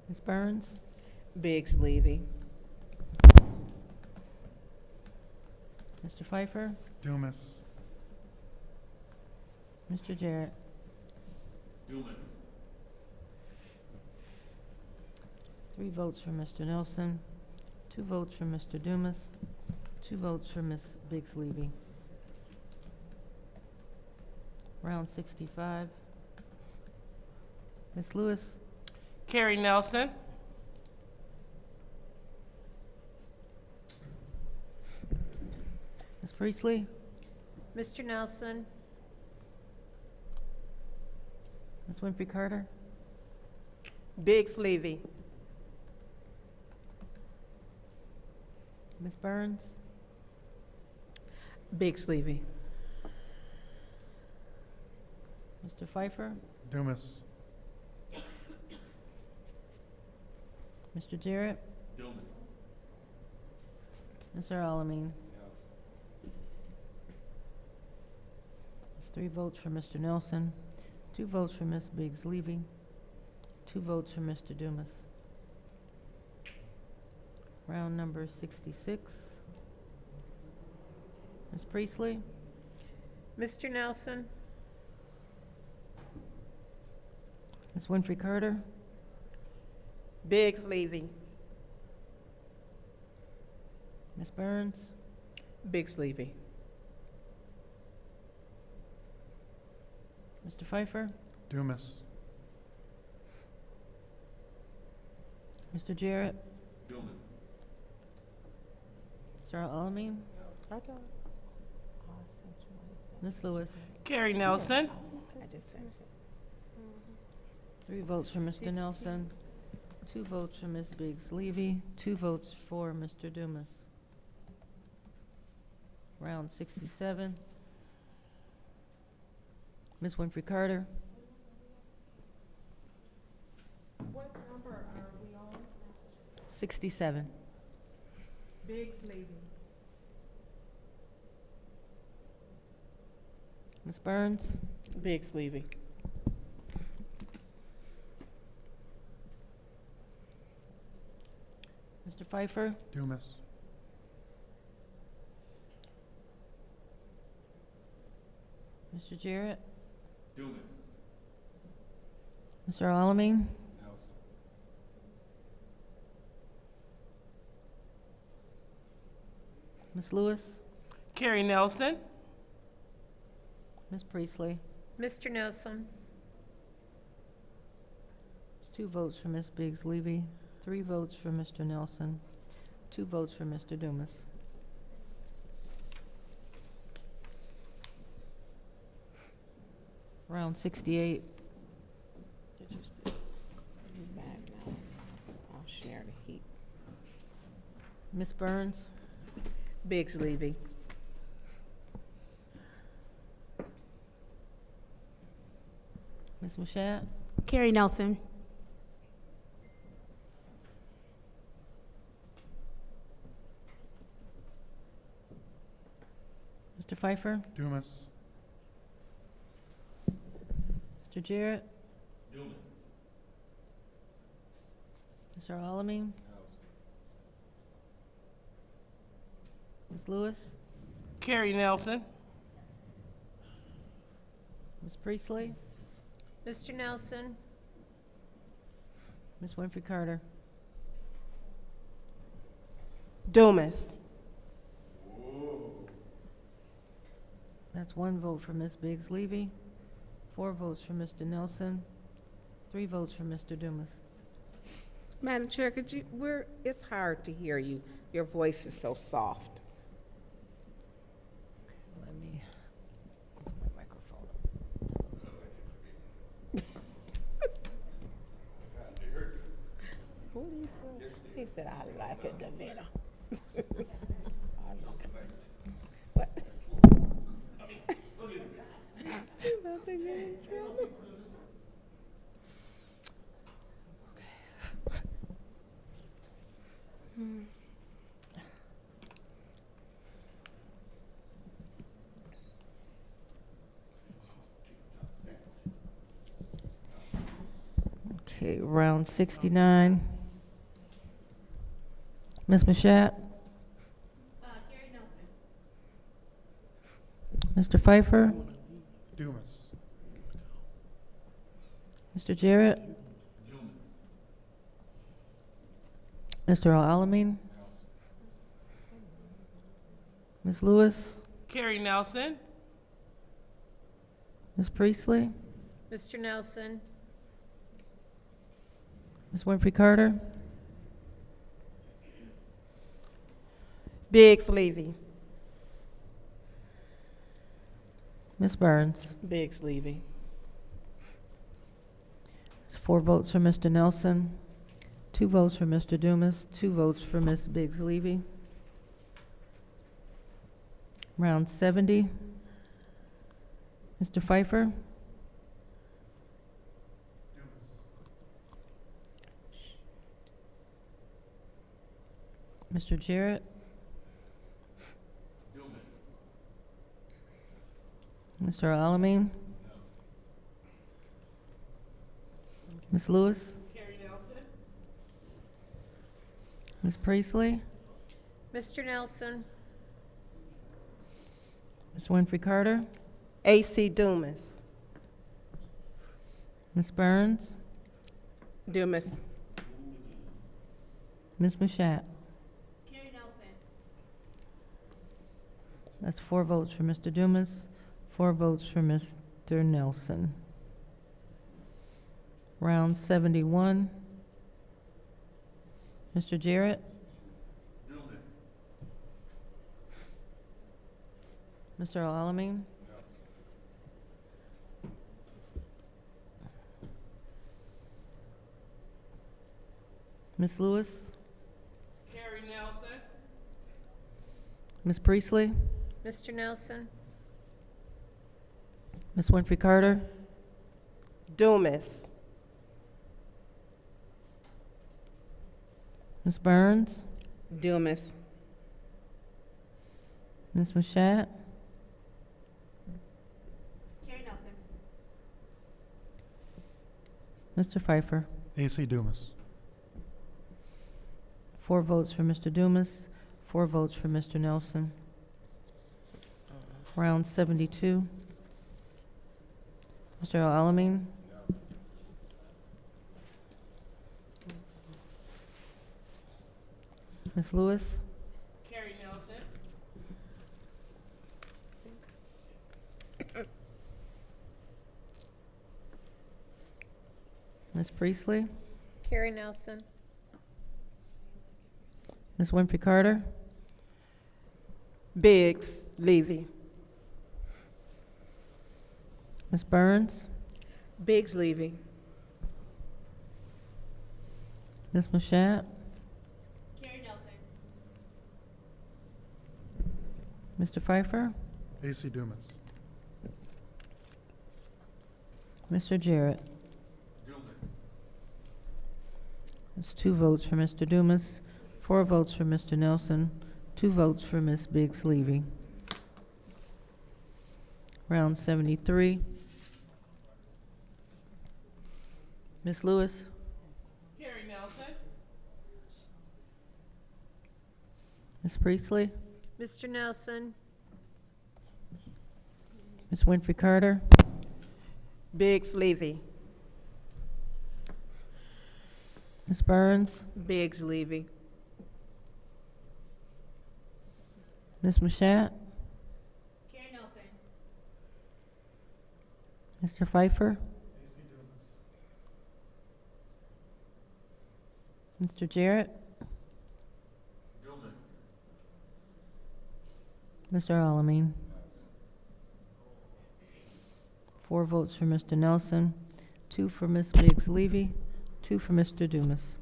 Ms. Burns? Biggs leaving. Mr. Pfeiffer? Dumas. Mr. Jarrett? Dumas. 3 votes for Mr. Nelson, 2 votes for Mr. Dumas, 2 votes for Ms. Biggs Levy. Round 65. Ms. Lewis? Carrie Nelson? Ms. Priestley? Mr. Nelson? Ms. Winfrey Carter? Biggs Levy. Ms. Burns? Biggs Levy. Mr. Pfeiffer? Dumas. Mr. Jarrett? Mr. Alamin? It's 3 votes for Mr. Nelson, 2 votes for Ms. Biggs Levy, 2 votes for Mr. Dumas. Round number 66. Ms. Priestley? Mr. Nelson? Ms. Winfrey Carter? Biggs Levy. Ms. Burns? Biggs Levy. Mr. Pfeiffer? Dumas. Mr. Jarrett? Mr. Alamin? Ms. Lewis? Carrie Nelson. 3 votes for Mr. Nelson, 2 votes for Ms. Biggs Levy, 2 votes for Mr. Dumas. Round 67. Ms. Winfrey Carter? What number are we on? 67. Biggs Levy. Ms. Burns? Biggs Levy. Mr. Pfeiffer? Dumas. Mr. Jarrett? Mr. Alamin? Ms. Lewis? Carrie Nelson. Ms. Priestley? Mr. Nelson? 2 votes for Ms. Biggs Levy, 3 votes for Mr. Nelson, 2 votes for Mr. Dumas. Round 68. I'll share the heat. Ms. Burns? Biggs Levy. Ms. Mashat? Carrie Nelson. Mr. Pfeiffer? Dumas. Mr. Jarrett? Mr. Alamin? Ms. Lewis? Carrie Nelson. Ms. Priestley? Mr. Nelson? Ms. Winfrey Carter? Dumas. That's 1 vote for Ms. Biggs Levy, 4 votes for Mr. Nelson, 3 votes for Mr. Dumas. Madam Chair, it's hard to hear you. Your voice is so soft. Let me put my microphone What did he say? He said, I like it, Davina. What? He's about to get in trouble. Okay, round 69. Ms. Mashat? Mr. Pfeiffer? Dumas. Mr. Jarrett? Mr. Alamin? Ms. Lewis? Carrie Nelson. Ms. Priestley? Mr. Nelson? Ms. Winfrey Carter? Biggs Levy. Ms. Burns? Biggs Levy. It's 4 votes for Mr. Nelson, 2 votes for Mr. Dumas, 2 votes for Ms. Biggs Levy. Round 70. Mr. Pfeiffer? Mr. Jarrett? Mr. Alamin? Ms. Lewis? Ms. Priestley? Mr. Nelson? Ms. Winfrey Carter? AC Dumas. Ms. Burns? Dumas. Ms. Mashat? That's 4 votes for Mr. Dumas, 4 votes for Mr. Nelson. Round 71. Mr. Jarrett? Mr. Alamin? Ms. Lewis? Ms. Priestley? Mr. Nelson? Ms. Winfrey Carter? Dumas. Ms. Burns? Dumas. Ms. Mashat? Mr. Pfeiffer? AC Dumas. 4 votes for Mr. Dumas, 4 votes for Mr. Nelson. Round 72. Mr. Alamin? Ms. Lewis? Ms. Priestley? Carrie Nelson? Ms. Winfrey Carter? Biggs Levy. Ms. Burns? Biggs Levy. Ms. Mashat? Mr. Pfeiffer? AC Dumas. Mr. Jarrett? That's 2 votes for Mr. Dumas, 4 votes for Mr. Nelson, 2 votes for Ms. Biggs Levy. Round 73. Ms. Lewis? Ms. Priestley? Mr. Nelson? Ms. Winfrey Carter? Biggs Levy. Ms. Burns? Biggs Levy. Ms. Mashat? Mr. Pfeiffer? Mr. Jarrett? Mr. Alamin? 4 votes for Mr. Nelson, 2 for Ms. Biggs Levy, 2 for Mr. Dumas.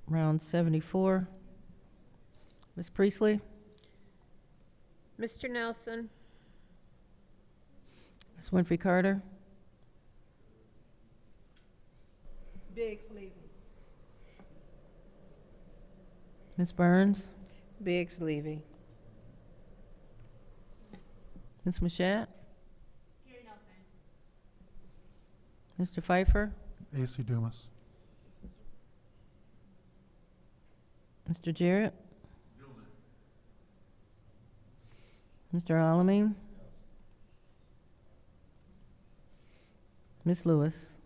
Round 74. Ms. Priestley? Mr. Nelson? Ms. Winfrey Carter? Biggs Levy. Ms. Burns? Biggs Levy. Ms. Mashat? Mr. Pfeiffer? AC Dumas. Mr. Jarrett? Mr. Alamin? Ms. Lewis?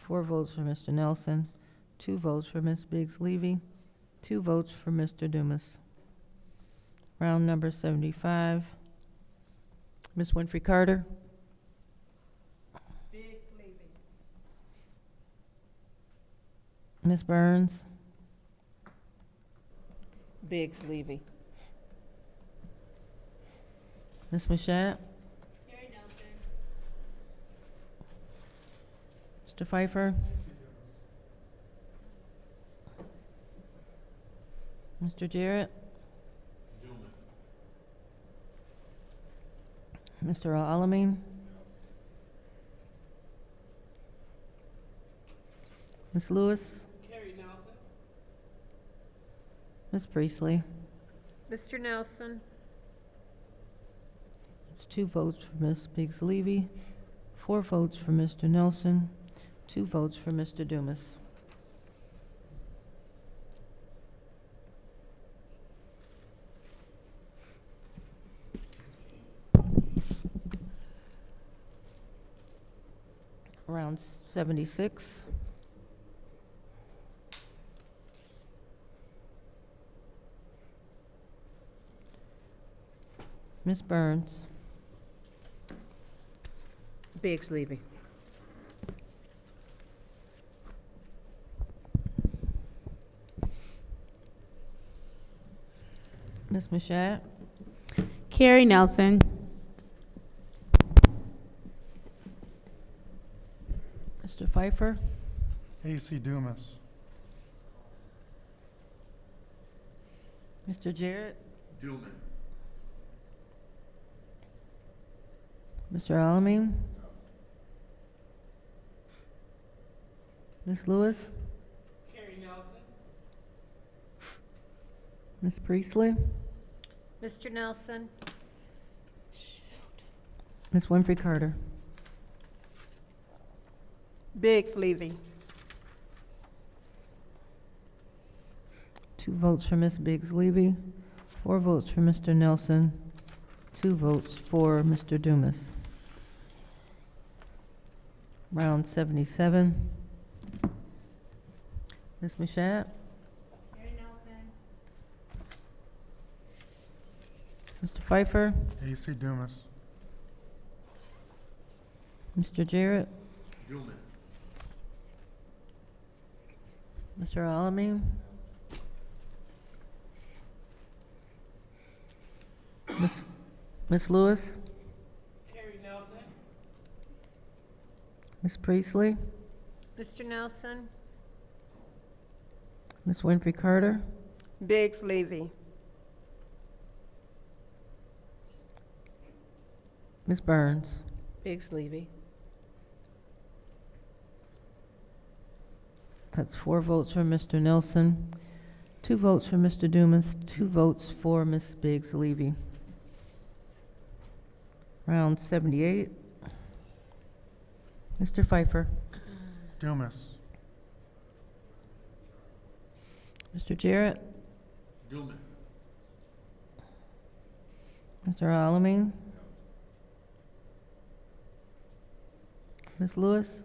4 votes for Mr. Nelson, 2 votes for Ms. Biggs Levy, 2 votes for Mr. Dumas. Round number 75. Ms. Winfrey Carter? Biggs Levy. Ms. Burns? Biggs Levy. Ms. Mashat? Mr. Pfeiffer? Mr. Jarrett? Mr. Alamin? Ms. Lewis? Ms. Priestley? Mr. Nelson? It's 2 votes for Ms. Biggs Levy, 4 votes for Mr. Nelson, 2 votes for Mr. Dumas. Round 76. Ms. Burns? Biggs Levy. Ms. Mashat? Carrie Nelson. Mr. Pfeiffer? AC Dumas. Mr. Jarrett? Dumas. Mr. Alamin? Ms. Lewis? Ms. Priestley? Mr. Nelson? Ms. Winfrey Carter? Biggs Levy. 2 votes for Ms. Biggs Levy, 4 votes for Mr. Nelson, 2 votes for Mr. Dumas. Round 77. Ms. Mashat? Mr. Pfeiffer? AC Dumas. Mr. Jarrett? Dumas. Mr. Alamin? Ms. Lewis? Ms. Priestley? Mr. Nelson? Ms. Winfrey Carter? Biggs Levy. Ms. Burns? Biggs Levy. That's 4 votes for Mr. Nelson, 2 votes for Mr. Dumas, 2 votes for Ms. Biggs Levy. Round 78. Mr. Pfeiffer? Dumas. Mr. Jarrett? Dumas. Mr. Alamin? Ms. Lewis?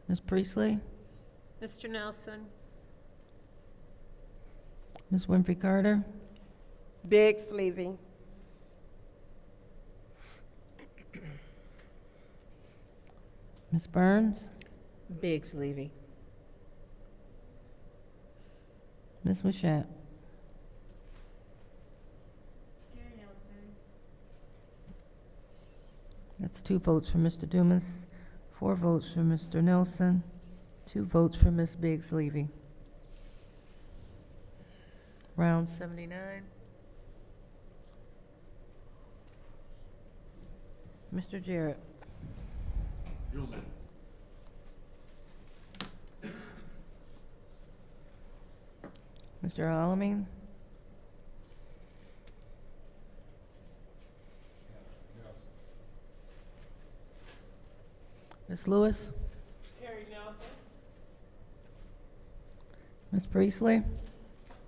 Ms. Priestley? Mr. Nelson? Ms. Winfrey Carter? Biggs Levy. Ms. Burns? Biggs Levy. Ms. Mashat? That's 2 votes for Mr. Dumas, 4 votes for Mr. Nelson, 2 votes for Ms. Biggs Levy. Round 79. Mr. Jarrett? Dumas. Mr. Alamin? Ms. Lewis? Ms. Priestley?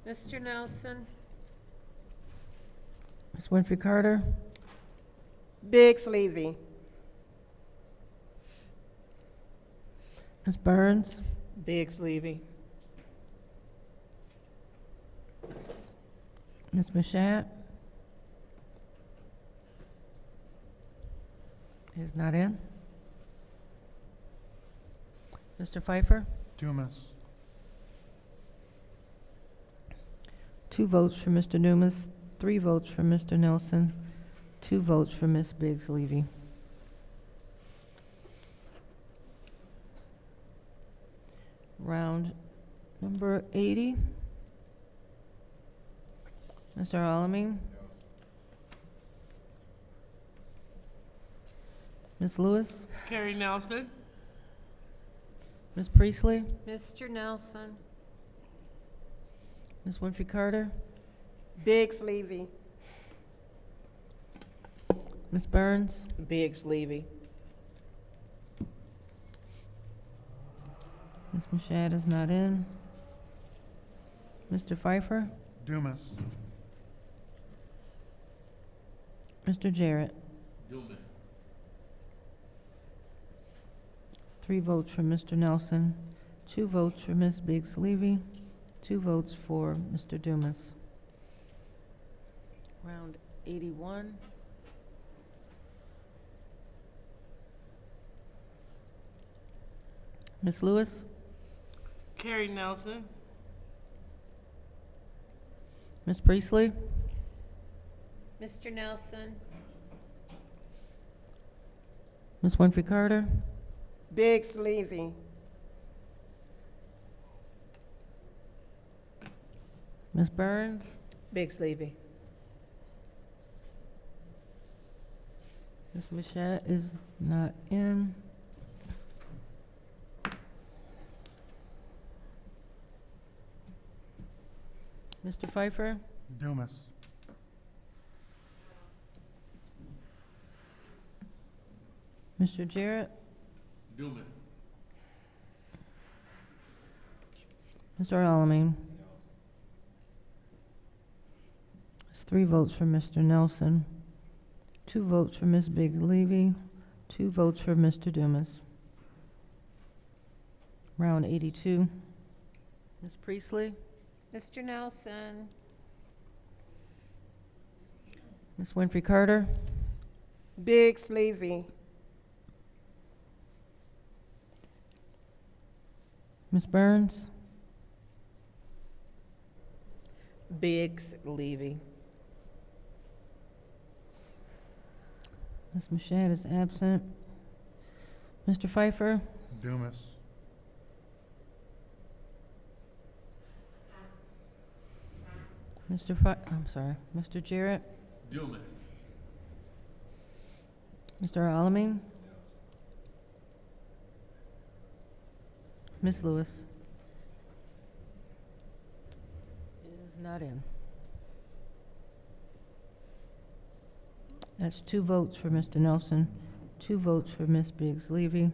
Mr. Nelson? Ms. Winfrey Carter? Biggs Levy. Ms. Burns? Biggs Levy. Ms. Mashat? Is not in. Mr. Pfeiffer? Dumas. 2 votes for Mr. Dumas, 3 votes for Mr. Nelson, 2 votes for Ms. Biggs Levy. Round Number 80. Mr. Alamin. Ms. Lewis. Carrie Nelson. Ms. Priestley. Mr. Nelson. Ms. Winfrey Carter. Biggs Levy. Ms. Burns. Biggs Levy. Ms. Machad is not in. Mr. Pfeiffer. Dumas. Mr. Jarrett. Dumas. 3 votes for Mr. Nelson, 2 votes for Ms. Biggs Levy, 2 votes for Mr. Dumas. Round 81. Ms. Lewis. Carrie Nelson. Ms. Priestley. Mr. Nelson. Ms. Winfrey Carter. Biggs Levy. Ms. Burns. Biggs Levy. Ms. Machad is not in. Mr. Pfeiffer. Dumas. Mr. Jarrett. Dumas. Mr. Alamin. It's 3 votes for Mr. Nelson, 2 votes for Ms. Biggs Levy, 2 votes for Mr. Dumas. Round 82. Ms. Priestley. Mr. Nelson. Ms. Winfrey Carter. Biggs Levy. Ms. Burns. Biggs Levy. Ms. Machad is absent. Mr. Pfeiffer. Dumas. I'm sorry, Mr. Jarrett. Dumas. Mr. Alamin. Ms. Lewis. Is not in. That's 2 votes for Mr. Nelson, 2 votes for Ms. Biggs Levy,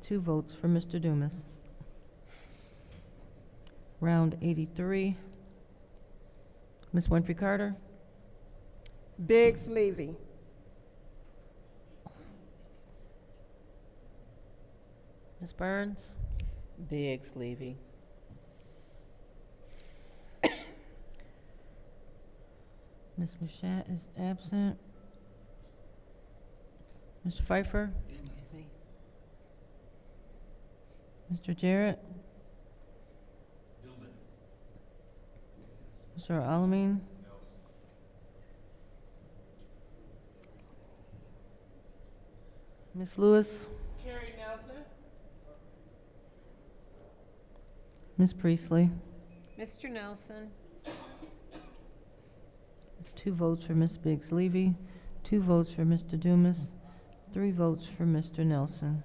2 votes for Mr. Dumas. Round 83. Ms. Winfrey Carter. Biggs Levy. Ms. Burns. Biggs Levy. Ms. Machad is absent. Mr. Pfeiffer. Excuse me. Mr. Jarrett. Dumas. Mr. Alamin. Ms. Lewis. Carrie Nelson. Ms. Priestley. Mr. Nelson. It's 2 votes for Ms. Biggs Levy, 2 votes for Mr. Dumas, 3 votes for Mr. Nelson.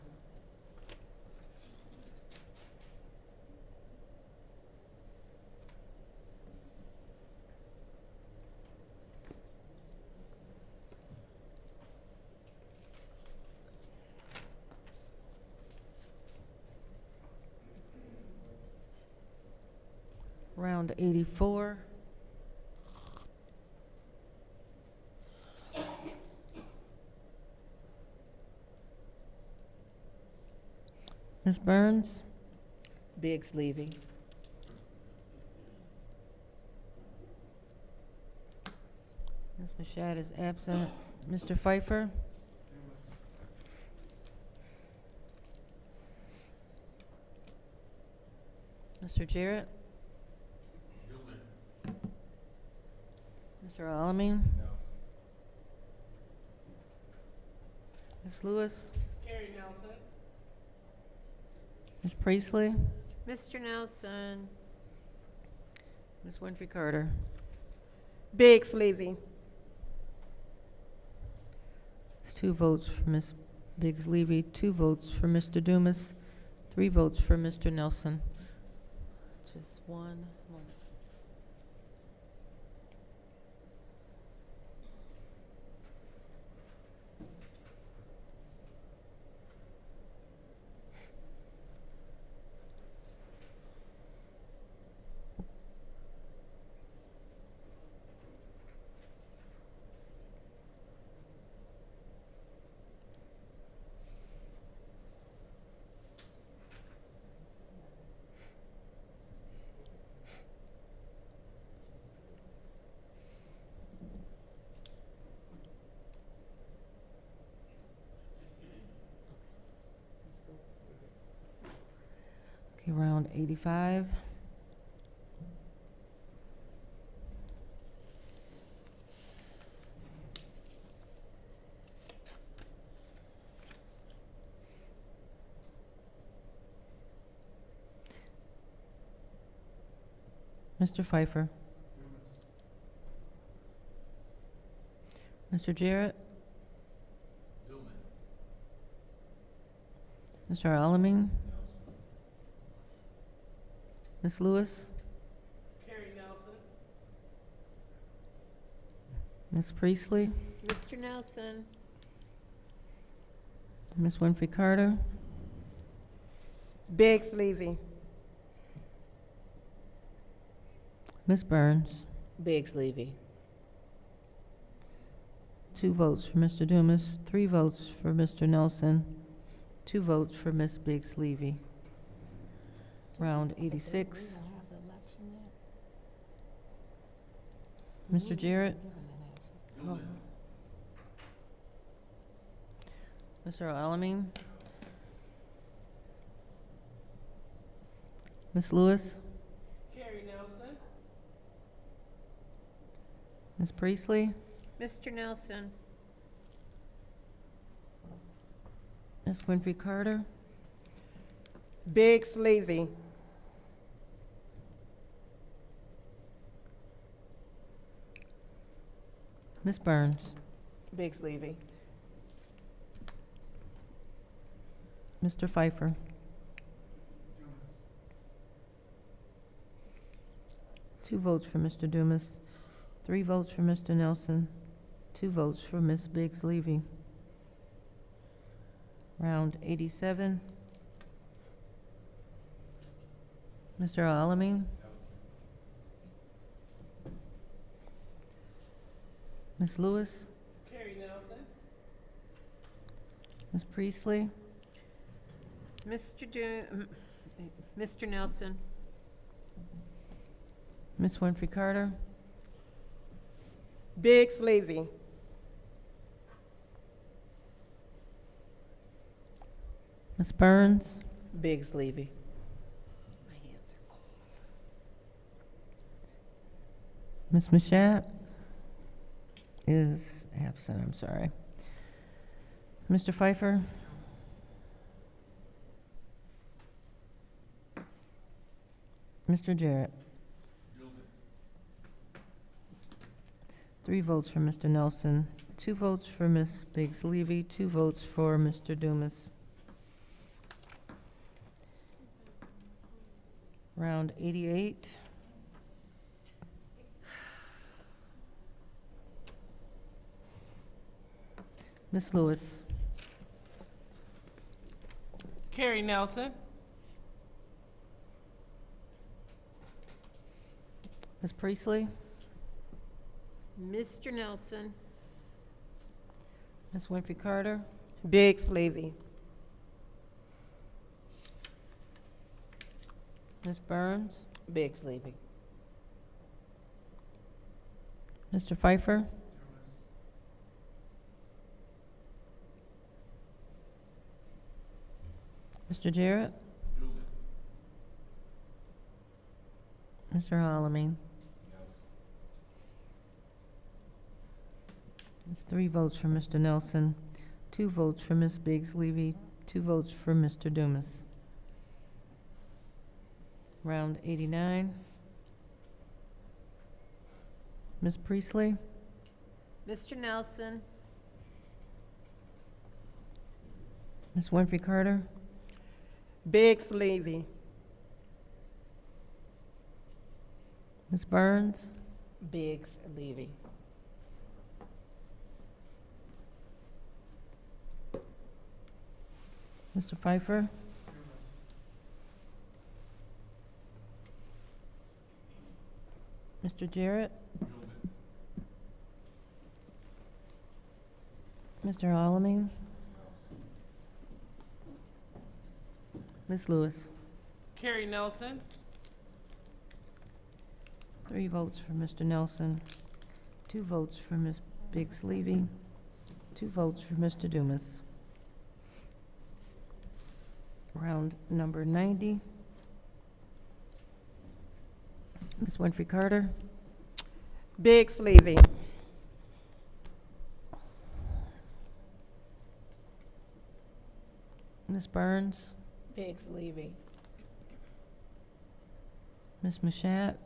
Round 84. Ms. Burns. Biggs Levy. Ms. Machad is absent. Mr. Pfeiffer. Mr. Jarrett. Mr. Alamin. Ms. Lewis. Carrie Nelson. Ms. Priestley. Mr. Nelson. Ms. Winfrey Carter. Biggs Levy. It's 2 votes for Ms. Biggs Levy, 2 votes for Mr. Dumas, 3 votes for Mr. Nelson. Just one moment. Okay, round 85. Mr. Pfeiffer. Mr. Jarrett. Mr. Alamin. Ms. Lewis. Ms. Priestley. Mr. Nelson. Ms. Winfrey Carter. Biggs Levy. Ms. Burns. Biggs Levy. 2 votes for Mr. Dumas, 3 votes for Mr. Nelson, 2 votes for Ms. Biggs Levy. Round 86. Mr. Jarrett. Mr. Alamin. Ms. Lewis. Ms. Priestley. Mr. Nelson. Ms. Winfrey Carter. Biggs Levy. Ms. Burns. Biggs Levy. Mr. Pfeiffer. Two votes for Mr. Dumas, 3 votes for Mr. Nelson, 2 votes for Ms. Biggs Levy. Round 87. Mr. Alamin. Ms. Lewis. Ms. Priestley. Mr. Nelson. Ms. Winfrey Carter. Biggs Levy. Ms. Burns. Biggs Levy. Ms. Mashat is absent, I'm sorry. Mr. Pfeiffer. Mr. Jarrett. 3 votes for Mr. Nelson, 2 votes for Ms. Biggs Levy, 2 votes for Mr. Dumas. Round 88. Ms. Lewis. Carrie Nelson. Ms. Priestley. Mr. Nelson. Ms. Winfrey Carter. Biggs Levy. Ms. Burns. Biggs Levy. Mr. Pfeiffer. Mr. Jarrett. Mr. Alamin. It's 3 votes for Mr. Nelson, 2 votes for Ms. Biggs Levy, 2 votes for Mr. Dumas. Round 89. Ms. Priestley? Mr. Nelson? Ms. Winfrey Carter? Biggs Levy. Ms. Burns? Biggs Levy. Mr. Pfeiffer? Mr. Jarrett? Mr. Alamin? Ms. Lewis? Carrie Nelson. 3 votes for Mr. Nelson, 2 votes for Ms. Biggs Levy, 2 votes for Mr. Dumas. Round number 90. Ms. Winfrey Carter? Biggs Levy. Ms. Burns? Biggs Levy. Ms. Mashat?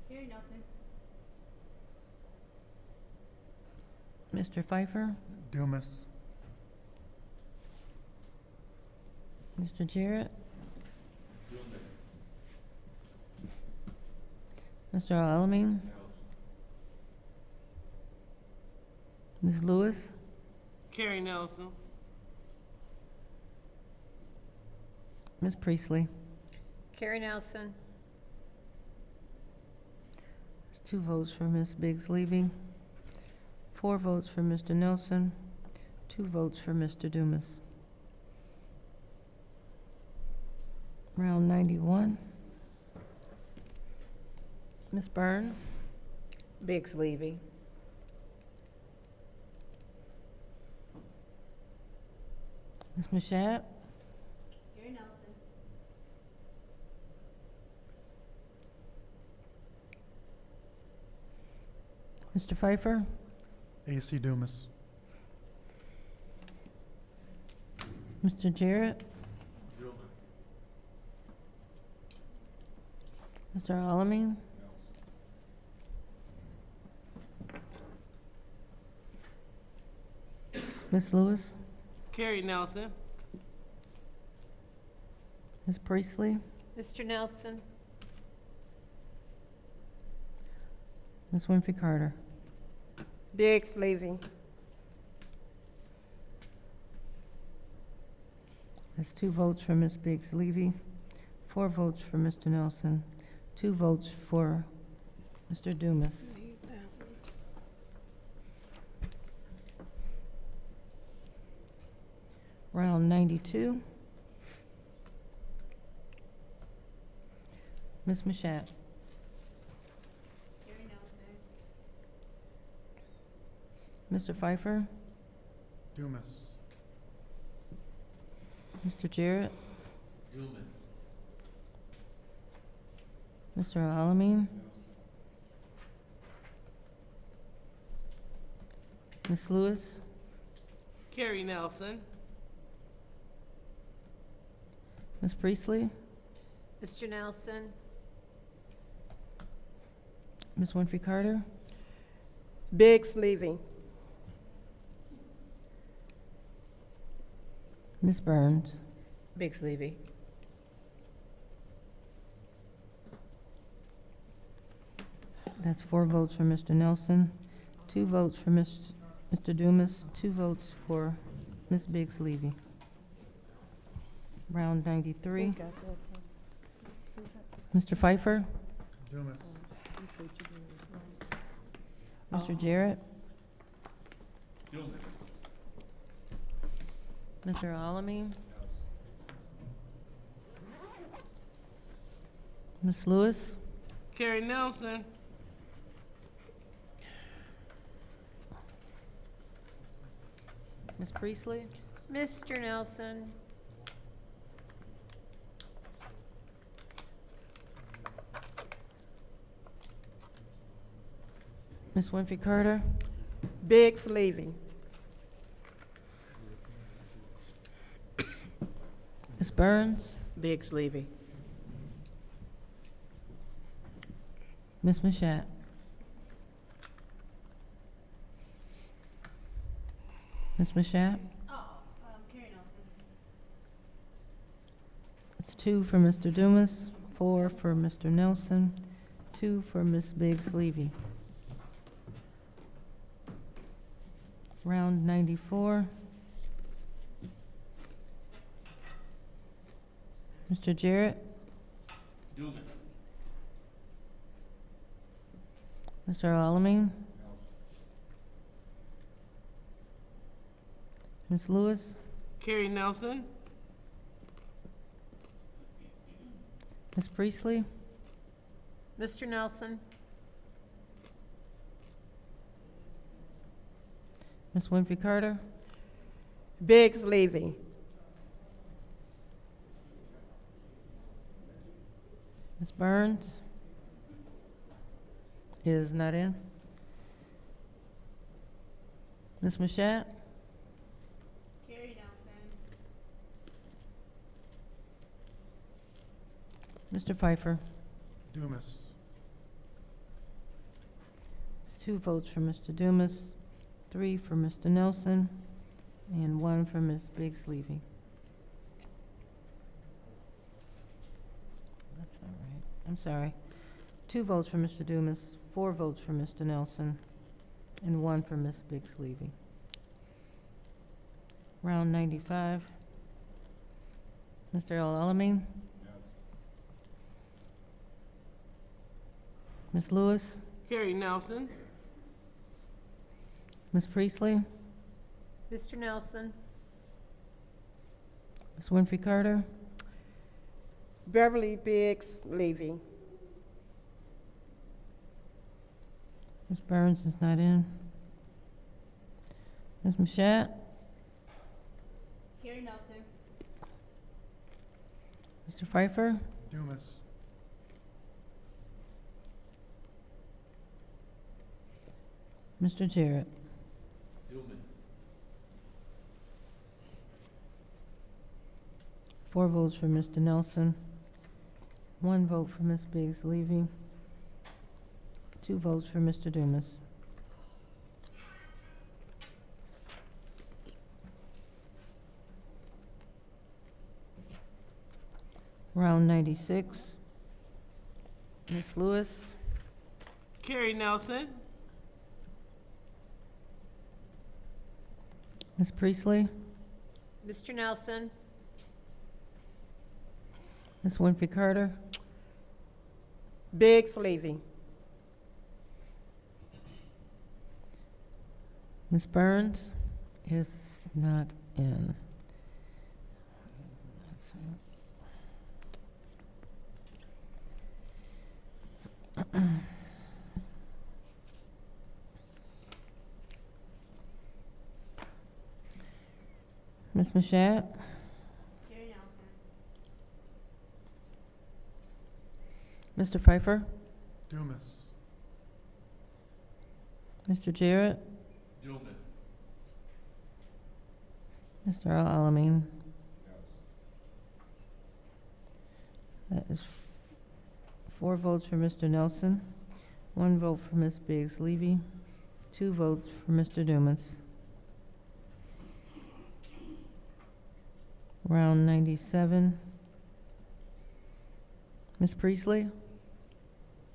Carrie Nelson. Mr. Pfeiffer? Dumas. Mr. Jarrett? Mr. Alamin? Ms. Lewis? Carrie Nelson. Ms. Priestley? Carrie Nelson? 2 votes for Ms. Biggs Levy, 4 votes for Mr. Nelson, 2 votes for Mr. Dumas. Round 91. Ms. Burns? Biggs Levy. Ms. Mashat? Carrie Nelson. Mr. Pfeiffer? AC Dumas. Mr. Jarrett? Mr. Alamin? Ms. Lewis? Carrie Nelson. Ms. Priestley? Mr. Nelson? Ms. Winfrey Carter? Biggs Levy. That's 2 votes for Ms. Biggs Levy, 4 votes for Mr. Nelson, 2 votes for Mr. Dumas. Round 92. Ms. Mashat? Carrie Mr. Nelson. Pfeiffer? Dumas. Mr. Jarrett? Mr. Alamin? Ms. Lewis? Carrie Nelson. Ms. Priestley? Mr. Nelson? Ms. Winfrey Carter? Biggs Levy. Ms. Burns? Biggs Levy. That's 4 votes for Mr. Nelson, 2 votes for Mr. Dumas, 2 votes for Ms. Biggs Levy. Round 93. Mr. Pfeiffer? Dumas. Mr. Jarrett? Mr. Alamin? Ms. Lewis? Carrie Nelson. Ms. Priestley? Mr. Nelson? Ms. Winfrey Carter? Biggs Levy. Ms. Burns? Biggs Levy. Ms. Mashat. Ms. Mashat? It's 2 for Mr. Dumas, 4 for Mr. Nelson, 2 for Ms. Biggs Levy. Round 94. Mr. Jarrett? Dumas. Mr. Alamin? Ms. Lewis? Carrie Nelson. Ms. Priestley? Mr. Nelson? Ms. Winfrey Carter? Biggs Levy. Ms. Burns? Is not in. Ms. Mashat? Mr. Pfeiffer? Dumas. It's 2 votes for Mr. Dumas, 3 for Mr. Nelson, and 1 for Ms. Biggs Levy. That's not right. I'm sorry. 2 votes for Mr. Dumas, 4 votes for Mr. Nelson, and 1 for Ms. Biggs Levy. Round 95. Mr. Alamin? Ms. Lewis? Carrie Nelson. Ms. Priestley? Mr. Nelson? Ms. Winfrey Carter? Beverly Biggs Levy. Ms. Burns is not in. Ms. Mashat? Carrie Nelson. Mr. Pfeiffer? Dumas. Mr. Jarrett? Dumas. 4 votes for Mr. Nelson, 1 vote for Ms. Biggs Levy, 2 votes for Mr. Dumas. Round 96. Ms. Lewis? Carrie Nelson. Ms. Priestley? Mr. Nelson? Ms. Winfrey Carter? Biggs Levy. Ms. Burns is not in. Ms. Mashat? Carrie Nelson. Mr. Pfeiffer? Dumas. Mr. Jarrett? Dumas. Mr. Alamin? That is 4 votes for Mr. Nelson, 1 vote for Ms. Biggs Levy, 2 votes for Mr. Dumas. Round 97. Ms. Priestley?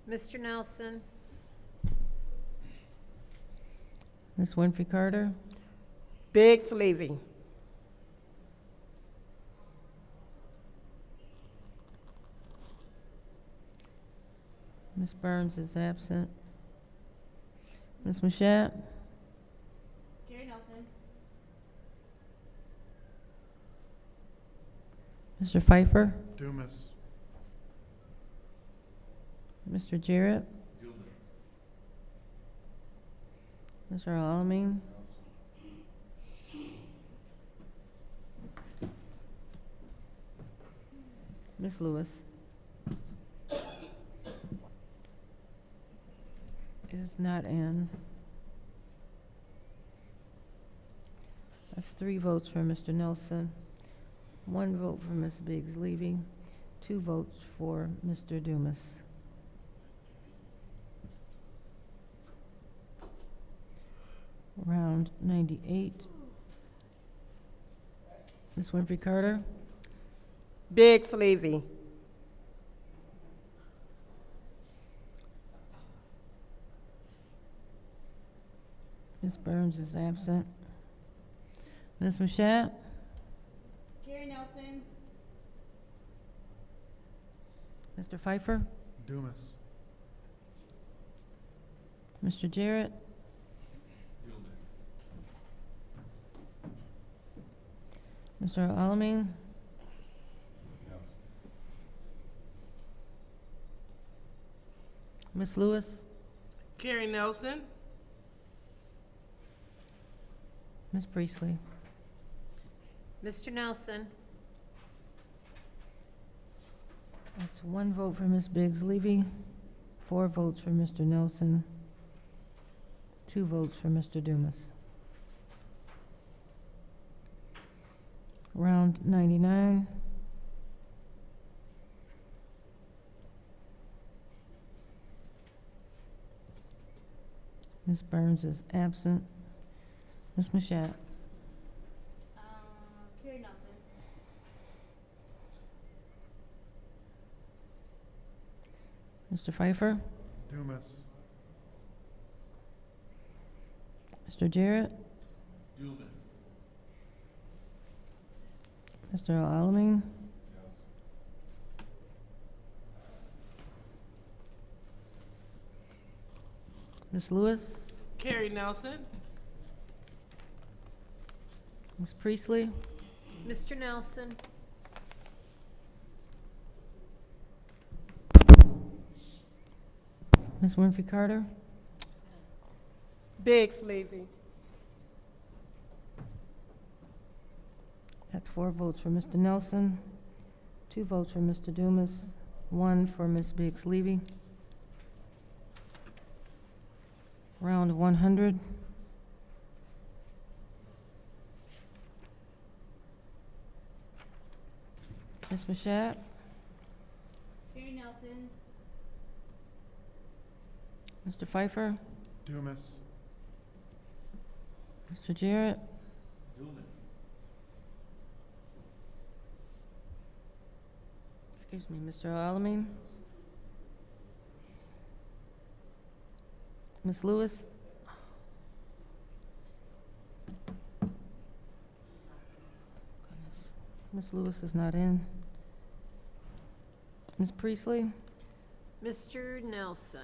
Mr. Nelson? Ms. Winfrey Carter? Biggs Levy. Ms. Burns is absent. Ms. Mashat? Carrie Nelson. Mr. Pfeiffer? Dumas. Mr. Jarrett? Dumas. Mr. Alamin? Ms. Lewis? Is not in. That's 3 votes for Mr. Nelson, 1 vote for Ms. Biggs Levy, 2 votes for Mr. Dumas. Round 98. Ms. Winfrey Carter? Biggs Levy. Ms. Burns is absent. Ms. Mashat? Carrie Nelson. Mr. Pfeiffer? Dumas. Mr. Jarrett? Mr. Alamin? Ms. Lewis? Carrie Nelson. Ms. Priestley? Mr. Nelson? That's 1 vote for Ms. Biggs Levy, 4 votes for Mr. Nelson, 2 votes for Mr. Dumas. Round 99. Ms. Burns is absent. Ms. Mashat? Carrie Nelson. Mr. Pfeiffer? Dumas. Mr. Jarrett? Dumas. Mr. Alamin? Ms. Lewis? Carrie Nelson. Ms. Priestley? Mr. Nelson? Ms. Winfrey Carter? Biggs Levy. That's 4 votes for Mr. Nelson, 2 votes for Mr. Dumas, 1 for Ms. Biggs Levy. Round 100. Ms. Mashat? Carrie Nelson. Mr. Pfeiffer? Dumas. Mr. Jarrett? Dumas. Excuse me, Mr. Alamin? Ms. Lewis? Goodness. Ms. Lewis is not in. Ms. Priestley? Mr. Nelson?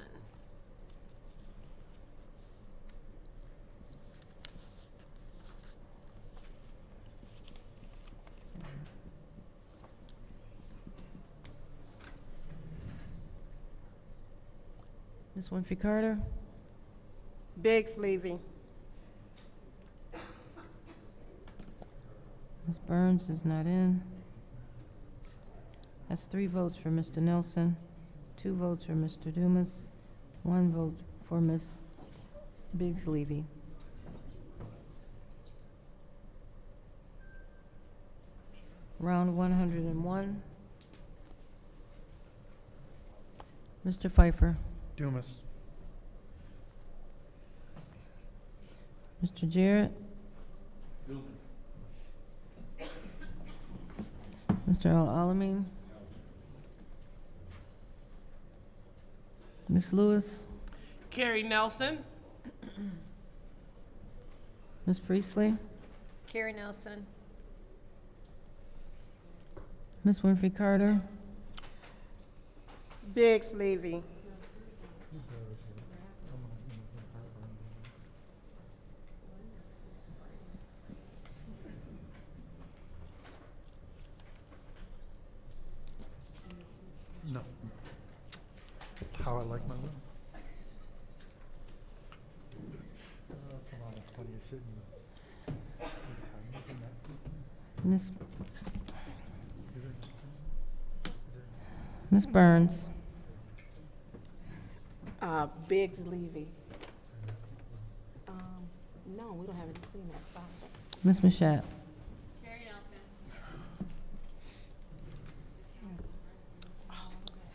Ms. Winfrey Carter? Biggs Levy. Ms. Burns is not in. That's 3 votes for Mr. Nelson, 2 votes for Mr. Dumas, 1 vote for Ms. Biggs Levy. Round 101. Mr. Pfeiffer? Dumas. Mr. Jarrett? Dumas. Mr. Alamin? Ms. Lewis? Carrie Nelson. Ms. Priestley? Carrie Nelson? Ms. Winfrey Carter? Biggs Levy. No. How I like my life. Come on, it's funny, you're sitting. Ms. Ms. Burns? Biggs Levy. No, we don't have any cleanup. Ms. Mashat? Carrie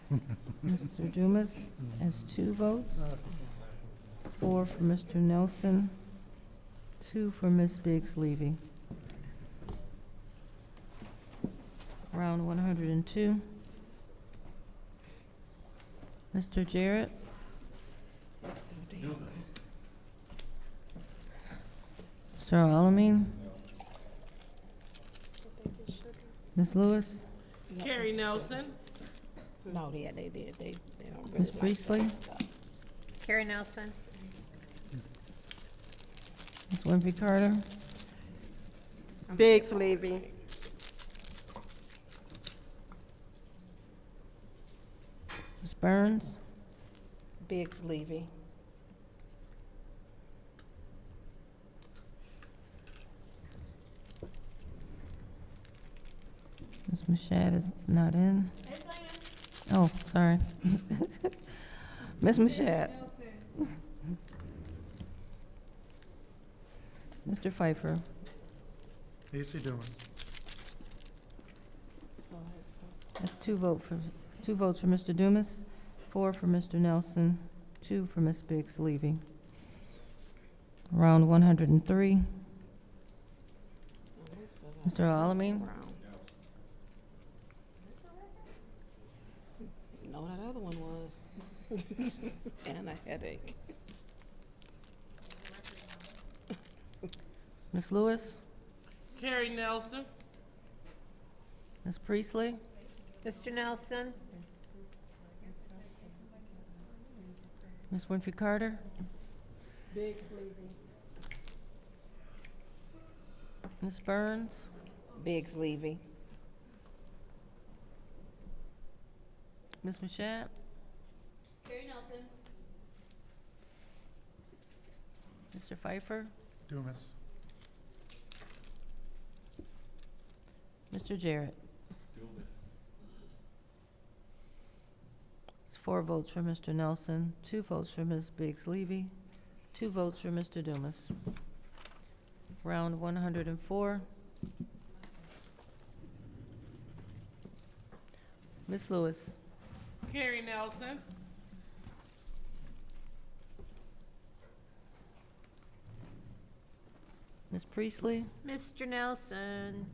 Nelson. Mr. Dumas has 2 votes, 4 for Mr. Nelson, 2 for Ms. Biggs Levy. Round 102. Mr. Jarrett. Mr. Alamin. Ms. Lewis. Carrie Nelson. No, they did. They don't really Ms. like Priestley. that stuff. Carrie Nelson. Ms. Winfrey Carter. Biggs Levy. Ms. Burns. Biggs Levy. Ms. Mashat is not in. Oh, sorry. Ms. Mashat. Mr. Pfeiffer. AC Dumas. That's 2 votes for Mr. Dumas, 4 for Mr. Nelson, 2 for Ms. Biggs Levy. Round 103. Mr. Alamin. No, that other one was. And a headache. Ms. Lewis. Carrie Nelson. Ms. Priestley. Mr. Nelson. Ms. Winfrey Carter. Biggs Levy. Ms. Burns. Biggs Levy. Ms. Mashat. Carrie Nelson. Mr. Pfeiffer. Dumas. Mr. Jarrett. It's 4 votes for Mr. Nelson, 2 votes for Ms. Biggs Levy, 2 votes for Mr. Dumas. Round 104. Ms. Lewis. Carrie Nelson. Ms. Priestley. Mr. Nelson.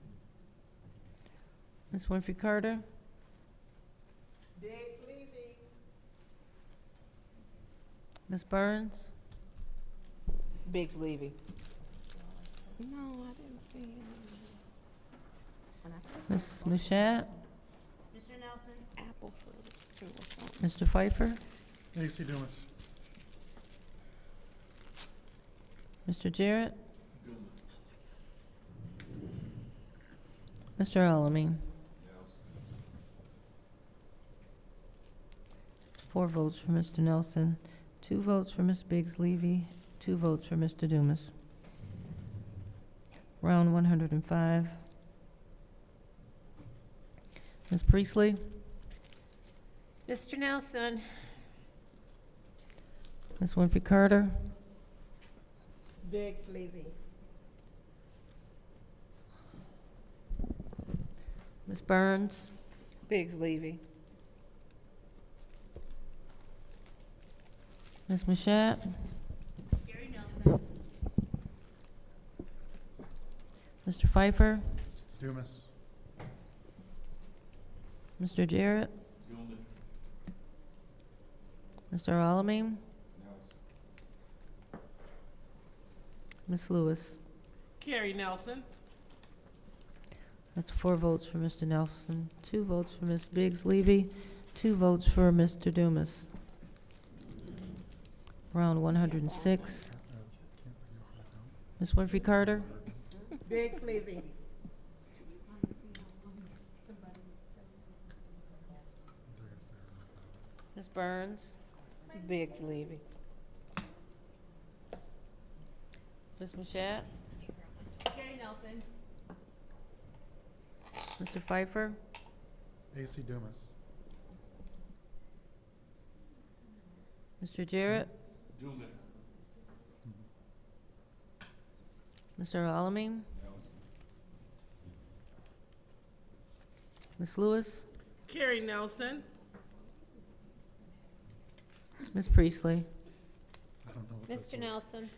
Ms. Winfrey Carter. Biggs Levy. Ms. Burns. Biggs Levy. No, I didn't see him. Ms. Mashat. Mr. Nelson. Apple fruit or something. Mr. Pfeiffer. AC Dumas. Mr. Jarrett. Mr. Alamin. 4 votes for Mr. Nelson, 2 votes for Ms. Biggs Levy, 2 votes for Mr. Dumas. Round 105. Ms. Priestley. Mr. Nelson. Ms. Winfrey Carter. Biggs Levy. Ms. Burns. Biggs Levy. Ms. Mashat. Carrie Nelson. Mr. Pfeiffer. Dumas. Mr. Jarrett. Mr. Alamin. Ms. Lewis. Carrie Nelson. That's 4 votes for Mr. Nelson, 2 votes for Ms. Biggs Levy, 2 votes for Mr. Dumas. Round 106. Ms. Winfrey Carter. Biggs Levy. Ms. Burns. Biggs Levy. Ms. Mashat. Carrie Nelson. Mr. Pfeiffer. AC Dumas. Mr. Jarrett. Mr. Alamin. Ms. Lewis. Carrie Nelson. Ms. Priestley. I don't know what Mr. Nelson.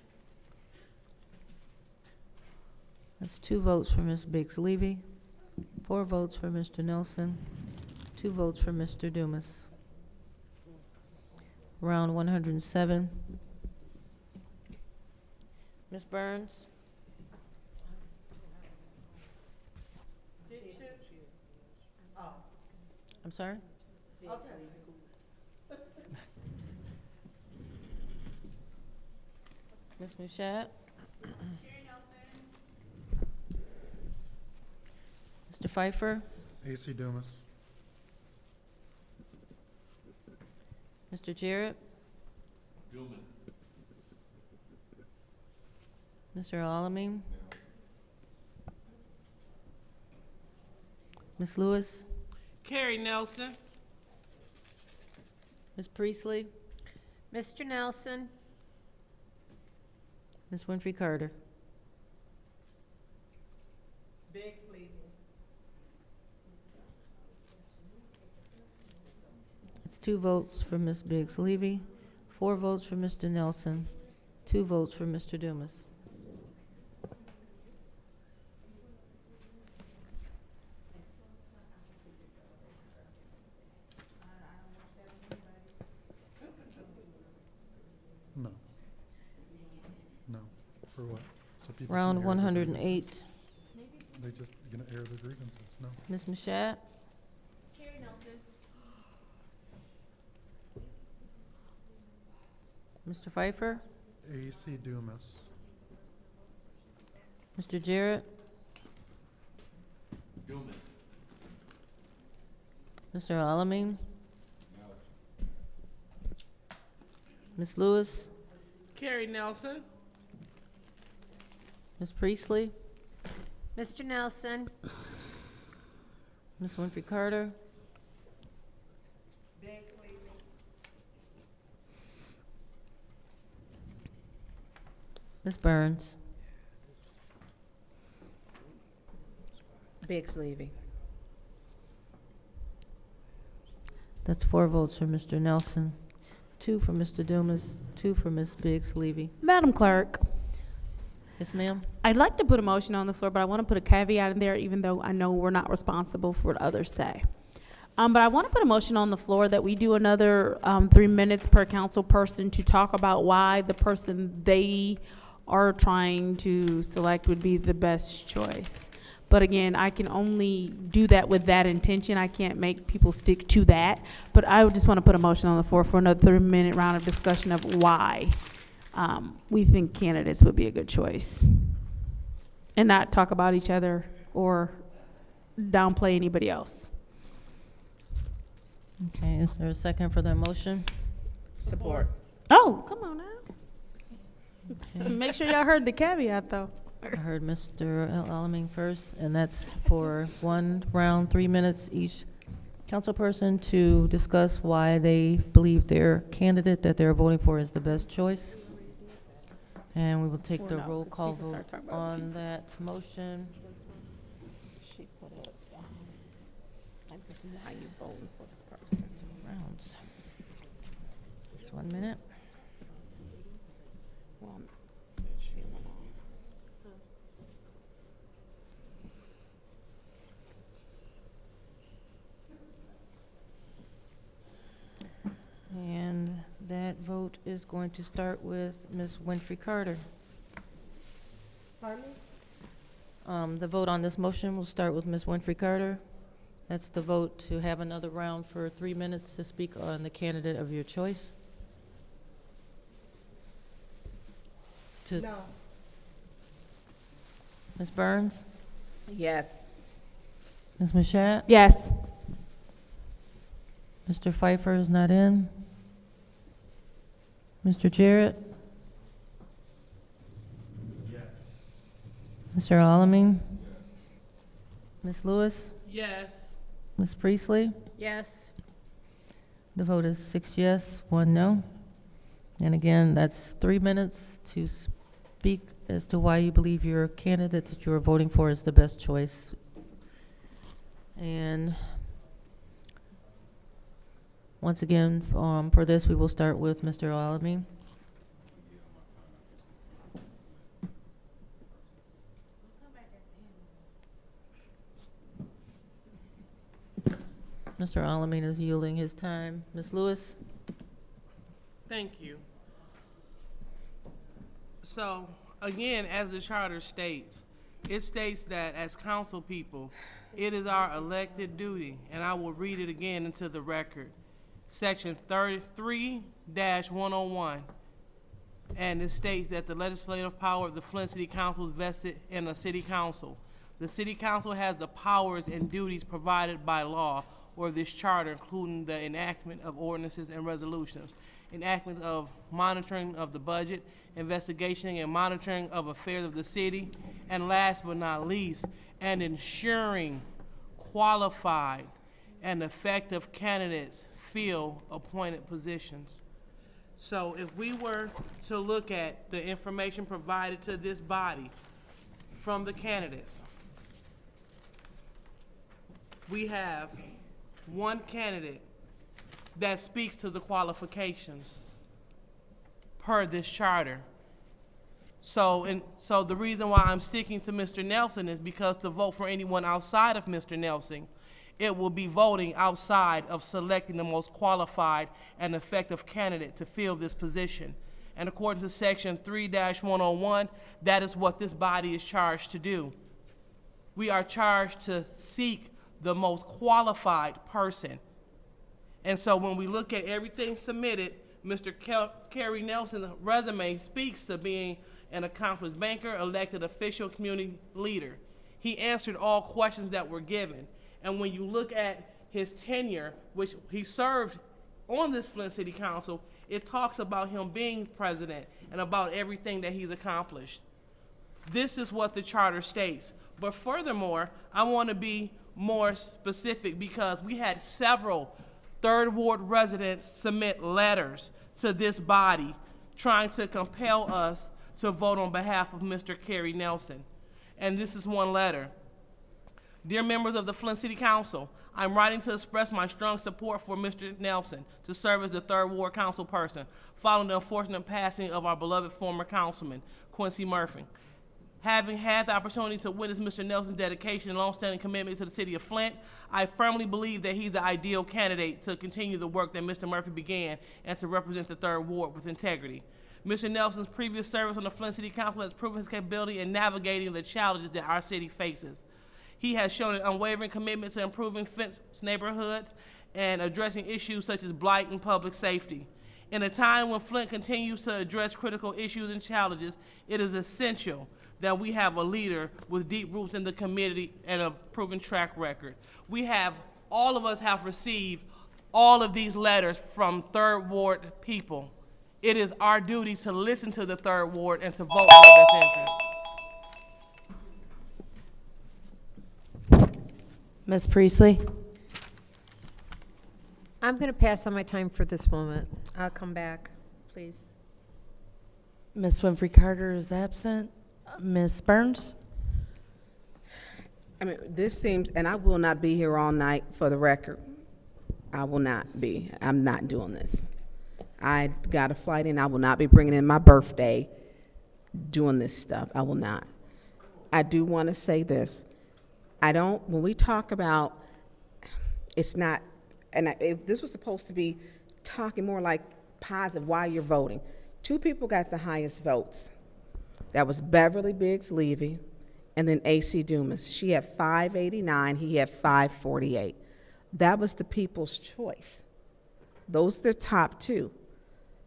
That's 2 votes for Ms. Biggs Levy, 4 votes for Mr. Nelson, 2 votes for Mr. Dumas. Round 107. Ms. Burns? I'm sorry? Ms. Mushat? Mr. Pfeiffer? AC Dumas. Mr. Jarrett? Dumas. Mr. Alamin? Ms. Lewis? Carrie Nelson. Ms. Priestley? Mr. Nelson? Ms. Winfrey Carter? Biggs Levy. It's 2 votes for Ms. Biggs Levy, 4 votes for Mr. Nelson, 2 votes for Mr. Dumas. No. No. For what? So people can Round air their 108. grievances. They just gonna air their grievances, no. Ms. Mashat? Mr. Pfeiffer? AC Dumas. Mr. Jarrett? Dumas. Mr. Alamin? Ms. Lewis? Carrie Nelson. Ms. Priestley? Mr. Nelson? Ms. Winfrey Carter? Biggs Levy. Ms. Burns? Biggs Levy. That's 4 votes for Mr. Nelson, 2 for Mr. Dumas, 2 for Ms. Biggs Levy. Madam Clerk, Yes, ma'am? I'd like to put a motion on the floor, but I want to put a caveat in there, even though I know we're not responsible for what others say. But I want to put a motion on the floor that we do another 3 minutes per council person to talk about why the person they are trying to select would be the best choice. But again, I can only do that with that intention. I can't make people stick to that. But I would just want to put a motion on the floor for another 3-minute round of discussion of why we think candidates would be a good choice. And not talk about each other or downplay anybody else. Okay, is there a second for that motion? Support. Oh, come on now. Okay. Make sure y'all heard the caveat, though. I heard Mr. Alamin first, and that's for 1 round, 3 minutes each councilperson to discuss why they believe their candidate that they're voting for is the best choice. And we will take Well, the no, roll 'cause call people vote start talking about on people. that motion. She put it, like, why you voting for the person? Rounds. Just 1 minute. Well, And that vote is going to start with Ms. Winfrey Carter. Pardon me? The vote on this motion will start with Ms. Winfrey Carter. That's the vote to have another round for 3 minutes to speak on the candidate of your choice. No. Ms. Burns? Yes. Ms. Mashat? Yes. Mr. Pfeiffer is not in. Mr. Jarrett? Mr. Alamin? Ms. Lewis? Yes. Ms. Priestley? Yes. The vote is 6 yes, 1 no. And again, that's 3 minutes to speak as to why you believe your candidate that you are voting for is the best choice. And once again, for this, we will start with Mr. Alamin. Mr. Alamin is yielding his time. Ms. Lewis? Thank you. So, again, as the charter states, it states that as council people, it is our elected duty, and I will read it again into the record. Section 33-101, and it states that the legislative power of the Flint City Council is vested in the City Council. The City Council has the powers and duties provided by law or this charter, including the enactment of ordinances and resolutions, enactment of monitoring of the budget, investigation and monitoring of affairs of the city, and last but not least, and ensuring qualified and effective candidates fill appointed positions. So if we were to look at the information provided to this body from the candidates, we have one candidate that speaks to the qualifications per this charter. So the reason why I'm sticking to Mr. Nelson is because to vote for anyone outside of Mr. Nelson, it will be voting outside of selecting the most qualified and effective candidate to fill this position. And according to section 3-101, that is what this body is charged to do. We are charged to seek the most qualified person. And so when we look at everything submitted, Mr. Kerry Nelson's resume speaks to being an accomplished banker, elected official, community leader. He answered all questions that were given. And when you look at his tenure, which he served on this Flint City Council, it talks about him being president and about everything that he's accomplished. This is what the charter states. But furthermore, I want to be more specific because we had several Third Ward residents submit letters to this body trying to compel us to vote on behalf of Mr. Kerry Nelson. And this is one letter. Dear members of the Flint City Council, I'm writing to express my strong support for Mr. Nelson to serve as the Third Ward council person following the unfortunate passing of our beloved former councilman, Quincy Murphy. Having had the opportunity to witness Mr. Nelson's dedication and longstanding commitment to the city of Flint, I firmly believe that he's the ideal candidate to continue the work that Mr. Murphy began and to represent the Third Ward with integrity. Mr. Nelson's previous service on the Flint City Council has proven his capability in navigating the challenges that our city faces. He has shown an unwavering commitment to improving Flint's neighborhoods and addressing issues such as blight and public safety. In a time when Flint continues to address critical issues and challenges, it is essential that we have a leader with deep roots in the community and a proven track record. All of us have received all of these letters from Third Ward people. It is our duty to listen to the Third Ward and to vote in their best interest. Ms. Priestley? I'm going to pass on my time for this moment. I'll come back, please. Ms. Winfrey Carter is absent. Ms. Burns? I mean, this seems, and I will not be here all night for the record. I will not be. I'm not doing this. I got a flight in. I will not be bringing in my birthday doing this stuff. I will not. I do want to say this. When we talk about, it's not, and if this was supposed to be talking more like positive, why you're voting. Two people got the highest votes. That was Beverly Biggs Levy and then A.C. Dumas. She had 589, he had 548. That was the people's choice. Those are the top two.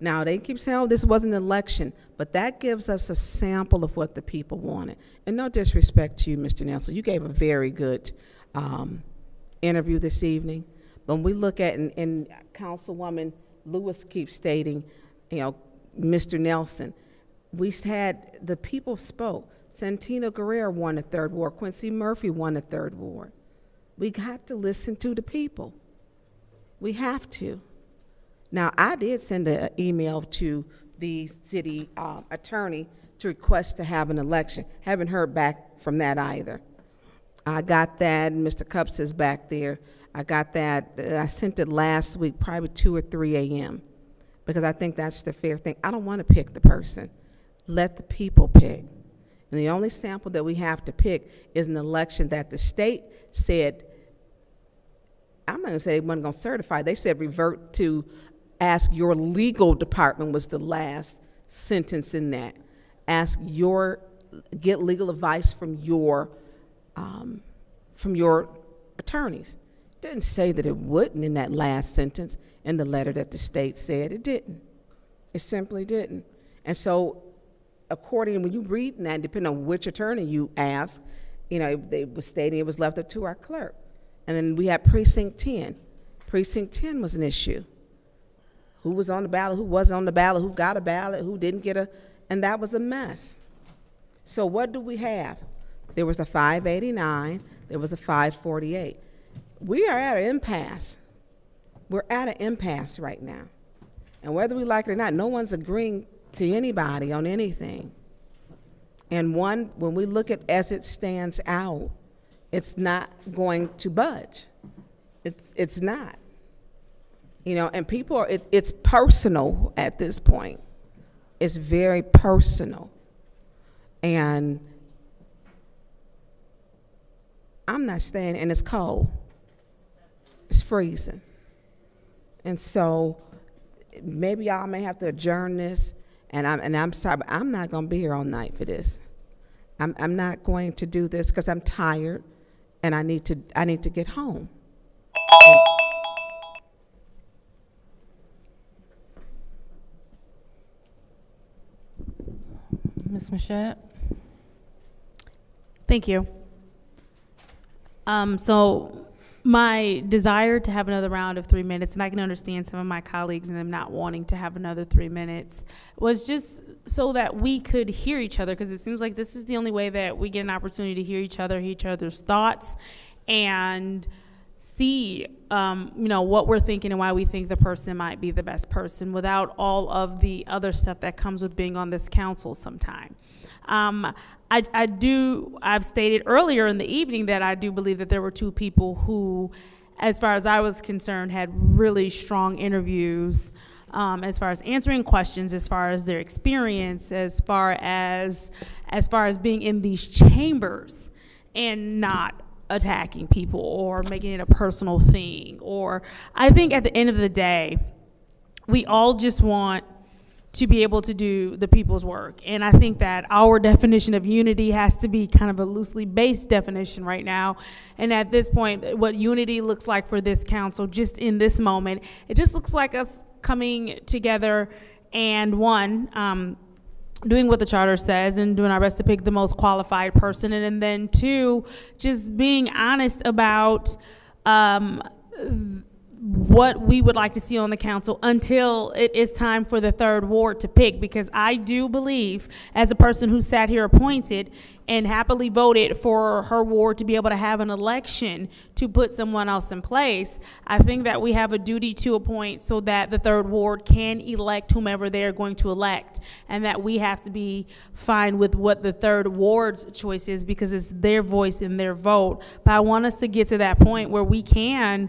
Now, they keep saying, oh, this wasn't an election, but that gives us a sample of what the people wanted. And no disrespect to you, Mr. Nelson, you gave a very good interview this evening. But when we look at, and Councilwoman Lewis keeps stating, Mr. Nelson, we had, the people spoke. Santino Guerrero won the Third Ward. Quincy Murphy won the Third Ward. We got to listen to the people. We have to. Now, I did send an email to the city attorney to request to have an election. Haven't heard back from that either. I got that, and Mr. Cups is back there. I got that. I sent it last week, probably 2 or 3 a.m., because I think that's the fair thing. I don't want to pick the person. Let the people pick. And the only sample that we have to pick is an election that the state said, I'm not gonna say they weren't gonna certify, they said revert to ask your legal department was the last sentence in that. Get legal advice from your attorneys. Didn't say that it wouldn't in that last sentence in the letter that the state said. It didn't. It simply didn't. And so, according, when you read that, depending on which attorney you ask, they was stating it was left up to our clerk. And then we had precinct 10. Precinct 10 was an issue. Who was on the ballot, who wasn't on the ballot, who got a ballot, who didn't get and that was a mess. So what do we have? There was a 589, there was a 548. We are at an impasse. We're at an impasse right now. And whether we like it or not, no one's agreeing to anybody on anything. And when we look at as it stands out, it's not going to budge. It's not. And people it's personal at this point. It's very personal. And I'm not staying, and it's cold. It's freezing. And so maybe y'all may have to adjourn this, and I'm sorry, but I'm not gonna be here all night for this. I'm not going to do this because I'm tired and I need to get home. Ms. Mashat? Thank you. So my desire to have another round of 3 minutes, and I can understand some of my colleagues and them not wanting to have another 3 minutes, was just so that we could hear each other, because it seems like this is the only way that we get an opportunity to hear each other's thoughts, and see, what we're thinking and why we think the person might be the best person without all of the other stuff that comes with being on this council sometime. I've stated earlier in the evening that I do believe that there were two people who, as far as I was concerned, had really strong interviews, as far as answering questions, as far as their experience, as far as being in these chambers and not attacking people or making it a personal thing. Or I think at the end of the day, we all just want to be able to do the people's work. And I think that our definition of unity has to be kind of a loosely based definition right now. And at this point, what unity looks like for this council, just in this moment, it just looks like us coming together and doing what the charter says and doing our best to pick the most qualified person. And then two, just being honest about what we would like to see on the council until it is time for the third ward to pick, because I do believe, as a person who sat here appointed and happily voted for her ward to be able to have an election to put someone else in place, I think that we have a duty to appoint so that the third ward can elect whomever they're going to elect, and that we have to be fine with what the third ward's choice is, because it's their voice and their vote. But I want us to get to that point where we can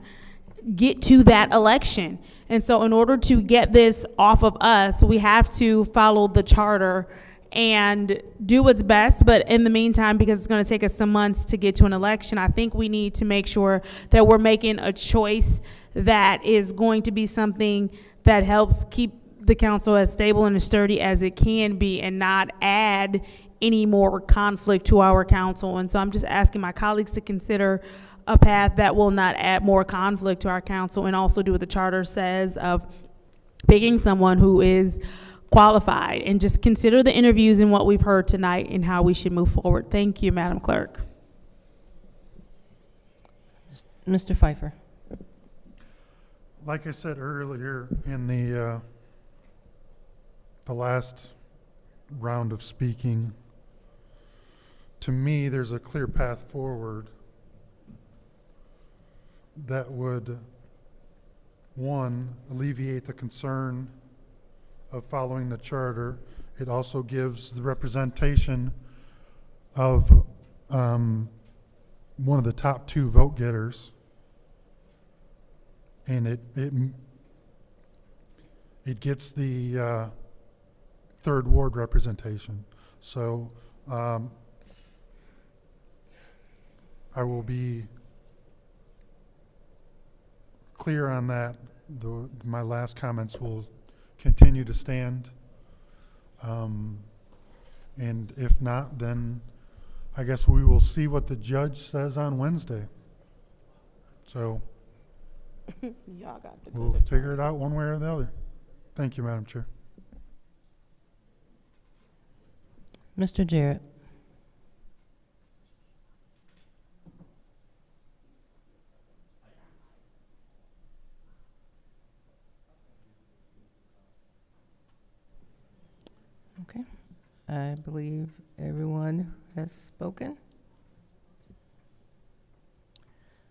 get to that election. And so in order to get this off of us, we have to follow the charter and do what's best. But in the meantime, because it's going to take us some months to get to an election, I think we need to make sure that we're making a choice that is going to be something that helps keep the council as stable and as sturdy as it can be, and not add any more conflict to our council. And so I'm just asking my colleagues to consider a path that will not add more conflict to our council, and also do what the charter says of picking someone who is qualified, and just consider the interviews and what we've heard tonight and how we should move forward. Thank you, Madam Clerk. Mr. Pfeiffer. Like I said earlier in the last round of speaking, to me, there's a clear path forward that would, one, alleviate the concern of following the charter. It also gives the representation of one of the top two vote getters, and it gets the third ward representation. So I will be clear on that, my last comments will continue to stand. And if not, then I guess we will see what the judge says on Wednesday. So Y'all got the we'll good figure it out one way or the other. Thank you, Madam Chair. Mr. Jarrett. Okay, I believe everyone has spoken.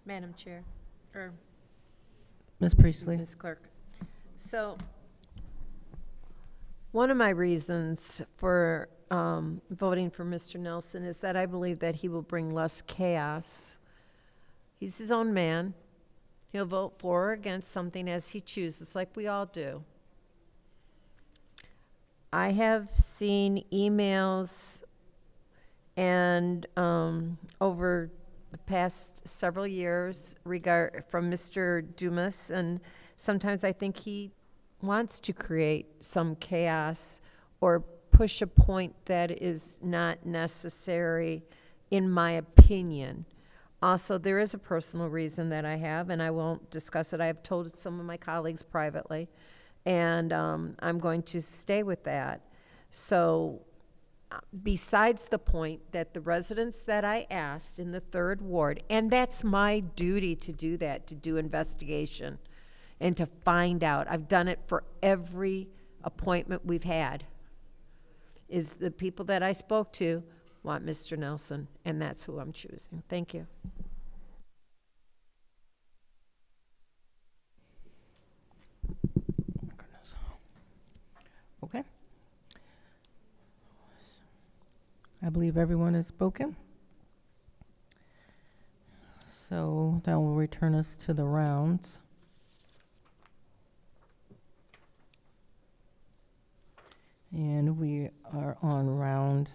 Madam Chair, or Ms. Priestley. Ms. Clerk. So, one of my reasons for voting for Mr. Nelson is that I believe that he will bring less chaos. He's his own man. He'll vote for or against something as he chooses, like we all do. I have seen emails and over the past several years from Mr. Dumas, and sometimes I think he wants to create some chaos or push a point that is not necessary, in my opinion. Also, there is a personal reason that I have, and I won't discuss it. I have told some of my colleagues privately, and I'm going to stay with that. So, besides the point that the residents that I asked in the 3rd Ward, and that's my duty to do that, to do investigation and to find out. I've done it for every appointment we've had, is the people that I spoke to want Mr. Nelson, and that's who I'm choosing. Thank you. Okay. I believe everyone has spoken. So that will return us to the rounds. And we are on round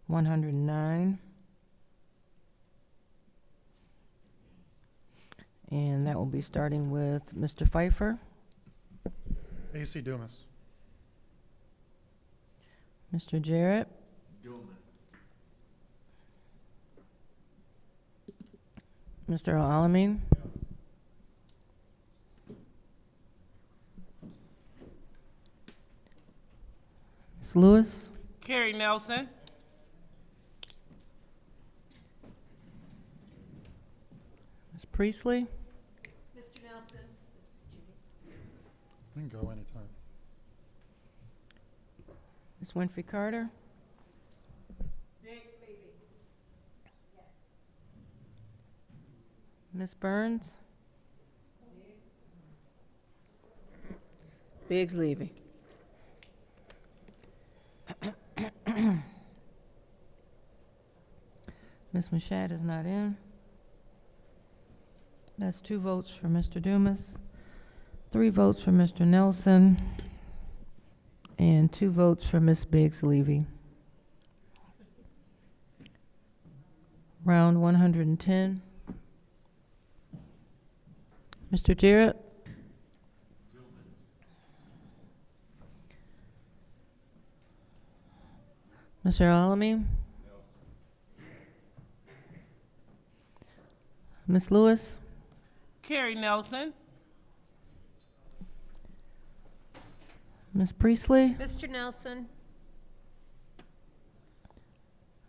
109. And that will be starting with Mr. Pfeiffer. A.C. Dumas. Mr. Jarrett. Mr. Alamin. Ms. Lewis. Carrie Nelson. Ms. Priestley. Mr. Nelson. We can go anytime. Ms. Winfrey Carter. Ms. Burns. Biggs Levy. Ms. Mashat is not in. That's 2 votes for Mr. Dumas, 3 votes for Mr. Nelson, and 2 votes for Ms. Biggs Levy. Round 110. Mr. Jarrett. Mr. Alamin. Ms. Lewis. Carrie Nelson. Ms. Priestley. Mr. Nelson.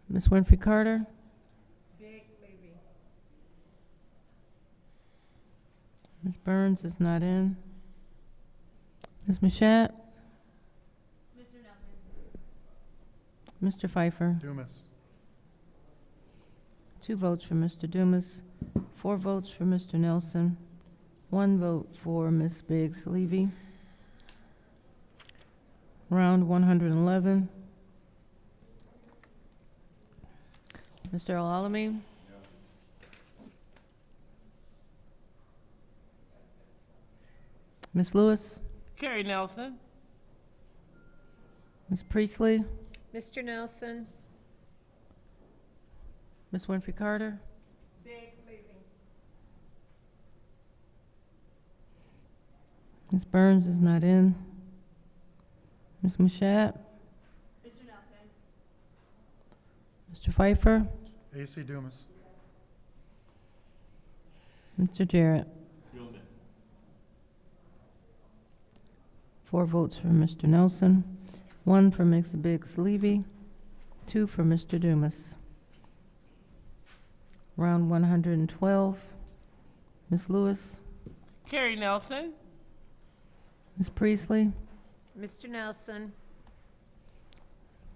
Ms. Winfrey Carter. Ms. Burns is not in. Ms. Mashat. Mr. Pfeiffer. Dumas. 2 votes for Mr. Dumas, 4 votes for Mr. Nelson, 1 vote for Ms. Biggs Levy. Round 111. Mr. Alamin. Ms. Lewis. Carrie Nelson. Ms. Priestley. Mr. Nelson. Ms. Winfrey Carter. Biggs leaving. Ms. Burns is not in. Ms. Mashat? Mr. Nelson. Mr. Pfeiffer? AC Dumas. Mr. Jarrett? 4 votes for Mr. Nelson, 1 for Ms. Biggs Levy, 2 for Mr. Dumas. Round 112. Ms. Lewis? Carrie Nelson. Ms. Priestley? Mr. Nelson.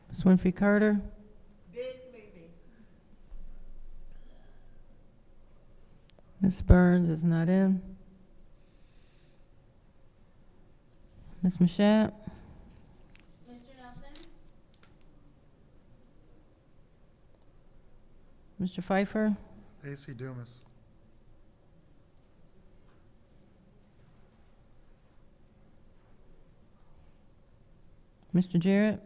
Ms. Winfrey Carter? Biggs Levy. Ms. Burns is not in. Ms. Mashat? Mr. Nelson. Mr. Pfeiffer? AC Dumas. Mr. Jarrett?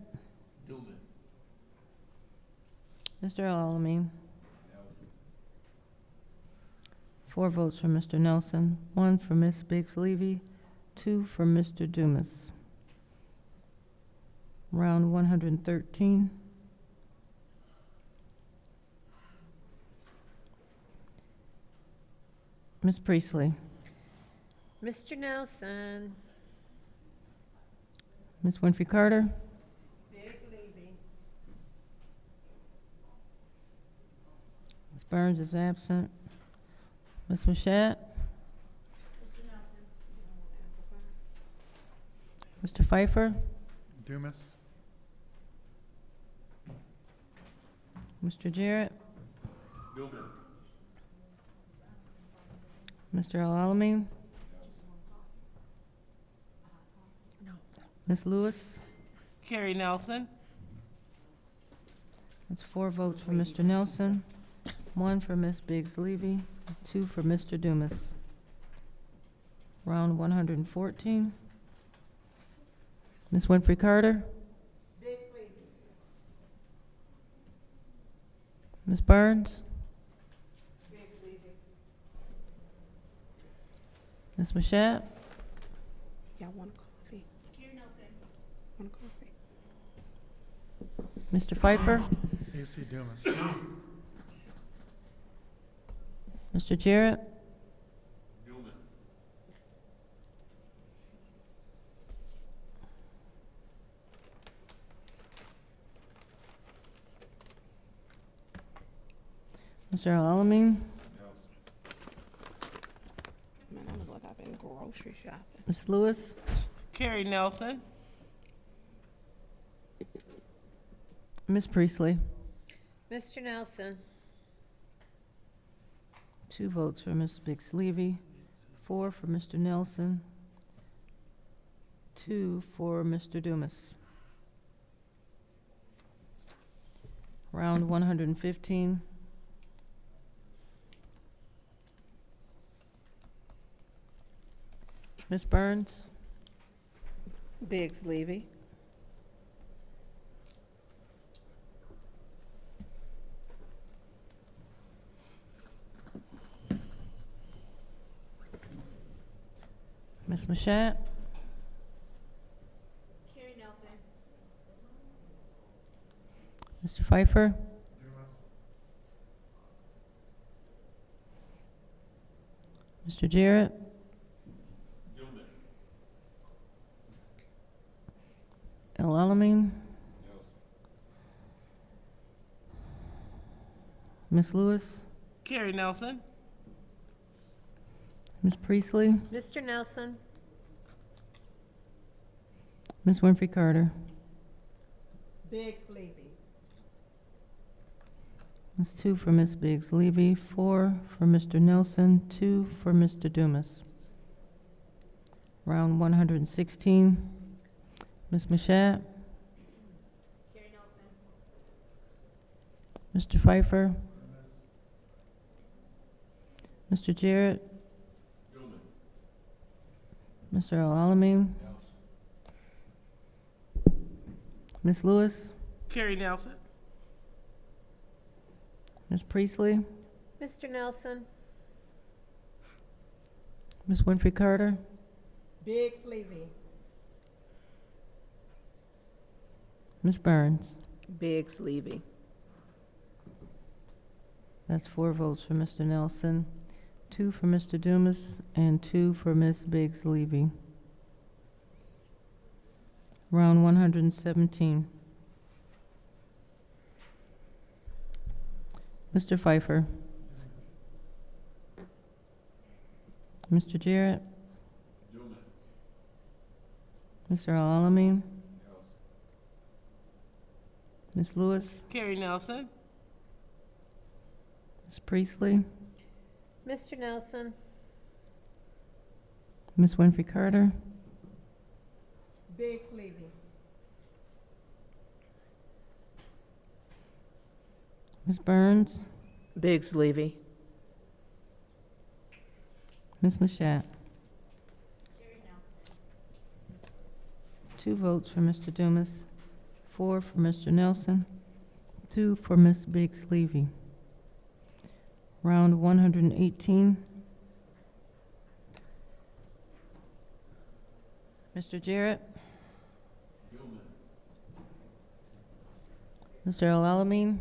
Mr. Alamin? 4 votes for Mr. Nelson, 1 for Ms. Biggs Levy, 2 for Mr. Dumas. Round 113. Ms. Priestley? Mr. Nelson. Ms. Winfrey Carter? Biggs Levy. Ms. Burns is absent. Ms. Mashat? Mr. Nelson. Mr. Pfeiffer? Dumas. Mr. Jarrett? Mr. Alamin? Ms. Lewis? Carrie Nelson. That's 4 votes for Mr. Nelson, 1 for Ms. Biggs Levy, 2 for Mr. Dumas. Round 114. Ms. Winfrey Carter? Biggs Levy. Ms. Burns? Biggs Levy. Ms. Mashat? Y'all want a coffee? Carrie Nelson. Want a coffee? Mr. Pfeiffer? AC Dumas. Mr. Jarrett? Mr. Alamin? Man, I look like I've been grocery shopping. Ms. Lewis? Carrie Nelson. Ms. Priestley? Mr. Nelson. 2 votes for Ms. Biggs Levy, 4 for Mr. Nelson, 2 for Mr. Dumas. Round 115. Ms. Burns? Biggs Levy. Ms. Mashat? Carrie Nelson. Mr. Pfeiffer? Mr. Jarrett? El Alamin? Ms. Lewis? Carrie Nelson. Ms. Priestley? Mr. Nelson. Ms. Winfrey Carter? Biggs Levy. That's 2 for Ms. Biggs Levy, 4 for Mr. Nelson, 2 for Mr. Dumas. Round 116. Ms. Mashat? Carrie Nelson. Mr. Pfeiffer? Mr. Jarrett? Mr. Alamin? Ms. Lewis? Carrie Nelson. Ms. Priestley? Mr. Nelson. Ms. Winfrey Carter? Biggs Levy. Ms. Burns. Biggs Levy. That's 4 votes for Mr. Nelson, 2 for Mr. Dumas, and 2 for Ms. Biggs Levy. Round 117. Mr. Pfeiffer. Mr. Jarrett. Mr. Al-Alamin. Ms. Lewis. Carrie Nelson. Ms. Priestley. Mr. Nelson. Ms. Winfrey Carter. Biggs Levy. Ms. Burns. Biggs Levy. Ms. Mashat. 2 votes for Mr. Dumas, 4 for Mr. Nelson, 2 for Ms. Biggs Levy. Round 118. Mr. Jarrett. Mr. Al-Alamin.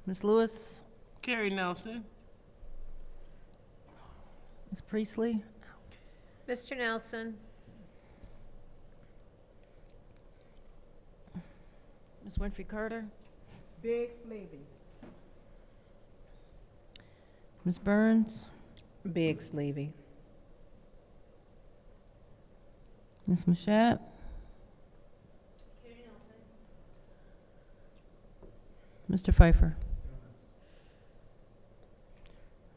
Ms. Lewis. Carrie Nelson. Ms. Priestley. Mr. Nelson. Ms. Winfrey Carter. Biggs Levy. Ms. Burns. Biggs Levy. Ms. Mashat. Mr. Pfeiffer.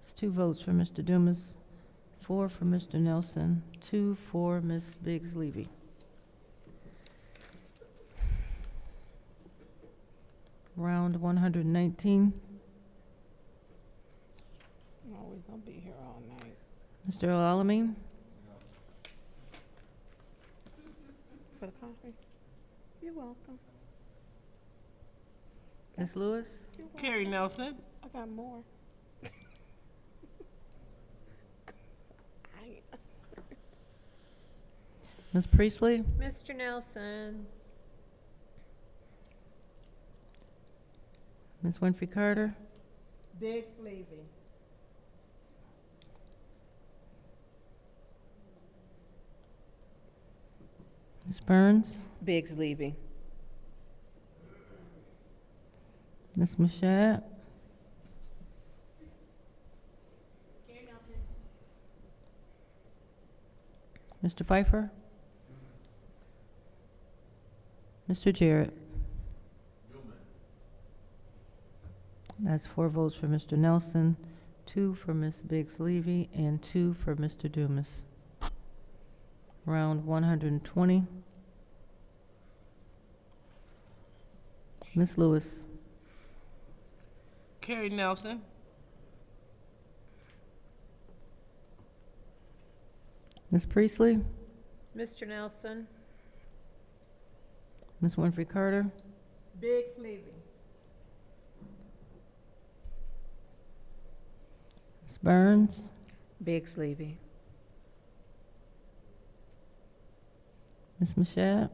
It's 2 votes for Mr. Dumas, 4 for Mr. Nelson, 2 for Ms. Biggs Levy. Round 119. No, we're gonna be here all night. Mr. Al-Alamin. For the coffee? You're welcome. Ms. Lewis. Carrie Nelson. I got more. Ms. Priestley. Mr. Nelson. Ms. Winfrey Carter. Biggs Levy. Ms. Burns. Biggs Levy. Ms. Mashat. Mr. Pfeiffer. Mr. Jarrett. That's 4 votes for Mr. Nelson, 2 for Ms. Biggs Levy, and 2 for Mr. Dumas. Round 120. Ms. Lewis. Carrie Nelson. Ms. Priestley. Mr. Nelson. Ms. Winfrey Carter. Biggs Levy. Ms. Burns. Biggs Levy. Ms. Mashat.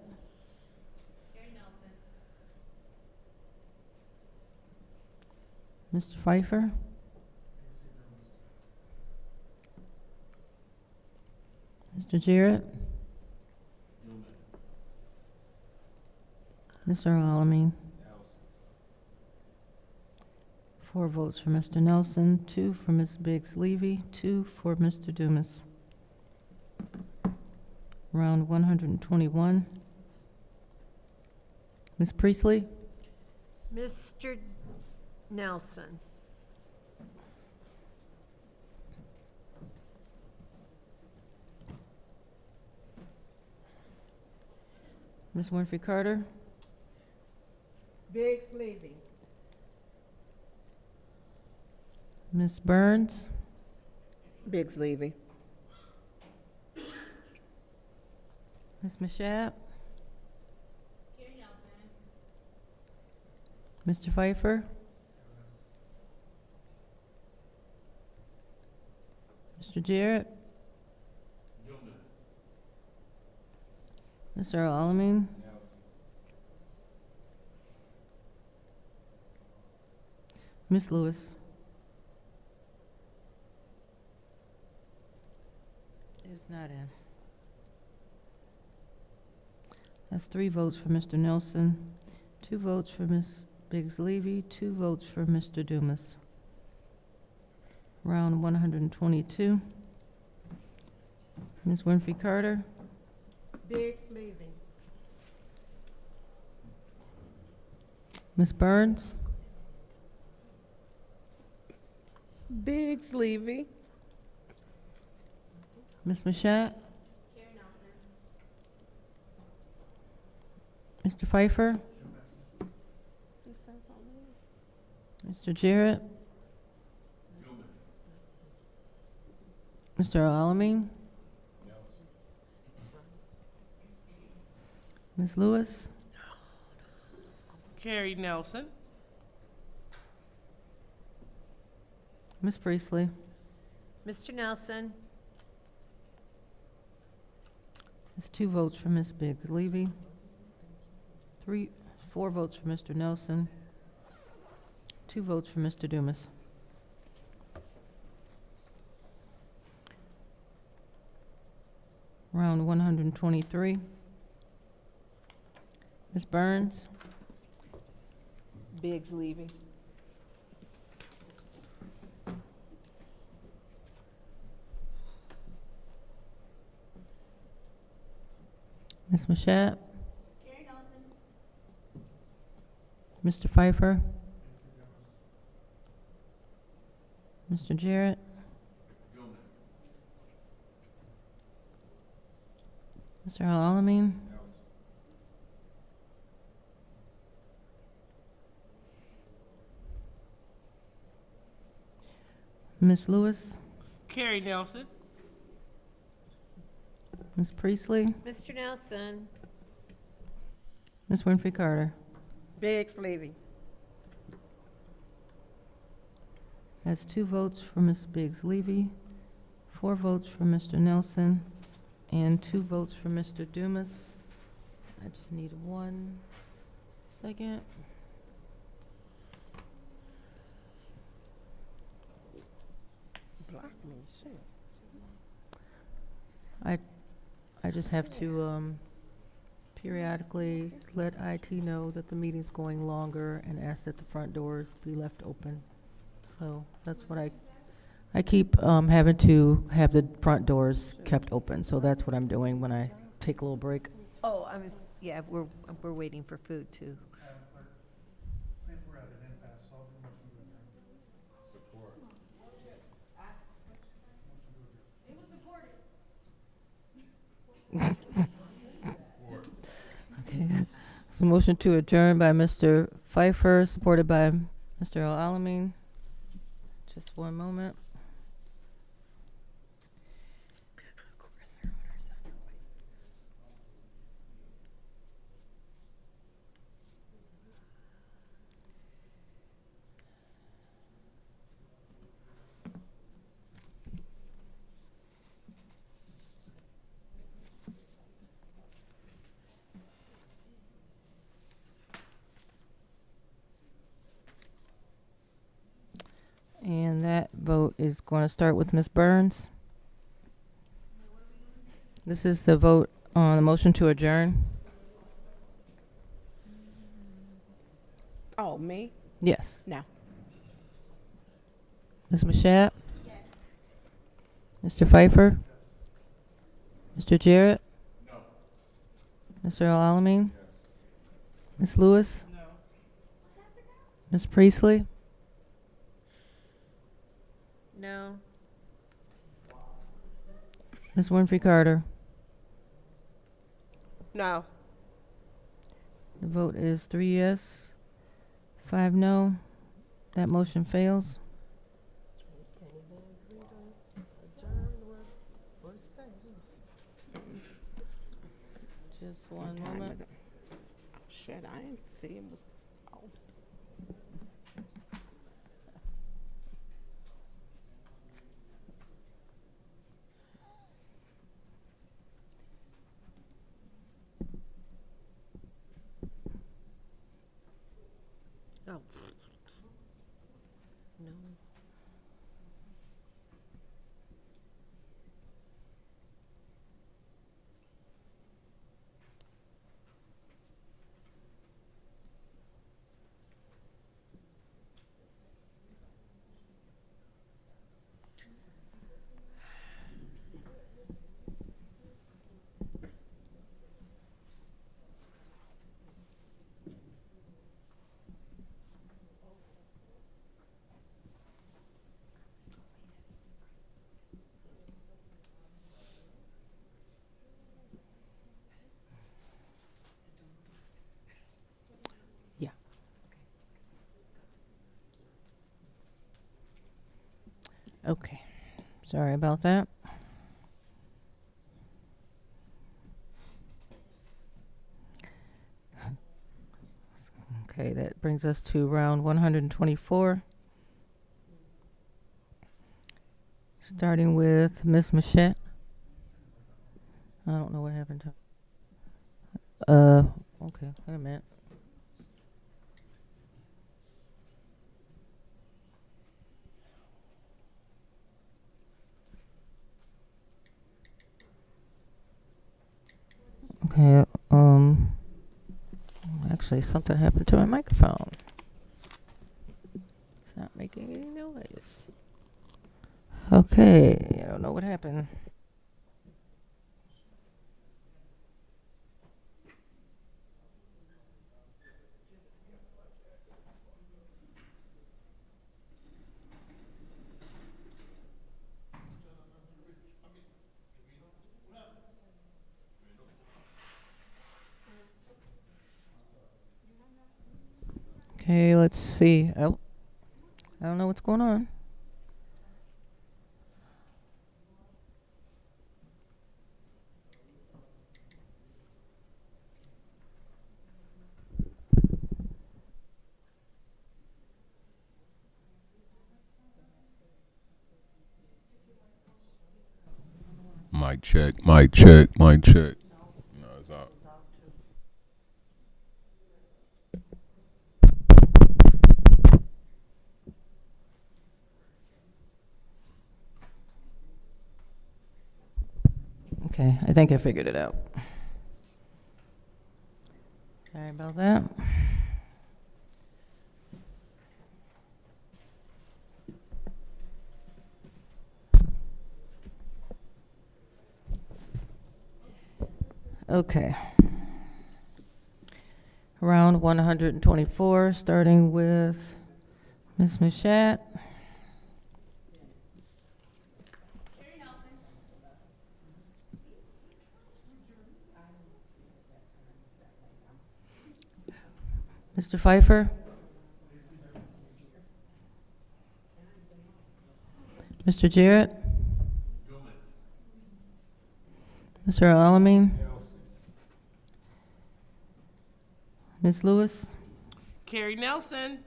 Mr. Pfeiffer. Mr. Jarrett. Mr. Al-Alamin. 4 votes for Mr. Nelson, 2 for Ms. Biggs Levy, 2 for Mr. Dumas. Round 121. Ms. Priestley. Mr. Nelson. Ms. Winfrey Carter. Biggs Levy. Ms. Burns. Biggs Levy. Ms. Mashat. Mr. Pfeiffer? Mr. Jarrett? Mr. Alamin? Ms. Lewis? Is not in. That's 3 votes for Mr. Nelson, 2 votes for Ms. Biggs-Levy, 2 votes for Mr. Dumas. Round 122. Ms. Winfrey Carter? Biggs Levy. Ms. Burns? Biggs Levy. Ms. Mashat? Mr. Pfeiffer? Mr. Jarrett? Mr. Alamin? Ms. Lewis? Carrie Nelson. Ms. Priestley? Mr. Nelson? That's 2 votes for Ms. Biggs-Levy, 4 votes for Mr. Nelson, 2 votes for Mr. Dumas. Round 123. Ms. Burns? Biggs Levy. Ms. Mashat? Mr. Pfeiffer? Mr. Jarrett? Mr. Alamin? Ms. Lewis? Carrie Nelson. Ms. Priestley? Mr. Nelson? Ms. Winfrey Carter? Biggs Levy. That's 2 votes for Ms. Biggs-Levy, 4 votes for Mr. Nelson, and 2 votes for Mr. Dumas. I just need 1 second. Block me, shit. I just have to periodically let IT know that the meeting's going longer and ask that the front doors be left open. So that's what I keep having to have the front doors kept open. So that's what I'm doing when I take a little break. Oh, yeah, we're waiting for food too. Okay. So motion to adjourn by Mr. Pfeiffer, supported by Mr. Alamin. Just 1 moment. And that vote is going to start with Ms. Burns. This is the vote on the motion to adjourn. Oh, me? Yes. No. Ms. Mashat? Mr. Pfeiffer? Mr. Jarrett? Mr. Alamin? Ms. Lewis? Ms. Priestley? No. Ms. Winfrey Carter? No. The vote is 3 yes, 5 no. That motion fails. Just 1 moment. Shit, I ain't see him. Okay, sorry about that. Okay, that brings us to round 124. Starting with Ms. Machette. I don't know what happened to okay, wait a minute. Okay, actually something happened to my microphone. It's not making any noise. Okay, I don't know what happened. Okay, let's see. Oh, I don't know what's going on. Mic check, mic check, mic check. No, it's out. Okay, I think I figured it out. Sorry about that. Okay. Round 124, starting with Ms. Machette. Mr. Pfeiffer? Mr. Jarrett? Mr. Alamin? Ms. Lewis? Carrie Nelson.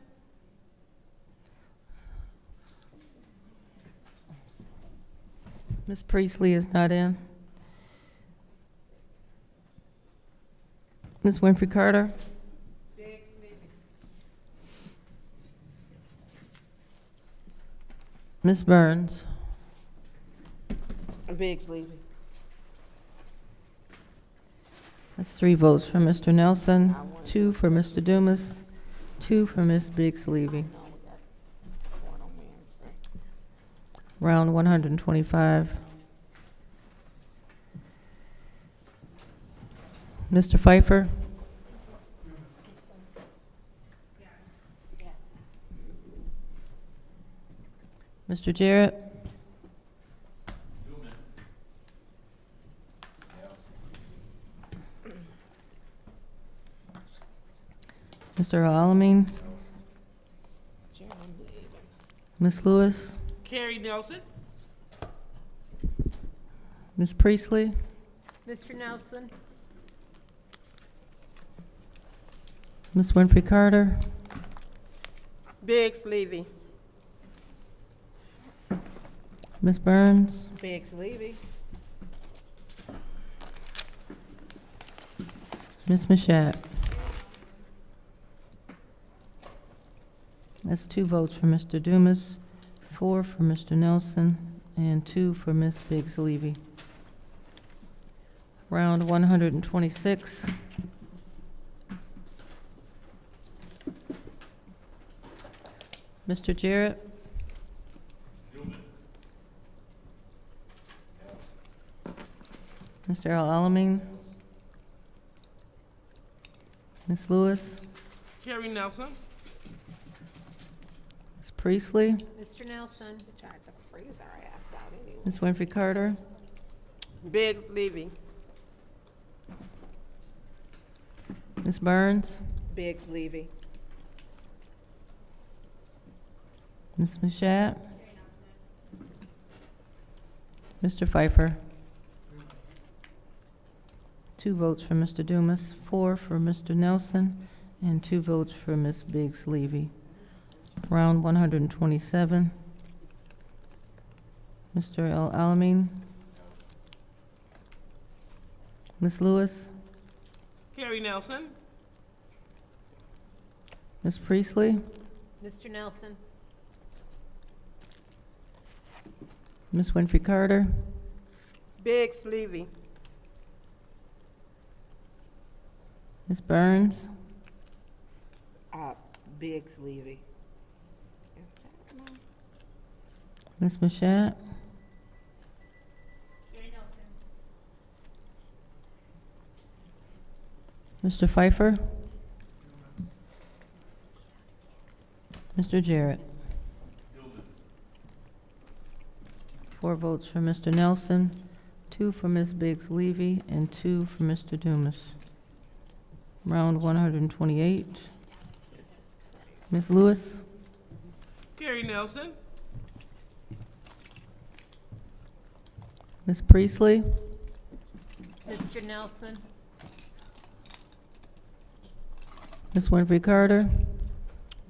Ms. Priestley is not in. Ms. Winfrey Carter? Ms. Burns? Biggs Levy. That's 3 votes for Mr. Nelson, 2 for Mr. Dumas, 2 for Ms. Biggs Levy. Round 125. Mr. Pfeiffer? Mr. Jarrett? Mr. Alamin? Ms. Lewis? Carrie Nelson. Ms. Priestley? Mr. Nelson? Ms. Winfrey Carter? Biggs Levy. Ms. Burns? Biggs Levy. Ms. Machette? That's 2 votes for Mr. Dumas, 4 for Mr. Nelson, and 2 for Ms. Biggs Levy. Round 126. Mr. Jarrett? Mr. Alamin? Ms. Lewis? Carrie Nelson. Ms. Priestley? Mr. Nelson? Tried to freeze our ass out anyway. Ms. Winfrey Carter? Biggs Levy. Ms. Burns? Biggs Levy. Ms. Machette? Mr. Pfeiffer. 2 votes for Mr. Dumas, 4 for Mr. Nelson, and 2 votes for Ms. Biggs Levy. Round 127. Mr. El Alamin. Ms. Lewis. Carrie Nelson. Ms. Priestley. Mr. Nelson? Ms. Winfrey Carter. Biggs Levy. Ms. Burns. Biggs Levy. Ms. Mashat. Mr. Pfeiffer. Mr. Jarrett. 4 votes for Mr. Nelson, 2 for Ms. Biggs Levy, and 2 for Mr. Dumas. Round 128. Ms. Lewis. Carrie Nelson. Ms. Priestley. Mr. Nelson? Ms. Winfrey Carter.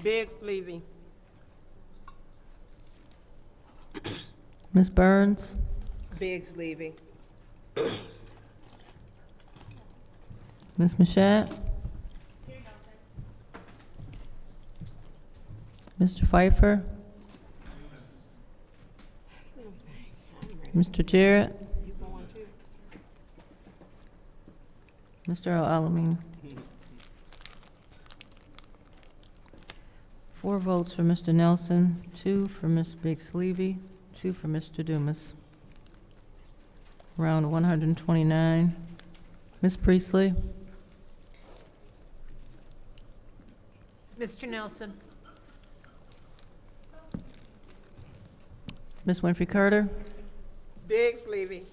Biggs Levy. Ms. Burns. Biggs Levy. Ms. Mashat. Mr. Pfeiffer. Mr. Jarrett. Mr. El Alamin. 4 votes for Mr. Nelson, 2 for Ms. Biggs Levy, 2 for Mr. Dumas. Round 129. Ms. Priestley. Mr. Nelson? Ms. Winfrey Carter. Biggs Levy.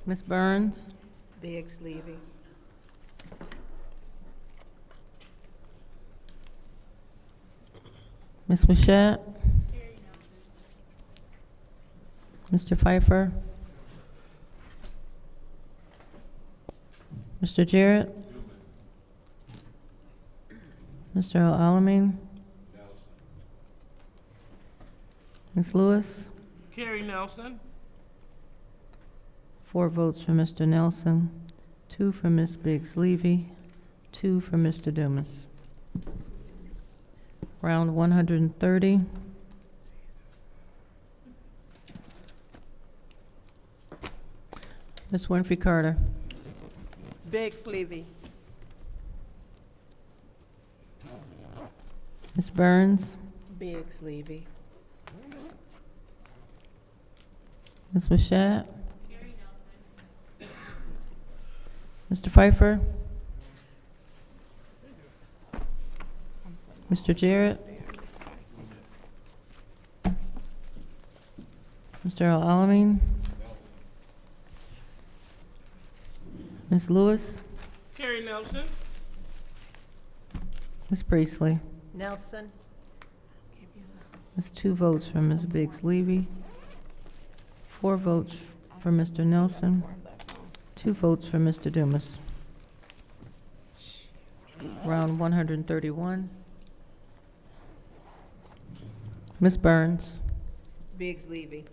Ms. Burns. Biggs Levy. Ms. Mashat. Mr. Pfeiffer. Mr. Jarrett. Mr. El Alamin. Ms. Lewis. Carrie Nelson. 4 votes for Mr. Nelson, 2 for Ms. Biggs Levy, 2 for Mr. Dumas. Round 130. Ms. Winfrey Carter. Biggs Levy. Ms. Burns. Biggs Levy. Ms. Mashat. Mr. Pfeiffer. Mr. Jarrett. Mr. El Alamin. Ms. Lewis. Carrie Nelson. Ms. Priestley. Nelson? That's 2 votes for Ms. Biggs Levy, 4 votes for Mr. Nelson, 2 votes for Mr. Dumas. Round 131. Ms. Burns. Biggs Levy.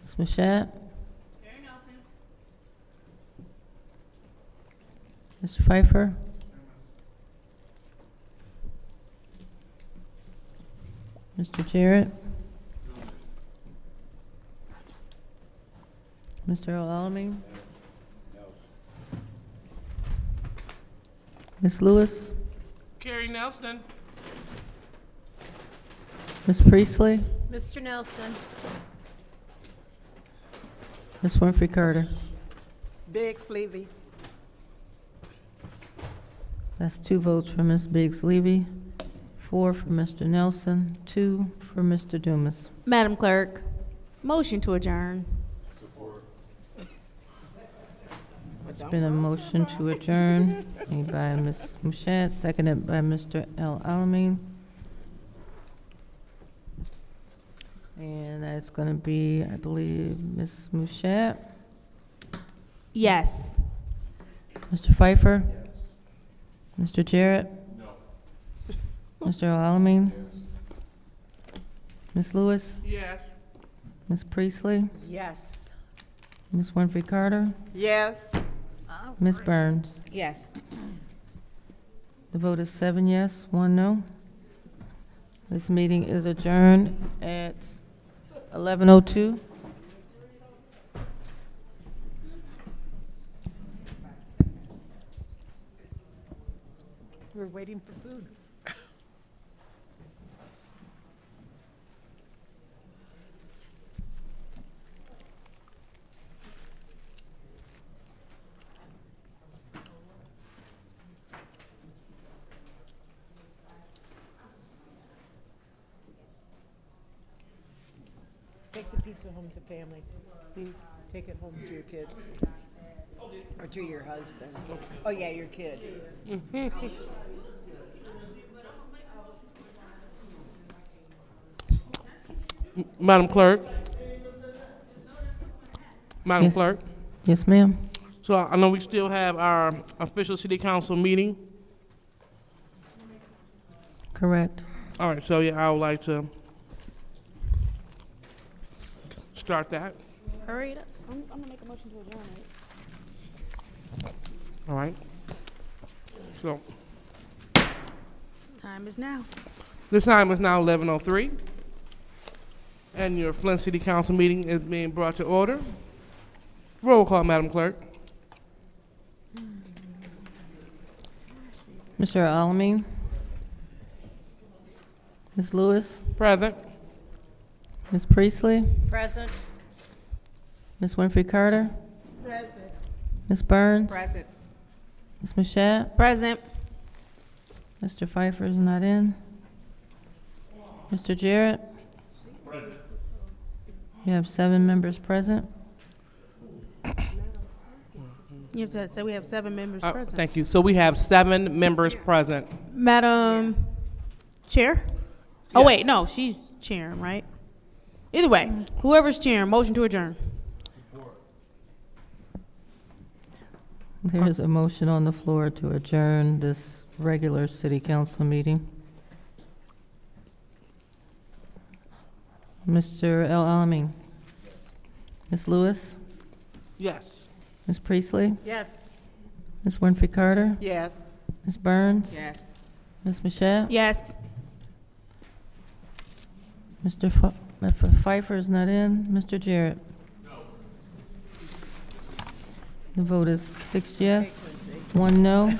Ms. Mashat. Mr. Pfeiffer. Mr. Jarrett. Mr. El Alamin. Ms. Lewis. Carrie Nelson. Ms. Priestley. Mr. Nelson? Ms. Winfrey Carter. Biggs Levy. That's 2 votes for Ms. Biggs Levy, 4 for Mr. Nelson, 2 for Mr. Dumas. Madam Clerk, motion to adjourn. It's been a motion to adjourn, made by Ms. Mushat, seconded by Mr. El Alamin. And that's going to be, I believe, Ms. Mushat, Yes. Mr. Pfeiffer? Mr. Jarrett? Mr. El Alamin? Ms. Lewis? Yes. Ms. Priestley? Yes. Ms. Winfrey Carter? Yes. Ms. Burns? Yes. The vote is 7 yes, 1 no. This meeting is adjourned at 11:02. We're waiting for food. Take the pizza home to family. Take it home to your kids. Or to your husband. Oh, yeah, your kid. Madam Clerk. Madam Yes. Clerk. Yes, ma'am. So I know we still have our official city council meeting. Correct. All right, so yeah, I would like to start that. Hurry it up. I'm gonna make a motion to adjourn. All right. So Time is now. this time is now 11:03, and your Flint City Council meeting is being brought to order. Roll call, Madam Clerk. Mr. Alamin? Ms. Lewis? Present. Ms. Priestley? Present. Ms. Winfrey Carter? Present. Ms. Burns? Present. Ms. Mashat? Present. Mr. Pfeiffer is not in. Mr. Jarrett? You have 7 members present. You have to say we have 7 members present. Thank you. So we have 7 members present. Madam Chair? Oh, Yes. wait, no, she's chairing, right? Either way, whoever's chairing, motion to adjourn. There's a motion on the floor to adjourn this regular city council meeting. Mr. El Alamin? Ms. Lewis? Yes. Ms. Priestley? Yes. Ms. Winfrey Carter? Yes. Ms. Burns? Yes. Ms. Mashat? Yes. Mr. Pfeiffer is not in. Mr. Jarrett? The vote is 6 yes, 1 no.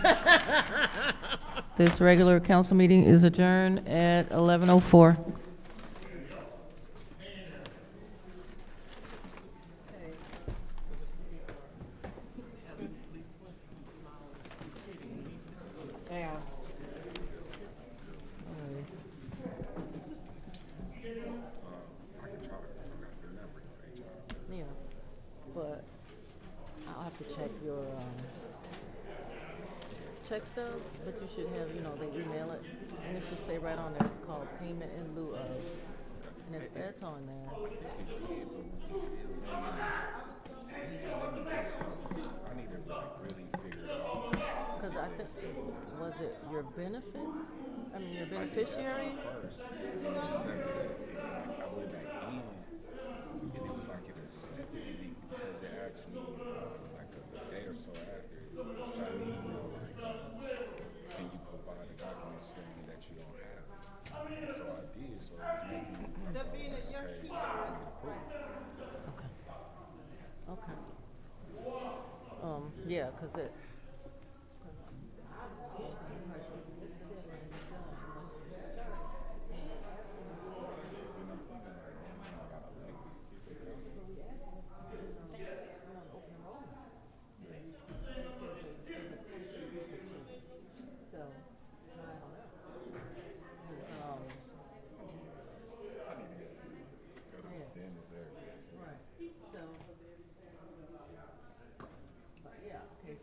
This regular council meeting is adjourned at 11:04. Yeah. Yeah, but I'll have to check your, check stuff, but you should have, they email it, and it should say right on there, it's called payment in lieu of. And if that's on there. Because I think, was it your benefits? I mean, your beneficiary? Okay. Yeah, because it. Right. So, but yeah, okay.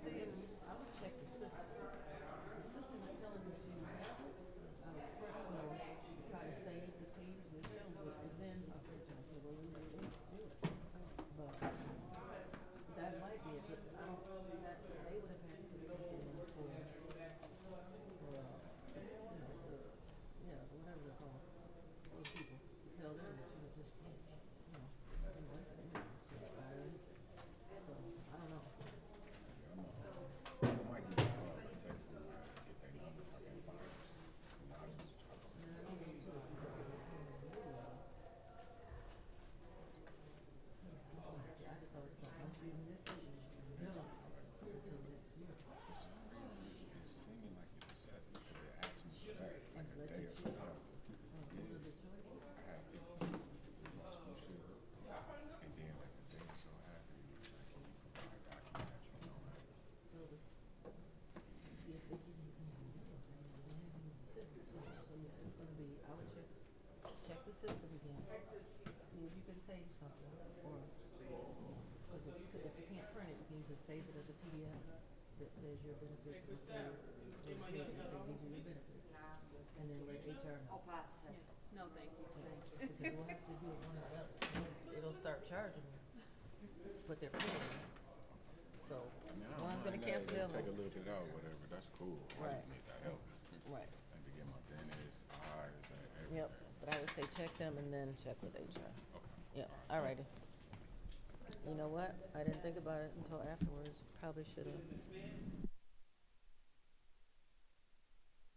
to save it as a PDF that says your benefits include, these are your benefits. And then let HR know. I'll pass it. No, thank you. Because we'll have to do it one or the other. It'll start charging you, but they're free. So, one's gonna cancel the other Take a one. little bit out, whatever, that's cool. I Right. just need that help. Right. And to get my dentist, eyes, and everything. Yep, but I would say check them and then check with HR. Yep, alrighty. You know what? I didn't think about it until afterwards. Probably should've.